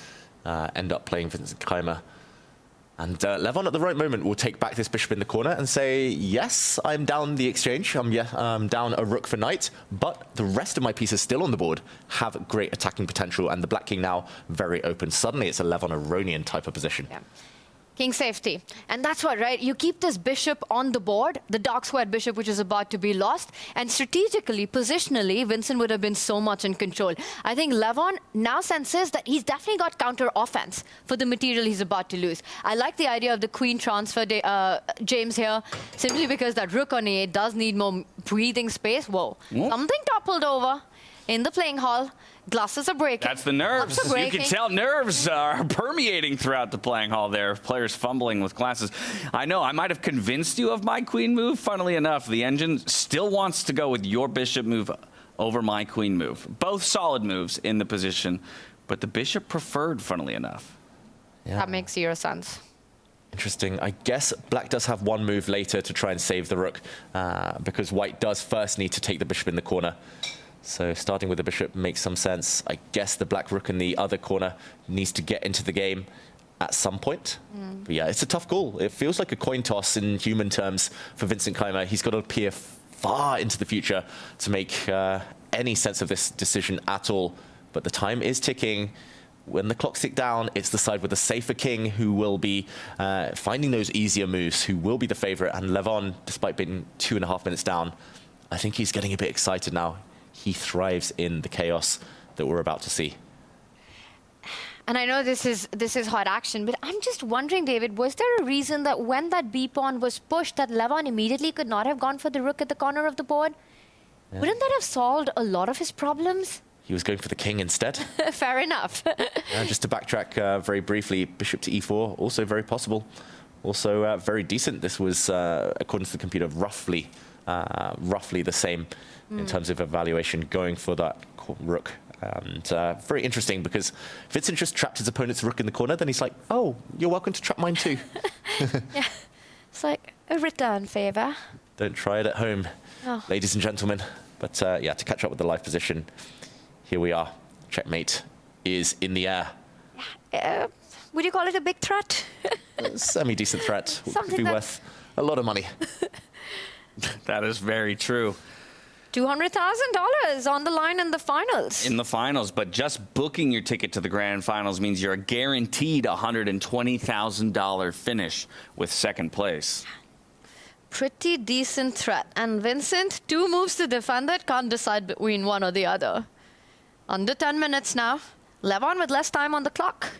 end up playing Vincent Keymer. And Levon at the right moment will take back this bishop in the corner and say, yes, I'm down the exchange. I'm down a rook for knight, but the rest of my pieces still on the board have great attacking potential, and the black king now very open. Suddenly it's a Levon Aronian type of position. Yeah. King safety. And that's what, right? You keep this bishop on the board, the dark squared bishop, which is about to be lost. And strategically, positionally, Vincent would have been so much in control. I think Levon now senses that he's definitely got counter offense for the material he's about to lose. I like the idea of the queen transfer, James, here, simply because that rook on A8 does need more breathing space. Whoa. Something toppled over in the playing hall. Glasses are breaking. That's the nerves. You can tell nerves are permeating throughout the playing hall there. Players fumbling with glasses. I know, I might have convinced you of my queen move. Funnily enough, the engine still wants to go with your bishop move over my queen move. Both solid moves in the position, but the bishop preferred, funnily enough. Yeah. That makes zero sense. Interesting. I guess black does have one move later to try and save the rook, because white does first need to take the bishop in the corner. So starting with the bishop makes some sense. I guess the black rook in the other corner needs to get into the game at some point. But yeah, it's a tough call. It feels like a coin toss in human terms for Vincent Keymer. He's got to peer far into the future to make any sense of this decision at all. But the time is ticking. When the clocks tick down, it's the side with the safer king who will be finding those easier moves, who will be the favorite. And Levon, despite being 2.5 minutes down, I think he's getting a bit excited now. He thrives in the chaos that we're about to see. And I know this is hot action, but I'm just wondering, David, was there a reason that when that B pawn was pushed, that Levon immediately could not have gone for the rook at the corner of the board? Yeah. Wouldn't that have solved a lot of his problems? He was going for the king instead. Fair enough. Just to backtrack very briefly, bishop to e4, also very possible. Also very decent. This was, according to the computer, roughly the same in terms of evaluation, going for that rook. And very interesting, because Vincent just trapped his opponent's rook in the corner, then he's like, oh, you're welcome to trap mine too. Yeah, it's like a return favor. Don't try it at home, ladies and gentlemen. But yeah, to catch up with the live position, here we are. Checkmate is in the air. Would you call it a big threat? Semi-decent threat. Could Something be worth a lot of money. That is very true. $200,000 on the line in the finals. In the finals, but just booking your ticket to the grand finals means you're guaranteed $120,000 finish with second place. Pretty decent threat. And Vincent, 2 moves to defend it, can't decide between one or the other. Under 10 minutes now. Levon with less time on the clock.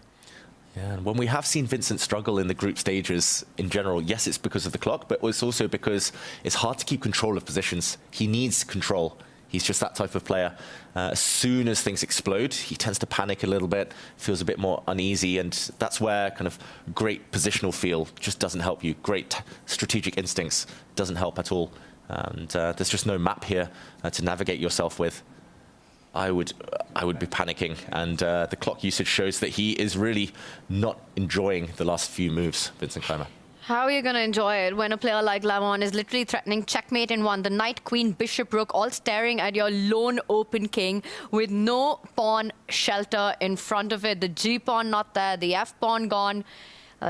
Yeah, and when we have seen Vincent struggle in the group stages in general, yes, it's because of the clock, but it's also because it's hard to keep control of positions. He needs control. He's just that type of player. As soon as things explode, he tends to panic a little bit, feels a bit more uneasy, and that's where kind of great positional feel just doesn't help you. Great strategic instincts doesn't help at all. And there's just no map here to navigate yourself with. I would be panicking, and the clock usage shows that he is really not enjoying the last few moves, Vincent Keymer. How are you going to enjoy it when a player like Levon is literally threatening checkmate in one? The knight, queen, bishop, rook, all staring at your lone open king with no pawn shelter in front of it. The G pawn not there, the F pawn gone.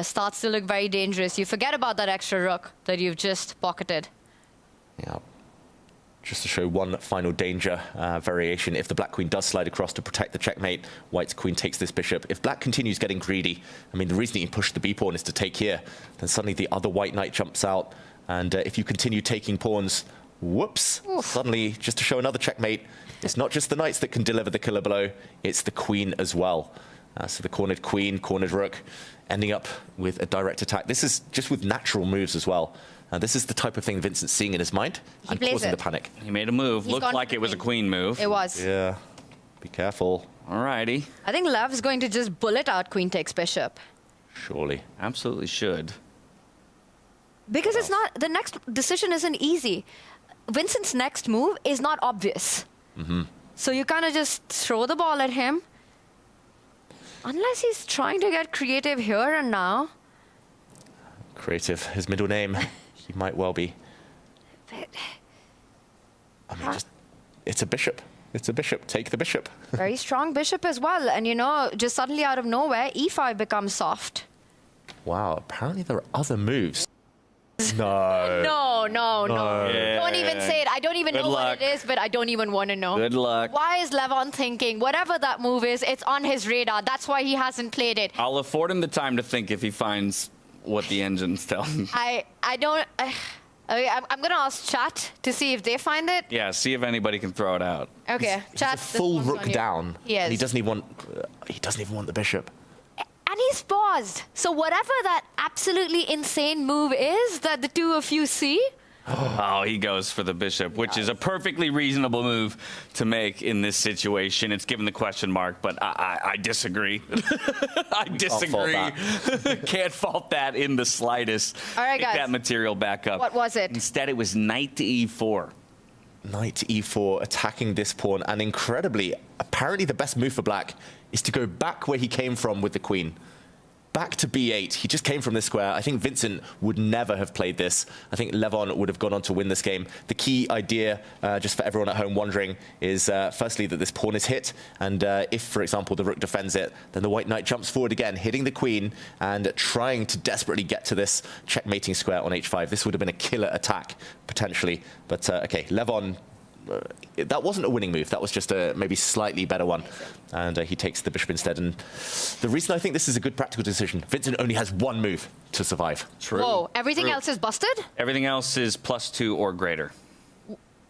Starts to look very dangerous. You forget about that extra rook that you've just pocketed. Yeah. Just to show one final danger variation, if the black queen does slide across to protect the checkmate, white's queen takes this bishop. If black continues getting greedy, I mean, the reason he pushed the b pawn is to take here, then suddenly the other white knight jumps out, and if you continue taking pawns, whoops, suddenly, just to show another checkmate, it's not just the knights that can deliver the killer blow, it's the queen as well. So the cornered queen, cornered rook, ending up with a direct attack. This is just with natural moves as well. This is the type of thing Vincent's seeing in his mind and causing the panic. He made a move. Looked like it was a queen move. It was. Yeah. Be careful. Alrighty. I think Lev is going to just bullet out queen takes bishop. Surely. Absolutely should. Because it's not, the next decision isn't easy. Vincent's next move is not obvious. So you kind of just throw the ball at him. Unless he's trying to get creative here and now. Creative, his middle name. He might well be. But, I mean, just, it's a bishop. It's a bishop. Take the bishop. very strong bishop as well. And you know, just suddenly out of nowhere, e5 becomes soft. Wow, apparently there are other moves. No. No. Yeah. Don't even say it. I don't even know what it is, but I don't even want to know. Good luck. Why is Levon thinking, whatever that move is, it's on his radar. That's why he hasn't played it. I'll afford him the time to think if he finds what the engines tell him. I'm going to ask chat to see if they find it. Yeah, see if anybody can throw it out. Okay, chat. He's a full rook down. He is. And he doesn't even want the bishop. And he's paused. So whatever that absolutely insane move is that the two of you see. Oh, he goes for the bishop, which is a perfectly reasonable move to make in this situation. It's given the question mark, but I disagree. I disagree. Can't fault that in the slightest. All right, Pick guys. that material back up. What was it? Instead, it was knight to e4. Knight to e4, attacking this pawn, and incredibly, apparently the best move for black is to go back where he came from with the queen. Back to b8. He just came from this square. I think Vincent would never have played this. I think Levon would have gone on to win this game. The key idea, just for everyone at home wondering, is firstly that this pawn is hit, and if, for example, the rook defends it, then the white knight jumps forward again, hitting the queen and trying to desperately get to this checkmating square on h5. This would have been a killer attack, potentially. But, okay, Levon... that wasn't a winning move. That was just a maybe slightly better one. And he takes the bishop instead. And the reason I think this is a good practical decision, Vincent only has one move to survive. True. Whoa, everything else is busted? Everything else is +2 or greater.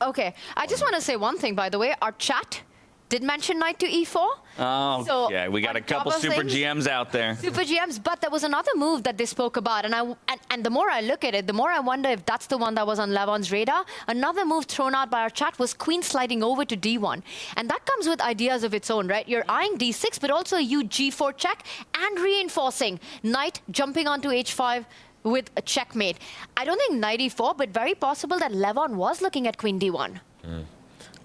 Okay, I just want to say one thing, by the way. Our chat did mention knight to e4. Oh, So, yeah, we got a on top couple of super things- GMs out there. Super GMs, but there was another move that they spoke about, and the more I look at it, the more I wonder if that's the one that was on Levon's radar. Another move thrown out by our chat was queen sliding over to d1, and that comes with ideas of its own, right? You're eyeing d6, but also you g4 check and reinforcing knight jumping onto h5 with a checkmate. I don't think knight e4, but very possible that Levon was looking at queen d1.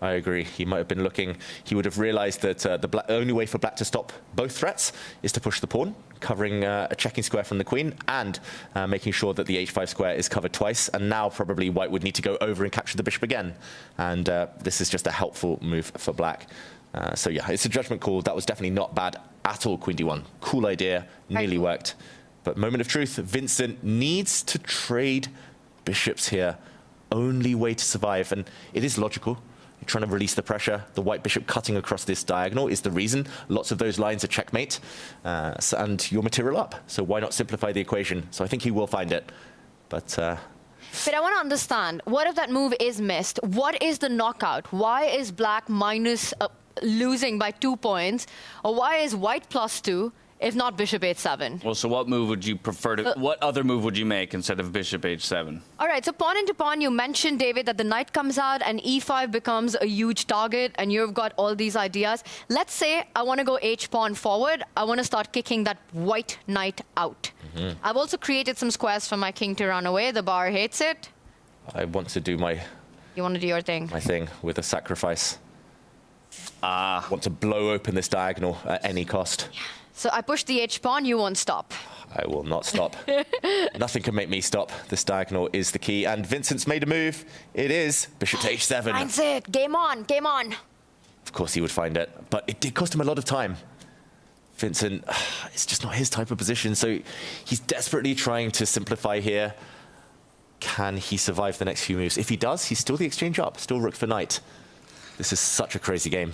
I agree. He might have been looking. He would have realized that the only way for black to stop both threats is to push the pawn, covering a checking square from the queen, and making sure that the h5 square is covered twice. And now probably white would need to go over and capture the bishop again. And this is just a helpful move for black. So yeah, it's a judgment call. That was definitely not bad at all, queen d1. Cool idea, nearly worked. But moment of truth, Vincent needs to trade bishops here. Only way to survive. And it is logical. You're trying to release the pressure. The white bishop cutting across this diagonal is the reason. Lots of those lines are checkmate, and your material up. So why not simplify the equation? So I think he will find it. But I want to understand, what if that move is missed? What is the knockout? Why is black minus losing by 2 points? Or why is white +2 if not bishop h7? Well, so what move would you prefer to... what other move would you make instead of bishop h7? All right, so pawn into pawn, you mentioned, David, that the knight comes out and e5 becomes a huge target, and you've got all these ideas. Let's say I want to go h-pawn forward. I want to start kicking that white knight out. I've also created some squares for my king to run away. The bar hates it. I want to do my... You want to do your thing? My thing with a sacrifice. Want to blow open this diagonal at any cost. Yeah. So I push the h-pawn, you won't stop. I will not stop. Nothing can make me stop. This diagonal is the key. And Vincent's made a move. It is bishop to h7. Finds it. Game on. Game on. Of course he would find it. But it did cost him a lot of time. Vincent, it's just not his type of position. So he's desperately trying to simplify here. Can he survive the next few moves? If he does, he's still the exchange up. Still rook for knight. This is such a crazy game.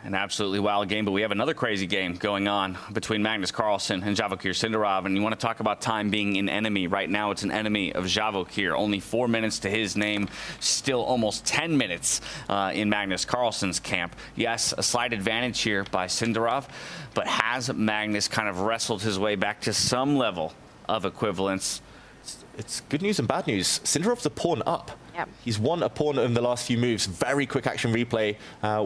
An absolutely wild game, but we have another crazy game going on between Magnus Carlsen and Vachier-Lagrave Sindarov, and you want to talk about time being an enemy. Right now, it's an enemy of Vachier. Only 4 minutes to his name, still almost 10 minutes in Magnus Carlsen's camp. Yes, a slight advantage here by Sindarov, but has Magnus kind of wrestled his way back to some level of equivalence? It's good news and bad news. Sindarov's a pawn up. Yep. He's won a pawn in the last few moves. Very quick action replay.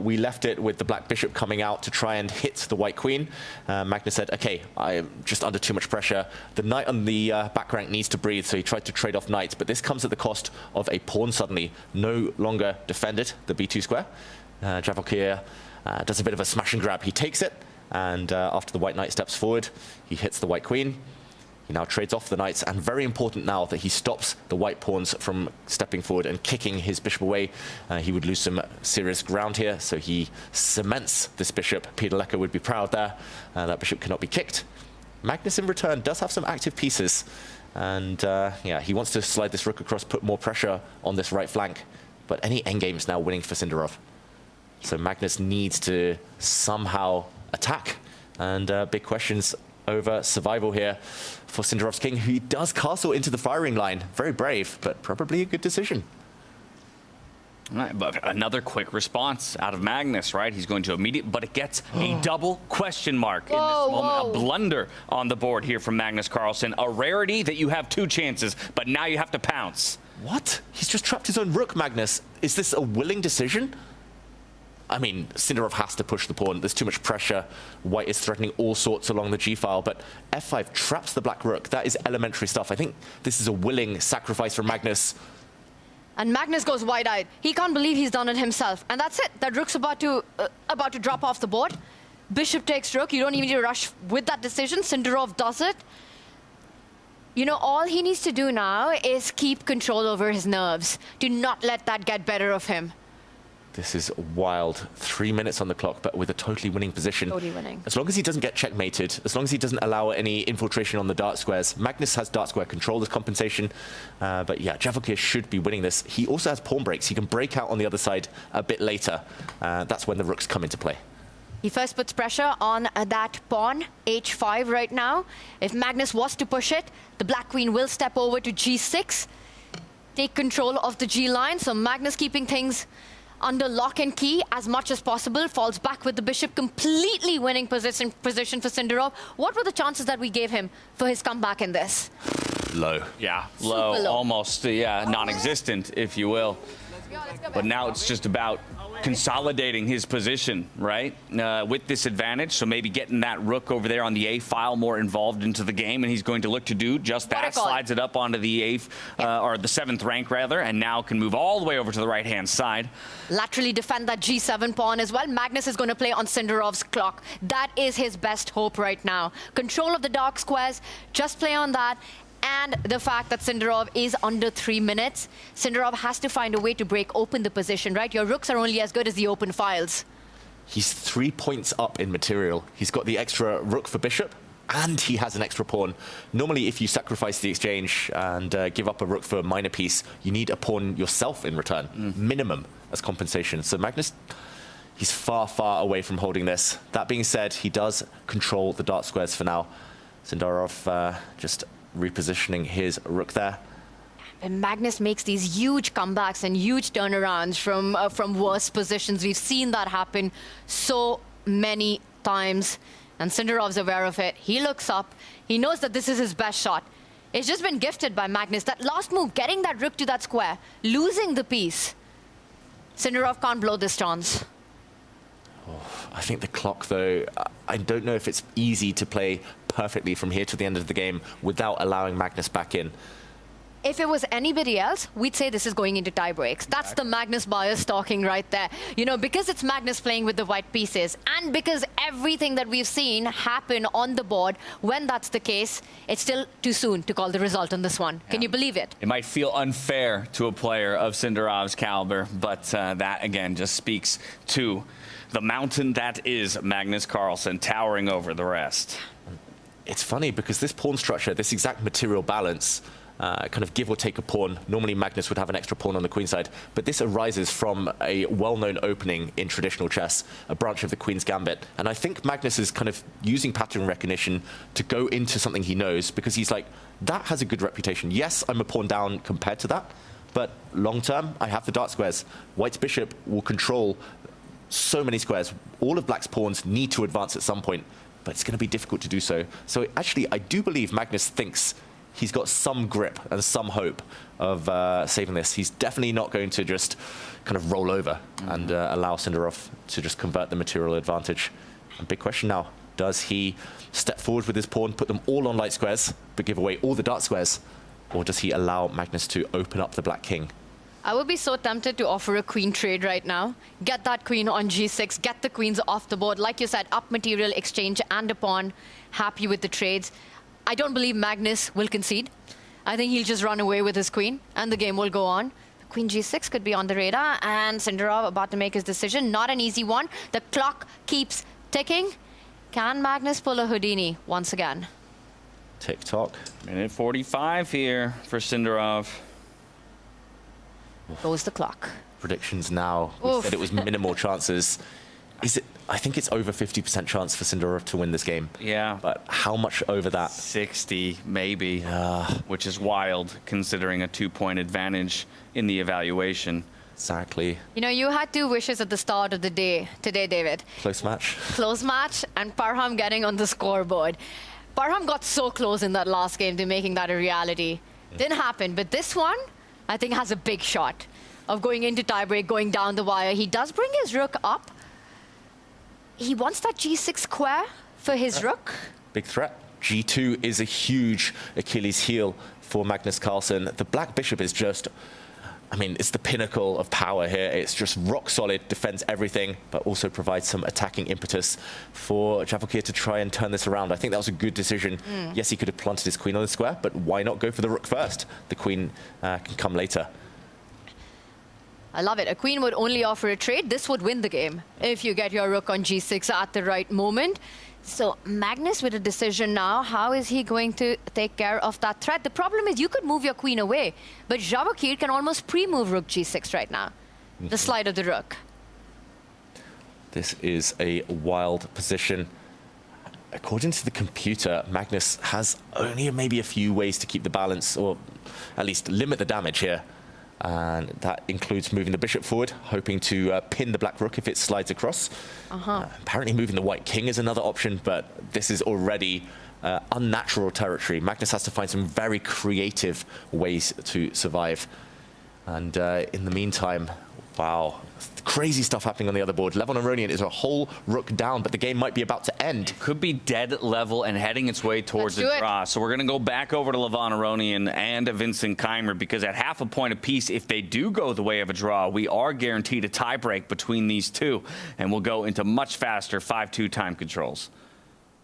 We left it with the black bishop coming out to try and hit the white queen. Magnus said, okay, I'm just under too much pressure. The knight on the back rank needs to breathe, so he tried to trade off knights, but this comes at the cost of a pawn suddenly no longer defended, the b2 square. Vachier does a bit of a smash and grab. He takes it, and after the white knight steps forward, he hits the white queen. He now trades off the knights, and very important now that he stops the white pawns from stepping forward and kicking his bishop away. He would lose some serious ground here, so he cements this bishop. Peter Lecker would be proud there. That bishop cannot be kicked. Magnus, in return, does have some active pieces, and yeah, he wants to slide this rook across, put more pressure on this right flank. But any endgame is now winning for Sindarov. So Magnus needs to somehow attack, and big questions over survival here for Sindarov's king, who does castle into the firing line. Very brave, but probably a good decision. All right, but another quick response out of Magnus, right? He's going to but it gets a double question mark in this moment. A blunder on the board here from Magnus Carlsen. A rarity that you have 2 chances, but now you have to pounce. What? He's just trapped his own rook, Magnus. Is this a willing decision? I mean, Sindarov has to push the pawn. There's too much pressure. White is threatening all sorts along the g-file, but f5 traps the black rook. That is elementary stuff. I think this is a willing sacrifice from Magnus. And Magnus goes wide-eyed. He can't believe he's done it himself. And that's it. That rook's about to drop off the board. Bishop takes rook. You don't even need to rush with that decision. Sindarov does it. You know, all he needs to do now is keep control over his nerves. Do not let that get better of him. This is wild. 3 minutes on the clock, but with a totally winning position. Totally winning. As long as he doesn't get checkmated, as long as he doesn't allow any infiltration on the dark squares. Magnus has dark square control as compensation. But yeah, Vachier should be winning this. He also has pawn breaks. He can break out on the other side a bit later. That's when the rooks come into play. He first puts pressure on that pawn, h5 right now. If Magnus was to push it, the black queen will step over to g6, take control of the g line. So Magnus keeping things under lock and key as much as possible, falls back with the bishop, completely winning position for Sindarov. What were the chances that we gave him for his comeback in this? Low. Yeah, low. Almost, yeah, non-existent, if you will. But now it's just about consolidating his position, right? With this advantage, so maybe getting that rook over there on the A file more involved into the game, and he's going to look to do just that. Slides it up onto the eighth, or the 7th rank rather, and now can move all the way over to the right-hand side. Laterally defend that G7 pawn as well. Magnus is going to play on Sindarov's clock. That is his best hope right now. Control of the dark squares, just play on that. And the fact that Sindarov is under 3 minutes, Sindarov has to find a way to break open the position, right? Your rooks are only as good as the open files. He's 3 points up in material. He's got the extra rook for bishop, and he has an extra pawn. Normally, if you sacrifice the exchange and give up a rook for a minor piece, you need a pawn yourself in return, minimum. as compensation. So Magnus, he's far, far away from holding this. That being said, he does control the dark squares for now. Sindarov just repositioning his rook there. And Magnus makes these huge comebacks and huge turnarounds from worse positions. We've seen that happen so many times. And Sindarov's aware of it. He looks up. He knows that this is his best shot. It's just been gifted by Magnus. That last move, getting that rook to that square, losing the piece. Sindarov can't blow this chance. Oh, I think the clock, though, I don't know if it's easy to play perfectly from here to the end of the game without allowing Magnus back in. If it was anybody else, we'd say this is going into tie breaks. That's the Magnus bias talking right there. You know, because it's Magnus playing with the white pieces, and because everything that we've seen happen on the board, when that's the case, it's still too soon to call the result on this one. Yeah. Can you believe it? It might feel unfair to a player of Sindarov's caliber, but that, again, just speaks to the mountain that is Magnus Carlsen, towering over the rest. It's funny because this pawn structure, this exact material balance, kind of give or take a pawn. Normally Magnus would have an extra pawn on the queen side, but this arises from a well-known opening in traditional chess, a branch of the Queen's Gambit. And I think Magnus is kind of using pattern recognition to go into something he knows, because he's like, that has a good reputation. Yes, I'm a pawn down compared to that, but long term, I have the dark squares. White's bishop will control so many squares. All of Black's pawns need to advance at some point, but it's going to be difficult to do so. So actually, I do believe Magnus thinks he's got some grip and some hope of saving this. He's definitely not going to just kind of roll over and allow Sindarov to just convert the material advantage. And big question now, does he step forward with his pawn, put them all on light squares, but give away all the dark squares? Or does he allow Magnus to open up the black king? I would be so tempted to offer a queen trade right now. Get that queen on g6, get the queens off the board. Like you said, up material exchange and a pawn. Happy with the trades. I don't believe Magnus will concede. I think he'll just run away with his queen, and the game will go on. Queen g6 could be on the radar, and Sindarov about to make his decision. Not an easy one. The clock keeps ticking. Can Magnus pull a Houdini once again? Tick-tock. Minute 45 here for Sindarov. Goes the clock. Predictions now. We said it was minimal chances. Is it? I think it's over 50% chance for Sindarov to win this game. Yeah. But how much over that? 60, maybe, which is wild considering a 2-point advantage in the evaluation. Exactly. You know, you had 2 wishes at the start of the day today, David. Close match. Close match and Parham getting on the scoreboard. Parham got so close in that last game to making that a reality. Didn't happen, but this one, I think, has a big shot of going into tiebreak, going down the wire. He does bring his rook up. He wants that g6 square for his rook. Big threat. g2 is a huge Achilles heel for Magnus Carlsen. The black bishop is just, I mean, it's the pinnacle of power here. It's just rock solid, defends everything, but also provides some attacking impetus for Vachier to try and turn this around. I think that was a good decision. Yes, he could have planted his queen on the square, but why not go for the rook first? The queen can come later. I love it. A queen would only offer a trade. This would win the game if you get your rook on g6 at the right moment. So Magnus with a decision now. How is he going to take care of that threat? The problem is you could move your queen away, but Vachier can almost pre-move rook g6 right now. The slide of the rook. This is a wild position. According to the computer, Magnus has only maybe a few ways to keep the balance, or at least limit the damage here. And that includes moving the bishop forward, hoping to pin the black rook if it slides across. Apparently moving the white king is another option, but this is already unnatural territory. Magnus has to find some very creative ways to survive. And in the meantime, wow, crazy stuff happening on the other board. Levon Aronian is a whole rook down, but the game might be about to end. Could be dead level and heading its way towards a draw. So we're going to go back over to Levon Aronian and Vincent Keymer, because at half a point apiece, if they do go the way of a draw, we are guaranteed a tiebreak between these two, and we'll go into much faster 5-2 time controls.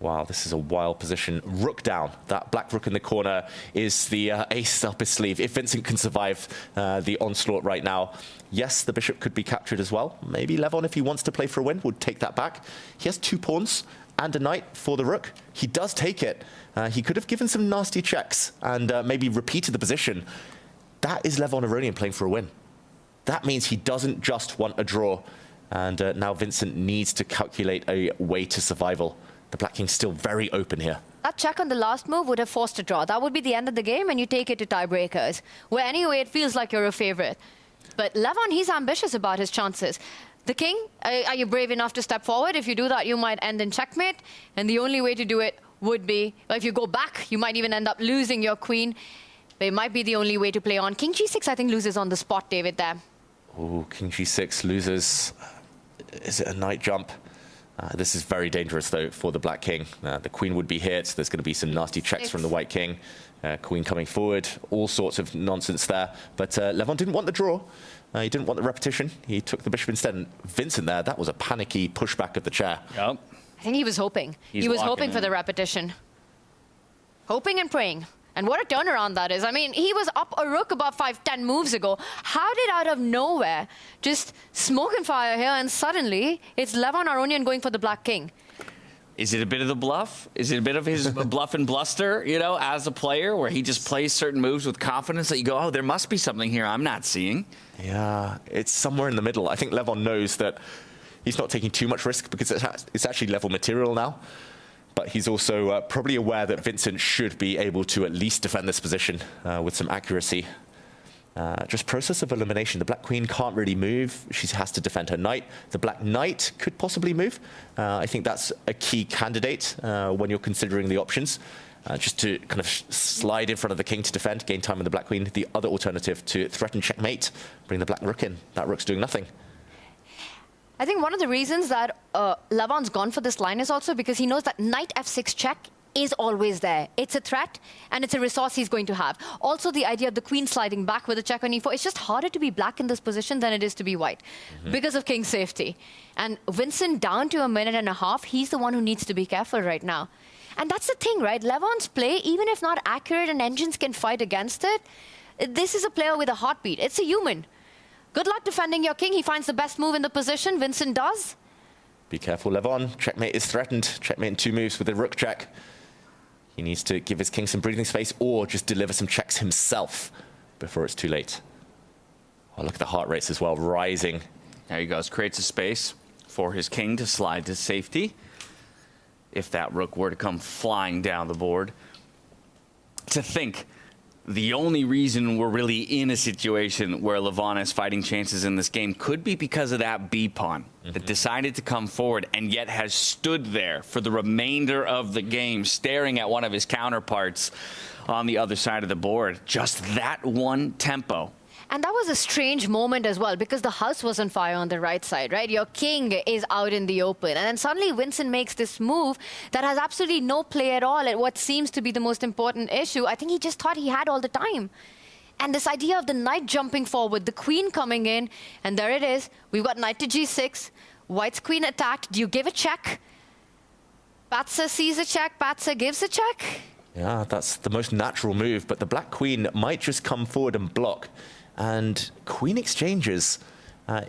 Wow, this is a wild position. Rook down. That black rook in the corner is the ace up his sleeve. If Vincent can survive the onslaught right now, yes, the bishop could be captured as well. Maybe Levon, if he wants to play for a win, would take that back. He has 2 pawns and a knight for the rook. He does take it. He could have given some nasty checks and maybe repeated the position. That is Levon Aronian playing for a win. that means he doesn't just want a draw. And now Vincent needs to calculate a way to survival. The Black King's still very open here. That check on the last move would have forced a draw. That would be the end of the game, and you take it to tiebreakers, where anyway it feels like you're a favorite. But Levon, he's ambitious about his chances. The king, are you brave enough to step forward? If you do that, you might end in checkmate. And the only way to do it would be, well, if you go back, you might even end up losing your queen. But it might be the only way to play on. King g6, I think, loses on the spot, David, there. Oh, king g6 loses. Is it a knight jump? This is very dangerous, though, for the Black King. The queen would be hit. There's going to be some nasty checks from the White King. Queen coming forward. All sorts of nonsense there. But Levon didn't want the draw. He didn't want the repetition. He took the bishop instead. And Vincent there, that was a panicky pushback of the chair. Yep. I think he was hoping. He was hoping for the repetition. Hoping and praying. And what a turnaround that is. I mean, he was up a rook about 5-10 moves ago. How did out of nowhere just smoke and fire here, and suddenly it's Levon Aronian going for the Black King? Is it a bit of the bluff? Is it a bit of his bluff and bluster, you know, as a player, where he just plays certain moves with confidence that you go, oh, there must be something here I'm not seeing? Yeah, it's somewhere in the middle. I think Levon knows that he's not taking too much risk because it's actually level material now. But he's also probably aware that Vincent should be able to at least defend this position with some accuracy. Just process of elimination. The Black Queen can't really move. She has to defend her knight. The Black Knight could possibly move. I think that's a key candidate when you're considering the options. Just to kind of slide in front of the king to defend, gain time with the Black Queen. The other alternative to threaten checkmate, bring the Black Rook in. That rook's doing nothing. I think one of the reasons that Levon's gone for this line is also because he knows that knight f6 check is always there. It's a threat, and it's a resource he's going to have. Also, the idea of the queen sliding back with a check on e4, it's just harder to be black in this position than it is to be white because of king's safety. And Vincent down to a minute and a half, he's the one who needs to be careful right now. And that's the thing, right? Levon's play, even if not accurate and engines can fight against it, this is a player with a heartbeat. It's a human. Good luck defending your king. He finds the best move in the position. Vincent does. Be careful, Levon. Checkmate is threatened. Checkmate in 2 moves with a rook check. He needs to give his king some breathing space or just deliver some checks himself before it's too late. Oh, look at the heart rates as well, rising. There he goes. Creates a space for his king to slide to safety if that rook were to come flying down the board. To think, the only reason we're really in a situation where Levon has fighting chances in this game could be because of that B-pawn that decided to come forward and yet has stood there for the remainder of the game, staring at one of his counterparts on the other side of the board. Just that one tempo. And that was a strange moment as well, because the house was on fire on the right side, right? Your king is out in the open. And then suddenly Vincent makes this move that has absolutely no play at all at what seems to be the most important issue. I think he just thought he had all the time. And this idea of the knight jumping forward, the queen coming in, and there it is. We've got knight to g6. White's queen attacked. Do you give a check? Patsa sees a check. Patsa gives a check. Yeah, that's the most natural move. But the Black Queen might just come forward and block. And queen exchanges,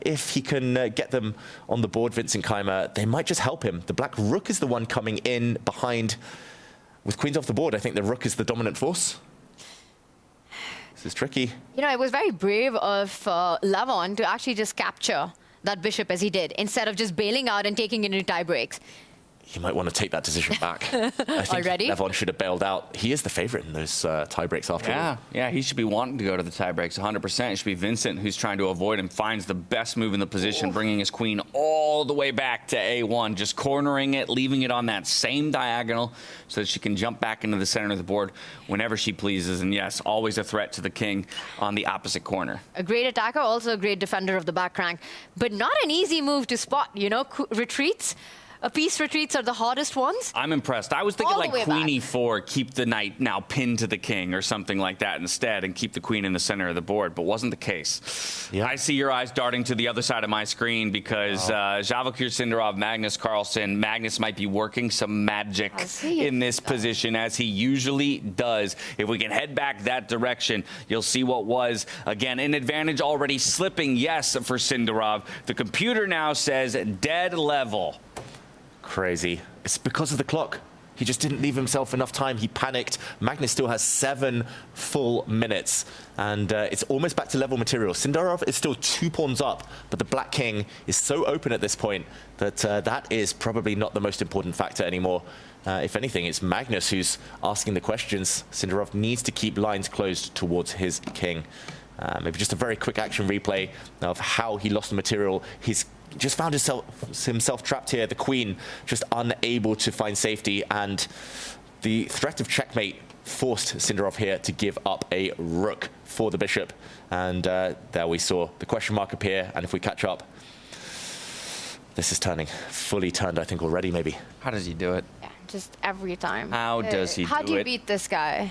if he can get them on the board, Vincent Keymer, they might just help him. The Black Rook is the one coming in behind. With queens off the board, I think the rook is the dominant force. This is tricky. You know, it was very brave of Levon to actually just capture that bishop as he did, instead of just bailing out and taking it into tie breaks. He might want to take that decision back. I think Already? Levon should have bailed out. He is the favorite in those tie breaks after all. Yeah, he should be wanting to go to the tie breaks 100%. It should be Vincent who's trying to avoid him, finds the best move in the position, bringing his queen all the way back to A1, just cornering it, leaving it on that same diagonal so that she can jump back into the center of the board whenever she pleases. And yes, always a threat to the king on the opposite corner. A great attacker, also a great defender of the back rank, but not an easy move to spot, you know, retreats. Piece retreats are the hardest ones. I'm impressed. I was thinking All the like way queen back. e4, keep the knight now pinned to the king or something like that instead, and keep the queen in the center of the board, but wasn't the case. Yeah. I see your eyes darting to the other side of my screen because Vachier, Sindarov, Magnus, Carlsen. Magnus might be working some magic in this position, as he usually does. If we can head back that direction, you'll see what was, again, an advantage already slipping, yes, for Sindarov. The computer now says dead level. Crazy. It's because of the clock. He just didn't leave himself enough time. He panicked. Magnus still has 7 full minutes, and it's almost back to level material. Sindarov is still 2 pawns up, but the Black King is so open at this point that that is probably not the most important factor anymore. If anything, it's Magnus who's asking the questions. Sindarov needs to keep lines closed towards his king. Maybe just a very quick action replay of how he lost the material. He's just found himself trapped here. The queen just unable to find safety, and the threat of checkmate forced Sindarov here to give up a rook for the bishop. And there we saw the question mark appear, and if we catch up, this is turning. Fully turned, I think, already, maybe. How does he do it? Yeah, just every time. How does he do it? How do you beat this guy?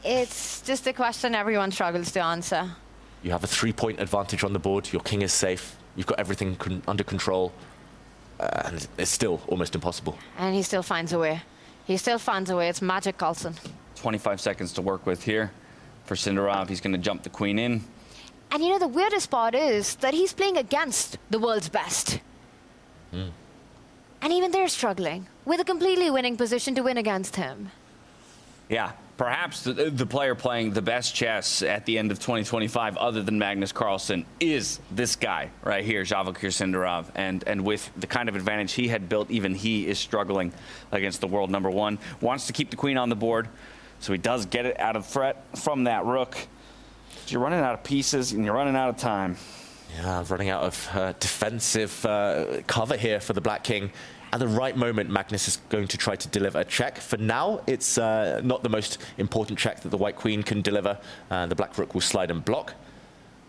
It's just a question everyone struggles to answer. You have a 3-point advantage on the board. Your king is safe. You've got everything under control. And it's still almost impossible. And he still finds a way. He still finds a way. It's magic, Carlsen. 25 seconds to work with here for Sindarov. He's going to jump the queen in. And you know, the weirdest part is that he's playing against the world's best. And even they're struggling with a completely winning position to win against him. Yeah, perhaps the player playing the best chess at the end of 2025, other than Magnus Carlsen, is this guy right here, Vachier Sindarov. And with the kind of advantage he had built, even he is struggling against the world #1. Wants to keep the queen on the board, so he does get it out of threat from that rook. But you're running out of pieces, and you're running out of time. Yeah, running out of defensive cover here for the Black King. At the right moment, Magnus is going to try to deliver a check. For now, it's not the most important check that the White Queen can deliver. The Black Rook will slide and block.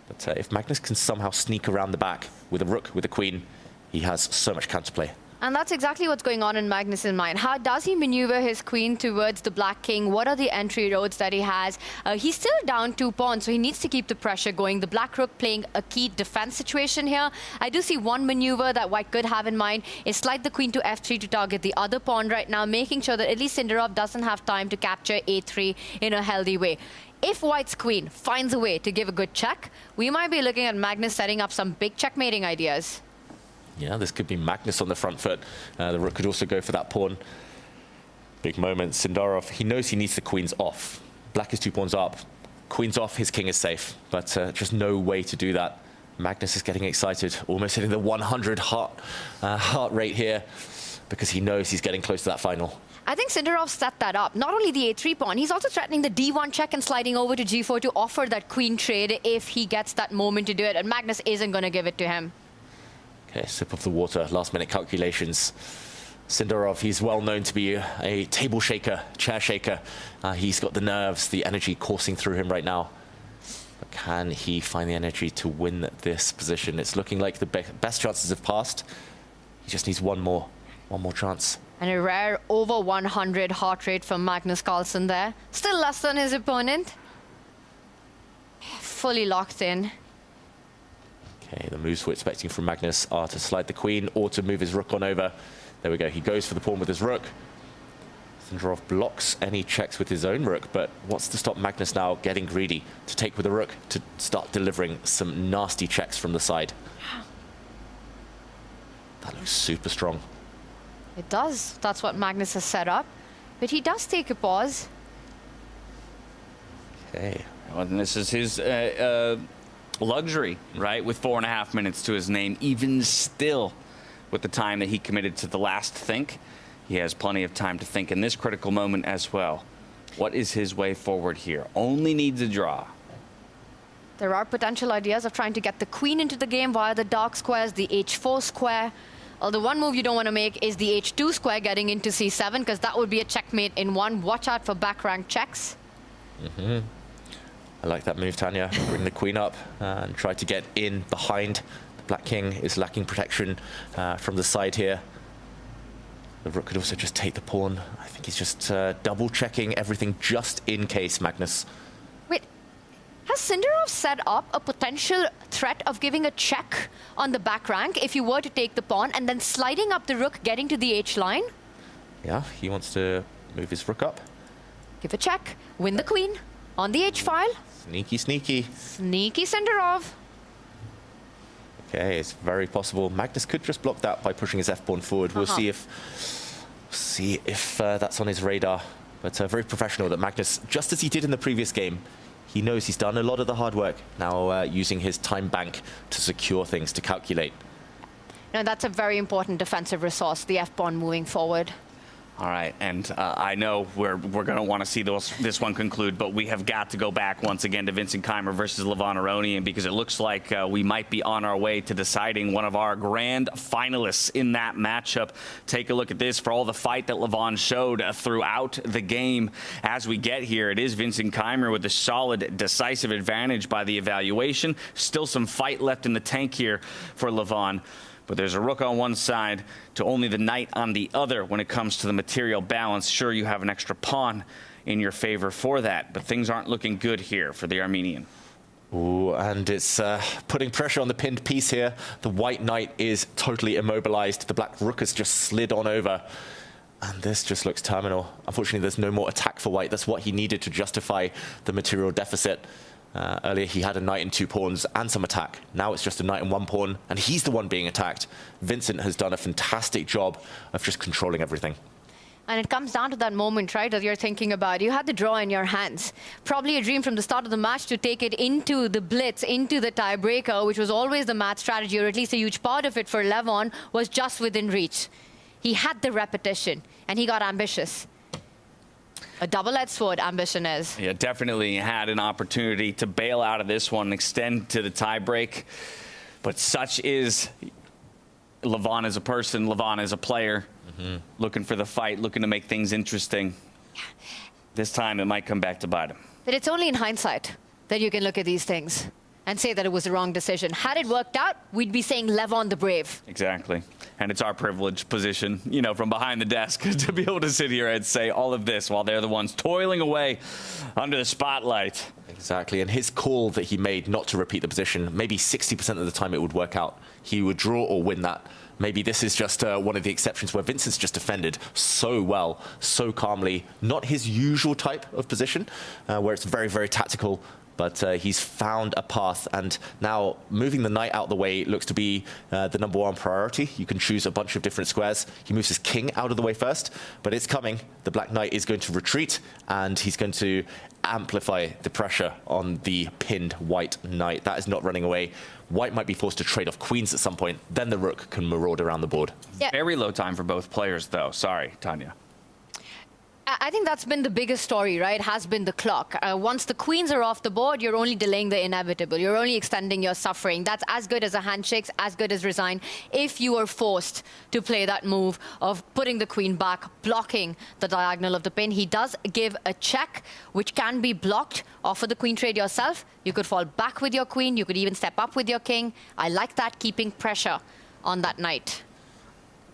But if Magnus can somehow sneak around the back with a rook, with a queen, he has so much counterplay. And that's exactly what's going on in Magnus' mind. How does he maneuver his queen towards the Black King? What are the entry roads that he has? He's still down 2 pawns, so he needs to keep the pressure going. The Black Rook playing a key defense situation here. I do see one maneuver that White could have in mind is slide the queen to f3 to target the other pawn right now, making sure that at least Sindarov doesn't have time to capture a3 in a healthy way. If White's queen finds a way to give a good check, we might be looking at Magnus setting up some big checkmating ideas. Yeah, this could be Magnus on the front foot. The rook could also go for that pawn. Big moment. Sindarov, he knows he needs the queens off. Black is 2 pawns up. Queen's off, his king is safe. But just no way to do that. Magnus is getting excited, almost hitting the 100 heart rate here, because he knows he's getting close to that final. I think Sindarov set that up. Not only the a3 pawn, he's also threatening the d1 check and sliding over to g4 to offer that queen trade if he gets that moment to do it. And Magnus isn't going to give it to him. Okay, sip of the water, last-minute calculations. Sindarov, he's well known to be a table shaker, chair shaker. He's got the nerves, the energy coursing through him right now. But can he find the energy to win this position? It's looking like the best chances have passed. He just needs one more chance. And a rare over 100 heart rate from Magnus Carlsen there. Still less than his opponent. Fully locked in. Okay, the moves we're expecting from Magnus are to slide the queen or to move his rook on over. There we go, he goes for the pawn with his rook. Sindarov blocks any checks with his own rook, but what's to stop Magnus now getting greedy to take with a rook to start delivering some nasty checks from the side? That looks super strong. It does. That's what Magnus has set up. But he does take a pause. Okay. Well, and this is his luxury, right? With 4.5 minutes to his name, even still with the time that he committed to the last think, he has plenty of time to think in this critical moment as well. What is his way forward here? Only needs a draw. There are potential ideas of trying to get the queen into the game via the dark squares, the h4 square. Although one move you don't want to make is the h2 square getting into c7, because that would be a checkmate in one. Watch out for back rank checks. I like that move, Tanya. Bring the queen up and try to get in behind. The Black King is lacking protection from the side here. The rook could also just take the pawn. I think he's just double checking everything just in case, Magnus. Wait, has Sindarov set up a potential threat of giving a check on the back rank if you were to take the pawn and then sliding up the rook, getting to the h line? Yeah, he wants to move his rook up. Give a check, win the queen on the h file. Sneaky, sneaky. Sneaky Sindarov. Okay, it's very possible. Magnus could just block that by pushing his f-pawn forward. We'll see if See if that's on his radar. But very professional that Magnus, just as he did in the previous game, he knows he's done a lot of the hard work, now using his time bank to secure things, to calculate. No, that's a very important defensive resource, the F-pawn moving forward. All right, and I know we're going to want to see this one conclude, but we have got to go back once again to Vincent Keymer versus Levon Aronian, because it looks like we might be on our way to deciding one of our grand finalists in that matchup. Take a look at this. For all the fight that Levon showed throughout the game as we get here, it is Vincent Keymer with a solid, decisive advantage by the evaluation. Still some fight left in the tank here for Levon. But there's a rook on one side to only the knight on the other when it comes to the material balance. Sure, you have an extra pawn in your favor for that, but things aren't looking good here for the Armenian. Ooh, and it's putting pressure on the pinned piece here. The white knight is totally immobilized. The black rook has just slid on over. And this just looks terminal. Unfortunately, there's no more attack for white. That's what he needed to justify the material deficit. Earlier, he had a knight and 2 pawns and some attack. Now it's just a knight and 1 pawn, and he's the one being attacked. Vincent has done a fantastic job of just controlling everything. And it comes down to that moment, right, that you're thinking about. You had the draw in your hands. Probably a dream from the start of the match to take it into the blitz, into the tiebreaker, which was always the match strategy, or at least a huge part of it for Levon, was just within reach. He had the repetition, and he got ambitious. A double-edged sword, ambition is. Yeah, definitely had an opportunity to bail out of this one, extend to the tiebreak. But such is Levon as a person, Levon as a player, looking for the fight, looking to make things interesting. This time it might come back to bite him. But it's only in hindsight that you can look at these things and say that it was the wrong decision. Had it worked out, we'd be saying Levon the Brave. Exactly. And it's our privileged position, you know, from behind the desk to be able to sit here and say all of this while they're the ones toiling away under the spotlight. Exactly. And his call that he made not to repeat the position, maybe 60% of the time it would work out. He would draw or win that. Maybe this is just one of the exceptions where Vincent's just defended so well, so calmly. Not his usual type of position, where it's very, very tactical. But he's found a path, and now moving the knight out the way looks to be the #1 priority. You can choose a bunch of different squares. He moves his king out of the way first, but it's coming. The black knight is going to retreat, and he's going to amplify the pressure on the pinned white knight. That is not running away. White might be forced to trade off queens at some point. Then the rook can maraud around the board. Yeah. Very low time for both players, though. Sorry, Tanya. I think that's been the biggest story, right? Has been the clock. Once the queens are off the board, you're only delaying the inevitable. You're only extending your suffering. That's as good as a handshake, as good as resign. If you are forced to play that move of putting the queen back, blocking the diagonal of the pin, he does give a check, which can be blocked. Offer the queen trade yourself. You could fall back with your queen. You could even step up with your king. I like that, keeping pressure on that knight.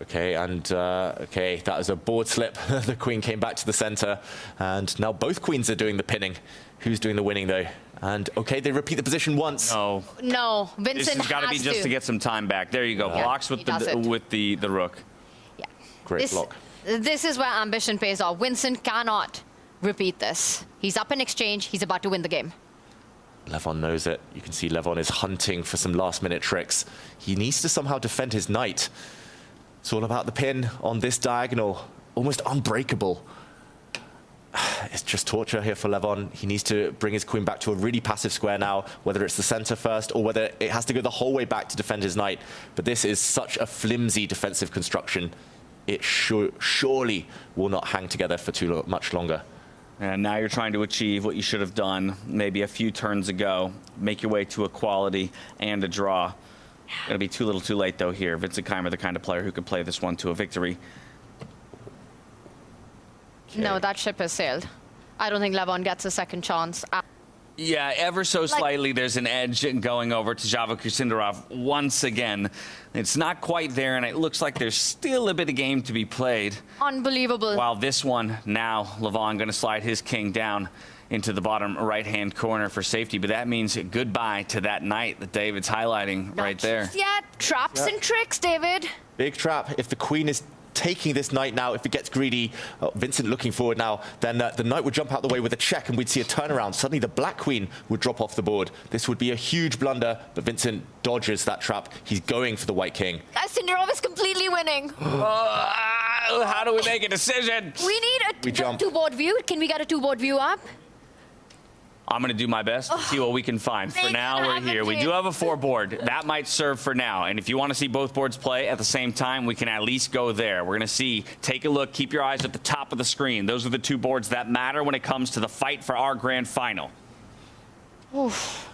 Okay, and okay, that was a board slip. The queen came back to the center, and now both queens are doing the pinning. Who's doing the winning, though? And okay, they repeat the position once. No, Vincent this has got to be just to get some time back. There you go. Yeah, Blocks with the rook. Yeah. Great block. This is where ambition pays off. Vincent cannot repeat this. He's up in exchange. He's about to win the game. Levon knows it. You can see Levon is hunting for some last-minute tricks. He needs to somehow defend his knight. It's all about the pin on this diagonal, almost unbreakable. It's just torture here for Levon. He needs to bring his queen back to a really passive square now, whether it's the center first or whether it has to go the whole way back to defend his knight. But this is such a flimsy defensive construction. It surely will not hang together for too much longer. And now you're trying to achieve what you should have done maybe a few turns ago. Make your way to equality and a draw. Gonna be too little too late, though, here. Vincent Keymer, the kind of player who can play this one to a victory. Okay. No, that ship has sailed. I don't think Levon gets a second chance. Yeah, ever so slightly, there's an edge going over to Sindarov once again. It's not quite there, and it looks like there's still a bit of game to be played. Unbelievable. While this one, now, Levon going to slide his king down into the bottom right-hand corner for safety. But that means goodbye to that knight that David's highlighting right there. Yeah, traps and tricks, David. Big trap. If the queen is taking this knight now, if it gets greedy, Vincent looking forward now, then the knight would jump out the way with a check and we'd see a turnaround. Suddenly the black queen would drop off the board. This would be a huge blunder, but Vincent dodges that trap. He's going for the white king. Sindarov is completely winning. How do we make a decision? We need a two-board view. Can we get a two-board view up? I'm going to do my best to see what we can find. For now, we're here. We do have a 4-board. That might serve for now. And if you want to see both boards play at the same time, we can at least go there. We're going to see, take a look, keep your eyes at the top of the screen. Those are the 2 boards that matter when it comes to the fight for our grand final. Oof.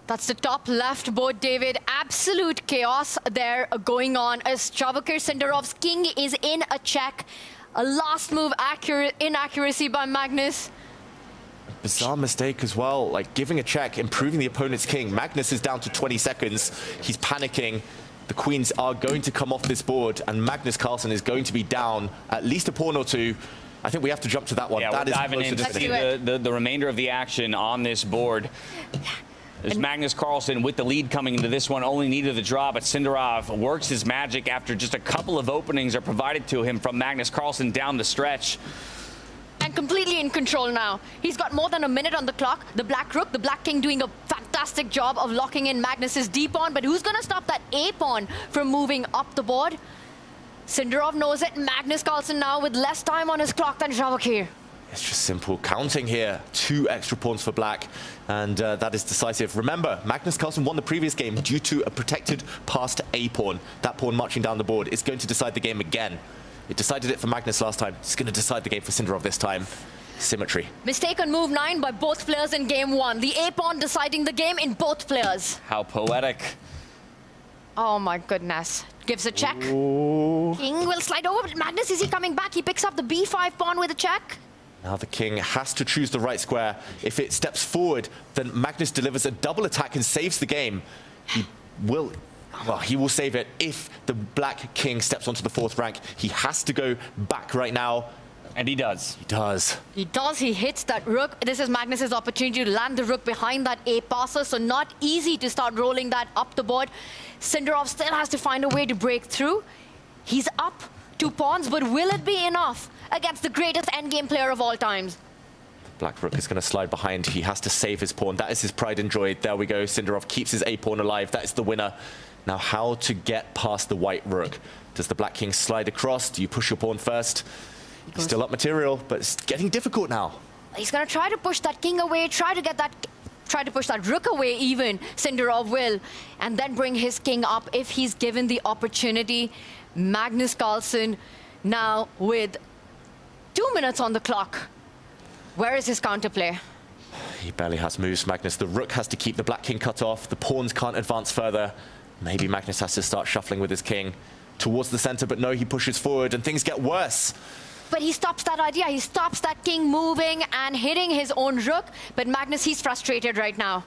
That's the top left board, David. Absolute chaos there going on as Vachier-Sindarov's king is in a check. A last move inaccuracy by Magnus. Bizarre mistake as well, like giving a check, improving the opponent's king. Magnus is down to 20 seconds. He's panicking. The queens are going to come off this board, and Magnus Carlsen is going to be down at least a pawn or 2. I think we have to jump to that one. Yeah, that we're diving in to see the remainder of the action on this board. There's Magnus Carlsen with the lead coming into this one, only needed the draw, but Sindarov works his magic after just a couple of openings are provided to him from Magnus Carlsen down the stretch. And completely in control now. He's got more than a minute on the clock. The black rook, the black king doing a fantastic job of locking in Magnus's D pawn, but who's gonna stop that A pawn from moving up the board? Sindarov knows it. Magnus Carlsen now with less time on his clock than Vachier. It's just simple counting here. 2 extra pawns for black, and that is decisive. Remember, Magnus Carlsen won the previous game due to a protected passed A pawn. That pawn marching down the board is going to decide the game again. It decided it for Magnus last time. It's going to decide the game for Sindarov this time. Symmetry. Mistake on move 9 by both players in game 1. The A pawn deciding the game in both players. How poetic. Oh my goodness. Gives a check. Ooh. King will slide over, but Magnus, is he coming back? He picks up the B5 pawn with a check. Now the king has to choose the right square. If it steps forward, then Magnus delivers a double attack and saves the game. He will save it if the black king steps onto the 4th rank. He has to go back right now. And he does. He does. He does. He hits that rook. This is Magnus's opportunity to land the rook behind that A passer, so not easy to start rolling that up the board. Sindarov still has to find a way to break through. He's up 2 pawns, but will it be enough against the greatest endgame player of all times? Black rook is going to slide behind. He has to save his pawn. That is his pride and joy. There we go. Sindarov keeps his A pawn alive. That is the winner. Now, how to get past the white rook? Does the black king slide across? Do you push your pawn first? He's still up material, but it's getting difficult now. He's going to try to push that king away, try to push that rook away even, Sindarov will, and then bring his king up if he's given the opportunity. Magnus Carlsen now with 2 minutes on the clock. Where is his counterplay? He barely has moves, Magnus. The rook has to keep the black king cut off. The pawns can't advance further. Maybe Magnus has to start shuffling with his king towards the center, but no, he pushes forward and things get worse. But he stops that idea. He stops that king moving and hitting his own rook. But Magnus, he's frustrated right now.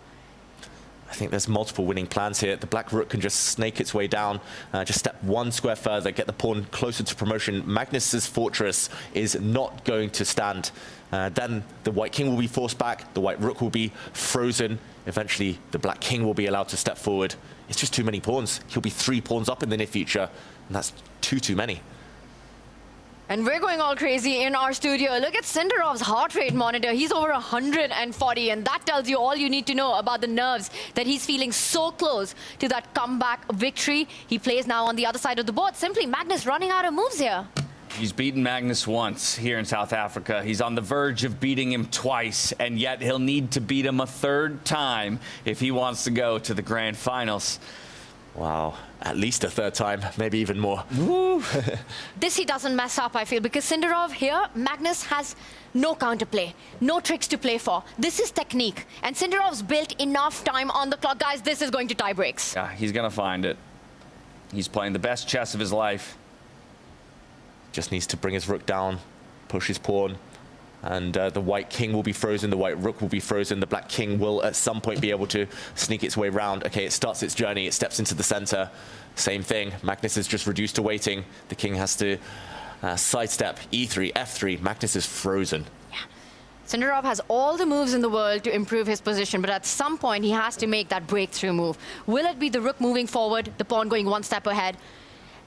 I think there's multiple winning plans here. The black rook can just snake its way down, just step 1 square further, get the pawn closer to promotion. Magnus's fortress is not going to stand. Then the white king will be forced back. The white rook will be frozen. Eventually, the black king will be allowed to step forward. It's just too many pawns. He'll be 3 pawns up in the near future, and that's too many. And we're going all crazy in our studio. Look at Sindarov's heart rate monitor. He's over 140, and that tells you all you need to know about the nerves that he's feeling so close to that comeback victory. He plays now on the other side of the board. Simply Magnus running out of moves here. He's beaten Magnus once here in South Africa. He's on the verge of beating him twice, and yet he'll need to beat him a 3rd time if he wants to go to the grand finals. Wow, at least a 3rd time, maybe even more. Woo. This he doesn't mess up, I feel, because Sindarov here, Magnus has no counterplay, no tricks to play for. This is technique, and Sindarov's built enough time on the clock. Guys, this is going to tie breaks. Yeah, he's going to find it. He's playing the best chess of his life. Just needs to bring his rook down, push his pawn, and the white king will be frozen, the white rook will be frozen, the black king will at some point be able to sneak its way round. Okay, it starts its journey, it steps into the center. Same thing, Magnus is just reduced to waiting. The king has to sidestep, E3, F3, Magnus is frozen. Yeah. Sindarov has all the moves in the world to improve his position, but at some point he has to make that breakthrough move. Will it be the rook moving forward, the pawn going 1 step ahead?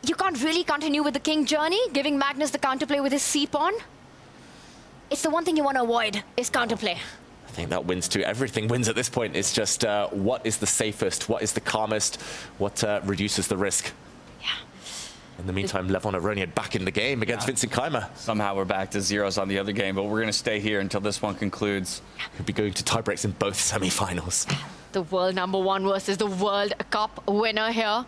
You can't really continue with the king journey, giving Magnus the counterplay with his c-pawn. It's the one thing you want to avoid, is counterplay. I think that wins too. Everything wins at this point. It's just what is the safest, what is the calmest, what reduces the risk. Yeah. In the meantime, Levon Aronian back in the game against Vincent Keymer. Somehow we're back to zeros on the other game, but we're going to stay here until this one concludes. Could be going to tiebreaks in both semi-finals. The world #1 versus the World Cup winner here.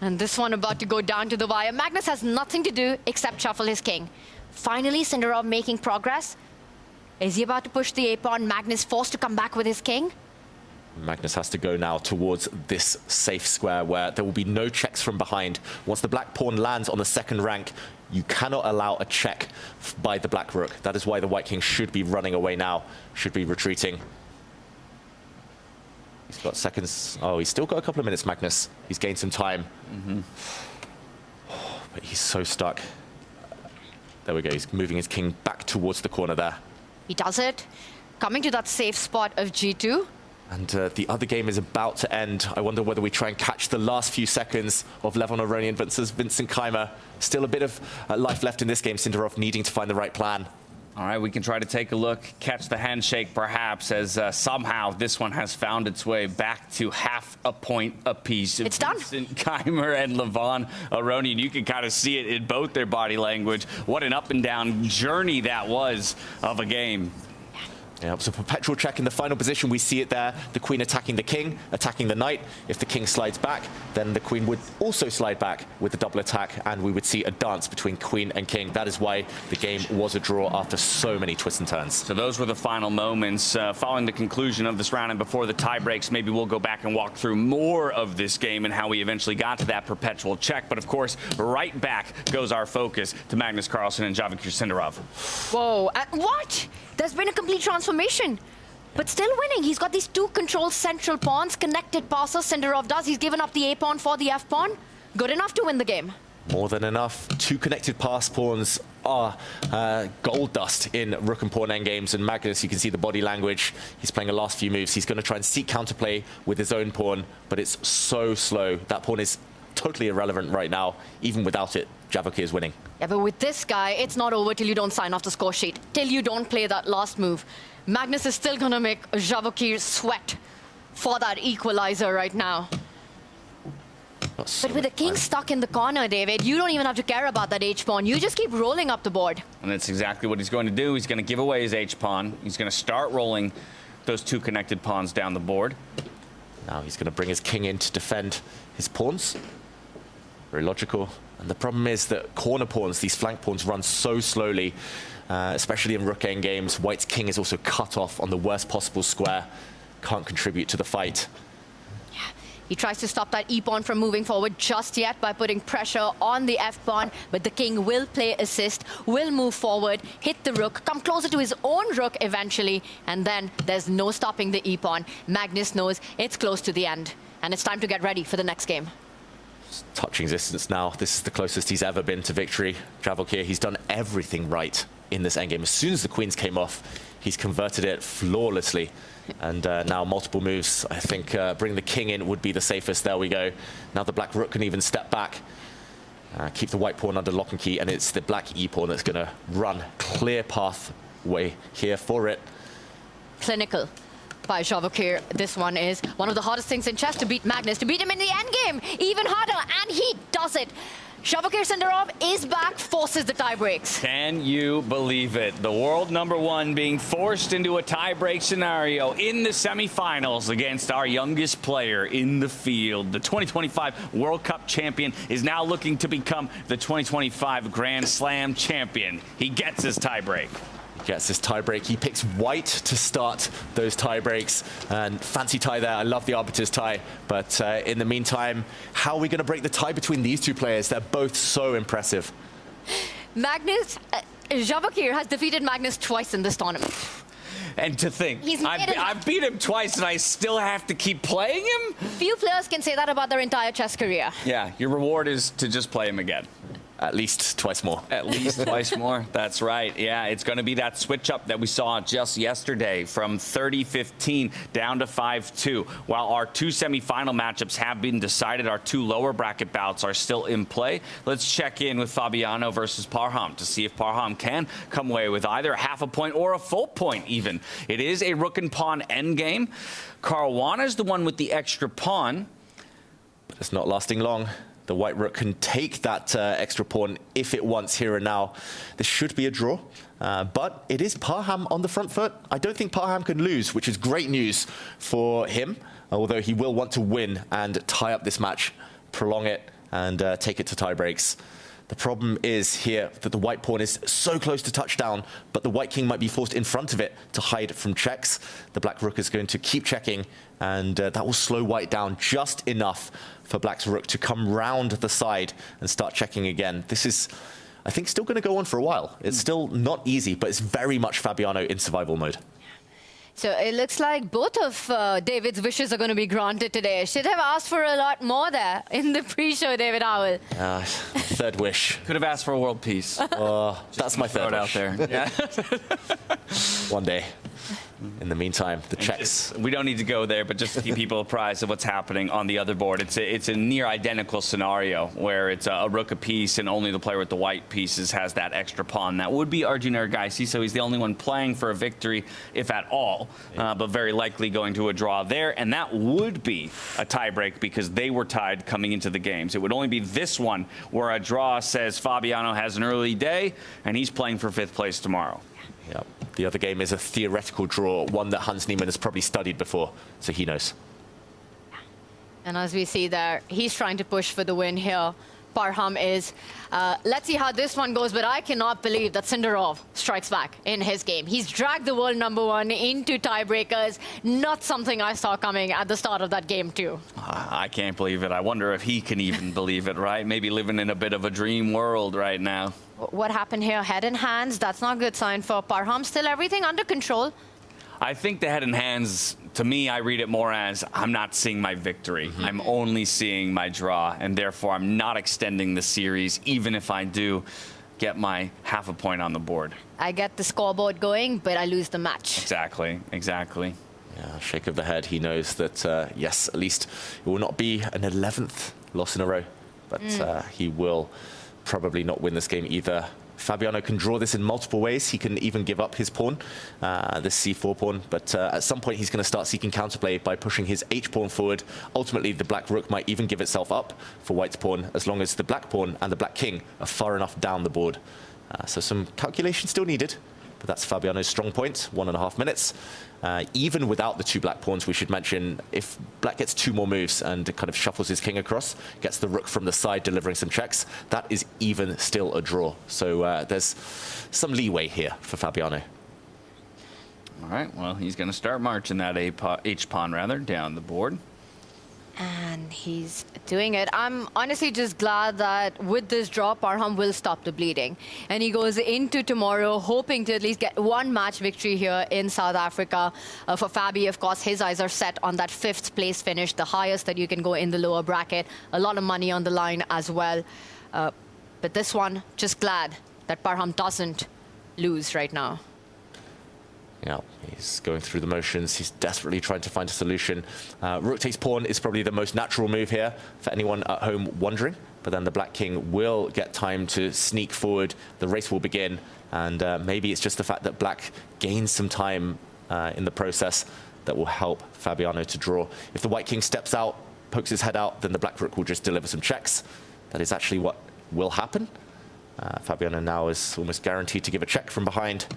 And this one about to go down to the wire. Magnus has nothing to do except shuffle his king. Finally, Sindarov making progress. Is he about to push the a-pawn? Magnus forced to come back with his king. Magnus has to go now towards this safe square where there will be no checks from behind. Once the black pawn lands on the second rank, you cannot allow a check by the black rook. That is why the white king should be running away now, should be retreating. He's got seconds. Oh, he's still got a couple of minutes, Magnus. He's gained some time. But he's so stuck. There we go. He's moving his king back towards the corner there. He does it. Coming to that safe spot of G2. And the other game is about to end. I wonder whether we try and catch the last few seconds of Levon Aronian versus Vincent Keymer. Still a bit of life left in this game. Sindarov needing to find the right plan. All right, we can try to take a look, catch the handshake perhaps, as somehow this one has found its way back to half a point apiece. It's done. Vincent Keymer and Levon Aronian, you can kind of see it in both their body language. What an up and down journey that was of a game. Yeah, it was a perpetual check in the final position. We see it there. The queen attacking the king, attacking the knight. If the king slides back, then the queen would also slide back with the double attack, and we would see a dance between queen and king. That is why the game was a draw after so many twists and turns. So those were the final moments following the conclusion of this round, and before the tie breaks, maybe we'll go back and walk through more of this game and how we eventually got to that perpetual check. But of course, right back goes our focus to Magnus Carlsen and Vachier-Lagrave. Whoa, what? There's been a complete transformation. But still winning. He's got these two controlled central pawns, connected passes. Sindarov does. He's given up the a-pawn for the f-pawn. Good enough to win the game. More than enough. Two connected pass pawns are gold dust in rook and pawn endgames. And Magnus, you can see the body language. He's playing the last few moves. He's going to try and seek counterplay with his own pawn, but it's so slow. That pawn is totally irrelevant right now. Even without it, Vachier is winning. Yeah, but with this guy, it's not over till you don't sign off the score sheet, till you don't play that last move. Magnus is still going to make Vachier sweat for that equalizer right now. But with the king stuck in the corner, David, you don't even have to care about that h-pawn. You just keep rolling up the board. And that's exactly what he's going to do. He's going to give away his h-pawn. He's going to start rolling those two connected pawns down the board. Now he's going to bring his king in to defend his pawns. Very logical. And the problem is that corner pawns, these flank pawns, run so slowly, especially in rook endgames. White's king is also cut off on the worst possible square. Can't contribute to the fight. Yeah. He tries to stop that e-pawn from moving forward just yet by putting pressure on the f-pawn, but the king will play assist, will move forward, hit the rook, come closer to his own rook eventually, and then there's no stopping the e-pawn. Magnus knows it's close to the end, and it's time to get ready for the next game. Touching distance now. This is the closest he's ever been to victory. Vachier, he's done everything right in this endgame. As soon as the queens came off, he's converted it flawlessly. And now multiple moves. I think bring the king in would be the safest. There we go. Now the black rook can even step back. Keep the white pawn under lock and key, and it's the black e-pawn that's going to run clear pathway here for it. Clinical by Vachier. This one is one of the hardest things in chess, to beat Magnus, to beat him in the endgame. Even harder, and he does it. Vachier Sindarov is back, forces the tie breaks. Can you believe it? The world #1 being forced into a tie-break scenario in the semifinals against our youngest player in the field. The 2025 World Cup champion is now looking to become the 2025 Grand Slam champion. He gets his tie-break. Gets his tie-break. He picks white to start those tie-breaks. And fancy tie there. I love the arbiter's tie. But in the meantime, how are we going to break the tie between these two players? They're both so impressive. Magnus, Vachier has defeated Magnus twice in this tournament. And to think, I've beat him twice and I still have to keep playing him? Few players can say that about their entire chess career. Yeah, your reward is to just play him again. At least twice more. At least twice more. That's right. Yeah, it's going to be that switch up that we saw just yesterday from 30-15 down to 5-2. While our two semifinal matchups have been decided, our two lower bracket bouts are still in play. Let's check in with Fabiano versus Parham to see if Parham can come away with either a half a point or a full point even. It is a rook and pawn endgame. Caruana is the one with the extra pawn. But it's not lasting long. The white rook can take that extra pawn if it wants here and now. This should be a draw, but it is Parham on the front foot. I don't think Parham can lose, which is great news for him, although he will want to win and tie up this match, prolong it, and take it to tie breaks. The problem is here that the white pawn is so close to touchdown, but the white king might be forced in front of it to hide from checks. The black rook is going to keep checking, and that will slow white down just enough for black's rook to come round the side and start checking again. This is, I think, still going to go on for a while. It's still not easy, but it's very much Fabiano in survival mode. So it looks like both of David's wishes are going to be granted today. Should have asked for a lot more there in the pre-show, David Howell. Third wish. Could have asked for world peace. That's my third wish. Out there. Yeah. One day. In the meantime, the checks. We don't need to go there, but just to keep people apprised of what's happening on the other board. It's a near identical scenario where it's a rook apiece and only the player with the white pieces has that extra pawn. That would be Arjun Erigaisi, so he's the only one playing for a victory, if at all, but very likely going to a draw there. And that would be a tiebreak because they were tied coming into the games. It would only be this one where a draw says Fabiano has an early day and he's playing for 5th place tomorrow. Yep. The other game is a theoretical draw, one that Hans Niemann has probably studied before, so he knows. And as we see there, he's trying to push for the win here. Parham is. Let's see how this one goes, but I cannot believe that Sindarov strikes back in his game. He's dragged the world #1 into tiebreakers. Not something I saw coming at the start of that game too. I can't believe it. I wonder if he can even believe it, right? Maybe living in a bit of a dream world right now. What happened here? Head in hands. That's not a good sign for Parham. Still everything under control. I think the head in hands, to me, I read it more as I'm not seeing my victory. I'm only seeing my draw, and therefore I'm not extending the series, even if I do get my half a point on the board. I get the scoreboard going, but I lose the match. Exactly, exactly. Yeah, shake of the head. He knows that, yes, at least it will not be an 11th loss in a row, but he will probably not win this game either. Fabiano can draw this in multiple ways. He can even give up his pawn, this c4 pawn, but at some point he's going to start seeking counterplay by pushing his h-pawn forward. Ultimately, the black rook might even give itself up for white's pawn, as long as the black pawn and the black king are far enough down the board. So some calculation still needed, but that's Fabiano's strong point, 1.5 minutes. Even without the 2 black pawns, we should mention, if black gets 2 more moves and kind of shuffles his king across, gets the rook from the side delivering some checks, that is even still a draw. So there's some leeway here for Fabiano. All right, well, he's going to start marching that h-pawn, rather, down the board. And he's doing it. I'm honestly just glad that with this draw, Parham will stop the bleeding. And he goes into tomorrow hoping to at least get 1 match victory here in South Africa. For Fabi, of course, his eyes are set on that 5th place finish, the highest that you can go in the lower bracket. A lot of money on the line as well. But this one, just glad that Parham doesn't lose right now. Yeah, he's going through the motions. He's desperately trying to find a solution. Rook takes pawn is probably the most natural move here for anyone at home wondering. But then the black king will get time to sneak forward. The race will begin. And maybe it's just the fact that black gains some time in the process that will help Fabiano to draw. If the white king steps out, pokes his head out, then the black rook will just deliver some checks. That is actually what will happen. Fabiano now is almost guaranteed to give a check from behind.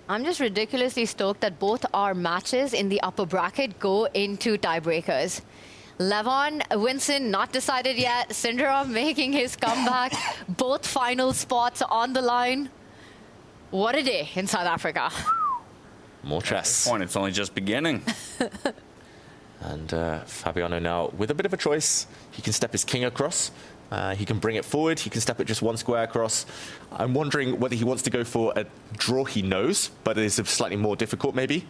I'm just ridiculously stoked that both our matches in the upper bracket go into tiebreakers. Levon, Vincent, not decided yet. Sindarov making his comeback. Both final spots on the line. What a day in South Africa. More chess. At this point, it's only just beginning. And Fabiano now with a bit of a choice. He can step his king across. He can bring it forward. He can step it just 1 square across. I'm wondering whether he wants to go for a draw he knows, but it is slightly more difficult maybe.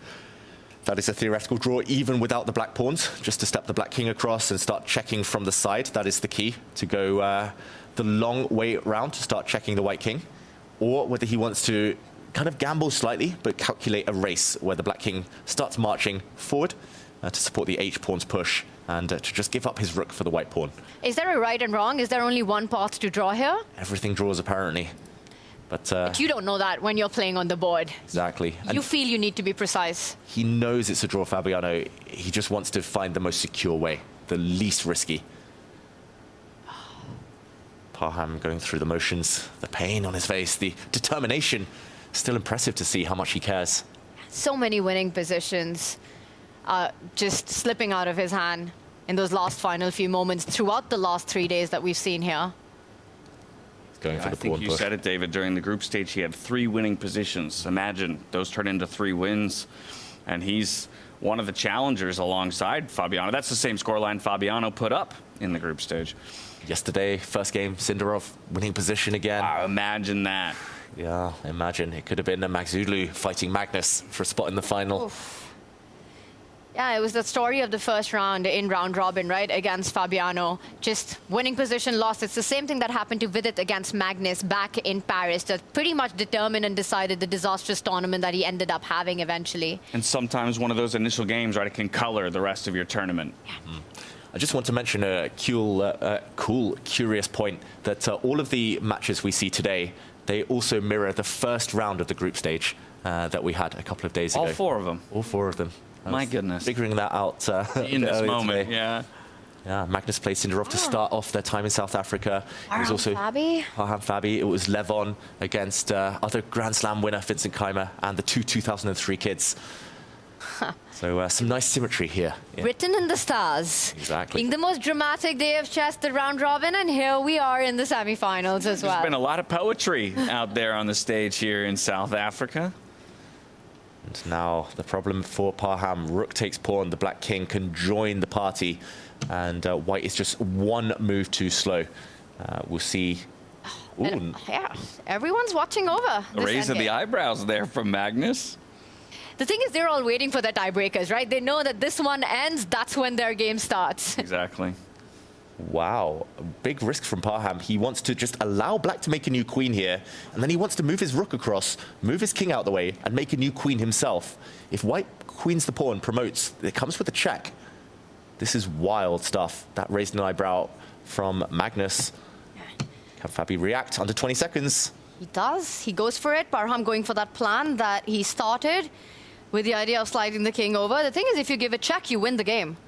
That is a theoretical draw even without the black pawns, just to step the black king across and start checking from the side. That is the key, to go the long way around to start checking the white king. Or whether he wants to kind of gamble slightly, but calculate a race where the black king starts marching forward to support the h-pawn's push and to just give up his rook for the white pawn. Is there a right and wrong? Is there only one path to draw here? Everything draws, apparently. But you don't know that when you're playing on the board. Exactly. You feel you need to be precise. He knows it's a draw, Fabiano. He just wants to find the most secure way, the least risky. Parham going through the motions, the pain on his face, the determination. Still impressive to see how much he cares. So many winning positions just slipping out of his hand in those last final few moments throughout the last 3 days that we've seen here. Going for I the think pawn you push. said it, David. During the group stage, he had 3 winning positions. Imagine those turn into 3 wins, and he's one of the challengers alongside Fabiano. That's the same scoreline Fabiano put up in the group stage. Yesterday, first game, Sindarov winning position again. Imagine that. Yeah, imagine. It could have been a Maghsoodloo fighting Magnus for a spot in the final. Oof. Yeah, it was the story of the first round in round robin, right, against Fabiano. Just winning position, lost. It's the same thing that happened to Vidit against Magnus back in Paris, that pretty much determined and decided the disastrous tournament that he ended up having eventually. And sometimes one of those initial games, right, it can color the rest of your tournament. Yeah. I just want to mention a cool, curious point that all of the matches we see today, they also mirror the first round of the group stage that we had a couple of days ago. All 4 of them? All 4 of them. My goodness. Figuring that out in this moment, today. yeah. Yeah, Magnus played Sindarov to start off their time in South Africa. It was also Fabi. Fabi. It was Levon against other Grand Slam winner Vincent Keymer and the 2003 kids. So some nice symmetry here. Yeah. Written in the stars. Exactly. Being the most dramatic day of chess, the round robin, and here we are in the semifinals as well. There's been a lot of poetry out there on the stage here in South Africa. And now the problem for Parham, rook takes pawn, the black king can join the party, and white is just 1 move too slow. We'll see. Ooh. Yeah, everyone's watching over. A raise of the eyebrows there from Magnus. The thing is, they're all waiting for the tiebreakers, right? They know that this one ends, that's when their game starts. Exactly. Wow, a big risk from Parham. He wants to just allow black to make a new queen here, and then he wants to move his rook across, move his king out the way, and make a new queen himself. If white queens the pawn, promotes, it comes with a check. This is wild stuff. That raised an eyebrow from Magnus. Can Fabi react under 20 seconds? He does. He goes for it. Parham going for that plan that he started with the idea of sliding the king over. The thing is, if you give a check, you win the game.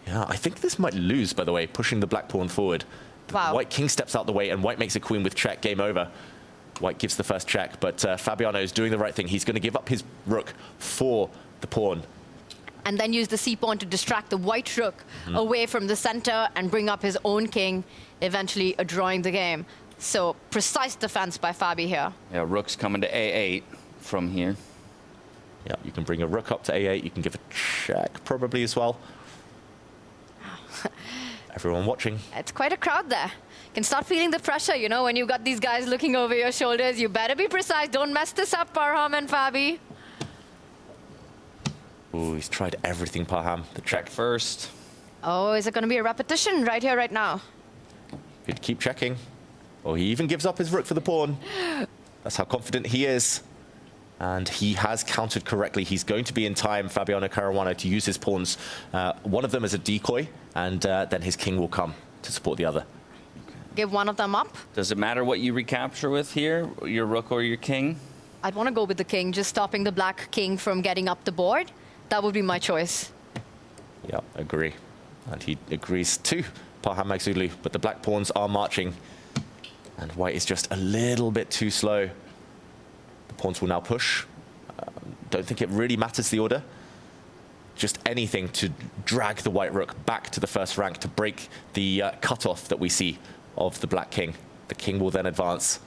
Yeah, I think this might lose, by the way, pushing the black pawn forward. Wow. White king steps out the way, and white makes a queen with check, game over. White gives the first check, but Fabiano is doing the right thing. He's going to give up his rook for the pawn. And then use the c-pawn to distract the white rook away from the center and bring up his own king, eventually drawing the game. So precise defense by Fabi here. Yeah, rook's coming to a8 from here. Yeah, you can bring a rook up to a8. You can give a check probably as well. Everyone watching. It's quite a crowd there. You can start feeling the pressure, you know, when you've got these guys looking over your shoulders. You better be precise. Don't mess this up, Parham and Fabi. Ooh, he's tried everything, Parham. The check first. Oh, is it going to be a repetition right here, right now? Could keep checking. Or he even gives up his rook for the pawn. That's how confident he is. And he has countered correctly. He's going to be in time, Fabiano Caruana, to use his pawns. One of them as a decoy, and then his king will come to support the other. Give one of them up. Does it matter what you recapture with here, your rook or your king? I'd want to go with the king, just stopping the black king from getting up the board. That would be my choice. Yeah, agree. And he agrees too, Parham Maghsoodloo, but the black pawns are marching. And white is just a little bit too slow. The pawns will now push. Don't think it really matters the order. Just anything to drag the white rook back to the first rank to break the cutoff that we see of the black king. The king will then advance,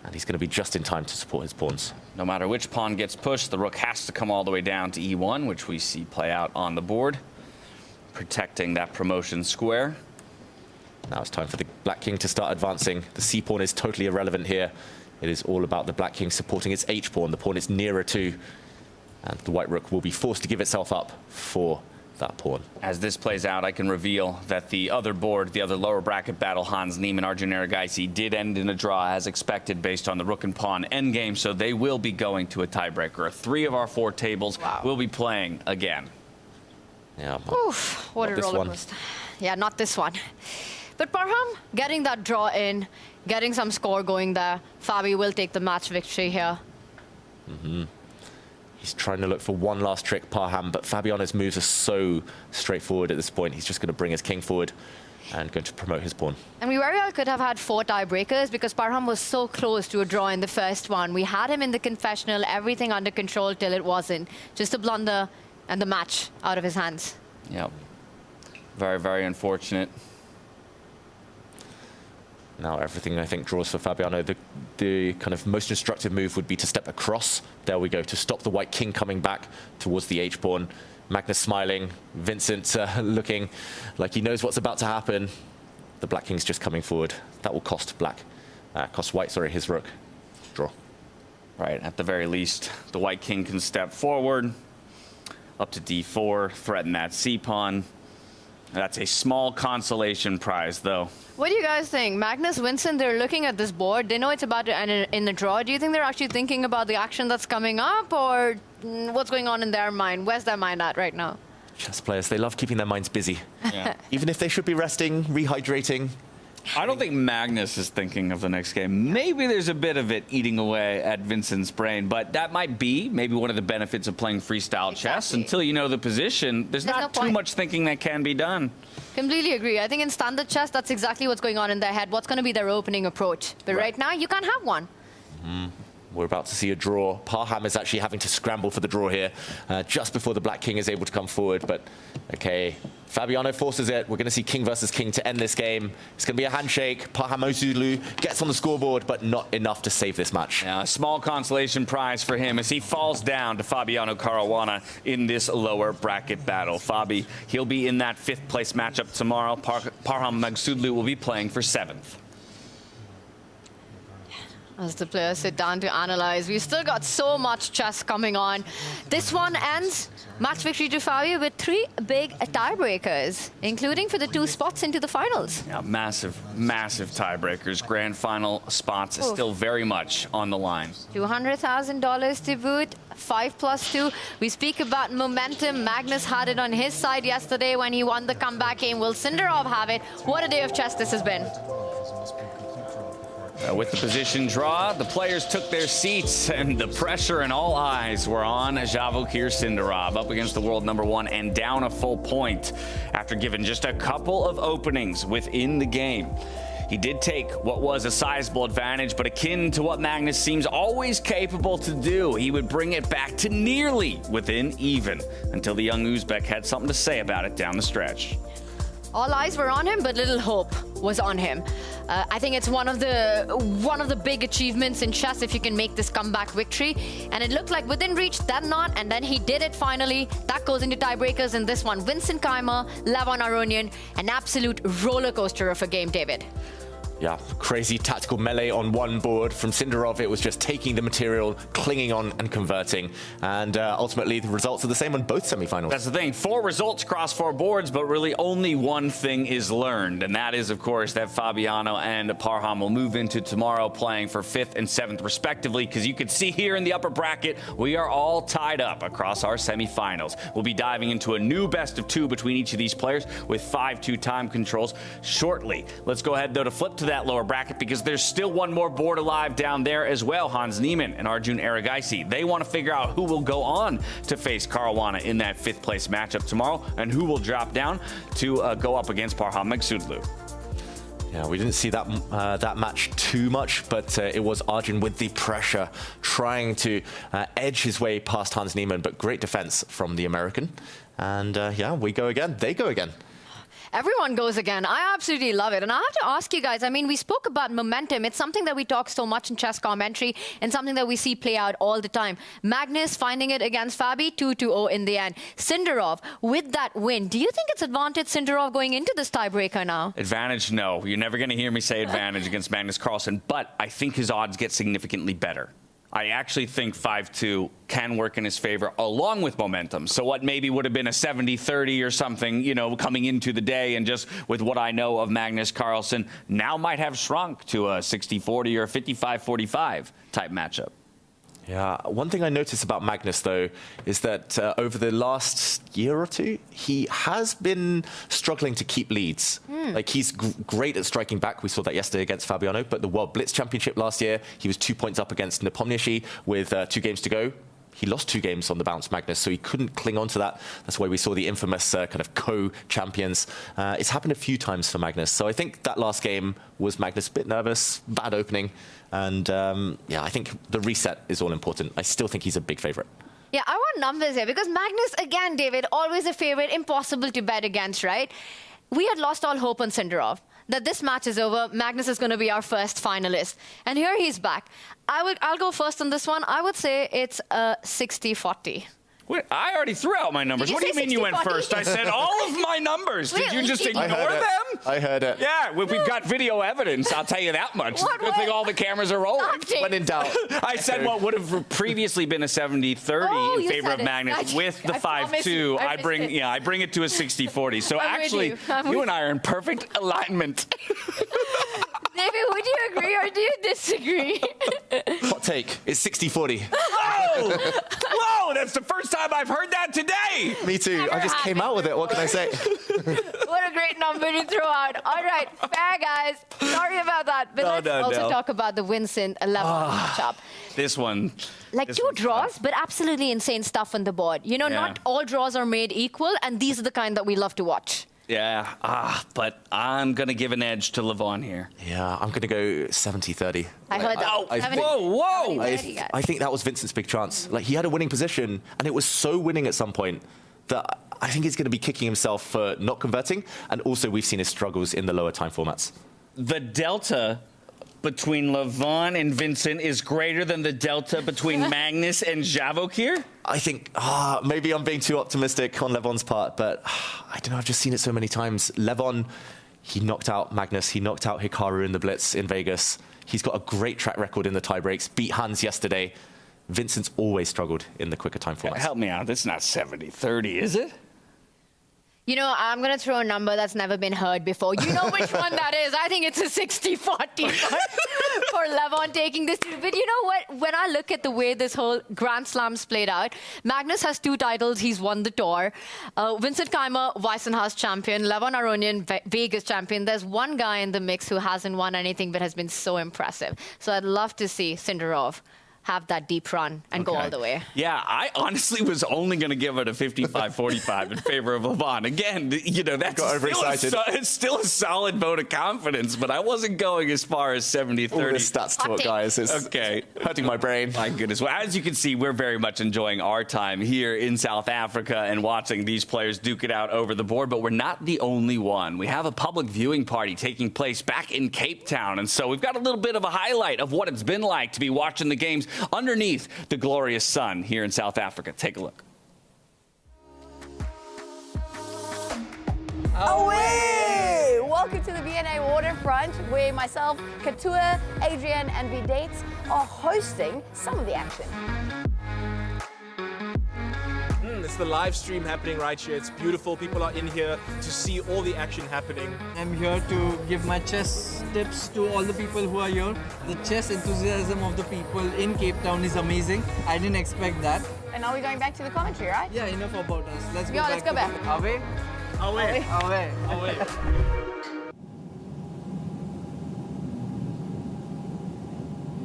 and he's going to be just in time to support his pawns. No matter which pawn gets pushed, the rook has to come all the way down to e1, which we see play out on the board, protecting that promotion square. Now it's time for the black king to start advancing. The c-pawn is totally irrelevant here. It is all about the black king supporting its h-pawn, the pawn it's nearer to, and the white rook will be forced to give itself up for that pawn. As this plays out, I can reveal that the other board, the other lower bracket battle, Hans Niemann, Arjun Erigaisi, did end in a draw as expected based on the rook and pawn endgame, so they will be going to a tiebreaker. 3 of our 4 tables will be playing again. Yeah. Oof, what a roller coaster. Yeah, not this one. But Parham getting that draw in, getting some score going there. Fabi will take the match victory here. He's trying to look for one last trick, Parham, but Fabiano's moves are so straightforward at this point. He's just going to bring his king forward. and going to promote his pawn. And we very well could have had 4 tiebreakers because Parham was so close to a draw in the first one. We had him in the confessional, everything under control till it wasn't. Just a blunder and the match out of his hands. Yep. Very, very unfortunate. Now everything, I think, draws for Fabiano. The kind of most instructive move would be to step across. There we go, to stop the white king coming back towards the h-pawn. Magnus smiling, Vincent looking like he knows what's about to happen. The black king's just coming forward. That will cost white, sorry, his rook. Draw. Right, at the very least, the white king can step forward, up to d4, threaten that c-pawn. That's a small consolation prize, though. What do you guys think? Magnus, Vincent, they're looking at this board. They know it's about to end in a draw. Do you think they're actually thinking about the action that's coming up, or what's going on in their mind? Where's their mind at right now? Chess players, they love keeping their minds busy. Yeah. Even if they should be resting, rehydrating. I don't think Magnus is thinking of the next game. Maybe there's a bit of it eating away at Vincent's brain, but that might be maybe one of the benefits of playing freestyle chess. Until you know the position, there's not too much thinking that can be done. Completely agree. I think in standard chess, that's exactly what's going on in their head. What's going to be their opening approach? But right now, you can't have one. We're about to see a draw. Parham is actually having to scramble for the draw here just before the black king is able to come forward. But, okay, Fabiano forces it. We're going to see king versus king to end this game. It's going to be a handshake. Parham Maghsoodloo gets on the scoreboard, but not enough to save this match. Yeah, a small consolation prize for him as he falls down to Fabiano Caruana in this lower bracket battle. Fabi, he'll be in that 5th place matchup tomorrow. Parham Maghsoodloo will be playing for 7th. As the players sit down to analyze, we've still got so much chess coming on. This one ends match victory to Fabi with 3 big tiebreakers, including for the 2 spots into the finals. Yeah, massive, massive tiebreakers. Grand final spots is still very much on the line. $200,000 to boot, 5+2. We speak about momentum. Magnus had it on his side yesterday when he won the comeback game. Will Sindarov have it? What a day of chess this has been. With the position draw, the players took their seats, and the pressure and all eyes were on Vachier-Lagrave Sindarov, up against the world #1 and down a full point after given just a couple of openings within the game. He did take what was a sizable advantage, but akin to what Magnus seems always capable to do, he would bring it back to nearly within even until the young Uzbek had something to say about it down the stretch. All eyes were on him, but little hope was on him. I think it's one of the big achievements in chess if you can make this comeback victory. And it looked like within reach, then not, and then he did it finally. That goes into tiebreakers in this one. Vincent Keymer, Levon Aronian, an absolute roller coaster of a game, David. Yeah, crazy tactical melee on one board. From Sindarov, it was just taking the material, clinging on and converting. And ultimately, the results are the same on both semifinals. That's the thing. 4 results across 4 boards, but really only one thing is learned. And that is, of course, that Fabiano and Parham will move into tomorrow playing for 5th and 7th, respectively. Because you can see here in the upper bracket, we are all tied up across our semifinals. We'll be diving into a new best of 2 between each of these players with 5-2 time controls shortly. Let's go ahead, though, to flip to that lower bracket because there's still one more board alive down there as well. Hans Niemann and Arjun Erigaisi. They want to figure out who will go on to face Caruana in that 5th place matchup tomorrow and who will drop down to go up against Parham Maghsoodloo. Yeah, we didn't see that that match too much, but it was Arjun with the pressure, trying to edge his way past Hans Niemann, but great defense from the American. And yeah, we go again. They go again. Everyone goes again. I absolutely love it. And I have to ask you guys, I mean, we spoke about momentum. It's something that we talk so much in chess commentary and something that we see play out all the time. Magnus finding it against Fabi, 2-0 in the end. Sindarov, with that win, do you think it's advantage Sindarov going into this tiebreaker now? Advantage, no. You're never going to hear me say advantage against Magnus Carlsen, but I think his odds get significantly better. I actually think 5-2 can work in his favor along with momentum. So what maybe would have been a 70-30 or something, you know, coming into the day and just with what I know of Magnus Carlsen now might have shrunk to a 60-40 or a 55-45 type matchup. Yeah, one thing I noticed about Magnus, though, is that over the last year or 2, he has been struggling to keep leads. Like, he's great at striking back. We saw that yesterday against Fabiano, but the World Blitz Championship last year, he was 2 points up against Nepomniachtchi with 2 games to go. he lost 2 games on the bounce, Magnus, so he couldn't cling on to that. That's why we saw the infamous kind of co-champions. It's happened a few times for Magnus, so I think that last game was Magnus a bit nervous, bad opening, and yeah, I think the reset is all important. I still think he's a big favourite. Yeah, I want numbers here because Magnus, again, David, always a favorite, impossible to bet against, right? We had lost all hope on Sindarov, that this match is over, Magnus is going to be our first finalist. And here he's back. I'll go first on this one. I would say it's 60-40. Wait, I already threw out my numbers. What do you mean you went first? I said all of my numbers. Did you just ignore them? I heard it. Yeah, we've got video evidence, I'll tell you that much. Good thing all the cameras are rolling. When in doubt. I said what would have previously been a 70-30 in favor of Magnus. With the 5-2, I bring it to a 60-40. So actually, you and I are in perfect alignment. David, would you agree or do you disagree? Hot take. It's 60-40. Whoa! Whoa! That's the first time I've heard that today. Me too. I just came out with it. What can I say? What a great number to throw out. All right, fair, guys. Sorry about that. But let's also talk about the Vincent 11 matchup. This one. Like two draws, but absolutely insane stuff on the board. You know, not all draws are made equal, and these are the kind that we love to watch. Yeah, but I'm going to give an edge to Levon here. Yeah, I'm going to go 70-30. I heard that. Whoa! I think that was Vincent's big chance. Like, he had a winning position, and it was so winning at some point that I think he's going to be kicking himself for not converting, and also we've seen his struggles in the lower time formats. The delta between Levon and Vincent is greater than the delta between Magnus and Vachier? I think maybe I'm being too optimistic on Levon's part, but I don't know, I've just seen it so many times. Levon, he knocked out Magnus, he knocked out Hikaru in the Blitz in Vegas. He's got a great track record in the tie breaks, beat Hans yesterday. Vincent's always struggled in the quicker time formats. Help me out, this is not 70-30, is it? You know, I'm going to throw a number that's never been heard before. You know which one that is. I think it's a 60-40 for Levon taking this. But you know what? When I look at the way this whole Grand Slam's played out, Magnus has 2 titles. He's won the tour. Vincent Keymer, Weissenhaus champion. Levon Aronian, Vegas champion. There's one guy in the mix who hasn't won anything but has been so impressive. So I'd love to see Sindarov have that deep run and go all the way. Yeah, I honestly was only going to give it a 55-45 in favor of Levon. Again, you know, that's it's still a solid vote of confidence, but I wasn't going as far as 70-30. All the stats talk, guys. It's hurting my brain. My goodness. Well, as you can see, we're very much enjoying our time here in South Africa and watching these players duke it out over the board, but we're not the only one. We have a public viewing party taking place back in Cape Town, and so we've got a little bit of a highlight of what it's been like to be watching the games underneath the glorious sun here in South Africa. Take a look. Away! Welcome to the V&A Waterfront, where myself, Katua, Adrian, and V Dates are hosting some of the action. It's the live stream happening right here. It's beautiful. People are in here to see all the action happening. I'm here to give my chess tips to all the people who are here. The chess enthusiasm of the people in Cape Town is amazing. I didn't expect that. And now we're going back to the commentary, right? Yeah, enough about us. Let's go Let's go back. Away? Away. Away. Away.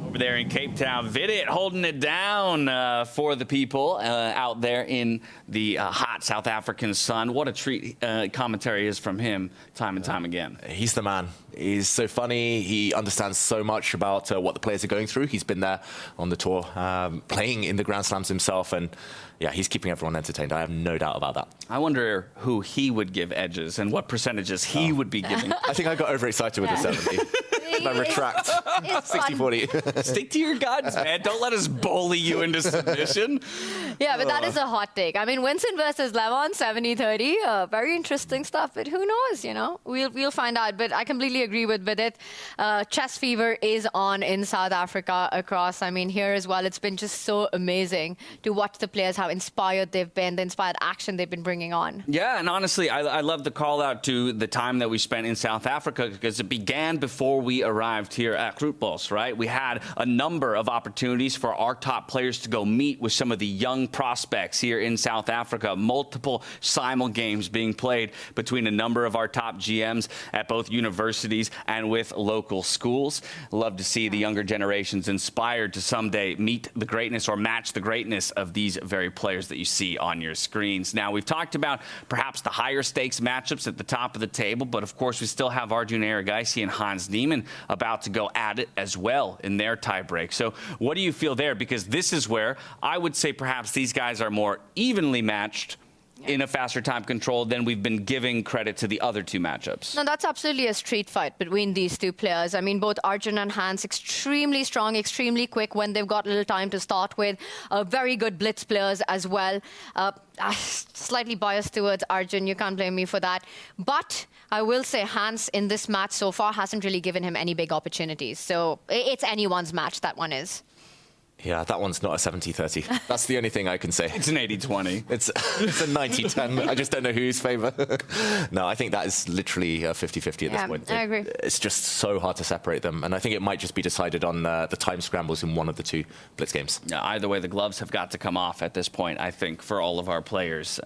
Over there in Cape Town, Vidit holding it down for the people out there in the hot South African sun. What a treat commentary is from him time and time again. He's the man. He's so funny. He understands so much about what the players are going through. He's been there on the tour, playing in the Grand Slams himself, and yeah, he's keeping everyone entertained. I have no doubt about that. I wonder who he would give edges and what percentages he would be giving. I think I got overexcited with the 70. I retract. 60-40. Stick to your guns, man. Don't let us bully you into submission. Yeah, but that is a hot take. I mean, Vincent versus Levon, 70-30. Very interesting stuff, but who knows, you know? We'll find out. But I completely agree with it. Chess fever is on in South Africa across. I mean, here as well, it's been just so amazing to watch the players, how inspired they've been, the inspired action they've been bringing on. Yeah, and honestly, I love the call out to the time that we spent in South Africa because it began before we arrived here at Grootbos, right? We had a number of opportunities for our top players to go meet with some of the young prospects here in South Africa. Multiple simul games being played between a number of our top GMs at both universities and with local schools. Love to see the younger generations inspired to someday meet the greatness or match the greatness of these very players that you see on your screens. Now, we've talked about perhaps the higher stakes matchups at the top of the table, but of course we still have Arjun Erigaisi and Hans Niemann about to go at it as well in their tiebreak. So what do you feel there? Because this is where I would say perhaps these guys are more evenly matched in a faster time control than we've been giving credit to the other two matchups. No, that's absolutely a street fight between these two players. I mean, both Arjun and Hans, extremely strong, extremely quick when they've got little time to start with. Very good blitz players as well. Slightly biased towards Arjun, you can't blame me for that. But I will say Hans in this match so far hasn't really given him any big opportunities. So it's anyone's match, that one is. Yeah, that one's not a 70-30. That's the only thing I can say. It's an 80-20. It's a 90-10. I just don't know whose favour. No, I think that is literally 50-50 at this point. I agree. It's just so hard to separate them. And I think it might just be decided on the time scrambles in one of the two blitz games. Yeah, either way, the gloves have got to come off at this point, I think, for all of our players.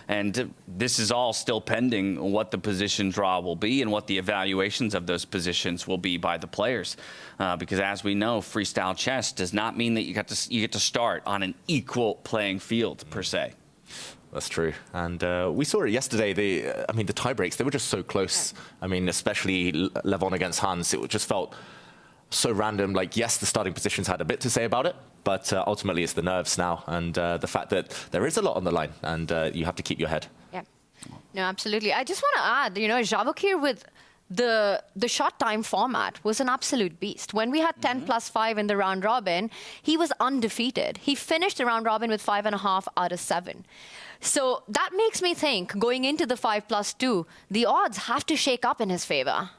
And this is all still pending what the position draw will be and what the evaluations of those positions will be by the players. Because as we know, freestyle chess does not mean that you get to start on an equal playing field per se. That's true. And we saw it yesterday. The tie breaks, they were just so close. I mean, especially Levon against Hans, it just felt so random. Like, yes, the starting positions had a bit to say about it, but ultimately it's the nerves now and the fact that there is a lot on the line and you have to keep your head. Yeah. No, absolutely. I just want to add, Vachier with the short time format was an absolute beast. When we had 10+5 in the round robin, he was undefeated. He finished the round robin with 5.5 out of 7. So that makes me think, going into the 5+2, the odds have to shake up in his favor.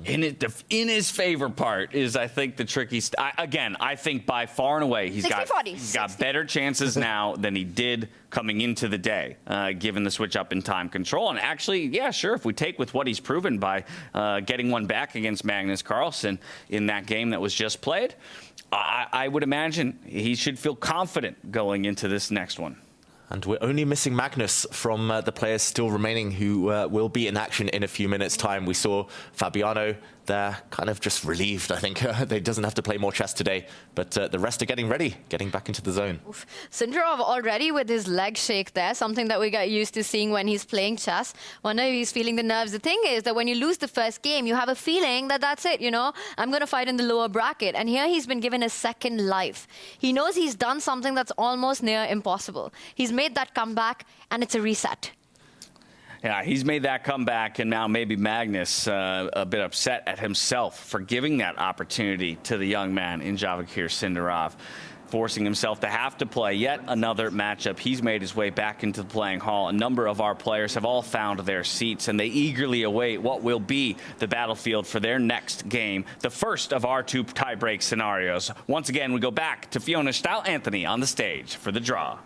In his favor part is, I think, the tricky. Again, I think by far and away he's got better chances now than he did coming into the day, given the switch up in time control. And actually, yeah, sure, if we take with what he's proven by getting one back against Magnus Carlsen in that game that was just played, I would imagine he should feel confident going into this next one. And we're only missing Magnus from the players still remaining who will be in action in a few minutes' time. We saw Fabiano there, kind of just relieved, I think. They doesn't have to play more chess today, but the rest are getting ready, getting back into the zone. Sindarov already with his leg shake there, something that we got used to seeing when he's playing chess. Wonder if he's feeling the nerves. The thing is that when you lose the first game, you have a feeling that that's it, I'm going to fight in the lower bracket. And here he's been given a second life. He knows he's done something that's almost near impossible. He's made that comeback, and it's a reset. Yeah, he's made that comeback, and now maybe Magnus a bit upset at himself for giving that opportunity to the young man in Vachier Sindarov, forcing himself to have to play yet another matchup. He's made his way back into the playing hall. A number of our players have all found their seats, and they eagerly await what will be the battlefield for their next game, the first of our two tie-break scenarios. Once again, we go back to Fiona Stahl-Anthony on the stage for the draw.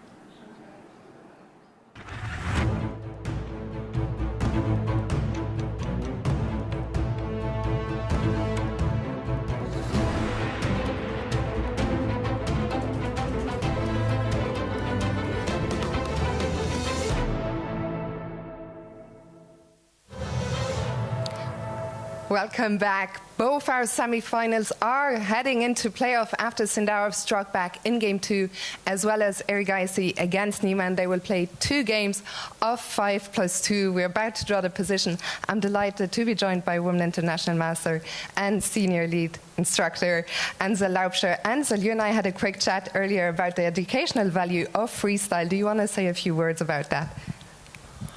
Welcome back. Both our semifinals are heading into playoff after Sindarov struck back in Game 2, as well as Erigaisi against Niemann. They will play 2 games of 5+2. We're about to draw the position. I'm delighted to be joined by Women International Master and Senior Lead Instructor Ansel Laubscher. Ansel, you and I had a quick chat earlier about the educational value of freestyle. Do you want to say a few words about that?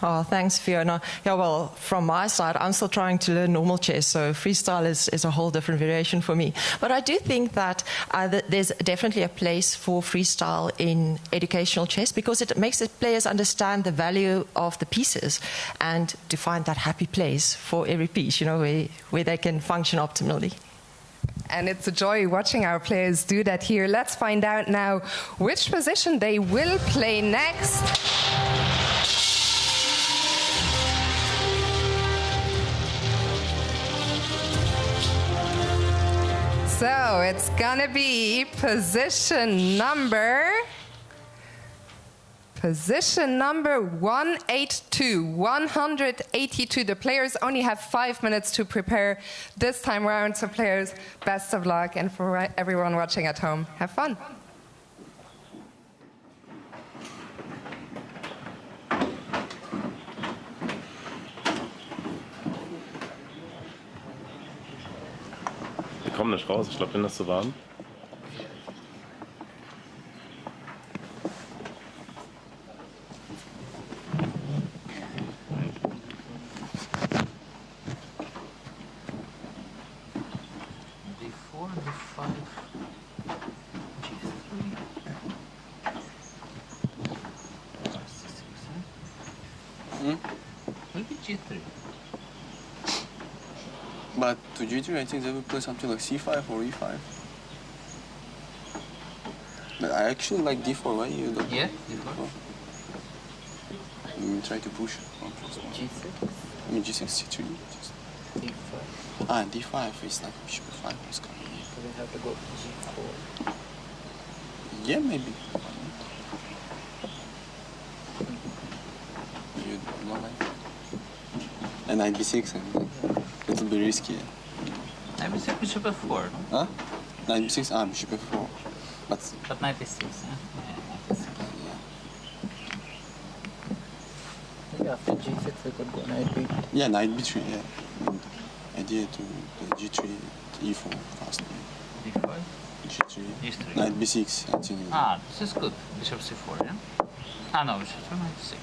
Oh, thanks, Fiona. Yeah, well, from my side, I'm still trying to learn normal chess, so freestyle is a whole different variation for me. But I do think that there's definitely a place for freestyle in educational chess because it makes the players understand the value of the pieces and to find that happy place for every piece, where they can function optimally. And it's a joy watching our players do that here. Let's find out now which position they will play next. So it's gonna be position number 182. 182. The players only have 5 minutes to prepare this time round. So players, best of luck, and for everyone watching at home, have fun. Wir kommen nicht raus, ich glaube, wenn das zu warm. Maybe G3. But to G3, I think they will play something like C5 or E5. But I actually like D4. Why you don't? Yeah, D4. Try to push. G6. I mean G6, C3. D5. Ah, D5 is like bishop E5 is coming. So we have to go G4. Yeah, maybe. You don't like? And knight B6, and like, it'll be risky. Knight B6, bishop F4. Huh? Knight B6, bishop F4. But knight B6, yeah? Yeah. Maybe after G6 we could go knight B3. Yeah, knight B3, yeah. Idea to play G3, E4 fast. D5? G3. G3. Knight B6, I think. This is good. Bishop C4, yeah? No, bishop C4, knight C6.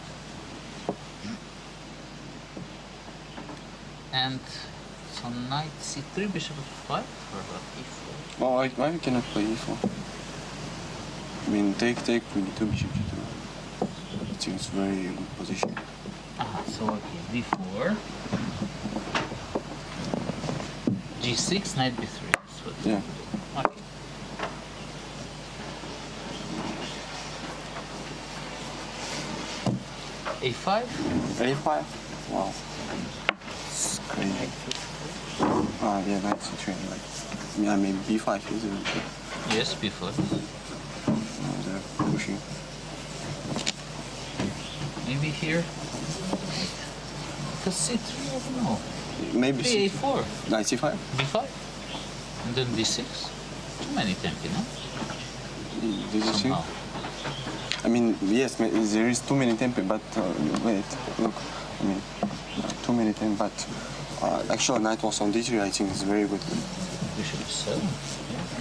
And so knight C3, bishop F5, or what, E4? Well, why we cannot play E4? I mean, take with the 2 bishop G2. I think it's very good position. So okay, D4. G6, knight B3. So yeah. Okay. A5? A5? Wow. It's crazy. Yeah, knight C3. Like, yeah, maybe B5 is it? Yes, B4. They're pushing. Maybe here. Because C3, I don't know. Maybe A4. Knight C5? B5. And then D6. Too many tempi, no? Did you see? I mean, yes, there is too many tempi, but wait, look. I mean, too many tempi, but actually knight was on D3, I think it's very good. Bishop 7.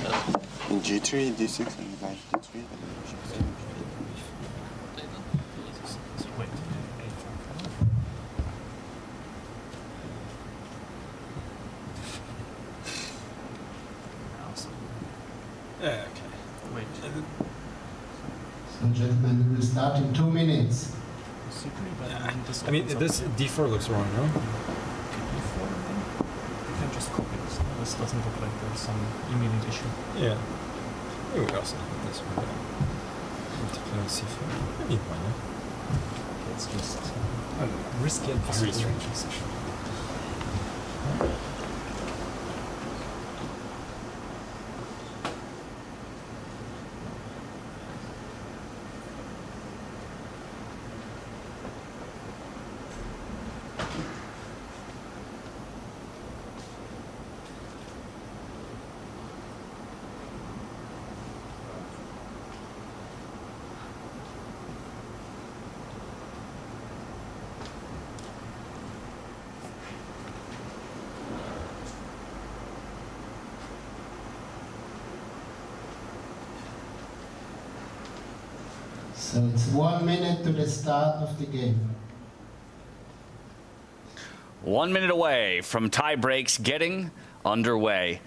Yeah. In G3, D6, and knight D3. Yeah, okay. Wait. So, gentlemen, we will start in 2 minutes. I mean, this D4 looks wrong, no? D4, you can just copy this. This doesn't look like there's some immediate issue. Yeah. Maybe we also have this one. Have to play C4. Maybe why not? It's just risky and very strange position. So it's 1 minute to the start of the game. 1 minute away from tie breaks getting underway.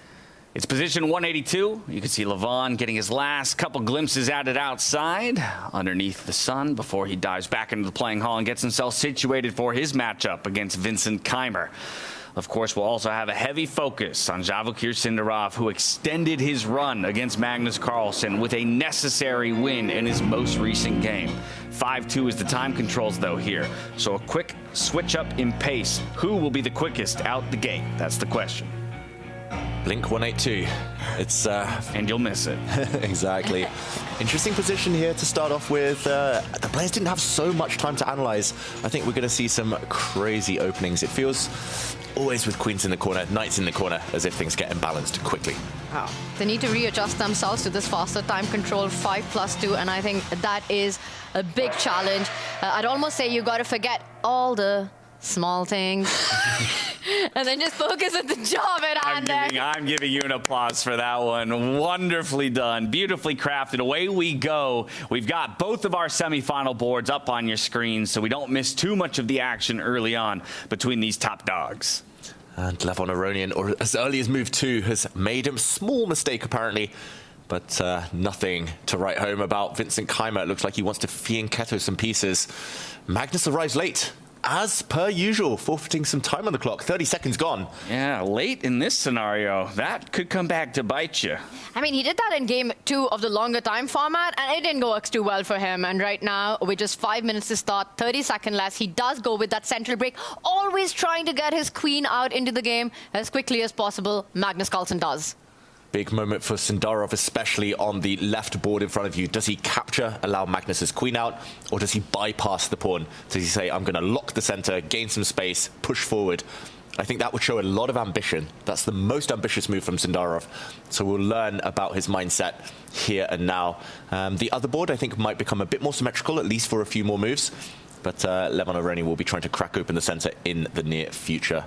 It's position 182. You can see Levon getting his last couple glimpses at it outside underneath the sun before he dives back into the playing hall and gets himself situated for his matchup against Vincent Keymer. Of course, we'll also have a heavy focus on Vachier Sindarov, who extended his run against Magnus Carlsen with a necessary win in his most recent game. 5-2 is the time controls, though, here. So a quick switch up in pace. Who will be the quickest out the gate? That's the question. Blink 182. It's and you'll miss it. Exactly. Interesting position here to start off with. The players didn't have so much time to analyze. I think we're going to see some crazy openings. It feels always with queens in the corner, knights in the corner, as if things get imbalanced quickly. Wow. They need to readjust themselves to this faster time control, 5+2, and I think that is a big challenge. I'd almost say you got to forget all the small things and then just focus on the job at hand. I'm giving you an applause for that one. Wonderfully done, beautifully crafted. Away we go. We've got both of our semifinal boards up on your screen, so we don't miss too much of the action early on between these top dogs. And Levon Aronian, or as early as move 2, has made a small mistake apparently, but nothing to write home about. Vincent Keymer, it looks like he wants to fianchetto some pieces. Magnus arrives late, as per usual, forfeiting some time on the clock. 30 seconds gone. Yeah, late in this scenario. That could come back to bite you. I mean, he did that in game 2 of the longer time format, and it didn't go too well for him. And right now, with just 5 minutes to start, 30 seconds less, he does go with that central break, always trying to get his queen out into the game as quickly as possible. Magnus Carlsen does. Big moment for Sindarov, especially on the left board in front of you. Does he capture, allow Magnus's queen out, or does he bypass the pawn? Does he say, I'm going to lock the center, gain some space, push forward? I think that would show a lot of ambition. That's the most ambitious move from Sindarov. So we'll learn about his mindset here and now. The other board, I think, might become a bit more symmetrical, at least for a few more moves. But Levon Aronian will be trying to crack open the center in the near future.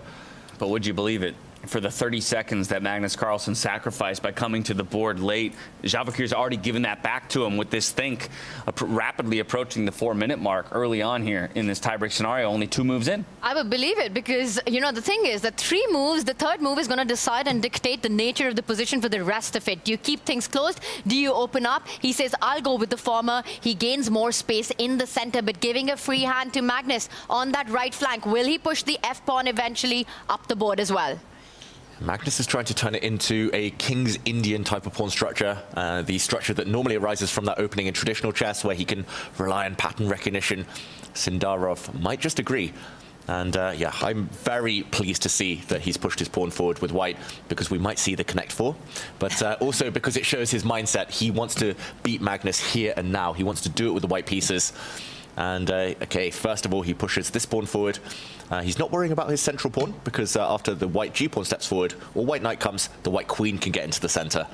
But would you believe it? For the 30 seconds that Magnus Carlsen sacrificed by coming to the board late, Vachier's already given that back to him with this think, rapidly approaching the 4-minute mark early on here in this tiebreak scenario, only 2 moves in. I would believe it because, you know, the thing is that 3 moves, the third move is going to decide and dictate the nature of the position for the rest of it. Do you keep things closed? Do you open up? He says, I'll go with the former. He gains more space in the center, but giving a free hand to Magnus on that right flank. Will he push the F-pawn eventually up the board as well? Magnus is trying to turn it into a King's Indian type of pawn structure, the structure that normally arises from that opening in traditional chess where he can rely on pattern recognition. Sindarov might just agree. And yeah, I'm very pleased to see that he's pushed his pawn forward with white, because we might see the connect 4, but also because it shows his mindset. He wants to beat Magnus here and now. He wants to do it with the white pieces. And okay, first of all, he pushes this pawn forward. He's not worrying about his central pawn, because after the white g-pawn steps forward, or white knight comes, the white queen can get into the center.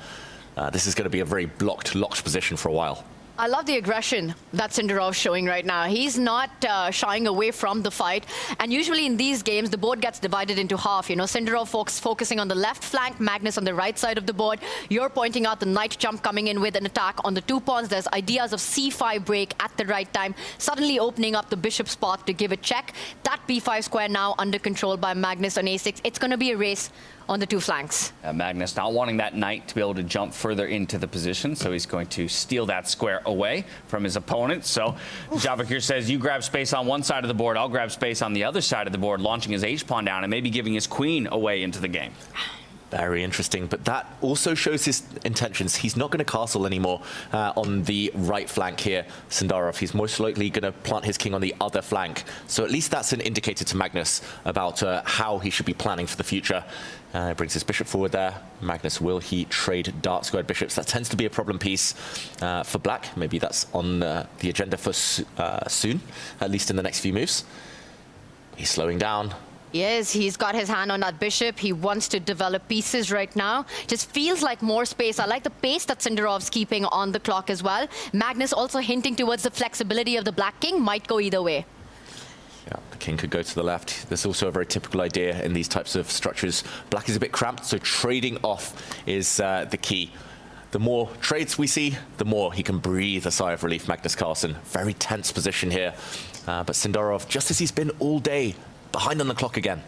This is going to be a very locked position for a while. I love the aggression that Sindarov's showing right now. He's not shying away from the fight. And usually in these games, the board gets divided into half. You know, Sindarov focusing on the left flank, Magnus on the right side of the board. You're pointing out the knight jump coming in with an attack on the 2 pawns. There's ideas of c5 break at the right time, suddenly opening up the bishop spot to give a check. That b5 square now under control by Magnus on a6. It's going to be a race on the 2 flanks. Magnus not wanting that knight to be able to jump further into the position, so he's going to steal that square away from his opponent. So Vachier says, you grab space on one side of the board, I'll grab space on the other side of the board, launching his h-pawn down and maybe giving his queen away into the game. Very interesting, but that also shows his intentions. He's not going to castle anymore on the right flank here, Sindarov. He's most likely going to plant his king on the other flank. So at least that's an indicator to Magnus about how he should be planning for the future. Brings his bishop forward there. Magnus, will he trade dark squared bishops? That tends to be a problem piece for black. Maybe that's on the agenda for soon, at least in the next few moves. He's slowing down. Yes, he's got his hand on that bishop. He wants to develop pieces right now. Just feels like more space. I like the pace that Sindarov's keeping on the clock as well. Magnus also hinting towards the flexibility of the black king. Might go either way. Yeah, the king could go to the left. There's also a very typical idea in these types of structures. Black is a bit cramped, so trading off is the key. The more trades we see, the more he can breathe a sigh of relief, Magnus Carlsen. Very tense position here. But Sindarov, just as he's been all day, behind on the clock again.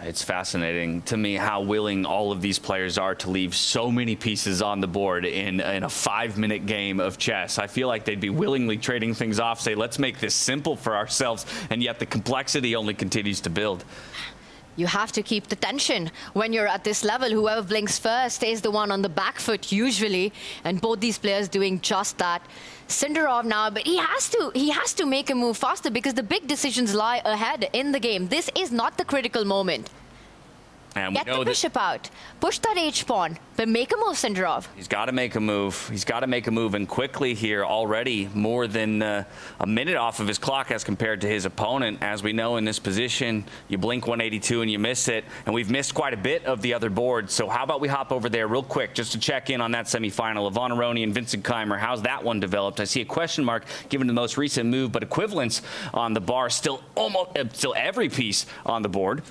It's fascinating to me how willing all of these players are to leave so many pieces on the board in a 5-minute game of chess. I feel like they'd be willingly trading things off, say, let's make this simple for ourselves, and yet the complexity only continues to build. You have to keep the tension when you're at this level. Whoever blinks first is the one on the back foot usually, and both these players doing just that. Sindarov now, but he has to make a move faster because the big decisions lie ahead in the game. This is not the critical moment. And we Get know the bishop out. Push that h-pawn. But make a move, Sindarov. He's got to make a move. He's got to make a move, and quickly here already, more than a minute off of his clock as compared to his opponent. As we know, in this position, you blink 182 and you miss it, and we've missed quite a bit of the other board. So how about we hop over there real quick just to check in on that semifinal. Levon, Aronian, Vincent, Keymer, how's that one developed? I see a question mark given the most recent move, but equivalence on the bar, still every piece on the board.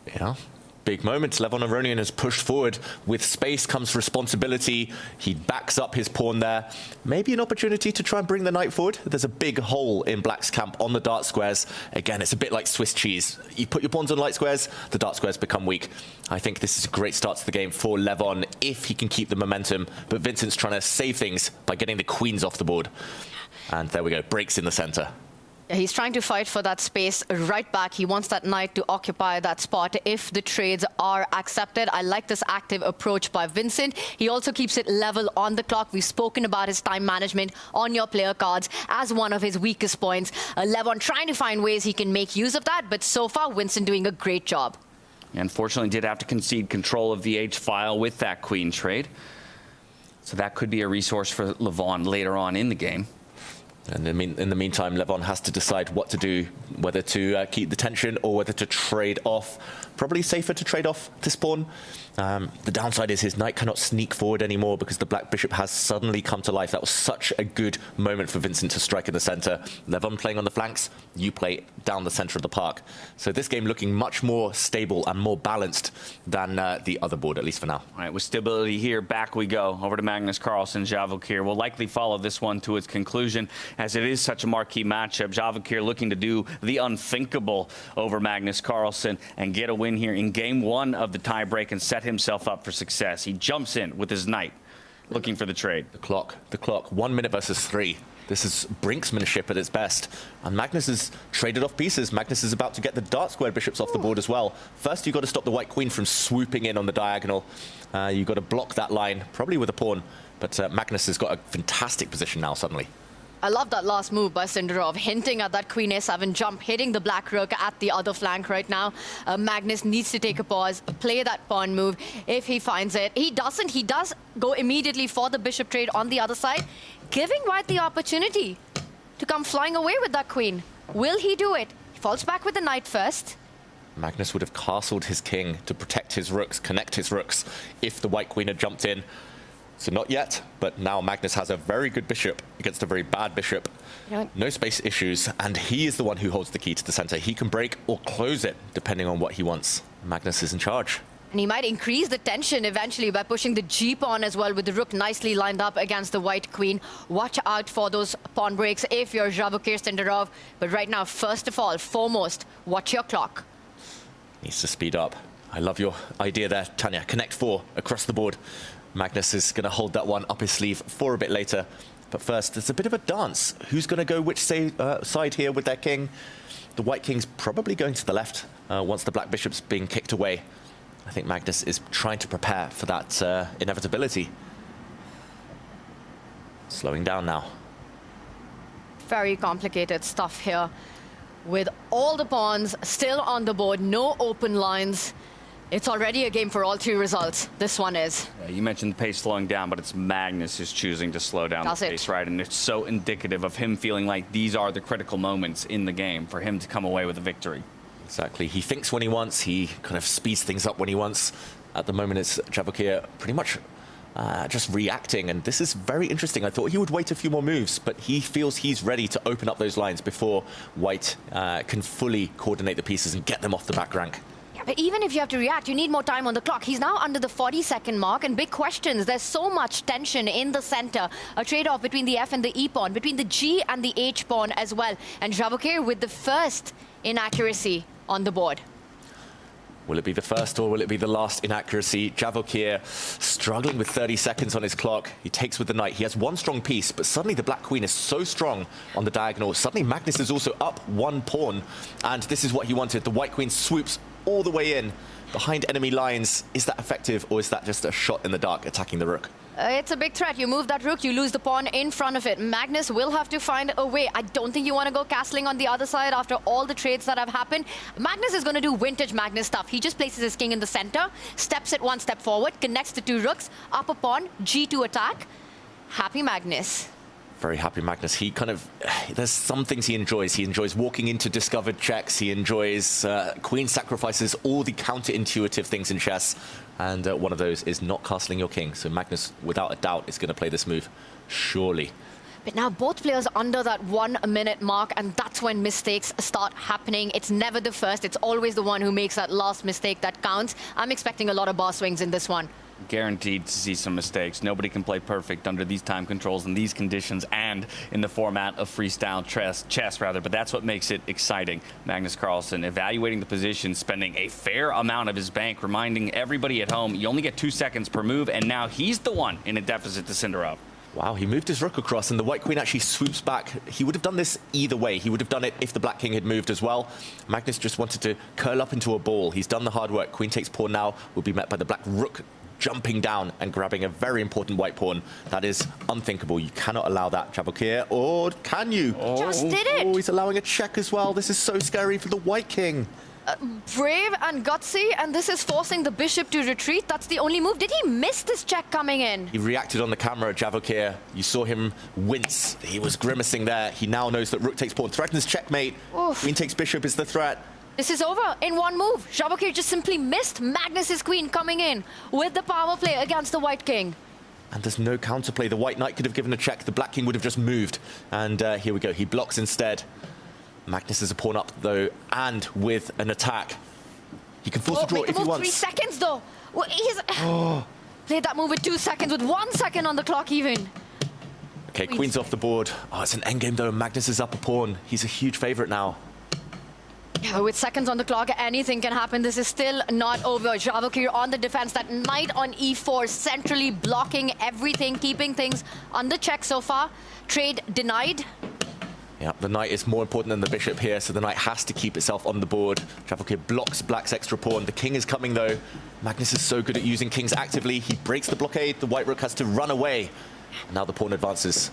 Yeah. Big moment. Levon Aronian has pushed forward. With space comes responsibility. He backs up his pawn there. Maybe an opportunity to try and bring the knight forward. There's a big hole in black's camp on the dart squares. Again, it's a bit like Swiss cheese. You put your pawns on light squares, the dart squares become weak. I think this is a great start to the game for Levon if he can keep the momentum. But Vincent's trying to save things by getting the queens off the board. And there we go. Breaks in the center. He's trying to fight for that space right back. He wants that knight to occupy that spot if the trades are accepted. I like this active approach by Vincent. He also keeps it level on the clock. We've spoken about his time management on your player cards as one of his weakest points. Levon trying to find ways he can make use of that, but so far Vincent doing a great job. Unfortunately, did have to concede control of the H-file with that queen trade. So that could be a resource for Levon later on in the game. And in the meantime, Levon has to decide what to do, whether to keep the tension or whether to trade off. Probably safer to trade off this pawn. The downside is his knight cannot sneak forward anymore because the black bishop has suddenly come to life. That was such a good moment for Vincent to strike in the center. Levon playing on the flanks, you play down the center of the park. So this game looking much more stable and more balanced than the other board, at least for now. All right, with stability here, back we go. Over to Magnus Carlsen. Vachier will likely follow this one to its conclusion, as it is such a marquee matchup. Vachier looking to do the unthinkable over Magnus Carlsen and get a win here in game one of the tiebreak and set himself up for success. He jumps in with his knight, looking for the trade. The clock. 1 minute versus 3. This is brinksmanship at its best. And Magnus has traded off pieces. Magnus is about to get the dart square bishops off the board as well. First, you've got to stop the white queen from swooping in on the diagonal. You've got to block that line, probably with a pawn. But Magnus has got a fantastic position now, suddenly. I love that last move by Sindarov, hinting at that queen a7 jump, hitting the black rook at the other flank right now. Magnus needs to take a pause, play that pawn move if he finds it. He doesn't. He does go immediately for the bishop trade on the other side, giving white the opportunity to come flying away with that queen. Will he do it? He falls back with the knight first. Magnus would have castled his king to protect his rooks, connect his rooks, if the white queen had jumped in. So not yet, but now Magnus has a very good bishop against a very bad bishop. No space issues, and he is the one who holds the key to the center. He can break or close it, depending on what he wants. Magnus is in charge. And he might increase the tension eventually by pushing the G pawn as well, with the rook nicely lined up against the white queen. Watch out for those pawn breaks if you're Vachier Sindarov. But right now, first of all, foremost, watch your clock. Needs to speed up. I love your idea there, Tanya. Connect 4 across the board. Magnus is going to hold that one up his sleeve for a bit later. But first, there's a bit of a dance. Who's going to go which side here with their king? The white king's probably going to the left once the black bishop's being kicked away. I think Magnus is trying to prepare for that inevitability. Slowing down now. Very complicated stuff here. With all the pawns still on the board, no open lines. It's already a game for all 2 results. This one is. Yeah, you mentioned the pace slowing down, but it's Magnus who's choosing to slow down the pace, right? And it's so indicative of him feeling like these are the critical moments in the game for him to come away with a victory. Exactly. He thinks when he wants. He kind of speeds things up when he wants. At the moment, it's Vachier pretty much just reacting. And this is very interesting. I thought he would wait a few more moves, but he feels he's ready to open up those lines before white can fully coordinate the pieces and get them off the back rank. But even if you have to react, you need more time on the clock. He's now under the 40-second mark, and big questions. There's so much tension in the center. A trade-off between the F and the E pawn, between the G and the H pawn as well. And Vachier with the first inaccuracy on the board. Will it be the first or will it be the last inaccuracy? Vachier struggling with 30 seconds on his clock. He takes with the knight. He has one strong piece, but suddenly the black queen is so strong on the diagonal. Suddenly Magnus is also up 1 pawn, and this is what he wanted. The white queen swoops all the way in. behind enemy lines. Is that effective, or is that just a shot in the dark attacking the rook? It's a big threat. You move that rook, you lose the pawn in front of it. Magnus will have to find a way. I don't think you want to go castling on the other side after all the trades that have happened. Magnus is going to do vintage Magnus stuff. He just places his king in the center, steps it one step forward, connects the two rooks, up a pawn, G2 attack. Happy Magnus. Very happy Magnus. He kind of, there's some things he enjoys. He enjoys walking into discovered checks. He enjoys queen sacrifices, all the counterintuitive things in chess. And one of those is not castling your king. So Magnus, without a doubt, is going to play this move, surely. But now both players under that 1 minute mark, and that's when mistakes start happening. It's never the first. It's always the one who makes that last mistake that counts. I'm expecting a lot of bar swings in this one. Guaranteed to see some mistakes. Nobody can play perfect under these time controls and these conditions and in the format of freestyle chess, but that's what makes it exciting. Magnus Carlsen evaluating the position, spending a fair amount of his bank, reminding everybody at home you only get 2 seconds per move, and now he's the one in a deficit to Sindarov. Wow, he moved his rook across and the white queen actually swoops back. He would have done this either way. He would have done it if the black king had moved as well. Magnus just wanted to curl up into a ball. He's done the hard work. Queen takes pawn now, will be met by the black rook jumping down and grabbing a very important white pawn. That is unthinkable. You cannot allow that, Vachier, or can you? Just did it! Oh, he's allowing a check as well. This is so scary for the white king. Brave and gutsy, and this is forcing the bishop to retreat. That's the only move. Did he miss this check coming in? He reacted on the camera, Vachier. You saw him wince. He was grimacing there. He now knows that rook takes pawn, threatens checkmate. Oof. Queen takes bishop is the threat. This is over in one move. Vachier just simply missed Magnus's queen coming in with the power play against the white king. And there's no counterplay. The white knight could have given a check. The black king would have just moved. And here we go. He blocks instead. Magnus is a pawn up, though, and with an attack. He can force a draw if he wants. 3 seconds, though. Well, he's played that move with 2 seconds, with 1 second on the clock even. Okay, queen's off the board. Oh, it's an endgame, though. Magnus is up a pawn. He's a huge favorite now. Yeah, with seconds on the clock, anything can happen. This is still not over. Vachier on the defense. That knight on e4, centrally blocking everything, keeping things under check so far. Trade denied. Yeah, the knight is more important than the bishop here, so the knight has to keep itself on the board. Vachier blocks black's extra pawn. The king is coming, though. Magnus is so good at using kings actively. He breaks the blockade. The white rook has to run away. Now the pawn advances.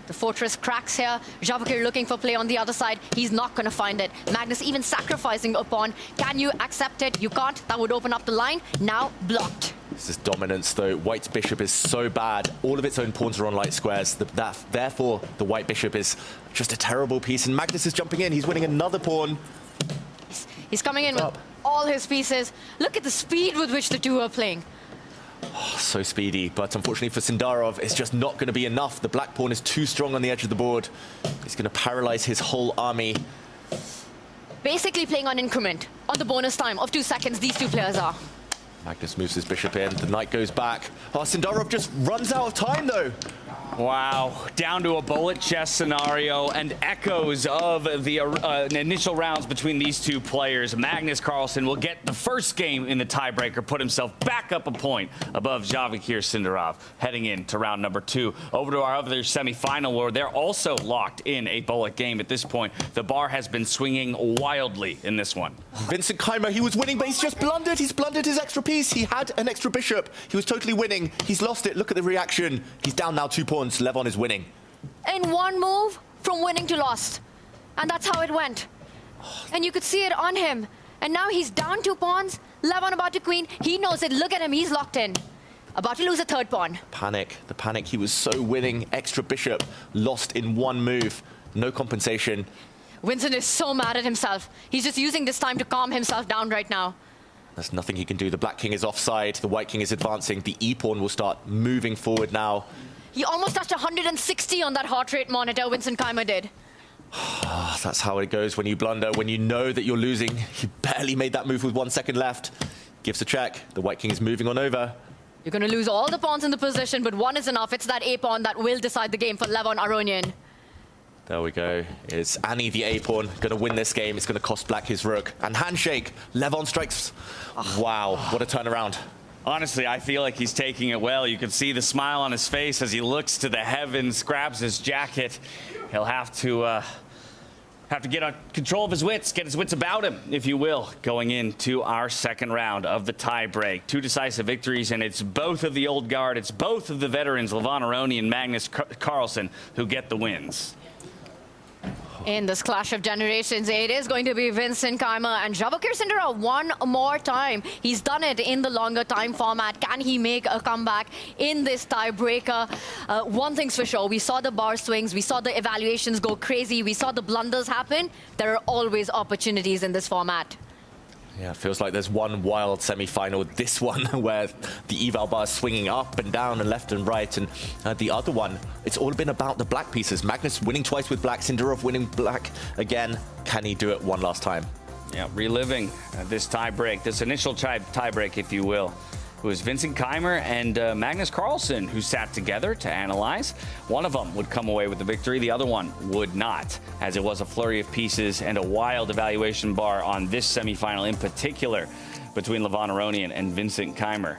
The fortress cracks here. Vachier looking for play on the other side. He's not going to find it. Magnus even sacrificing a pawn. Can you accept it? You can't. That would open up the line. Now blocked. This is dominance, though. White's bishop is so bad. All of its own pawns are on light squares. Therefore, the white bishop is just a terrible piece. And Magnus is jumping in. He's winning another pawn. He's coming in with all his pieces. Look at the speed with which the two are playing. Oh, so speedy, but unfortunately for Sindarov, it's just not going to be enough. The black pawn is too strong on the edge of the board. He's going to paralyze his whole army. Basically playing on increment, on the bonus time of 2 seconds, these two players are. Magnus moves his bishop in, the knight goes back. Oh, Sindarov just runs out of time, though. Wow, down to a bullet chess scenario and echoes of the initial rounds between these two players. Magnus Carlsen will get the first game in the tiebreaker, put himself back up a point above Vachier Sindarov, heading into round number 2. Over to our other semifinal, where they're also locked in a bullet game at this point. The bar has been swinging wildly in this one. Vincent Keymer, he was winning, but he's just blundered. He's blundered his extra piece. He had an extra bishop. He was totally winning. He's lost it. Look at the reaction. He's down now 2 pawns. Levon is winning. In one move, from winning to lost. And that's how it went. And you could see it on him. And now he's down 2 pawns. Levon about to queen. He knows it. Look at him. He's locked in. About to lose a 3rd pawn. Panic. The panic. He was so winning. Extra bishop. Lost in 1 move. No compensation. Vincent is so mad at himself. He's just using this time to calm himself down right now. There's nothing he can do. The black king is offside. The white king is advancing. The e-pawn will start moving forward now. He almost touched 160 on that heart rate monitor, Vincent Keymer did. That's how it goes when you blunder, when you know that you're losing. He barely made that move with 1 second left. Gives a check. The white king is moving on over. You're going to lose all the pawns in the position, but 1 is enough. It's that A-pawn that will decide the game for Levon Aronian. There we go. It's Annie, the A-pawn, going to win this game. It's going to cost black his rook. And handshake. Levon strikes. Wow, what a turnaround. Honestly, I feel like he's taking it well. You can see the smile on his face as he looks to the heavens, grabs his jacket. He'll have to have to get on control of his wits, get his wits about him, if you will, going into our second round of the tiebreak. 2 decisive victories, and it's both of the old guard, it's both of the veterans, Levon, Aronian, and Magnus Carlsen, who get the wins. In this clash of generations, it is going to be Vincent, Keymer, and Vachier-Lagrave one more time. He's done it in the longer time format. Can he make a comeback in this tiebreaker? One thing's for sure, we saw the bar swings, we saw the evaluations go crazy, we saw the blunders happen. There are always opportunities in this format. Yeah, it feels like there's one wild semi-final. This one where the eval bar is swinging up and down and left and right, and the other one, it's all been about the black pieces. Magnus winning twice with black, Sindarov winning black again. Can he do it one last time? Yeah, reliving this tiebreak, this initial tiebreak, if you will. It was Vincent, Keymer, and Magnus Carlsen who sat together to analyze. One of them would come away with the victory, the other one would not, as it was a flurry of pieces and a wild evaluation bar on this semifinal in particular between Levon, Aronian and Vincent, Keymer.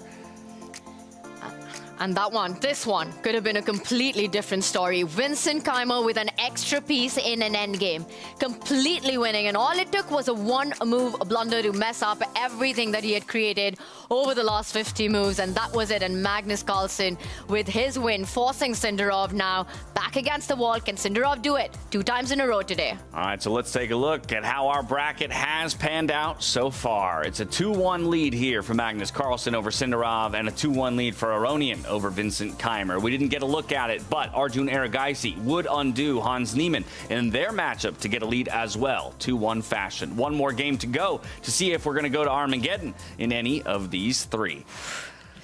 And that one, this one, could have been a completely different story. Vincent Keymer with an extra piece in an endgame, completely winning, and all it took was a one-move blunder to mess up everything that he had created over the last 50 moves, and that was it. And Magnus Carlsen with his win, forcing Sindarov now back against the wall. Can Sindarov do it 2 times in a row today? All right, so let's take a look at how our bracket has panned out so far. It's a 2-1 lead here for Magnus Carlsen over Sindarov, and a 2-1 lead for Aronian over Vincent, Keymer. We didn't get a look at it, but Arjun Erigaisi would undo Hans Niemann in their matchup to get a lead as well, 2-1 fashion. One more game to go to see if we're going to go to Armageddon in any of these 3.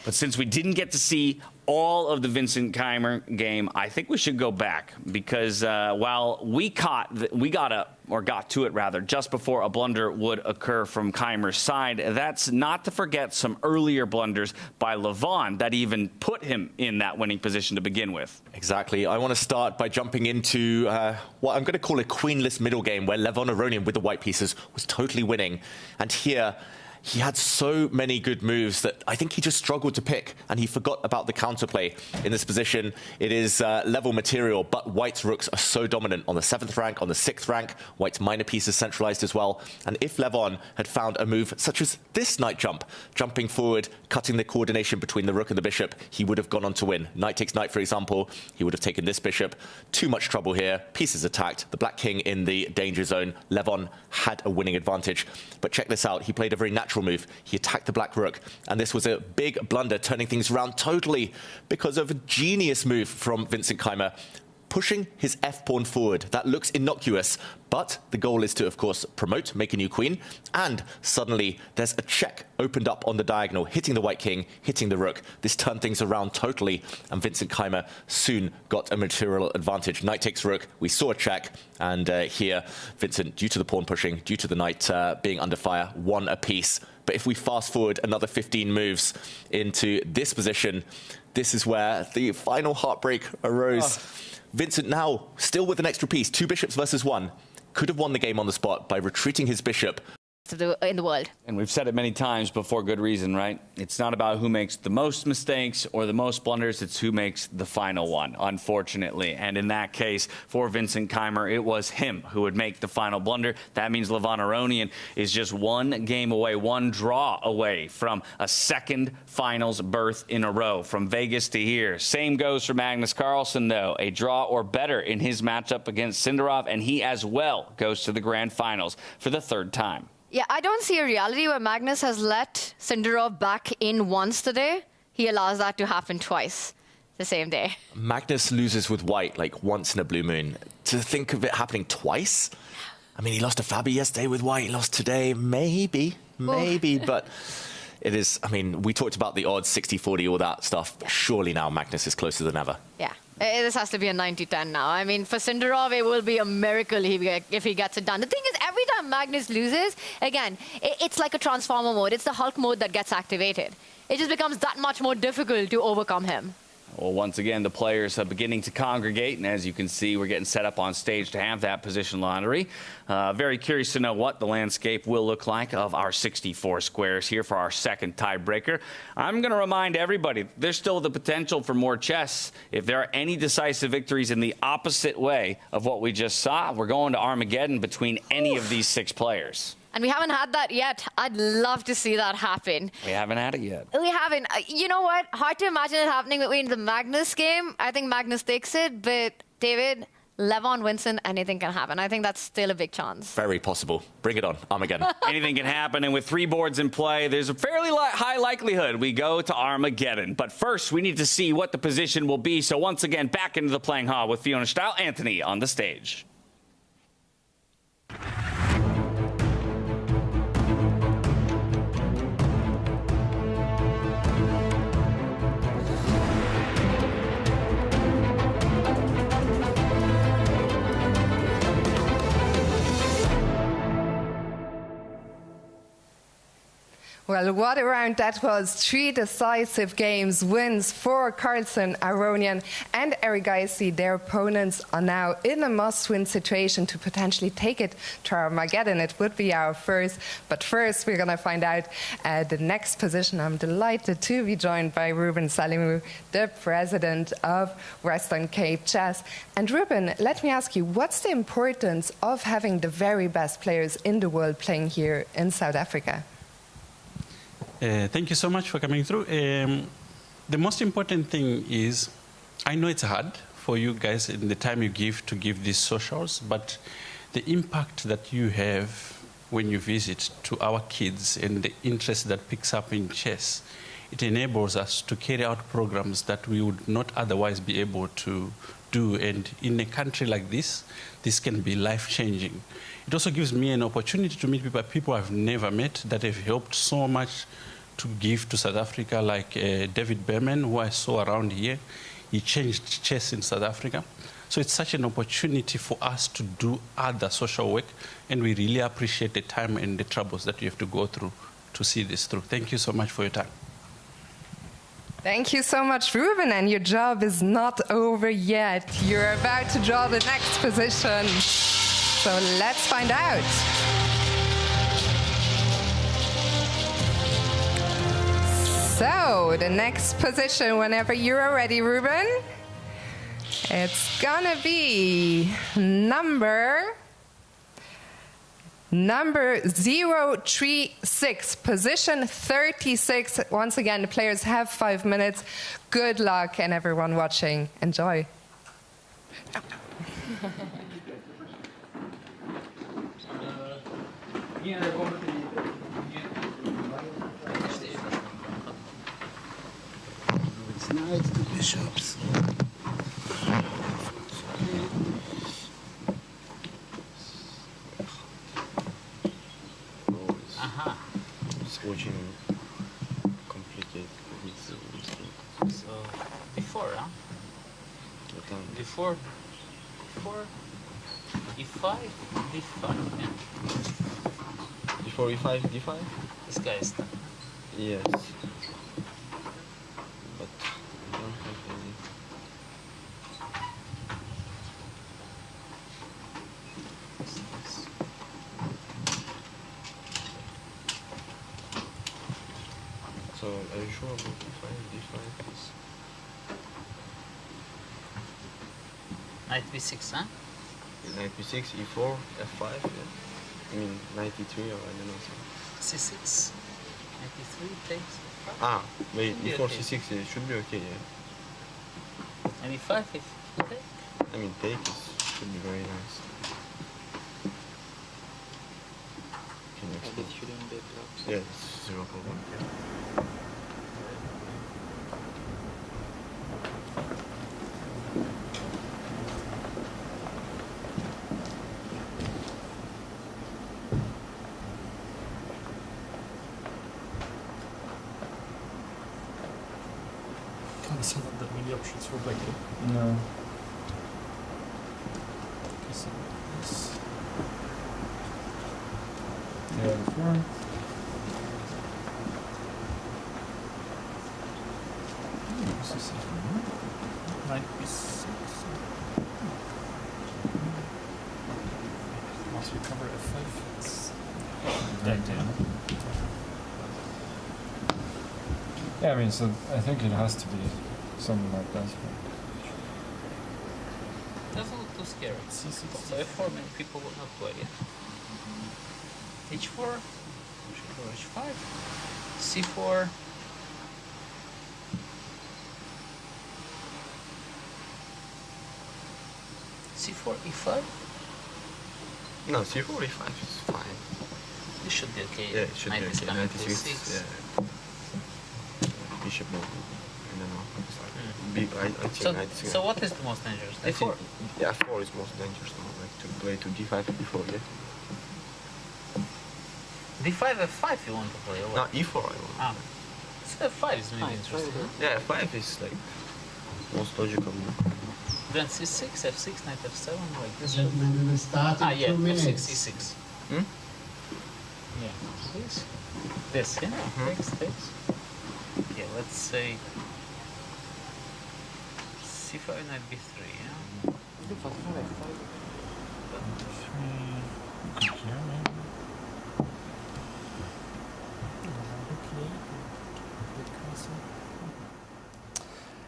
But since we didn't get to see all of the Vincent Keymer game, I think we should go back, because while we got to it rather just before a blunder would occur from Keymer's side, that's not to forget some earlier blunders by Levon that even put him in that winning position to begin with. Exactly. I want to start by jumping into what I'm going to call a queenless middle game, where Levon Aronian with the white pieces was totally winning. And here, he had so many good moves that I think he just struggled to pick, and he forgot about the counterplay. In this position, it is level material, but white's rooks are so dominant on the 7th rank, on the 6th rank. White's minor pieces centralized as well. And if Levon had found a move such as this knight jump, jumping forward, cutting the coordination between the rook and the bishop, he would have gone on to win. Knight takes knight, for example, he would have taken this bishop. Too much trouble here. Pieces attacked. The black king in the danger zone. Levon had a winning advantage. But check this out. He played a very natural move. He attacked the black rook, and this was a big blunder, turning things around totally because of a genius move from Vincent Keymer, pushing his f-pawn forward. That looks innocuous, but the goal is to, of course, promote, make a new queen, and suddenly there's a check opened up on the diagonal, hitting the white king, hitting the rook. This turned things around totally, and Vincent Keymer soon got a material advantage. Knight takes rook, we saw a check, and here, Vincent, due to the pawn pushing, due to the knight being under fire, won a piece. But if we fast forward another 15 moves into this position, this is where the final heartbreak arose. Vincent now, still with an extra piece, 2 bishops versus 1, could have won the game on the spot by retreating his bishop. In the world. And we've said it many times before good reason, right? It's not about who makes the most mistakes or the most blunders, it's who makes the final one, unfortunately. And in that case, for Vincent Keymer, it was him who would make the final blunder. That means Levon Aronian is just 1 game away, 1 draw away from a second finals berth in a row, from Vegas to here. Same goes for Magnus Carlsen, though. A draw or better in his matchup against Sindarov, and he as well goes to the grand finals for the 3rd time. Yeah, I don't see a reality where Magnus has let Sindarov back in once today. He allows that to happen twice the same day. Magnus loses with white like once in a blue moon. To think of it happening twice? I mean, he lost to Fabi yesterday with white, he lost today, maybe, but it is, I mean, we talked about the odds, 60-40, all that stuff. Surely now Magnus is closer than ever. Yeah. This has to be a 90-10 now. I mean, for Sindarov, it will be a miracle if he gets it done. The thing is, every time Magnus loses, again, it's like a transformer mode. It's the Hulk mode that gets activated. It just becomes that much more difficult to overcome him. Well, once again, the players are beginning to congregate, and as you can see, we're getting set up on stage to have that position lottery. Very curious to know what the landscape will look like of our 64 squares here for our second tiebreaker. I'm going to remind everybody, there's still the potential for more chess. If there are any decisive victories in the opposite way of what we just saw, we're going to Armageddon between any of these 6 players. And we haven't had that yet. I'd love to see that happen. We haven't had it yet. We haven't. You know what? Hard to imagine it happening between the Magnus game. I think Magnus takes it, but David, Levon, Vincent, anything can happen. I think that's still a big chance. Very possible. Bring it on, Armageddon. Anything can happen, and with 3 boards in play, there's a fairly high likelihood we go to Armageddon. But first, we need to see what the position will be. So once again, back into the playing hall with Fiona Style, Anthony on the stage. Well, what a round that was. 3 decisive games, wins for Carlsen, Aronian and Erigaisi. Their opponents are now in a must-win situation to potentially take it to Armageddon. It would be our first. But first, we're going to find out the next position. I'm delighted to be joined by Ruben Salimou, the president of Western Cape Chess. And Ruben, let me ask you, what's the importance of having the very best players in the world playing here in South Africa? Thank you so much for coming through. The most important thing is, I know it's hard for you guys in the time you give to give these socials, but the impact that you have when you visit to our kids and the interest that picks up in chess, it enables us to carry out programs that we would not otherwise be able to do. And in a country like this can be life-changing. It also gives me an opportunity to meet people I've never met that have helped so much to give to South Africa, like David Berman, who I saw around here. He changed chess in South Africa. So it's such an opportunity for us to do other social work, and we really appreciate the time and the troubles that you have to go through to see this through. Thank you so much for your time. Thank you so much, Ruben, and your job is not over yet. You're about to draw the next position. So let's find out. So the next position, whenever you're ready, Ruben, it's gonna be number 036, position 36. Once again, the players have 5 minutes. Good luck, and everyone watching, enjoy. It's nice, the bishops. It's watching complicated. So before, huh? Before E5, D5, yeah. Before E5, D5? This guy is done. Yes. But I don't have any. So are you sure about D5? D5 is... Knight B6, huh? Knight B6, E4, F5, yeah. I mean 93 or I don't know. C6, 93 takes. Ah, wait, Should be E4, okay. C6, it should be okay, yeah. And E5 if okay. I mean take should be very nice. Can you explain? Yeah, it's 0 problem. Yeah. It's not that many options for black. No. Okay, so this. Yeah, that's right. This is Knight b6. Once we cover f5, it's dead, yeah, I mean, so I think it has to be something like that. Doesn't look too scary. So f4 many people will not play it. h4, h5, c4. c4, e5? No, c4, e5 is fine. This should be okay. Yeah, it should Knight be is okay. coming Knight to is e6. yeah. Bishop move. I don't know. I think So, knight is so what is the most dangerous? I d4? think, yeah, 4 is most dangerous now, like to play to d5 before, yeah. d5, f5 you want to play, or No, what? e4 I want. Ah. So f5 is maybe interesting. Yeah, 5 is like most logical move. Then c6, f6, knight f7, like this. Gentlemen, we will start in 2 f6, minutes. c6. Hmm? Yeah, this. This, yeah, takes. Okay, let's say c5, knight b3, yeah?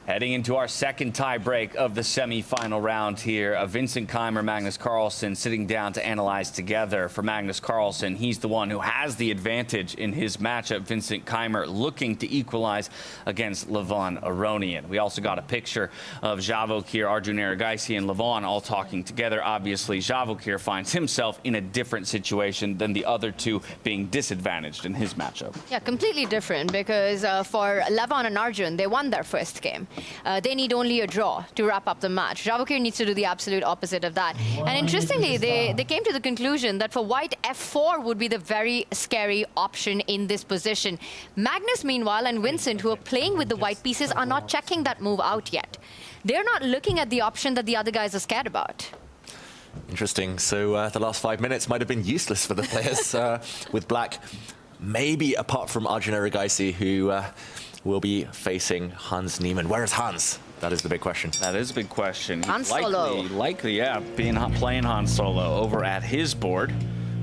Heading into our second tie-break of the semi-final round here, Vincent Keymer, Magnus Carlsen sitting down to analyze together. For Magnus Carlsen, he's the one who has the advantage in his matchup. Vincent Keymer looking to equalize against Levon Aronian. We also got a picture of Vachier-Lagrave, Arjun Erigaisi, and Levon all talking together. Obviously, Vachier finds himself in a different situation than the other two, being disadvantaged in his matchup. Yeah, completely different, because for Levon and Arjun, they won their first game. They need only a draw to wrap up the match. Vachier needs to do the absolute opposite of that. And interestingly, they came to the conclusion that for white, f4 would be the very scary option in this position. Magnus, meanwhile, and Vincent, who are playing with the white pieces, are not checking that move out yet. They're not looking at the option that the other guys are scared about. Interesting. So the last 5 minutes might have been useless for the players with black. Maybe apart from Arjun Erigaisi, who will be facing Hans Niemann. Where is Hans? That is the big question. That is a big question. Han Solo. Likely, yeah, playing Han Solo over at his board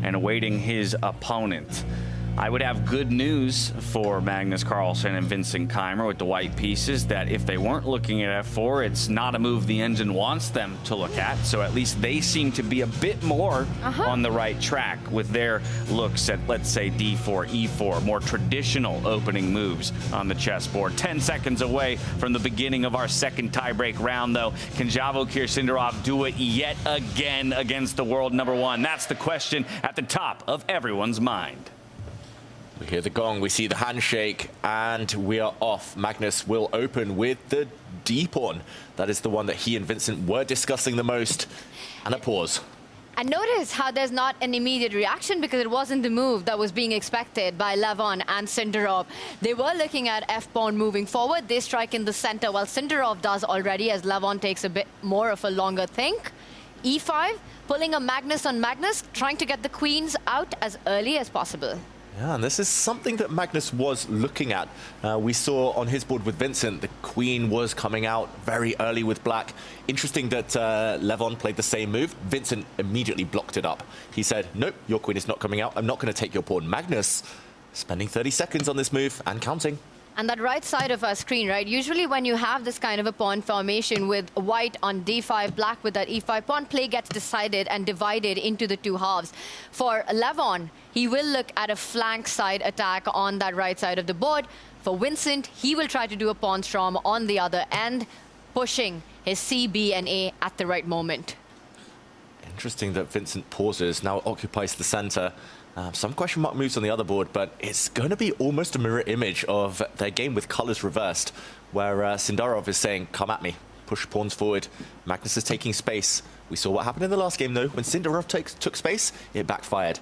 and awaiting his opponent. I would have good news for Magnus Carlsen and Vincent Keymer with the white pieces, that if they weren't looking at f4, it's not a move the engine wants them to look at. So at least they seem to be a bit more on the right track with their looks at, let's say, d4, e4, more traditional opening moves on the chessboard. 10 seconds away from the beginning of our second tiebreak round, though. Can Vachier Sindarov do it yet again against the world number one? That's the question at the top of everyone's mind. We hear the gong, we see the handshake, and we are off. Magnus will open with the d-pawn. That is the one that he and Vincent were discussing the most. And a pause. And notice how there's not an immediate reaction, because it wasn't the move that was being expected by Levon and Sindarov. They were looking at f-pawn moving forward. They strike in the center, while Sindarov does already, as Levon takes a bit more of a longer think. e5, pulling a Magnus on Magnus, trying to get the queens out as early as possible. Yeah, and this is something that Magnus was looking at. We saw on his board with Vincent, the queen was coming out very early with black. Interesting that Levon played the same move. Vincent immediately blocked it up. He said, nope, your queen is not coming out. I'm not going to take your pawn. Magnus spending 30 seconds on this move and counting. And that right side of our screen, right? Usually when you have this kind of a pawn formation with white on d5, black with that e5, pawn play gets decided and divided into the two halves. For Levon, he will look at a flank side attack on that right side of the board. For Vincent, he will try to do a pawn storm on the other end, pushing his C, B, and A at the right moment. Interesting that Vincent pauses, now occupies the center. Some question mark moves on the other board, but it's going to be almost a mirror image of their game with colors reversed, where Sindarov is saying, come at me, push pawns forward. Magnus is taking space. We saw what happened in the last game, though. When Sindarov took space, it backfired.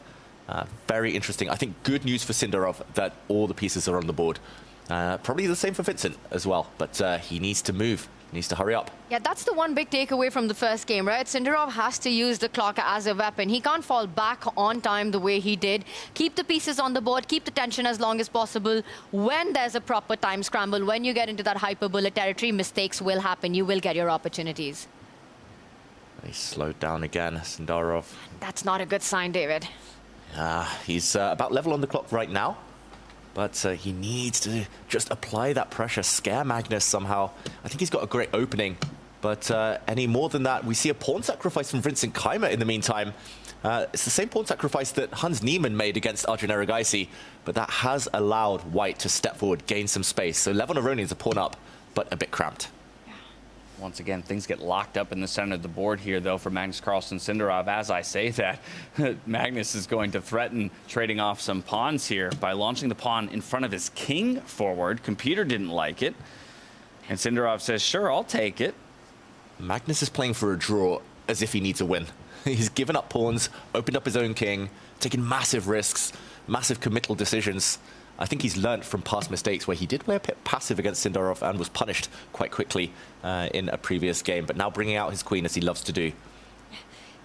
Very interesting. I think good news for Sindarov that all the pieces are on the board. Probably the same for Vincent as well, but he needs to move Needs to hurry up. Yeah, that's the one big takeaway from the first game, right? Sindarov has to use the clock as a weapon. He can't fall back on time the way he did. Keep the pieces on the board, keep the tension as long as possible. When there's a proper time scramble, when you get into that hyperbullet territory, mistakes will happen. You will get your opportunities. He slowed down again, Sindarov. That's not a good sign, David. He's about level on the clock right now. But he needs to just apply that pressure, scare Magnus somehow. I think he's got a great opening. But any more than that, we see a pawn sacrifice from Vincent Keymer in the meantime. It's the same pawn sacrifice that Hans Niemann made against Arjun Erigaisi, but that has allowed White to step forward, gain some space. So Levon Aronian's a pawn up, but a bit cramped. Once again, things get locked up in the center of the board here, though, for Magnus Carlsen Sindarov. As I say that, Magnus is going to threaten trading off some pawns here by launching the pawn in front of his king forward. Computer didn't like it. And Sindarov says, sure, I'll take it. Magnus is playing for a draw as if he needs a win. He's given up pawns, opened up his own king, taken massive risks, massive committal decisions. I think he's learnt from past mistakes where he did play a bit passive against Sindarov and was punished quite quickly in a previous game, but now bringing out his queen as he loves to do.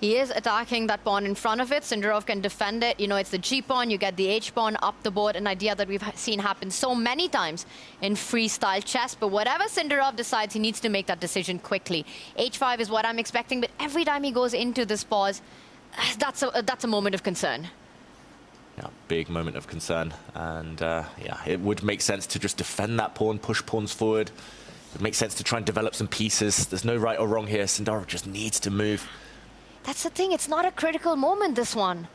He is attacking that pawn in front of it. Sindarov can defend it. You know, it's the G pawn, you get the H pawn up the board, an idea that we've seen happen so many times in freestyle chess. But whatever Sindarov decides, he needs to make that decision quickly. H5 is what I'm expecting, but every time he goes into this pause, that's a moment of concern. Yeah, big moment of concern. And yeah, it would make sense to just defend that pawn, push pawns forward. It would make sense to try and develop some pieces. There's no right or wrong here. Sindarov just needs to move. That's the thing. It's not a critical moment, this one.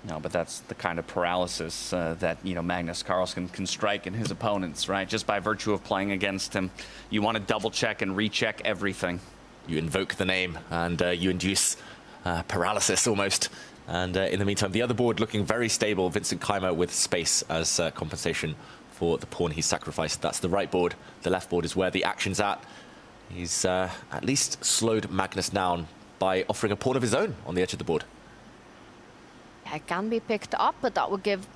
No, but that's the kind of paralysis that, you know, Magnus Carlsen can strike in his opponents, right? Just by virtue of playing against him. You want to double check and recheck everything. You invoke the name and you induce paralysis almost. And in the meantime, the other board looking very stable. Vincent Keymer with space as compensation for the pawn he sacrificed. That's the right board. The left board is where the action's at. He's at least slowed Magnus down by offering a pawn of his own on the edge of the board. It can be picked up, but that would give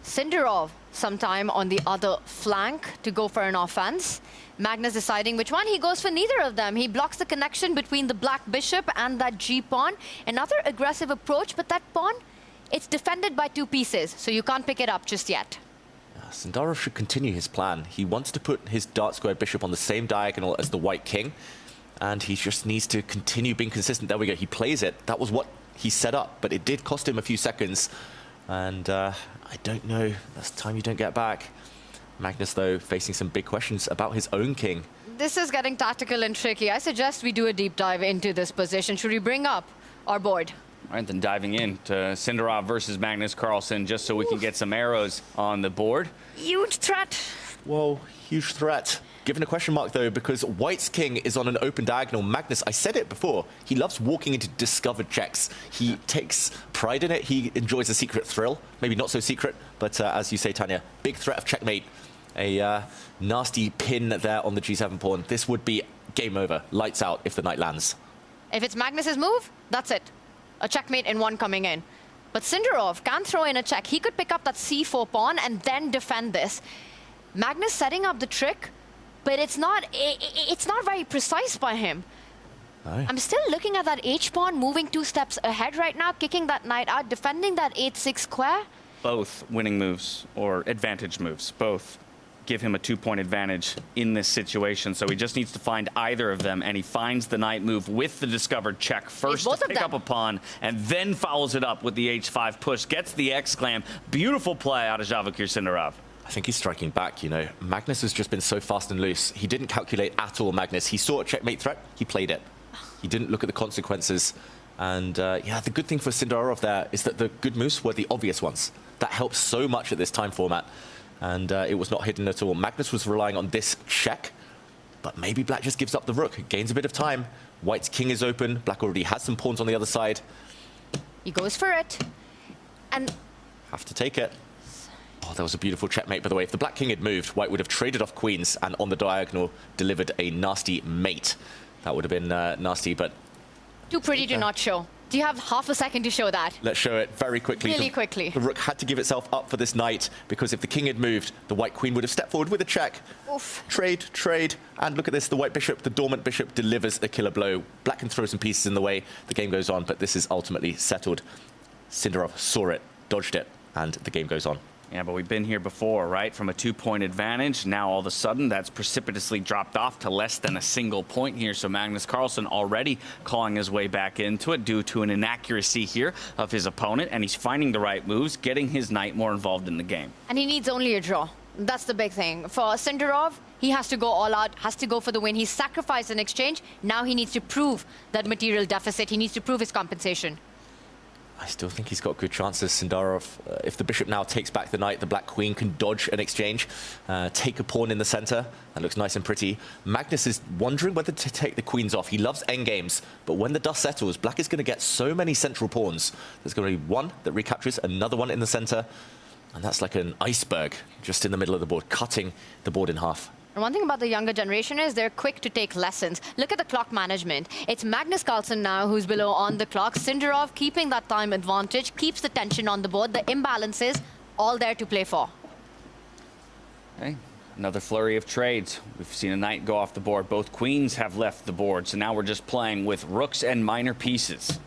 Sindarov some time on the other flank to go for an offense. Magnus deciding which one. He goes for neither of them. He blocks the connection between the black bishop and that G pawn. Another aggressive approach, but that pawn, it's defended by two pieces, so you can't pick it up just yet. Sindarov should continue his plan. He wants to put his dark square bishop on the same diagonal as the white king, and he just needs to continue being consistent. There we go. He plays it. That was what he set up, but it did cost him a few seconds. And I don't know. That's time you don't get back. Magnus, though, facing some big questions about his own king. This is getting tactical and tricky. I suggest we do a deep dive into this position. Should we bring up our board? All right, then diving into Sindarov versus Magnus Carlsen, just so we can get some arrows on the board. Huge threat. Whoa, huge threat. Given a question mark, though, because White's king is on an open diagonal. Magnus, I said it before, he loves walking into discovered checks. He takes pride in it. He enjoys a secret thrill. Maybe not so secret, but as you say, Tanya, big threat of checkmate. A nasty pin there on the G7 pawn. This would be game over, lights out if the knight lands. If it's Magnus's move, that's it. A checkmate in one coming in. But Sindarov can throw in a check. He could pick up that C4 pawn and then defend this. Magnus setting up the trick, but it's not very precise by him. Aye. I'm still looking at that H pawn moving 2 steps ahead right now, kicking that knight out, defending that 8-6 square. Both winning moves or advantage moves, both give him a 2-point advantage in this situation. So he just needs to find either of them, and he finds the knight move with the discovered check first to pick up a pawn, and then follows it up with the H5 push, gets the exclam. Beautiful play out of Vachier-Lagrave. I think he's striking back, you know. Magnus has just been so fast and loose. He didn't calculate at all, Magnus. He saw a checkmate threat, he played it. He didn't look at the consequences. And yeah, the good thing for Sindarov there is that the good moves were the obvious ones. That helps so much at this time format. And it was not hidden at all. Magnus was relying on this check, but maybe Black just gives up the rook, gains a bit of time. White's king is open. Black already has some pawns on the other side. He goes for it. And have to take it. Oh, that was a beautiful checkmate, by the way. If the Black king had moved, White would have traded off queens and on the diagonal delivered a nasty mate. That would have been nasty, but too pretty to not show. Do you have half a second to show that? Let's show it very quickly. Really quickly. The rook had to give itself up for this knight, because if the king had moved, the white queen would have stepped forward with a check. Oof. Trade, and look at this, the white bishop, the dormant bishop, delivers a killer blow. Black can throw some pieces in the way, the game goes on, but this is ultimately settled. Sindarov saw it, dodged it, and the game goes on. Yeah, but we've been here before, right? From a 2-point advantage, now all of a sudden that's precipitously dropped off to less than a single point here. So Magnus Carlsen already clawing his way back into it due to an inaccuracy here of his opponent, and he's finding the right moves, getting his knight more involved in the game. And he needs only a draw. That's the big thing. For Sindarov, he has to go all out, has to go for the win. He's sacrificed in exchange. Now he needs to prove that material deficit. He needs to prove his compensation. I still think he's got good chances, Sindarov. If the bishop now takes back the knight, the black queen can dodge an exchange, take a pawn in the center. That looks nice and pretty. Magnus is wondering whether to take the queens off. He loves endgames, but when the dust settles, black is going to get so many central pawns. There's going to be one that recaptures, another one in the center, and that's like an iceberg just in the middle of the board, cutting the board in half. And one thing about the younger generation is they're quick to take lessons. Look at the clock management. It's Magnus Carlsen now who's below on the clock. Sindarov keeping that time advantage, keeps the tension on the board. The imbalances, all there to play for. Okay, another flurry of trades. We've seen a knight go off the board. Both queens have left the board, so now we're just playing with rooks and minor pieces.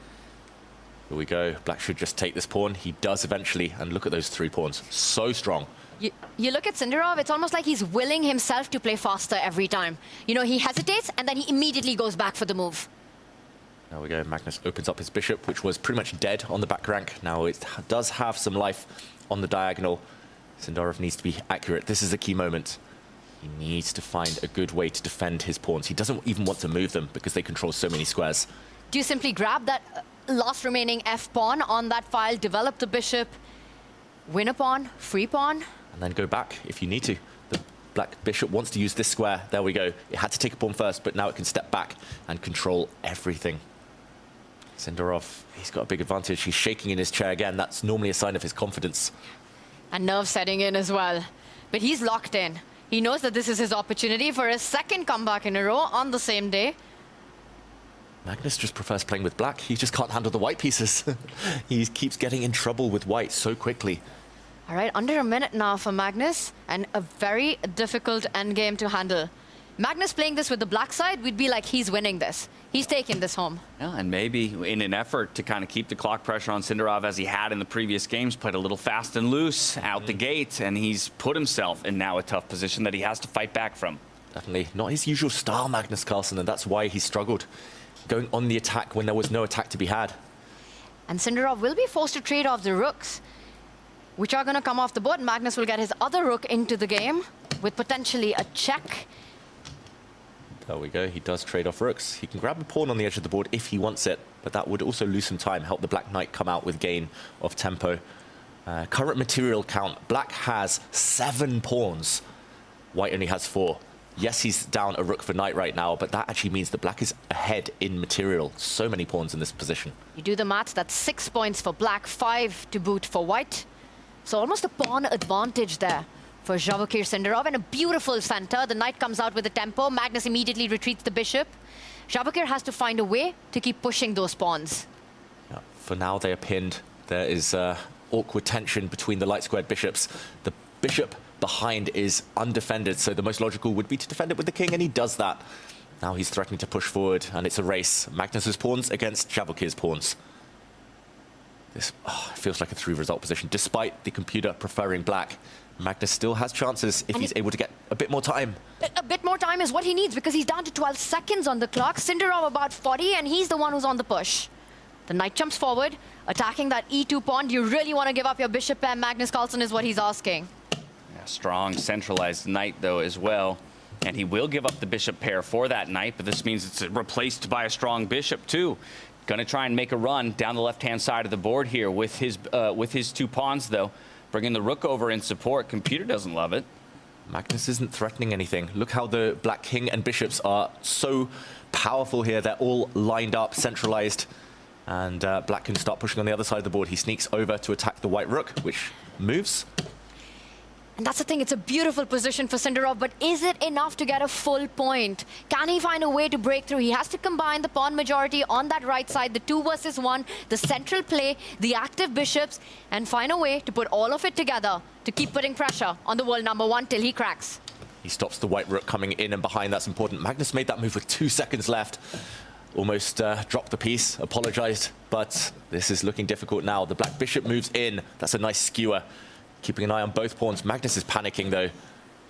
Here we go. Black should just take this pawn. He does eventually, and look at those 3 pawns. So strong. You look at Sindarov, it's almost like he's willing himself to play faster every time. You know, he hesitates, and then he immediately goes back for the move. There we go. Magnus opens up his bishop, which was pretty much dead on the back rank. Now it does have some life on the diagonal. Sindarov needs to be accurate. This is a key moment. He needs to find a good way to defend his pawns. He doesn't even want to move them because they control so many squares. Do you simply grab that last remaining F-pawn on that file, develop the bishop, win a pawn, free pawn? And then go back if you need to. The black bishop wants to use this square. There we go. It had to take a pawn first, but now it can step back and control everything. Sindarov, he's got a big advantage. He's shaking in his chair again. That's normally a sign of his confidence. And nerves setting in as well. But he's locked in. He knows that this is his opportunity for a second comeback in a row on the same day. Magnus just prefers playing with black. He just can't handle the white pieces. He keeps getting in trouble with white so quickly. All right, under a minute now for Magnus, and a very difficult endgame to handle. Magnus playing this with the black side, we'd be like, he's winning this. He's taking this home. Yeah, and maybe in an effort to kind of keep the clock pressure on Sindarov as he had in the previous games, played a little fast and loose out the gate, and he's put himself in now a tough position that he has to fight back from. Definitely not his usual style, Magnus Carlsen, and that's why he struggled. Going on the attack when there was no attack to be had. And Sindarov will be forced to trade off the rooks, which are going to come off the board. Magnus will get his other rook into the game with potentially a check. There we go. He does trade off rooks. He can grab a pawn on the edge of the board if he wants it, but that would also lose some time, help the black knight come out with gain of tempo. Current material count. Black has 7 pawns. White only has 4. Yes, he's down a rook for knight right now, but that actually means that black is ahead in material. So many pawns in this position. You do the maths, that's 6 points for black, 5 to boot for white. So almost a pawn advantage there for Vachier-Sindarov, and a beautiful center. The knight comes out with a tempo. Magnus immediately retreats the bishop. Vachier has to find a way to keep pushing those pawns. Yeah, for now, they are pinned. There is awkward tension between the light-squared bishops. The bishop behind is undefended, so the most logical would be to defend it with the king, and he does that. Now he's threatening to push forward, and it's a race. Magnus's pawns against Javokir's pawns. This feels like a 3-result position. Despite the computer preferring black, Magnus still has chances if he's able to get a bit more time. A bit more time is what he needs, because he's down to 12 seconds on the clock. Sindarov about 40, and he's the one who's on the push. The knight jumps forward, attacking that E2 pawn. Do you really want to give up your bishop pair? Magnus Carlsen is what he's asking. Yeah, strong centralized knight, though, as well. And he will give up the bishop pair for that knight, but this means it's replaced by a strong bishop, too. Going to try and make a run down the left-hand side of the board here with his 2 pawns, though. Bringing the rook over in support. Computer doesn't love it. Magnus isn't threatening anything. Look how the black king and bishops are so powerful here. They're all lined up, centralized. And black can start pushing on the other side of the board. He sneaks over to attack the white rook, which moves. And that's the thing, it's a beautiful position for Sindarov, but is it enough to get a full point? Can he find a way to break through? He has to combine the pawn majority on that right side, the 2 versus 1, the central play, the active bishops, and find a way to put all of it together to keep putting pressure on the world number 1 till he cracks. He stops the white rook coming in and behind. That's important. Magnus made that move with 2 seconds left. Almost dropped the piece, apologized, but this is looking difficult now. The black bishop moves in. That's a nice skewer. Keeping an eye on both pawns. Magnus is panicking, though.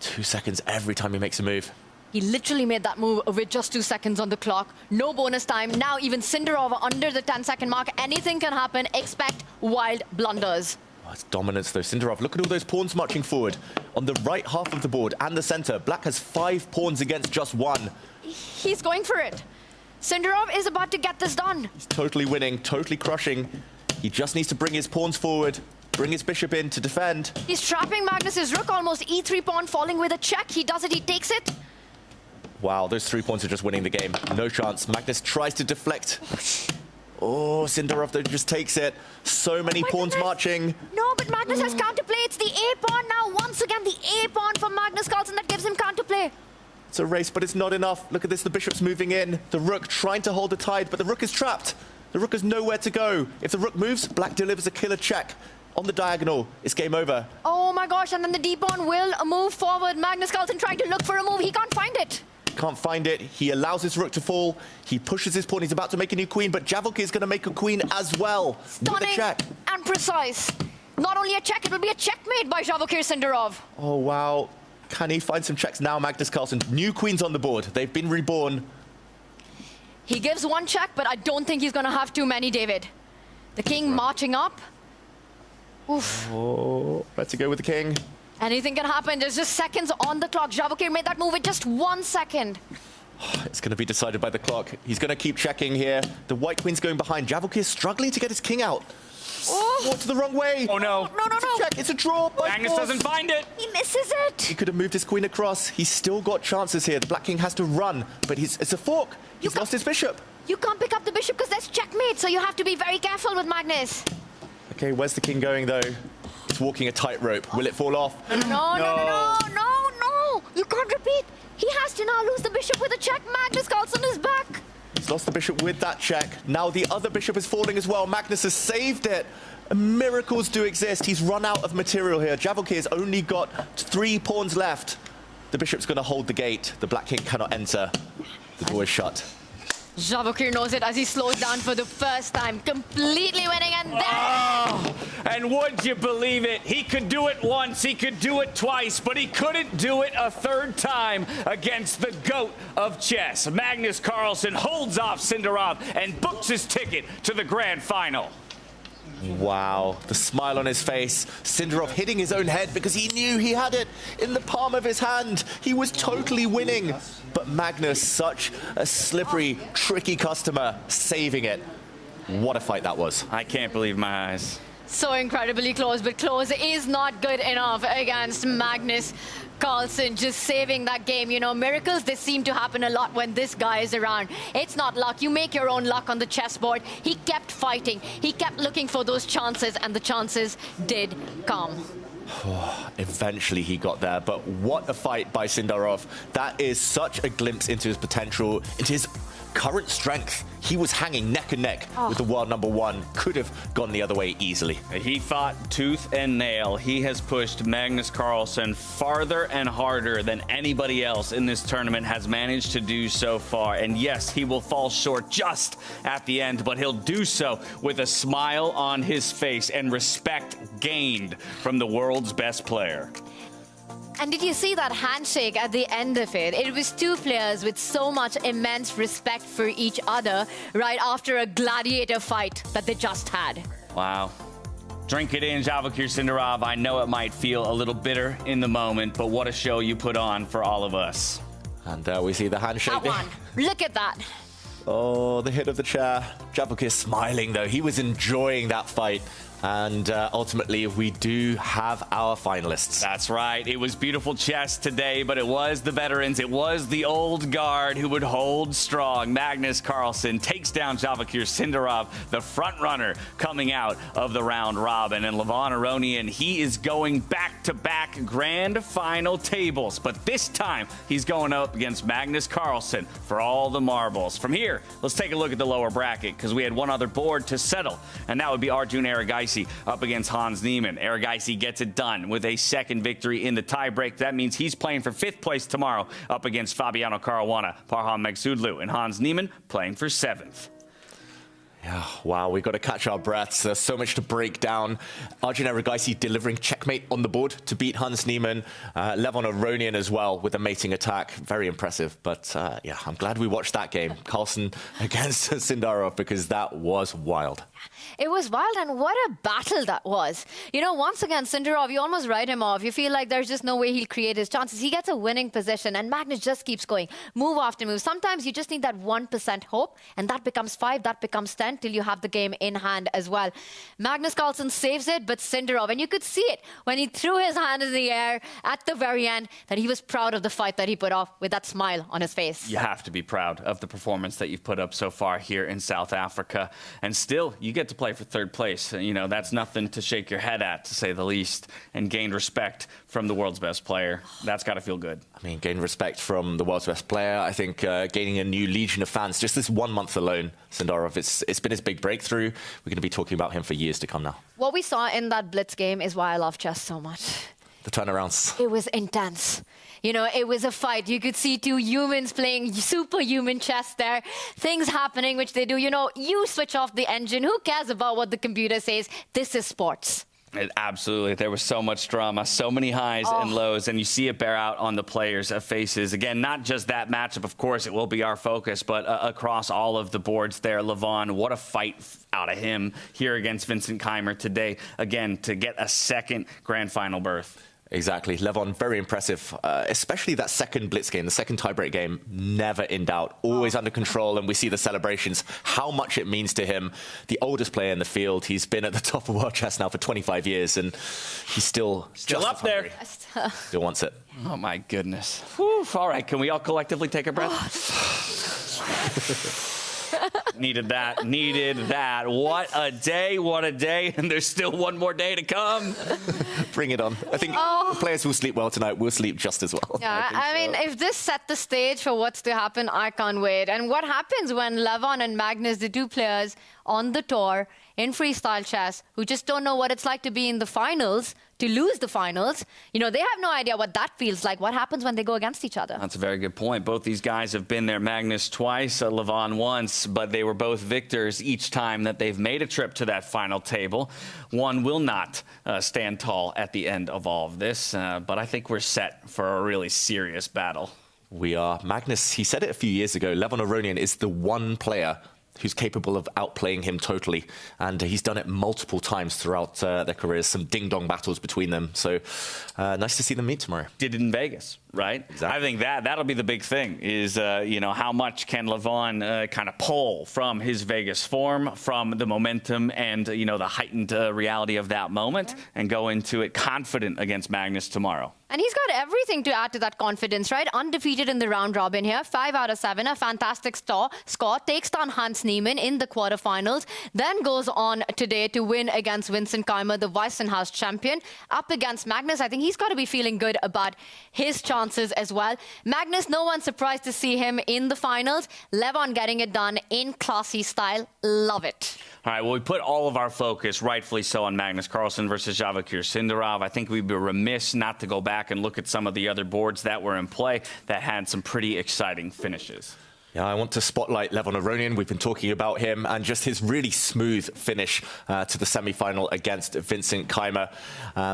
2 seconds every time he makes a move. He literally made that move with just 2 seconds on the clock. No bonus time. Now even Sindarov under the 10-second mark. Anything can happen. Expect wild blunders. Oh, it's dominance, though. Sindarov, look at all those pawns marching forward. On the right half of the board and the center, black has 5 pawns against just 1. He's going for it. Sindarov is about to get this done. He's totally winning, totally crushing. He just needs to bring his pawns forward. Bring his bishop in to defend. He's trapping Magnus's rook, almost e3 pawn falling with a check. He does it, he takes it. Wow, those 3 pawns are just winning the game. No chance. Magnus tries to deflect. Oh, Sindarov though just takes it. So many pawns marching. No, but Magnus has counterplay. It's the A pawn now. Once again, the A pawn for Magnus Carlsen that gives him counterplay. It's a race, but it's not enough. Look at this, the bishop's moving in. The rook trying to hold the tide, but the rook is trapped. The rook has nowhere to go. If the rook moves, black delivers a killer check. On the diagonal, it's game over. Oh my gosh, and then the D pawn will move forward. Magnus Carlsen trying to look for a move. He can't find it. Can't find it. He allows his rook to fall. He pushes his pawn. He's about to make a new queen, but Vachier is going to make a queen as well. Stunning with a check. And precise. Not only a check, it will be a checkmate by Vachier Sindarov. Oh, wow. Can he find some checks now, Magnus Carlsen? New queens on the board. They've been reborn. He gives 1 check, but I don't think he's going to have too many, David. The king marching up. Oof. Oh, let's go with the king. Anything can happen. There's just seconds on the clock. Vachier made that move with just 1 second. It's going to be decided by the clock. He's going to keep checking here. The white queen's going behind. Vachier is struggling to get his king out. Oh. Walked the wrong way. Oh, no. No. It's a check. It's a draw. Magnus doesn't find it. He misses it. He could have moved his queen across. He's still got chances here. The black king has to run, but it's a fork. He's lost his bishop. You can't pick up the bishop because that's checkmate, so you have to be very careful with Magnus. Okay, where's the king going, though? It's walking a tightrope. Will it fall off? No. You can't repeat. He has to now lose the bishop with a check. Magnus Carlsen is back. He's lost the bishop with that check. Now the other bishop is falling as well. Magnus has saved it. Miracles do exist. He's run out of material here. Vachier has only got 3 pawns left. The bishop's going to hold the gate. The black king cannot enter. The door is shut. Vachier knows it as he slows down for the first time, completely winning, and then... Oh, and would you believe it? He could do it once, he could do it twice, but he couldn't do it a 3rd time against the GOAT of chess. Magnus Carlsen holds off Sindarov and books his ticket to the grand final. Wow, the smile on his face. Sindarov hitting his own head because he knew he had it in the palm of his hand. He was totally winning. But Magnus, such a slippery, tricky customer, saving it. What a fight that was. I can't believe my eyes. So incredibly close, but close is not good enough against Magnus Carlsen, just saving that game. You know, miracles, they seem to happen a lot when this guy is around. It's not luck. You make your own luck on the chessboard. He kept fighting. He kept looking for those chances, and the chances did come. Eventually he got there, but what a fight by Sindarov. That is such a glimpse into his potential, into his current strength. He was hanging neck and neck with the world number 1. Could have gone the other way easily. He fought tooth and nail. He has pushed Magnus Carlsen farther and harder than anybody else in this tournament has managed to do so far. And yes, he will fall short just at the end, but he'll do so with a smile on his face and respect gained from the world's best player. And did you see that handshake at the end of it? It was 2 players with so much immense respect for each other right after a gladiator fight that they just had. Wow. Drink it in, Vachier Sindarov. I know it might feel a little bitter in the moment, but what a show you put on for all of us. And there we see the handshake. That one. Look at that. Oh, the hit of the chair. Vachier smiling, though. He was enjoying that fight. And ultimately, we do have our finalists. That's right. It was beautiful chess today, but it was the veterans. It was the old guard who would hold strong. Magnus Carlsen takes down Vachier-Lagrave, the front runner coming out of the round robin. And Levon Aronian, he is going back-to-back grand final tables. But this time, he's going up against Magnus Carlsen for all the marbles. From here, let's take a look at the lower bracket, because we had one other board to settle, and that would be Arjun Erigaisi up against Hans Niemann. Erigaisi gets it done with a second victory in the tiebreak. That means he's playing for 5th place tomorrow up against Fabiano Caruana, Parham Maghsoodloo, and Hans Niemann playing for 7th. Yeah, wow, we've got to catch our breaths. There's so much to break down. Arjun Erigaisi delivering checkmate on the board to beat Hans Niemann. Levon Aronian as well with a mating attack. Very impressive. But yeah, I'm glad we watched that game. Carlsen against Sindarov, because that was wild. It was wild, and what a battle that was. You know, once again, Sindarov, you almost write him off. You feel like there's just no way he'll create his chances. He gets a winning position, and Magnus just keeps going, move after move. Sometimes you just need that 1% hope, and that becomes 5, that becomes 10, till you have the game in hand as well. Magnus Carlsen saves it, but Sindarov, and you could see it when he threw his hand in the air at the very end, that he was proud of the fight that he put off with that smile on his face. You have to be proud of the performance that you've put up so far here in South Africa. And still, you get to play for 3rd place. You know, that's nothing to shake your head at, to say the least, and gain respect from the world's best player. That's got to feel good. I mean, gain respect from the world's best player. I think gaining a new legion of fans, just this 1 month alone, Sindarov, it's been his big breakthrough. We're going to be talking about him for years to come now. What we saw in that Blitz game is why I love chess so much. The turnarounds. It was intense. You know, it was a fight. You could see 2 humans playing superhuman chess there. Things happening, which they do. You know, you switch off the engine. Who cares about what the computer says? This is sports. Absolutely. There was so much drama, so many highs and lows, and you see it bear out on the players' faces. Again, not just that matchup, of course, it will be our focus, but across all of the boards there. Levon, what a fight out of him here against Vincent Keymer today, again, to get a 2nd grand final berth. Exactly. Levon, very impressive, especially that second Blitz game, the second tiebreak game, never in doubt, always under control, and we see the celebrations, how much it means to him. The oldest player in the field, he's been at the top of world chess now for 25 years, and he's still up there. Still wants it. Oh, my goodness. Whew. All right, can we all collectively take a breath? Needed that, needed that. What a day, and there's still one more day to come. Bring it on. I think the players who sleep well tonight will sleep just as well. Yeah, I mean, if this set the stage for what's to happen, I can't wait. And what happens when Levon and Magnus, the 2 players on the tour in freestyle chess, who just don't know what it's like to be in the finals, to lose the finals, you know, they have no idea what that feels like. What happens when they go against each other? That's a very good point. Both these guys have been there, Magnus twice, Levon once, but they were both victors each time that they've made a trip to that final table. One will not stand tall at the end of all of this, but I think we're set for a really serious battle. We are. Magnus, he said it a few years ago, Levon Aronian is the one player who's capable of outplaying him totally. And he's done it multiple times throughout their careers, some ding-dong battles between them. So nice to see them meet tomorrow. Did it in Vegas, right? Exactly. I think that'll be the big thing is, you know, how much can Levon kind of pull from his Vegas form, from the momentum and, you know, the heightened reality of that moment and go into it confident against Magnus tomorrow. And he's got everything to add to that confidence, right? Undefeated in the round robin here, 5 out of 7, a fantastic score. Takes down Hans Niemann in the quarterfinals, then goes on today to win against Vincent Keymer, the Weissenhaus champion, up against Magnus. I think he's got to be feeling good about his chances as well. Magnus, no one's surprised to see him in the finals. Levon getting it done in classy style. Love it. All right, well, we put all of our focus, rightfully so, on Magnus Carlsen versus Vachier-Lagrave. I think we'd be remiss not to go back and look at some of the other boards that were in play that had some pretty exciting finishes. Yeah, I want to spotlight Levon Aronian. We've been talking about him and just his really smooth finish to the semi-final against Vincent Keymer.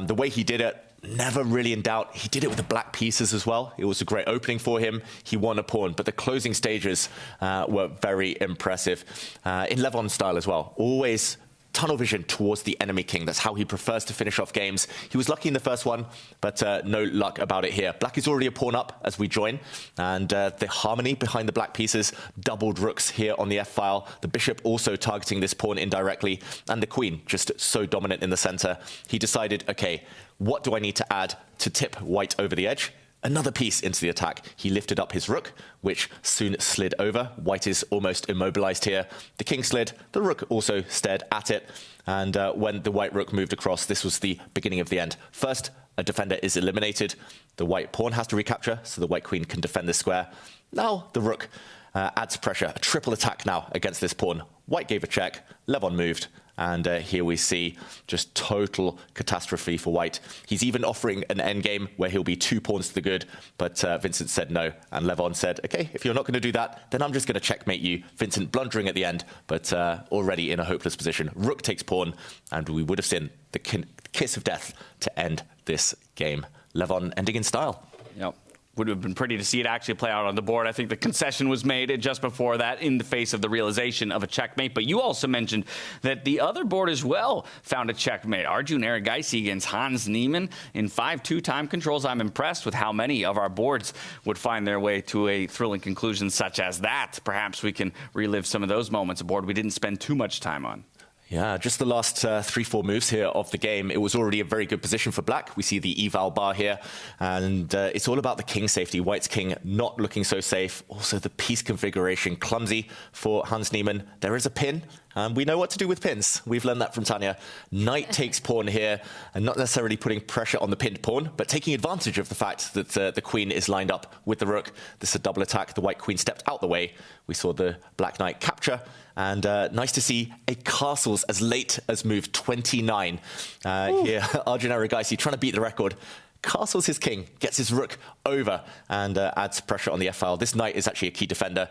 The way he did it, never really in doubt. He did it with the black pieces as well. It was a great opening for him. He won a pawn, but the closing stages were very impressive. In Levon's style as well, always tunnel vision towards the enemy king. That's how he prefers to finish off games. He was lucky in the first one, but no luck about it here. Black is already a pawn up as we join, and the harmony behind the black pieces, doubled rooks here on the f-file. The bishop also targeting this pawn indirectly, and the queen just so dominant in the center. He decided, okay, what do I need to add to tip white over the edge? Another piece into the attack. He lifted up his rook, which soon slid over. White is almost immobilized here. The king slid. The rook also stared at it. And when the white rook moved across, this was the beginning of the end. First, a defender is eliminated. The white pawn has to recapture, so the white queen can defend this square. Now the rook adds pressure. A triple attack now against this pawn. White gave a check. Levon moved. And here we see just total catastrophe for white. He's even offering an endgame where he'll be 2 pawns to the good, but Vincent said no. And Levon said, okay, if you're not going to do that, then I'm just going to checkmate you. Vincent blundering at the end, but already in a hopeless position. Rook takes pawn, and we would have seen the kiss of death to end this game. Levon ending in style. Yep. Would have been pretty to see it actually play out on the board. I think the concession was made just before that in the face of the realization of a checkmate. But you also mentioned that the other board as well found a checkmate. Arjun Erigaisi against Hans Niemann in 5-2 time controls. I'm impressed with how many of our boards would find their way to a thrilling conclusion such as that. Perhaps we can relive some of those moments aboard we didn't spend too much time on. Yeah, just the last 3-4 moves here of the game. It was already a very good position for black. We see the eval bar here, and it's all about the king safety. White's king not looking so safe. Also, the piece configuration clumsy for Hans Niemann. There is a pin, and we know what to do with pins. We've learned that from Tanya. Knight takes pawn here, and not necessarily putting pressure on the pinned pawn, but taking advantage of the fact that the queen is lined up with the rook. This is a double attack. The white queen stepped out the way. We saw the black knight capture. And nice to see a castles as late as move 29. Here, Arjun Erigaisi trying to beat the record. Castles his king, gets his rook over, and adds pressure on the f-file. This knight is actually a key defender.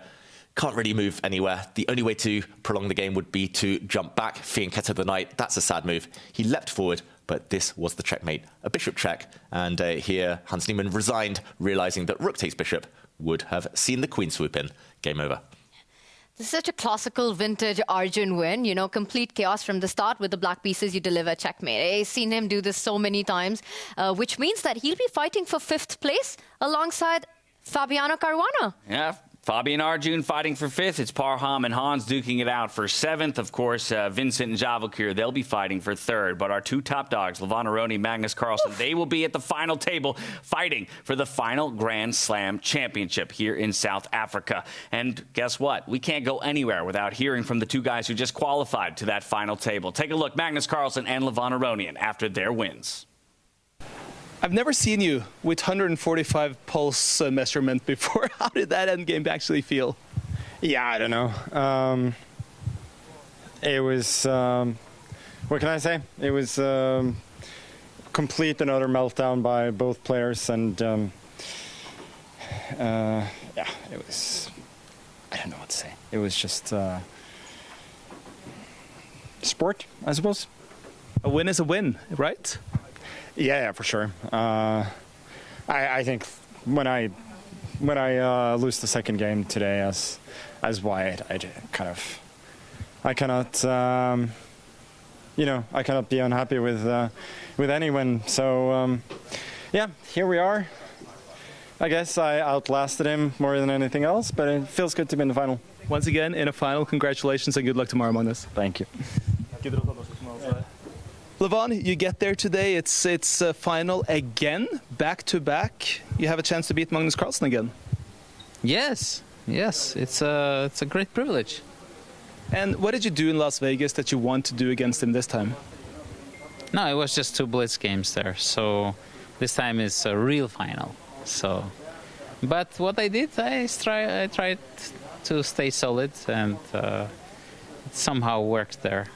Can't really move anywhere. The only way to prolong the game would be to jump back. Fianchetto the knight, that's a sad move. He leapt forward, but this was the checkmate. A bishop check, and here Hans Niemann resigned, realizing that rook takes bishop would have seen the queen swoop in. Game over. This is such a classical vintage Arjun win, you know, complete chaos from the start. With the black pieces, you deliver checkmate. I've seen him do this so many times, which means that he'll be fighting for 5th place alongside Fabiano Caruana. Yeah. Fabian Arjun fighting for 5th. It's Parham and Hans duking it out for 7th. Of course, Vincent and Vachier, they'll be fighting for 3rd. But our 2 top dogs, Levon, Aronian, Magnus, Carlsen, they will be at the final table fighting for the final Grand Slam championship here in South Africa. And guess what? We can't go anywhere without hearing from the 2 guys who just qualified to that final table. Take a look, Magnus Carlsen and Levon Aronian after their wins. I've never seen you with 145 pulse measurement before. How did that endgame actually feel? Yeah, I don't know. It was, what can I say? It was complete and utter meltdown by both players, and yeah, it was, I don't know what to say. It was just sport, I suppose. A win is a win, right? Yeah, for sure. I think when I lose the second game today as white, I cannot I cannot be unhappy with any win. So yeah, here we are. I guess I outlasted him more than anything else, but it feels good to be in the final. Once again, in a final, congratulations and good luck tomorrow, Magnus. Thank you. Levon, you get there today. It's a final again, back to back. You have a chance to beat Magnus Carlsen again. Yes, it's a great privilege. And what did you do in Las Vegas that you want to do against him this time? No, it was just 2 blitz games there. So this time is a real final. So, but what I did, I tried to stay solid, and it somehow worked there.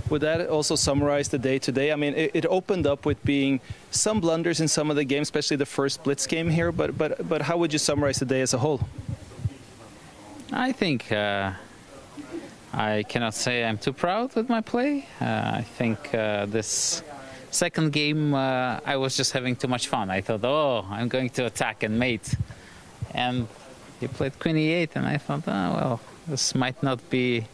Would that also summarize the day today? I mean, it opened up with being some blunders in some of the games, especially the first blitz game here. But how would you summarize the day as a whole? I think I cannot say I'm too proud with my play. I think this second game I was just having too much fun. I thought, oh, I'm going to attack and mate, and he played Queen E8, and I thought, oh well, this might not be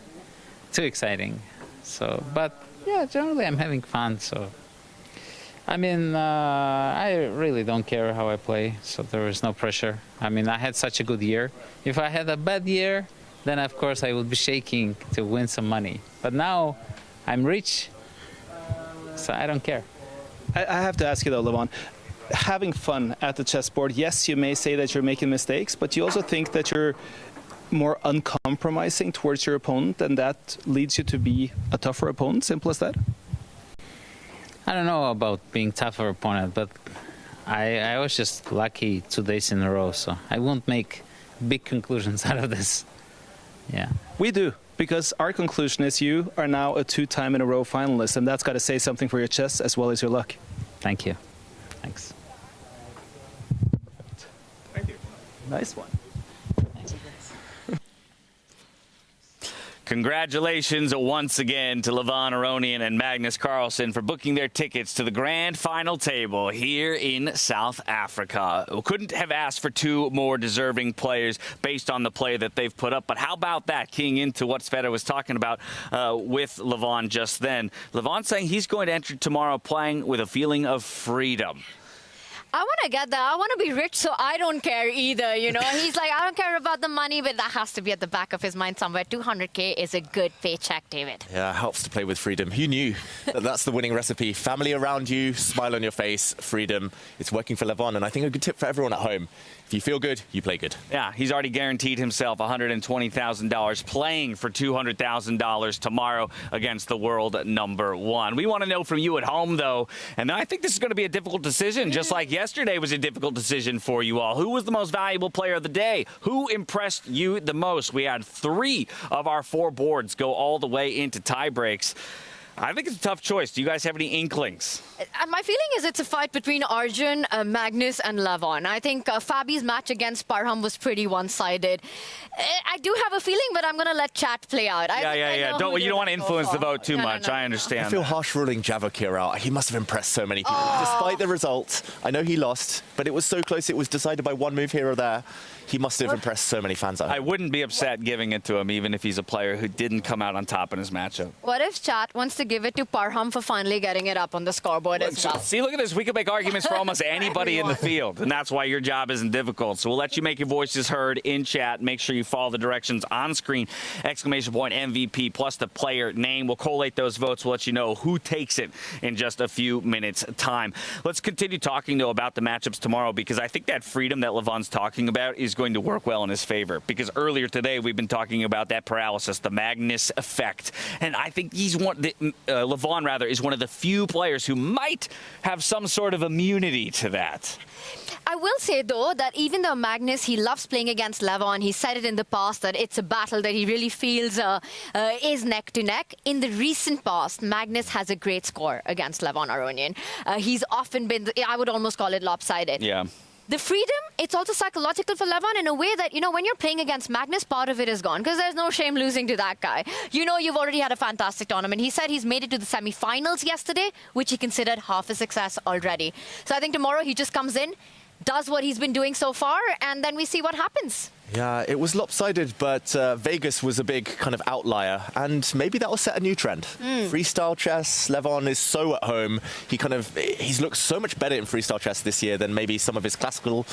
too exciting. So, but yeah, generally I'm having fun. So, I mean, I really don't care how I play. So there is no pressure. I mean, I had such a good year. If I had a bad year, then of course I would be shaking to win some money. But now I'm rich, so I don't care. I have to ask you though, Levon, having fun at the chessboard, yes, you may say that you're making mistakes, but you also think that you're more uncompromising towards your opponent, and that leads you to be a tougher opponent, simple as that? I don't know about being tougher opponent, but I was just lucky 2 days in a row, so I won't make big conclusions out of this. Yeah. We do, because our conclusion is you are now a 2-time-in-a-row finalist, and that's got to say something for your chess as well as your luck. Thank you. Thanks. Thank you. Nice one. Congratulations once again to Levon, Aronian, and Magnus Carlsen for booking their tickets to the grand final table here in South Africa. We couldn't have asked for 2 more deserving players based on the play that they've put up. But how about that, keying into what Sveta was talking about with Levon just then? Levon saying he's going to enter tomorrow playing with a feeling of freedom. I want to get that. I want to be rich, so I don't care either, you know. He's like, I don't care about the money, but that has to be at the back of his mind somewhere. 200K is a good paycheck, David. Yeah, helps to play with freedom. Who knew that that's the winning recipe? Family around you, smile on your face, freedom. It's working for Levon, and I think a good tip for everyone at home. If you feel good, you play good. Yeah, he's already guaranteed himself $120,000 playing for $200,000 tomorrow against the world #1. We want to know from you at home, though, and I think this is going to be a difficult decision, just like yesterday was a difficult decision for you all. Who was the most valuable player of the day? Who impressed you the most? We had 3 of our 4 boards go all the way into tie breaks. I think it's a tough choice. Do you guys have any inklings? My feeling is it's a fight between Arjun, Magnus, and Levon. I think Fabi's match against Parham was pretty one-sided. I do have a feeling, but I'm going to let chat play out. Yeah. You don't want to influence the vote too much. No. I understand. I feel harsh ruling Vachier out. He must have impressed so many people. Despite the result, I know he lost, but it was so close it was decided by 1 move here or there. He must have impressed so many fans out. I wouldn't be upset giving it to him, even if he's a player who didn't come out on top in his matchup. What if chat wants to give it to Parham for finally getting it up on the scoreboard as well? See, look at this. We can make arguments for almost anybody in the field, and that's why your job isn't difficult. So we'll let you make your voices heard in chat. Make sure you follow the directions on screen. ! MVP plus the player name. We'll collate those votes. We'll let you know who takes it in just a few minutes' time. Let's continue talking, though, about the matchups tomorrow, because I think that freedom that Levon's talking about is going to work well in his favor. Because earlier today, we've been talking about that paralysis, the Magnus effect. And I think Levon, rather, is one of the few players who might have some sort of immunity to that. I will say, though, that even though Magnus, he loves playing against Levon, he said it in the past that it's a battle that he really feels is neck to neck. In the recent past, Magnus has a great score against Levon Aronian. He's often been, I would almost call it lopsided. Yeah. The freedom, it's also psychological for Levon in a way that, you know, when you're playing against Magnus, part of it is gone because there's no shame losing to that guy. You know, you've already had a fantastic tournament. He said he's made it to the semifinals yesterday, which he considered half a success already. So I think tomorrow he just comes in, does what he's been doing so far, and then we see what happens. Yeah, it was lopsided, but Vegas was a big kind of outlier, and maybe that will set a new trend. Freestyle chess, Levon is so at home. He's looked so much better in freestyle chess this year than maybe some of his classical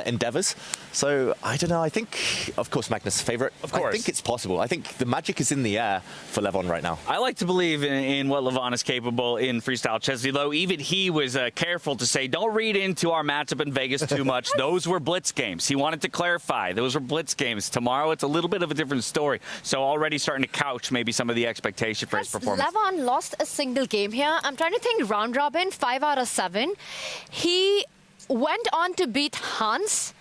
endeavors. So, I don't know, I think, of course, Magnus' favorite. Of course. I think it's possible. I think the magic is in the air for Levon right now. I like to believe in what Levon is capable in freestyle chess, though even he was careful to say, don't read into our matchup in Vegas too much. Those were blitz games. He wanted to clarify. Those were blitz games. Tomorrow, it's a little bit of a different story. So already starting to couch maybe some of the expectation for his performance. Levon lost a single game here. I'm trying to think round robin, 5 out of 7. He went on to beat Hans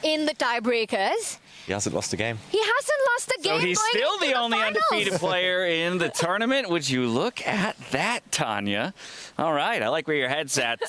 in the tiebreakers. He hasn't lost a game. He hasn't lost a game. So he's still the only undefeated player in the tournament. Would you look at that, Tanya? All right, I like where your head's at.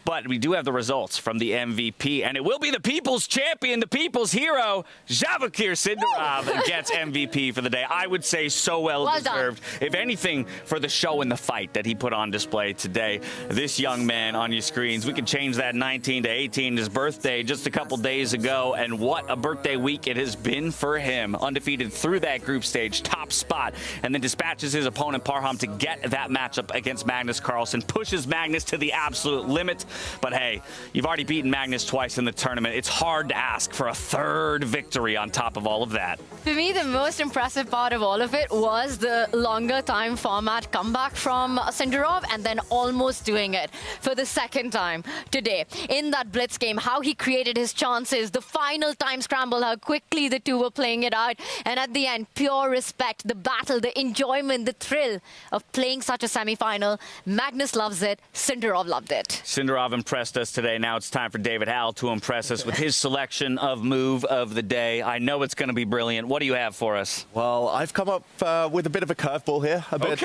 But we do have the results from the MVP, and it will be the people's champion, the people's hero, Vachier Sindarov gets MVP for the day. I would say so well deserved. If anything, for the show and the fight that he put on display today. This young man on your screens, we can change that 19 to 18, his birthday just a couple days ago, and what a birthday week it has been for him. undefeated through that group stage, top spot, and then dispatches his opponent Parham to get that matchup against Magnus Carlsen, pushes Magnus to the absolute limit. But hey, you've already beaten Magnus twice in the tournament. It's hard to ask for a third victory on top of all of that. For me, the most impressive part of all of it was the longer time format comeback from Sindarov and then almost doing it for the second time today. In that blitz game, how he created his chances, the final time scramble, how quickly the two were playing it out. And at the end, pure respect, the battle, the enjoyment, the thrill of playing such a semi-final. Magnus loves it. Sindarov loved it. Sindarov impressed us today. Now it's time for David Howell to impress us with his selection of move of the day. I know it's going to be brilliant. What do you have for us? Well, I've come up with a bit of a curveball here, a bit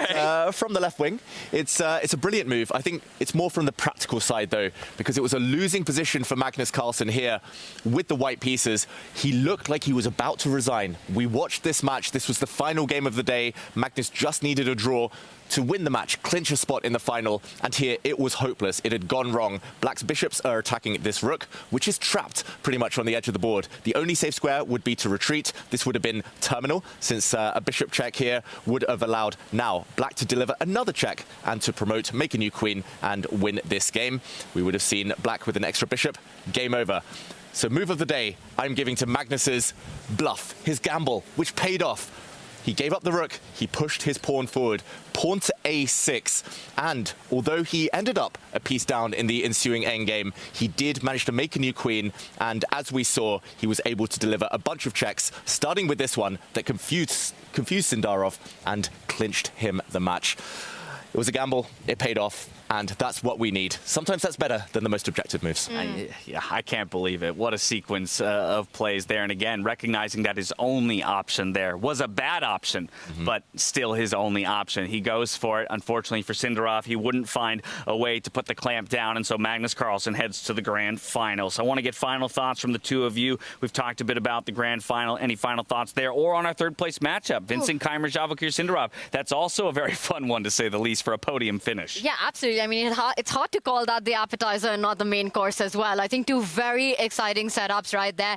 from the left wing. It's a brilliant move. I think it's more from the practical side, though, because it was a losing position for Magnus Carlsen here with the white pieces. He looked like he was about to resign. We watched this match. This was the final game of the day. Magnus just needed a draw to win the match, clinch a spot in the final, and here it was hopeless. It had gone wrong. Black's bishops are attacking this rook, which is trapped pretty much on the edge of the board. The only safe square would be to retreat. This would have been terminal, since a bishop check here would have allowed now Black to deliver another check and to promote, make a new queen, and win this game. We would have seen Black with an extra bishop. Game over. So move of the day, I'm giving to Magnus's bluff, his gamble, which paid off. He gave up the rook, he pushed his pawn forward, pawn to a6, and although he ended up a piece down in the ensuing endgame, he did manage to make a new queen, and as we saw, he was able to deliver a bunch of checks, starting with this one that confused Sindarov and clinched him the match. It was a gamble, it paid off, and that's what we need. Sometimes that's better than the most objective moves. I can't believe it. What a sequence of plays there. And again, recognizing that his only option there was a bad option, but still his only option. He goes for it. Unfortunately for Sindarov, he wouldn't find a way to put the clamp down, and so Magnus Carlsen heads to the grand final. So I want to get final thoughts from the two of you. We've talked a bit about the grand final. Any final thoughts there? Or on our third place matchup, Vincent, Keymer, Vachier-Sindarov. That's also a very fun one, to say the least, for a podium finish. Yeah, absolutely. I mean, it's hard to call that the appetizer and not the main course as well. I think two very exciting setups right there.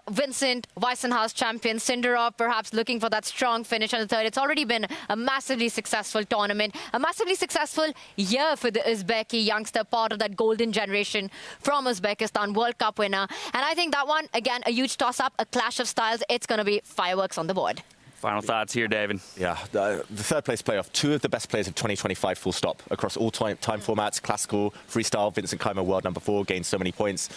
Vincent, Weissenhaus champion, Sindarov perhaps looking for that strong finish on the third. It's already been a massively successful tournament, a massively successful year for the Uzbeki youngster, part of that golden generation from Uzbekistan, World Cup winner. And I think that one, again, a huge toss-up, a clash of styles. It's going to be fireworks on the board. Final thoughts here, David. Yeah, the third place playoff, two of the best players of 2025 full stop across all time formats, classical, freestyle. Vincent Keymer, world number 4, gained so many points.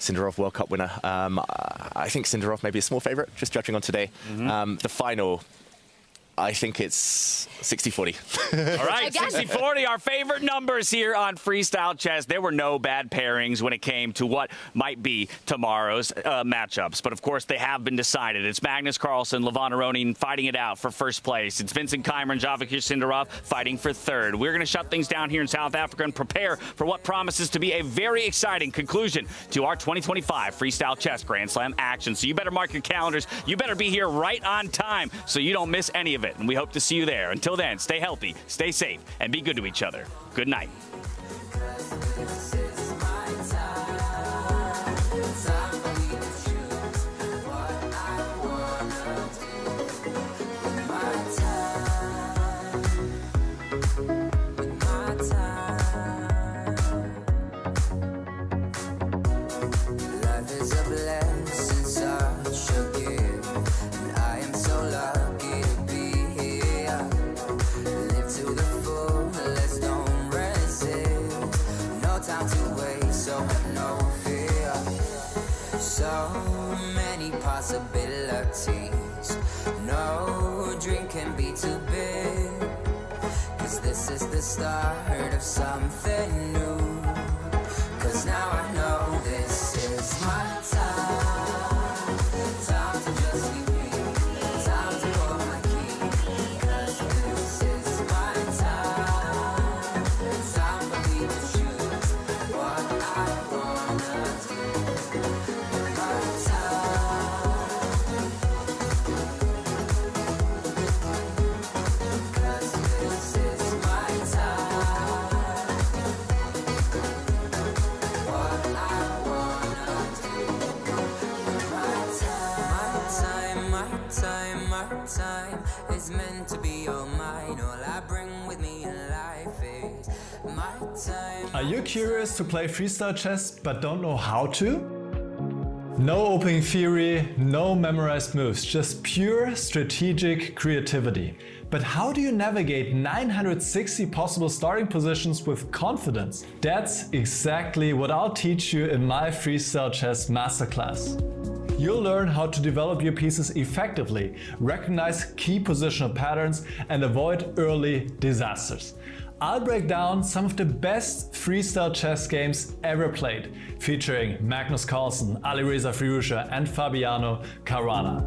Sindarov, World Cup winner. I think Sindarov may be a small favourite, just judging on today. The final, I think it's 60-40. All right, 60-40, our favorite numbers here on Freestyle Chess. There were no bad pairings when it came to what might be tomorrow's matchups. But, of course, they have been decided. It's Magnus Carlsen, Levon Aronian fighting it out for first place. It's Vincent Keymer and Vachier-Sindarov fighting for third. We're going to shut things down here in South Africa and prepare for what promises to be a very exciting conclusion to our 2025 Freestyle Chess Grand Slam action. So you better mark your calendars. You better be here right on time so you don't miss any of it. And we hope to see you there. Until then, stay healthy, stay safe, and be good to each other. Good night. So many possibilities. No drink can be too big, 'cause this is the start of something new. 'Cause now I know this is my time. Time to just be me. Time to hold my key. 'Cause this is my time. Time for me to choose what I wanna do. time is meant to be all mine. All I bring with me in life is my time. Are you curious to play freestyle chess but don't know how to? No opening theory, no memorized moves, just pure strategic creativity. But how do you navigate 960 possible starting positions with confidence? That's exactly what I'll teach you in my Freestyle Chess Masterclass. You'll learn how to develop your pieces effectively, recognize key positional patterns, and avoid early disasters. I'll break down some of the best freestyle chess games ever played, featuring Magnus Carlsen, Alireza Firouzja, and Fabiano Caruana.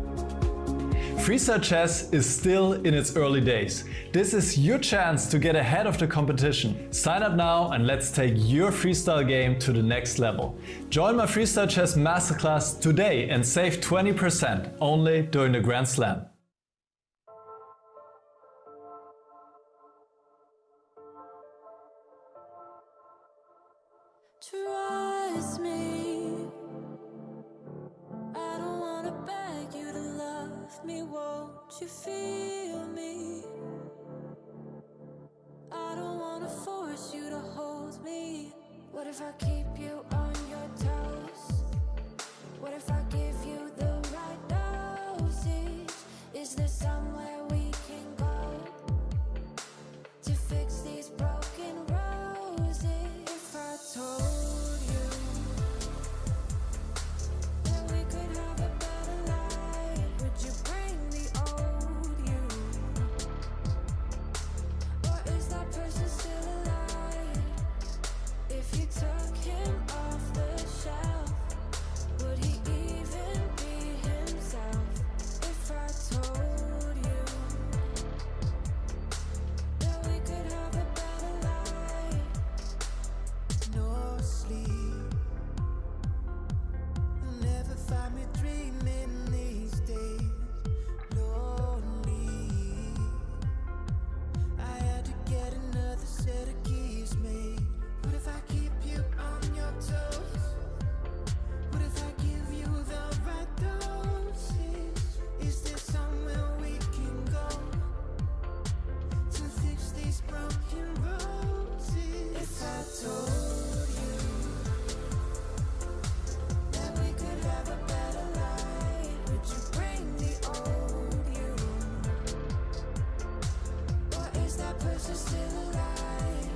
Freestyle chess is still in its early days. This is your chance to get ahead of the competition. Sign up now and let's take your freestyle game to the next level. Join my Freestyle Chess Masterclass today and save 20% only during the Grand Slam. Trust me, I don't wanna beg you to love me, won't you feel me? I don't wanna force you to hold me. What if I keep you on your toes? What if I give you the right dosage? Is there somewhere we can go to fix these broken roses? If I told you that we could have a better life, would you bring the old you? Or is that person still alive? If you took him off the shelf, would he even be himself? If I told you that we could have a better life. No sleep, you'll never find me dreaming these days. Lonely, I had to get another set of keys made. What if I keep you on your toes? What if I give you the right doses? Is there somewhere we can go to fix these broken roses? If I told you that we could have a better life, would you bring the old you? Or is that person still alive?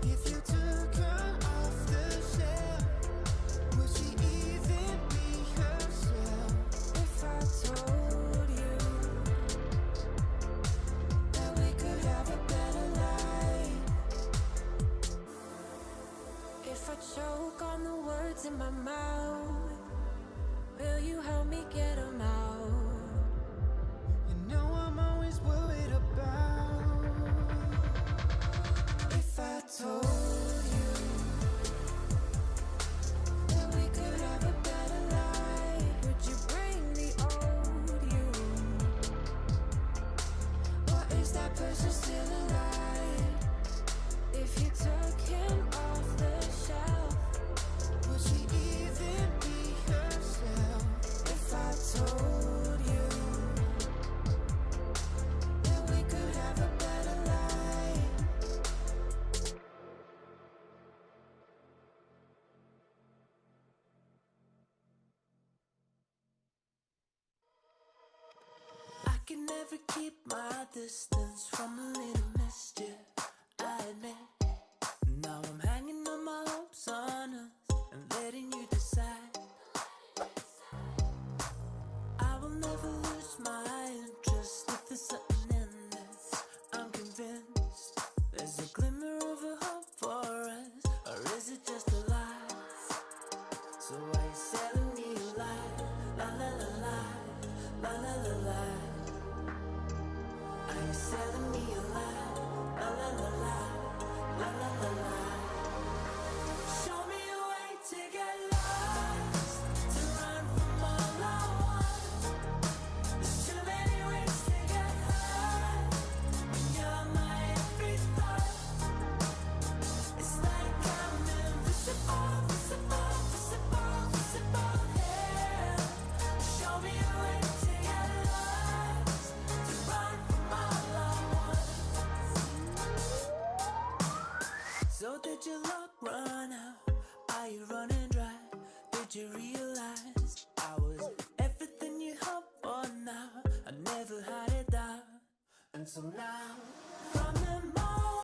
If you took her off the shelf, would she even be herself? If I told you that we could have a better life. If I choke on the words in my mouth, will you help me get them out? You know I'm always worried about. If I told you that we could have a better life, would you bring the old you? Or is that person still alive? If you took him off the shelf, would she even be herself? If I told you that we could have a better life. I can never keep my distance from a little mischief, I admit. Now I'm hanging on my hopes on us and letting you decide. I will never lose my interest if there's something in this. I'm convinced there's a glimmer of a hope for us, or is it just a lie? So why you selling me a lie? La la la la, la la la la. Are you selling me a lie? La la la la, la la la la. Show me a way to get lost, to run from all I want. There's too many ways to get high, and you're my every thought. It's like I'm invisible, visible, visible, visible, yeah. Show me a way to get you realized I was everything you hoped for now. I never had it out. And so now